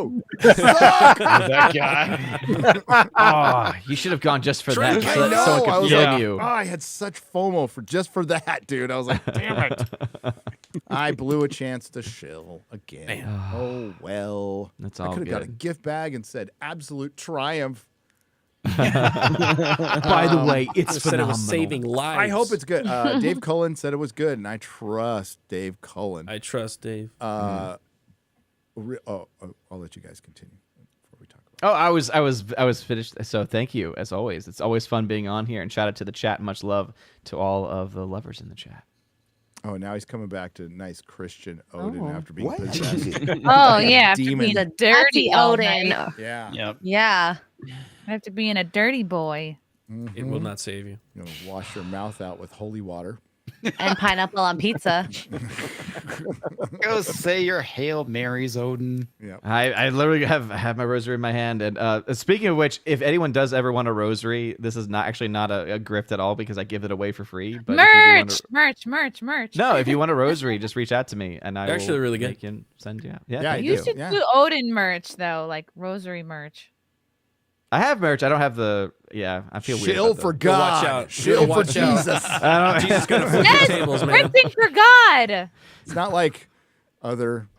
boo! Suck! That guy. Oh, you should have gone just for that. So that someone could feel you. Oh, I had such FOMO for that, dude. I was like, damn it. I blew a chance to shill again. Oh, well. That's I all could have got a good. gift bag and said absolute triumph. By the way, it's Said it phenomenal. was saving lives. I hope it's good. Dave Cullen said it was good, and I trust Dave Cullen. I trust Dave. I'll let you guys continue before we talk about Oh, I was finished. So thank you as always. It's always fun being on here, and shout out to the chat. Much love to all of the lovers in the chat. Oh, now he's coming back to nice Christian Odin Oh. after being What? possessed. Oh yeah, after Demon. being a dirty Odin. Odin. Yeah. Yep. Yeah. After being a dirty boy. It will not save you. You're gonna wash your mouth out with holy water. And pineapple on pizza. Go say your Hail Marys, Odin. Yeah. I literally have my rosary in my hand. And speaking of which, if anyone does ever want a rosary, this is not a grift at all because I give it away for free. But Merch. No, if you want a rosary, just reach out to me and I They're actually will really good. make and send you out. Yeah, Yeah, thank You you. should do Odin merch though, like rosary merch. I have merch. I don't have the. Yeah, I feel weird. Shill about for that. God. Watch out. Shill for Watch out. Jesus. I don't, Jesus gonna flip Yes, the tables, man. printing for God. It's not like other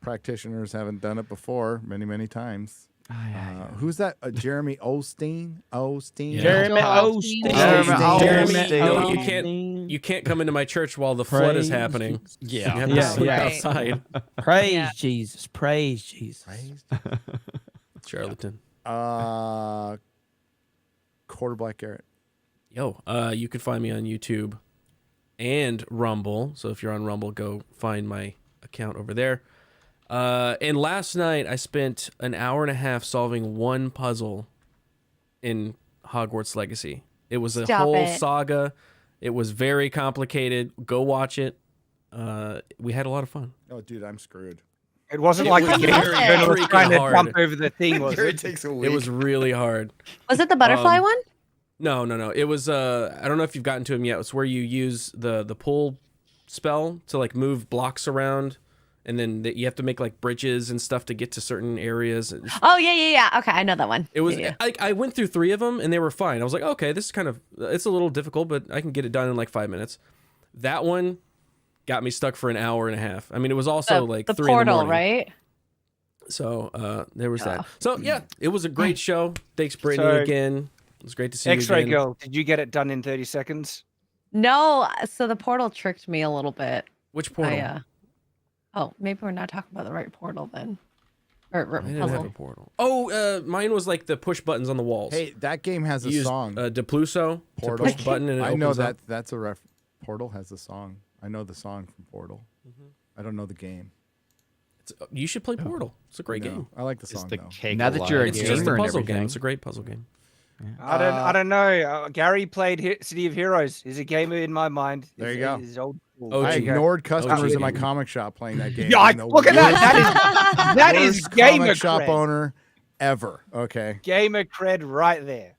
practitioners haven't done it before many times. Who's that? Jeremy Osteen? Jeremy Jeremy Osteen. Jeremy, no, you can't come into my church while the flood is happening. Yeah. You have to sleep outside. Praise Jesus. Praise Jesus. Charlatan. Quarter Black Garrett. Yo, you can find me on YouTube and Rumble. So if you're on Rumble, go find my account over there. And last night I spent an hour and a half solving one puzzle in Hogwarts Legacy. It was a whole saga. It was very complicated. Go watch it. We had a lot of fun. Oh, dude, I'm screwed. It wasn't It like was the very game was trying to hard. jump over the thing, was It it? takes a week. It was really hard. Was it the butterfly one? No. It was I don't know if you've gotten to him yet. It's where you use the pull spell to like move blocks around, and then you have to make like bridges and stuff to get to certain areas. Oh yeah. Okay, I know that one. It was Yeah. I went through 3 of them and they were fine. I was like, okay, this is kind of it's a little difficult, but I can get it done in like 5 minutes. That one got me stuck for an hour and a half. I mean, it was also like the 3 in the portal, morning. right? So there was that. Oh. So yeah, it was a great show. Thanks, Brittany, So- again. It was great to see you X-Ray again. Girl, did you get it done in 30 seconds? No, so the portal tricked me a little bit. Which portal? Oh, maybe we're not talking about the right portal then. Or I didn't have a puzzle. portal. Oh, mine was like the push buttons on the walls. Hey, that game has a You used, song. Depluso Portal. to push the button and it I know opens that up. that's a ref. Portal has a song. I know the song from Portal. I don't know the game. You should play Portal. It's a great No, game. I like the song though. Now that you're a It's just a gamer and puzzle game. everything. It's a great puzzle game. I don't know. Gary played City of Heroes. He's a gamer in my mind. There you go. He's old school. Oh, I gee. ignored customers in my gamer. comic shop playing that game. Yeah, I'm the look at that. That is worst gamer comic shop cred. owner ever. Okay, Gamer cred right there.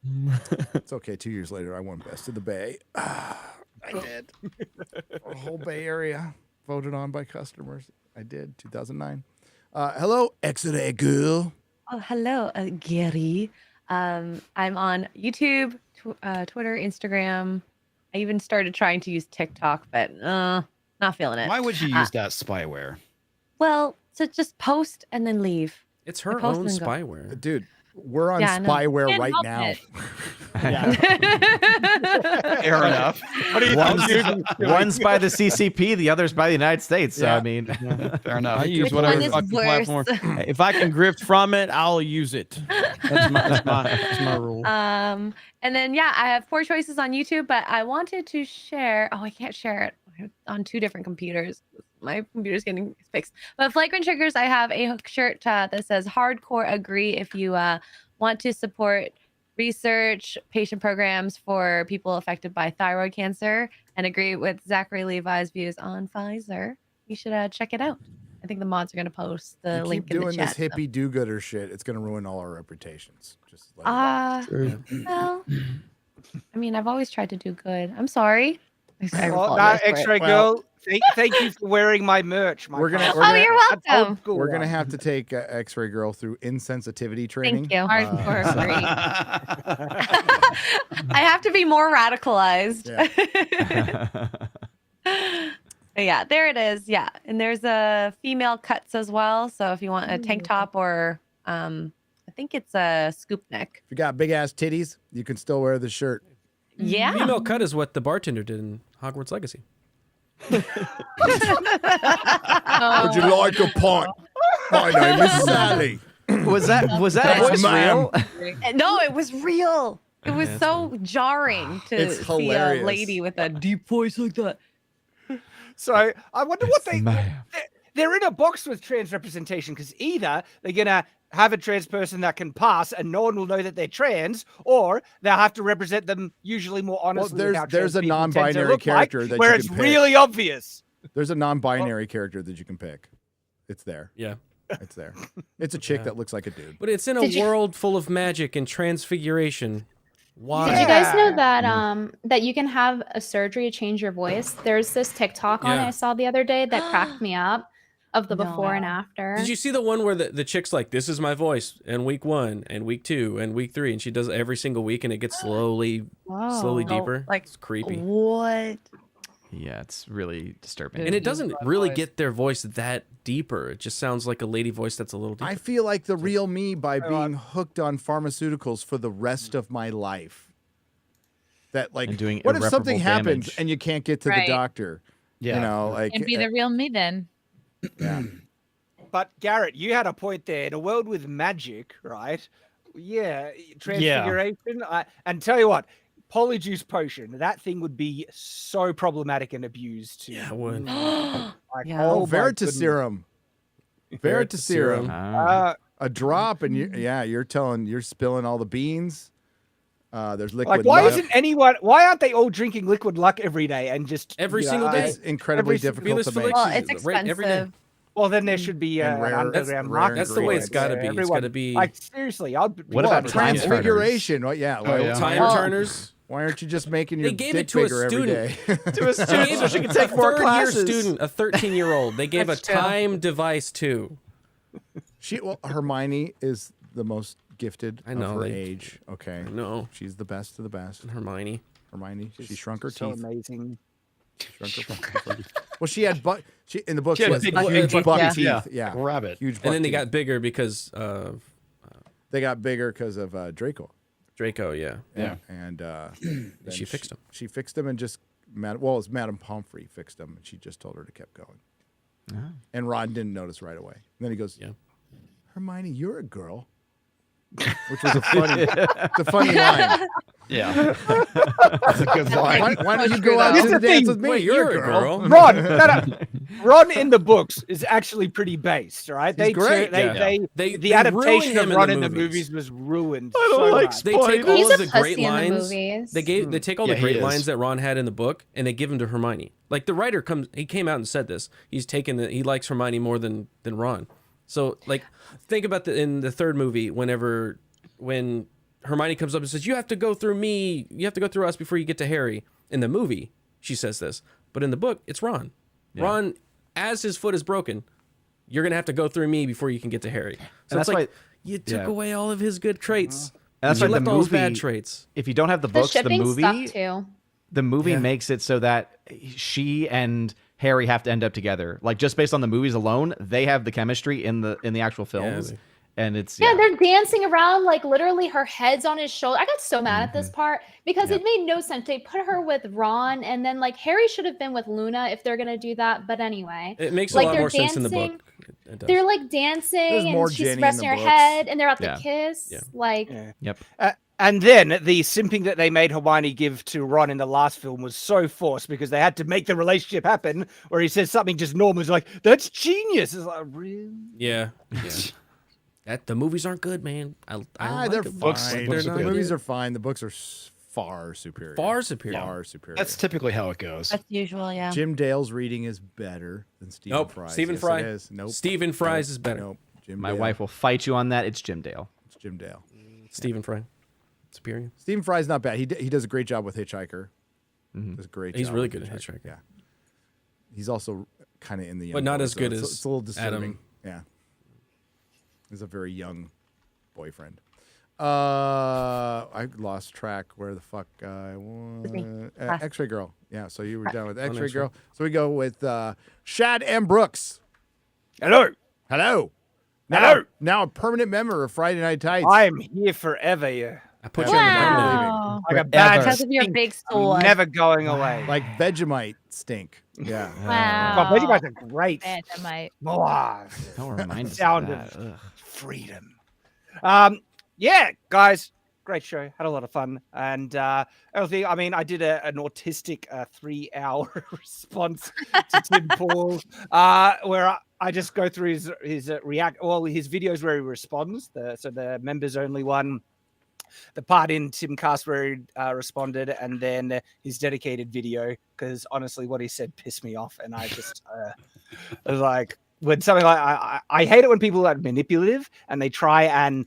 it's okay. 2 years later, I won Best of the Bay. I did. The whole Bay Area voted on by customers. I did. 2009. Hello, X-Ray Girl. Oh, hello, Gary. I'm on YouTube, Twitter, Instagram. I even started trying to use TikTok, but not feeling it. Why would you use that spyware? Well, to just post and then leave. It's her post own and go. spyware. Dude, We're on Yeah, no, spyware can't right help now. it. Fair enough. What do you think? One's by the CCP, the other's by the United States. So I mean, fair enough. I use Which whatever one is fucking worse? platform. If I can grift from it, I'll use it. That's my rule. And then yeah, I have 4 choices on YouTube, but I wanted to share. Oh, I can't share it on 2 different computers. My computer's getting fixed. But Flagrant Triggers, I have a shirt that says "Hardcore Agree" if you want to support research patient programs for people affected by thyroid cancer and agree with Zachary Levi's views on Pfizer. You should check it out. I think the mods are going to post the You link keep in the doing chat. this hippie do-gooder shit. It's gonna ruin all our reputations. Just let Well, I mean, I've always tried to do good. I'm sorry. I Oh, apologize for it. X-Ray girl. Thank you for wearing my merch. We're gonna you're That's old welcome. school, We're gonna right? have to take X-Ray Girl through insensitivity training. Thank you. Hardcore agree. I have to be more radicalized. Yeah, there it is. Yeah, and there's a female cuts as well. So if you want a tank top or I think it's a scoop neck. If you got big ass titties, you can still wear the shirt. Yeah. Female cut is what the bartender did in Hogwarts Legacy. Would you like a pint? My name is Sally. was that Yes, voice ma'am. real? No, it was real. It was so jarring to It's see a hilarious. lady with a deep voice like that. So I wonder what they're in a box with trans representation because either they're gonna have a trans person that can pass and no one will know that they're trans, or they'll have to represent them usually more honestly. with how there's trans a people tend to non-binary look like, character that where you it's can pick. really obvious. There's a non-binary character that you can pick. It's there. Yeah. It's there. It's a chick that looks like a dude. But it's in a world full of magic and transfiguration. Why? Did you guys know that that you can have a surgery to change your voice? There's this TikTok on it I saw the other day that cracked me up of the before and after. Did you see the one where the chick's like, this is my voice in week 1 and week 2 and week 3, and she does it every single week and it gets slowly deeper? Like, it's creepy. What? Yeah, it's really disturbing. And it doesn't really get their voice that deeper. It just sounds like a lady voice that's a little deeper. I feel like the real me by being hooked on pharmaceuticals for the rest of my life. That like, And doing what if something irreparable happens damage. and you can't get to Right. the doctor? You know, like And be the real me then. yeah. But Garrett, you had a point there. In a world with magic, right? Yeah, transfiguration. And tell you what, polyjuice potion. That thing would be so problematic and abused. Yeah, it would. Like, Yeah. Oh, my Veritaserum. Veritaserum. A drop, and you're spilling all the beans. There's liquid. Like, why luck. isn't anyone? Why aren't they all drinking liquid luck every day and just Every you know, single day? It's incredibly every- difficult to make. Well, it's expensive. Every day. Well, then there should be And an rare- underground rare market. That's the way it's for got to it. be. It's Everyone- got to be Like seriously, I'll. What about Yeah. time Transfiguration. Well, yeah. Why, time Well- turners. why aren't you just making your They gave dick it to a bigger every day? student. To a student so she can take more third-year classes. student, a 13-year-old. They gave That's a true. time device too. Hermione is the most gifted I know, of her they- age. Okay. No, She's the best of the best. Hermione. She shrunk her so teeth. amazing. Well, she had she in the book She she had has big huge buck buck teeth, teeth. yeah. Yeah, Rabbit. huge. Buck And then they teeth. got bigger because of They got bigger because of Draco. Draco. Yeah. And She then fixed them. She fixed them and just it was Madame Pomfrey fixed them, and she just told her to keep going. Oh. And Ron didn't notice right away. And then he goes, Yeah. Hermione, you're a girl. Which was a funny line. Yeah. That's a good line. Why don't you go out Here's to the the dance thing. with me? Wait, you're a girl. Ron, no. Ron in the books is actually pretty based, right? He's great. They the adaptation ruin of him Ron in in the the movies. movies was ruined. I don't so like much. They take all He's of a the pussy great in the lines. movies. They take all Yeah, the he great is. lines that Ron had in the book, and they give them to Hermione. Like the writer he came out and said this. He's taken he likes Hermione more than Ron. So like, think about in the third movie, when Hermione comes up and says, "You have to go through me. You have to go through us before you get to Harry." In the movie, she says this, but in the book, it's Ron. Yeah. Ron, as his foot is broken, you're gonna have to go through me before you can get to Harry. So And it's that's like why- you took yeah. away all of his good traits. And that's you why left the all his bad movie- traits. If you don't have the The books, the shipping movie, stuck too. the movie makes it so that she and Harry have to end up together. Like just based on the movies alone, they have the chemistry in the actual films. and it's Yeah, they're dancing around like literally her head's on his shoulder. I got so mad at this part because it made no sense. They put her with Ron, and then like Harry should have been with Luna if they're gonna do that. But anyway, It makes like, a lot they're more sense in the book. dancing- It does. They're like dancing, more and she's Jenny in resting the her books. head, and they're at the Yeah. kiss. Yeah. Like, Yep. And then the simping that they made Hermione give to Ron in the last film was so forced because they had to make the relationship happen. Where he says something just normal, is like, "That's genius." It's like, really? Yeah. That the movies aren't good, man. I like they're them. fine. They're The not movies good. are fine. The books are far superior. Far superior. Far superior. That's typically how it goes. That's usual, yeah. Jim Dale's reading is better than Stephen Nope. Fry's. Stephen Yes, Fry. It is. Nope. Stephen Fry's Nope. is better. Nope. Jim My Dale. wife will fight you on that. It's Jim Dale. It's Jim Dale. Stephen Fry. Superior. Stephen Fry's not bad. He does a great job with Hitchhiker. Does a great. He's job really with good at Hitchhiker. Yeah. He's also kind of in the young But not boy, as so good it's, as it's a little disturbing. Adam. Yeah. He's a very young boyfriend. I lost track where the fuck I was. X-Ray Girl. Yeah, so you were done with X-Ray Girl. So we go with Shad M. Brooks. Hello. Hello. Hello. Now a permanent member of Friday Night Tights. I am here forever. Yeah. I put you you on on the wow. Like a bad Because of your stink. big I'm sword. never going away. Like Vegemite stink. Yeah. God, Vegemite's are great. Vegemite. Wow. Don't remind us Sound of that. of Ugh. freedom. Yeah, guys, great show. Had a lot of fun. And everything. I mean, I did an autistic 3-hour response to Tim Paul, where I just go through his his videos where he responds. So the members only one. The part in Tim Cast where he responded, and then his dedicated video, because honestly, what he said pissed me off, and I just I was like, when something like I hate it when people are manipulative and they try and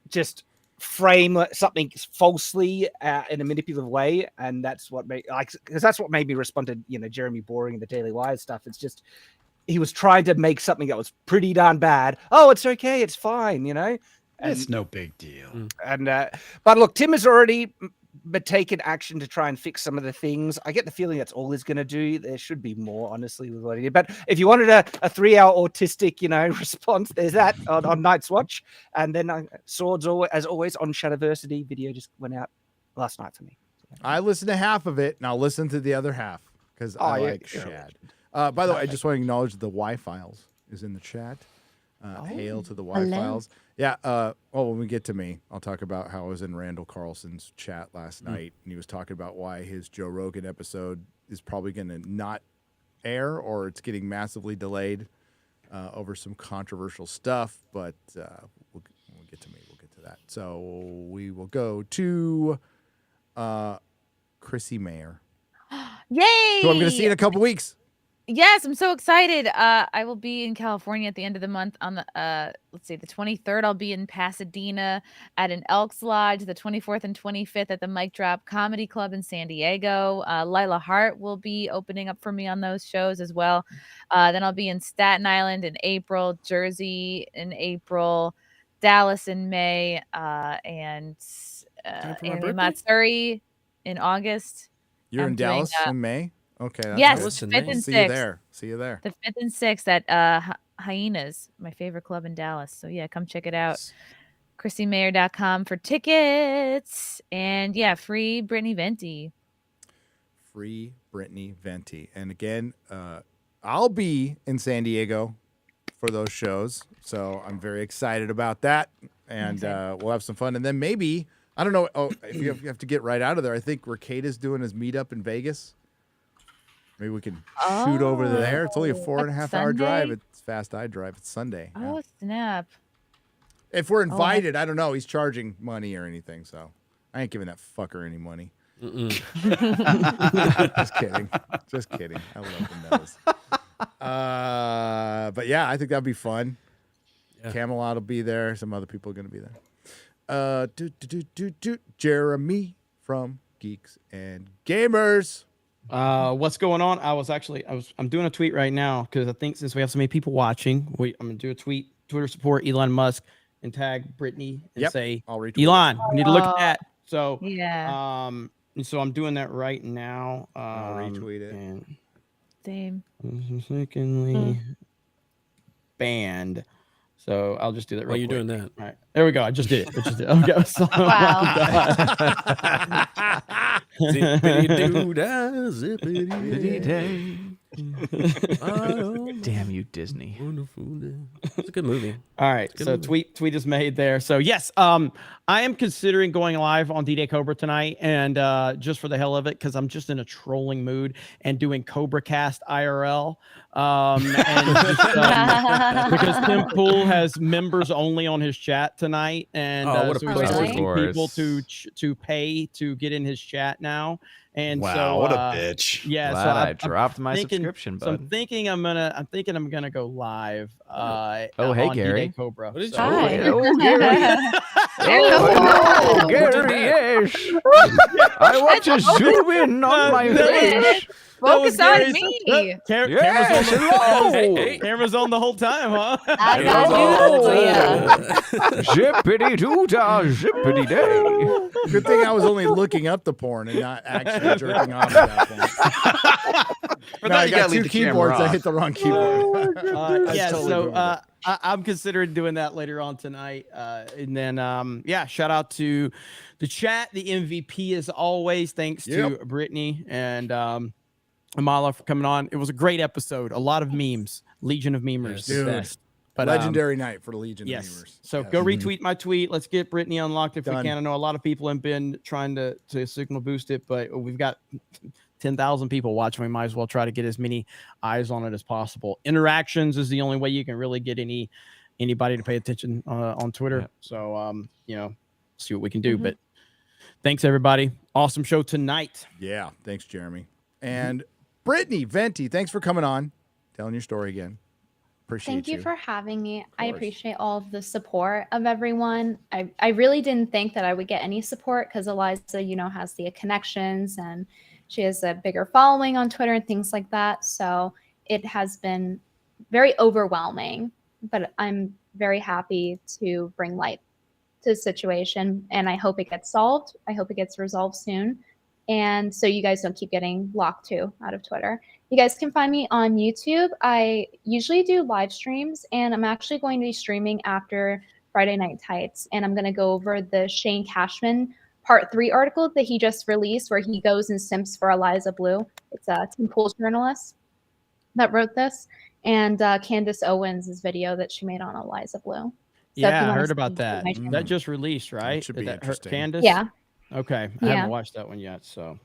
just frame something falsely in a manipulative way, and that's what made because that's what made me respond to Jeremy Boring and the Daily Wire stuff. It's just he was trying to make something that was pretty darn bad. Oh, it's okay, it's fine, It's no big deal. And but look, Tim has already taken action to try and fix some of the things. I get the feeling that's all he's going to do. There should be more, honestly, with what he did. But if you wanted a 3-hour autistic, response, there's that on Night's Watch. And then Swords, as always, on Shadowversity. Video just went out last night for me. I listened to half of it, and I'll listen to the other half because I like Shad. By the way, I just want to acknowledge the Y-Files is in the chat. Hail to the Y-Files. Yeah. When we get to me, I'll talk about how I was in Randall Carlson's chat last night, and he was talking about why his Joe Rogan episode is probably going to not air, or it's getting massively delayed over some controversial stuff. But we'll get to me. We'll get to that. So we will go to Chrissy Mayer, Yay! who I'm going to see in a couple weeks. Yes, I'm so excited. I will be in California at the end of the month on the the 23rd. I'll be in Pasadena at an Elks Lodge, the 24th and 25th at the Mic Drop Comedy Club in San Diego. Lila Hart will be opening up for me on those shows as well. Then I'll be in Staten Island in April, Jersey in April, Dallas in May, and Matsuri in August. You're in Dallas in May? Okay. That's Yes, good. 5th and 6th. See you there. See you there. The 5th and 6th at Hyenas, my favorite club in Dallas. So yeah, come check it out. ChristyMayer.com for tickets. And yeah, free Brittany Venti. Free Brittany Venti. And again, I'll be in San Diego for those shows. So I'm very excited about that. And we'll have some fun. And then maybe, I don't know, if you have to get right out of there, I think Recada's doing his meetup in Vegas. Maybe we can shoot over there. It's only a 4.5 hour drive. It's fast eye drive. It's Sunday. Oh, snap. If we're invited, I don't know. He's charging money or anything, so I ain't giving that fucker any money. Just kidding. Just kidding. I love the nose. But yeah, I think that'd be fun. Yeah. Camelot will be there. Some other people are going to be there. Jeremy from Geeks and Gamers. What's going on? I'm doing a tweet right now because I think since we have so many people watching, I'm gonna do a tweet, Twitter support Elon Musk, and tag Brittany and say, I'll retweet Elon, we need to look at Oh, that. So yeah. and so I'm doing that right now. I'll retweet it. Same. Mistakenly banned. So I'll just do that. While Real you're quick. doing that. All right, there we go. I just did it. Okay. So, Zippity-doo-dah, zippity-day. Damn you, Disney. It's a good movie. All right, so tweet is made there. So yes, I am considering going live on D-Day Cobra tonight, and just for the hell of it, because I'm just in a trolling mood and doing Cobra Cast IRL. Because Tim Pool has members only on his chat tonight, and what a so he's pussy. asking people to pay to get in his chat now. And Wow, so, what a bitch! Yeah, Glad so I dropped my thinking- subscription, So I'm bud. thinking I'm gonna go live. Hey, on Gary. D-Day Cobra. What is So- Oh, Gary. Oh, Gary, yes. I want to zoom in on my face. Focus on me. Yes, hello. Camera's on the whole time, huh? I got news for ya. Zippity doo dah, zippity day. Good thing I was only looking up the porn and not actually jerking off at that point. For No, that, I you got gotta leave two the camera keyboards. I off. hit the wrong keyboard. Yeah, totally so ruined it. I'm considering doing that later on tonight. And then, shout out to the chat, the MVP as always. Thanks to Brittany and Amala for coming on. It was a great episode. A lot of memes. Legion of Memers. Dude, The best. But, legendary night for the Legion of Memers. So Yes. go retweet my tweet. Let's get Brittany unlocked if Done. we can. I know a lot of people have been trying to signal boost it, but we've got 10,000 people watching. We might as well try to get as many eyes on it as possible. Interactions is the only way you can really get anybody to pay attention on Twitter. Yeah. So see what we can do. But thanks everybody. Awesome show tonight. Yeah, thanks, Jeremy. And Brittany Venti, thanks for coming on, telling your story again. Appreciate Thank you you for having me. I course. appreciate all of the support of everyone. I really didn't think that I would get any support because Eliza, has the connections and she has a bigger following on Twitter and things like that. So it has been very overwhelming, but I'm very happy to bring light to the situation and I hope it gets solved. I hope it gets resolved soon. And so you guys don't keep getting locked too out of Twitter. You guys can find me on YouTube. I usually do live streams, and I'm actually going to be streaming after Friday Night Tights. And I'm going to go over the Shane Cashman Part 3 article that he just released where he goes and simps for Eliza Blue. It's a Tim Pool journalist that wrote this. And Candace Owens' video that she made on Eliza Blue. So if you Yeah, I wanna heard see about that. my channel- That just released, right? should be Did that hurt interesting. Candace? Yeah. Okay. I Yeah. haven't watched that one yet. So,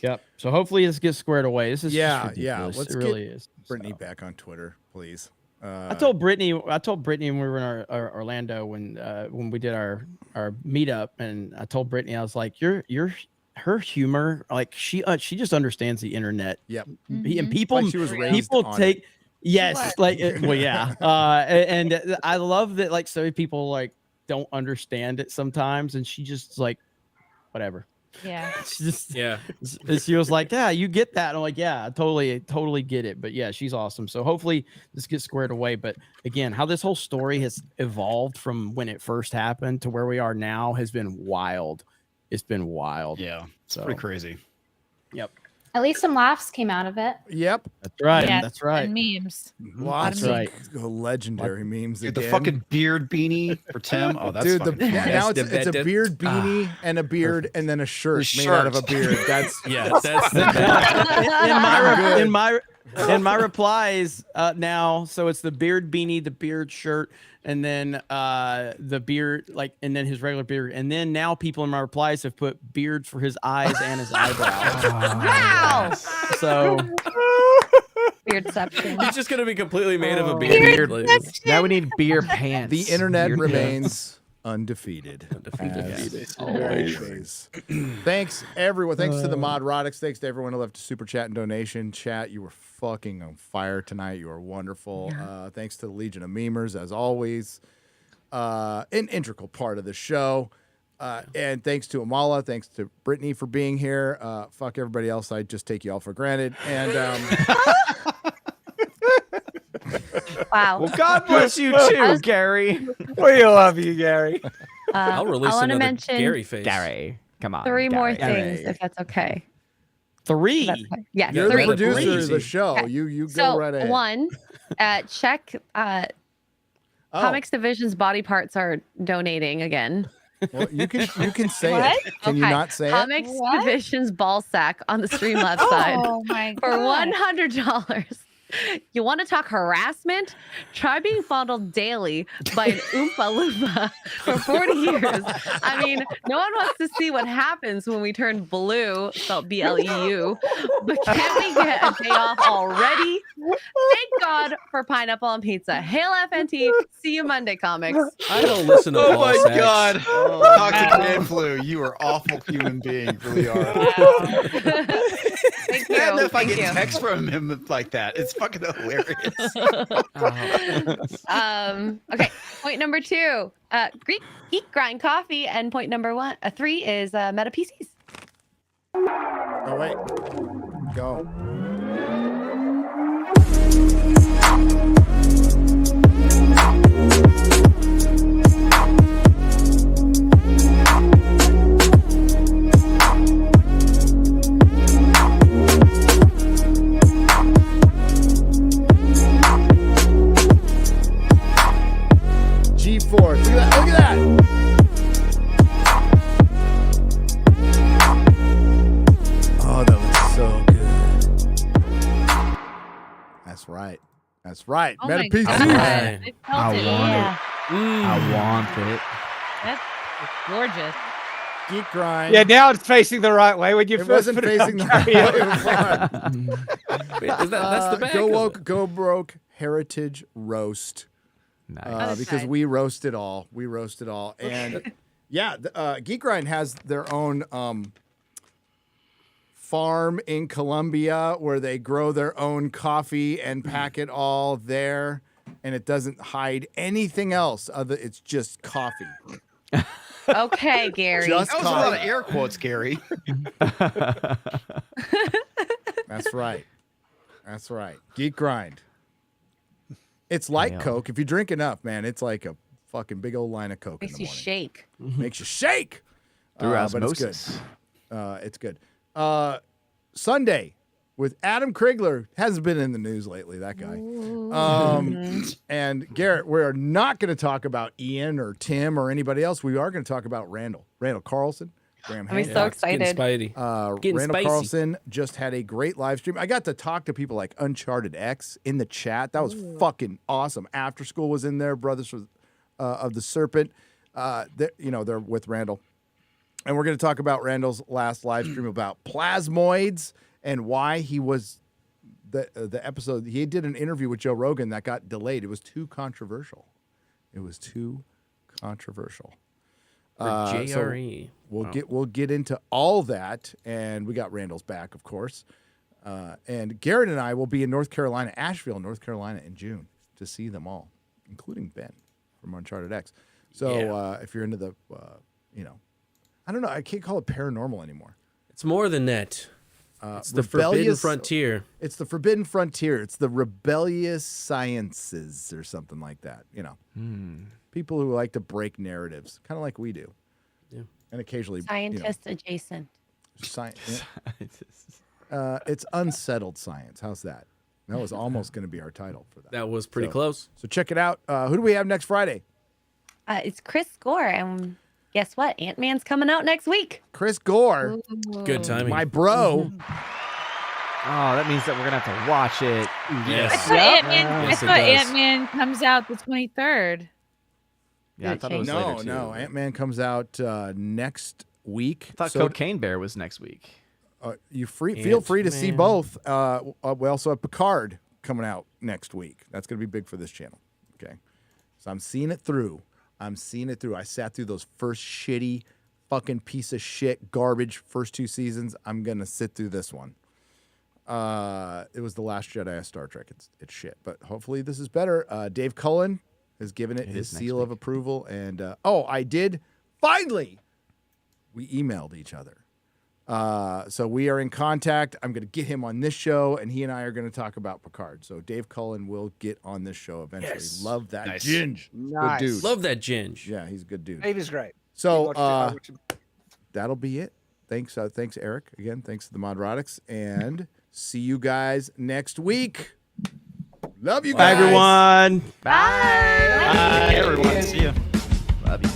yep. So hopefully this gets squared away. This is Yeah, just yeah. ridiculous. Let's It really get is. Brittany So. back on Twitter, please. I told Brittany when we were in our Orlando when we did our meetup, and I told Brittany, I was like, her humor, like she just understands the internet. Yep. And people Like she was raised people on take it. yes, like well, yeah. And I love that like so many people like don't understand it sometimes, and she just like whatever. Yeah. She just Yeah. she was like, yeah, you get that. And I'm like, yeah, I totally get it. But yeah, she's awesome. So hopefully this gets squared away. But again, how this whole story has evolved from when it first happened to where we are now has been wild. It's been wild. Yeah, it's So pretty crazy. Yep. At least some laughs came out of it. Yep. That's right. Yes, That's right. And memes. Lots That's right. of legendary memes. Dude, the again. fucking beard beanie for Tim. Oh, that's Dude, fucking funny. now it's a beard beanie and a beard and then a shirt made out of a beard. That's that's in my replies now. So it's the beard beanie, the beard shirt, and then the beard, like, and then his regular beard, and then now people in my replies have put beards for his eyes and his eyebrows. Wow. So Beardception. He's just gonna be completely made of a beard. Now we need beer pants. the internet Beard remains undefeated. As always. Thanks everyone. Thanks to the Modrotics. Thanks to everyone who left a super chat and donation. Chat, you were fucking on fire tonight. You were wonderful. Thanks to the Legion of Memers, as always. An integral part of the show. And thanks to Amala. Thanks to Brittany for being here. Fuck everybody else. I just take you all for granted. And Wow. Well, God bless you too, Gary. We love you, Gary. I'll release I want to another mention Gary face. Gary, come on. three more Gary. things, if that's okay. three. Yeah, you're three. the producer of the Easy. show. Okay. You go So right ahead. one, check Comics Division's body parts are donating again. Well, you can say it. Can you not say Comics Division's ball sack on the Streamlabs side Oh my for god. $100. You want to talk harassment? Try being fondled daily by an Oompa Loompa for 40 years. I mean, no one wants to see what happens when we turn blue, spelled B-L-E-U. But can't we get a day off already? Thank God for pineapple on pizza. Hail FNT. See you Monday, comics. I don't listen to Oh ball my sacks. God. Oh, Toxic Man Flu, you are awful human being. You really are. Thank I don't know if I Thank get you. text from him like that. It's fucking hilarious. Okay, point number 2, Geek Grind Coffee, and point number 3 is Meta PCs. Oh wait. Go. G4. Look at that. Look at that. Oh, that looks so good. That's right. That's right. Oh Meta my PC. God. I felt I it. want Yeah. it. I want it. That's gorgeous. Geek Grind. Yeah, now it's facing the right way. When you It first wasn't put it on facing the karaoke. right way. That's the back Go of woke, it. go broke. Heritage roast. Nice. Because we roast it all. We roast it all. And yeah, Geek Grind has their own farm in Colombia where they grow their own coffee and pack it all there, and it doesn't hide anything else. It's just coffee. Okay, Gary. Just That was a lot of air quotes, Gary. That's right. That's right. Geek Grind. It's like Coke. If you drink enough, man, it's like a fucking big old line of Coke Makes in the you morning. shake. Makes you shake. Through But it's good. osmosis. It's good. Sunday with Adam Krigler. Hasn't been in the news lately, that guy. And Garrett, we're not going to talk about Ian or Tim or anybody else. We are going to talk about Randall Carlson. Graham I'm Hancock. so excited. Getting Randall spicy. Carlson just had a great live stream. I got to talk to people like Uncharted X in the chat. That was fucking awesome. After School was in there. Brothers of the Serpent. They're with Randall. And we're going to talk about Randall's last live stream about plasmoids and why he was the episode. He did an interview with Joe Rogan that got delayed. It was too controversial. For JRE. So we'll get into all that, and we got Randall's back, of course. And Garrett and I will be in Asheville, North Carolina, in June to see them all, including Ben from Uncharted X. So if you're into the, I don't know, I can't call it paranormal anymore. It's more than that. It's the forbidden frontier. It's the forbidden frontier. It's the rebellious sciences or something like that. People who like to break narratives, kind of like we do. Yeah. And occasionally, Scientist adjacent. It's unsettled science. How's that? That was almost going to be our title for that. That was pretty close. So check it out. Who do we have next Friday? It's Chris Gore, and guess what? Ant-Man's coming out next week. Chris Gore. Ooh. Good timing. My bro. Oh, that means that we're gonna have to watch it. Yes. I thought Ant-Man, Yes, it I thought does. Ant-Man comes out the 23rd. Yeah, I thought it was later too. No. Ant-Man comes out next week. I thought Cocaine Bear was next week. Feel free to see Ant-Man. both. We also have Picard coming out next week. That's going to be big for this channel. Okay, so I'm seeing it through. I sat through those first shitty, fucking piece of shit, garbage first 2 seasons. I'm gonna sit through this one. It was The Last Jedi of Star Trek. It's shit, but hopefully this is better. Dave Cullen has given it his seal of approval, and I did finally. We emailed each other. So we are in contact. I'm going to get him on this show, and he and I are going to talk about Picard. So Dave Cullen will get on this show eventually. Yes. Love that Nice. Ginge. Nice. Good dude. Love that Ginge. Yeah, he's a good dude. Dave is great. So I watched him. that'll be it. Thanks, Eric. Again, thanks to the Nerdrotics, and see you guys next week. Love you Bye, guys. everyone. Bye, everyone. See ya. Love you.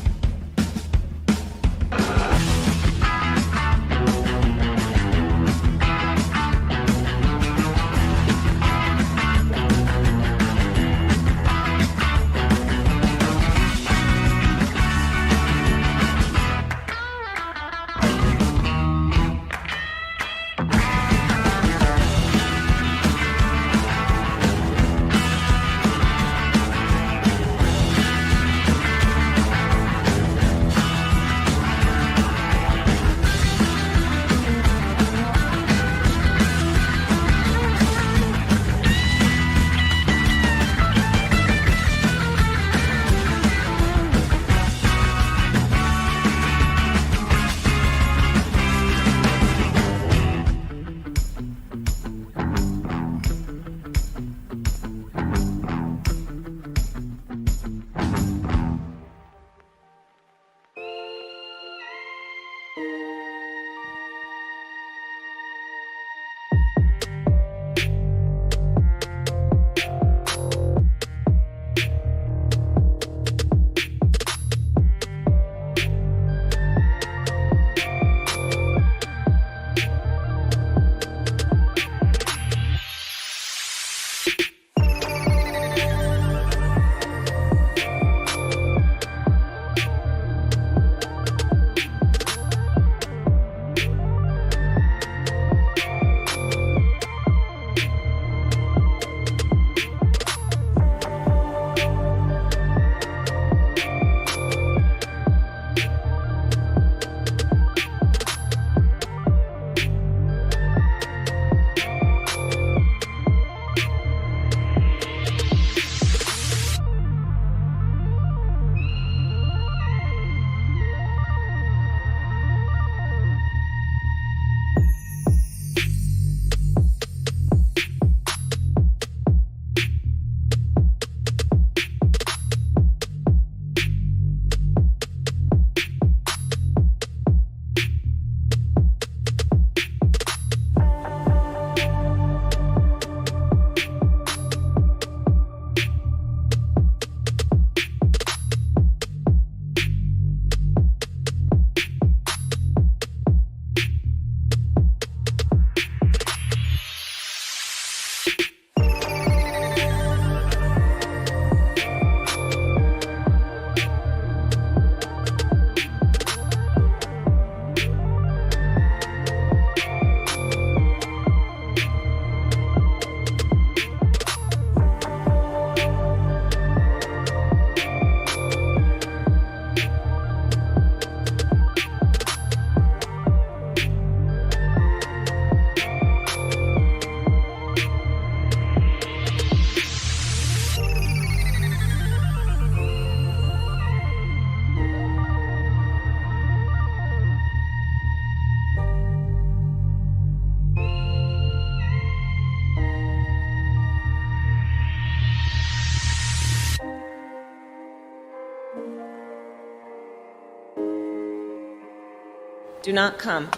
Do not come.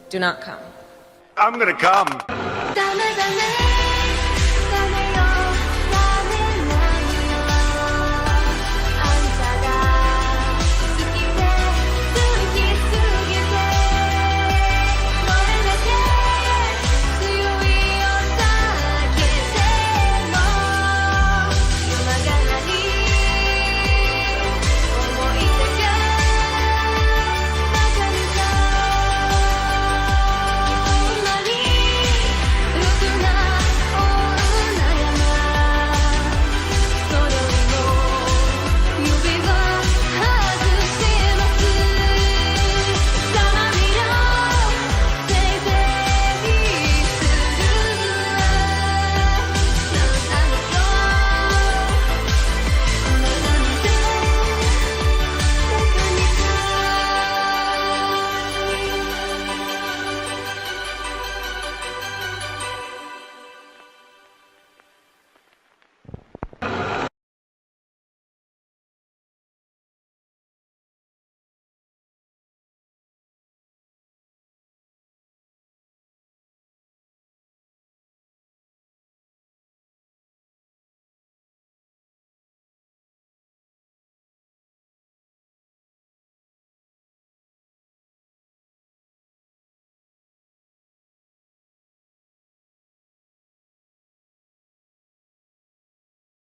Do not come. I'm gonna come.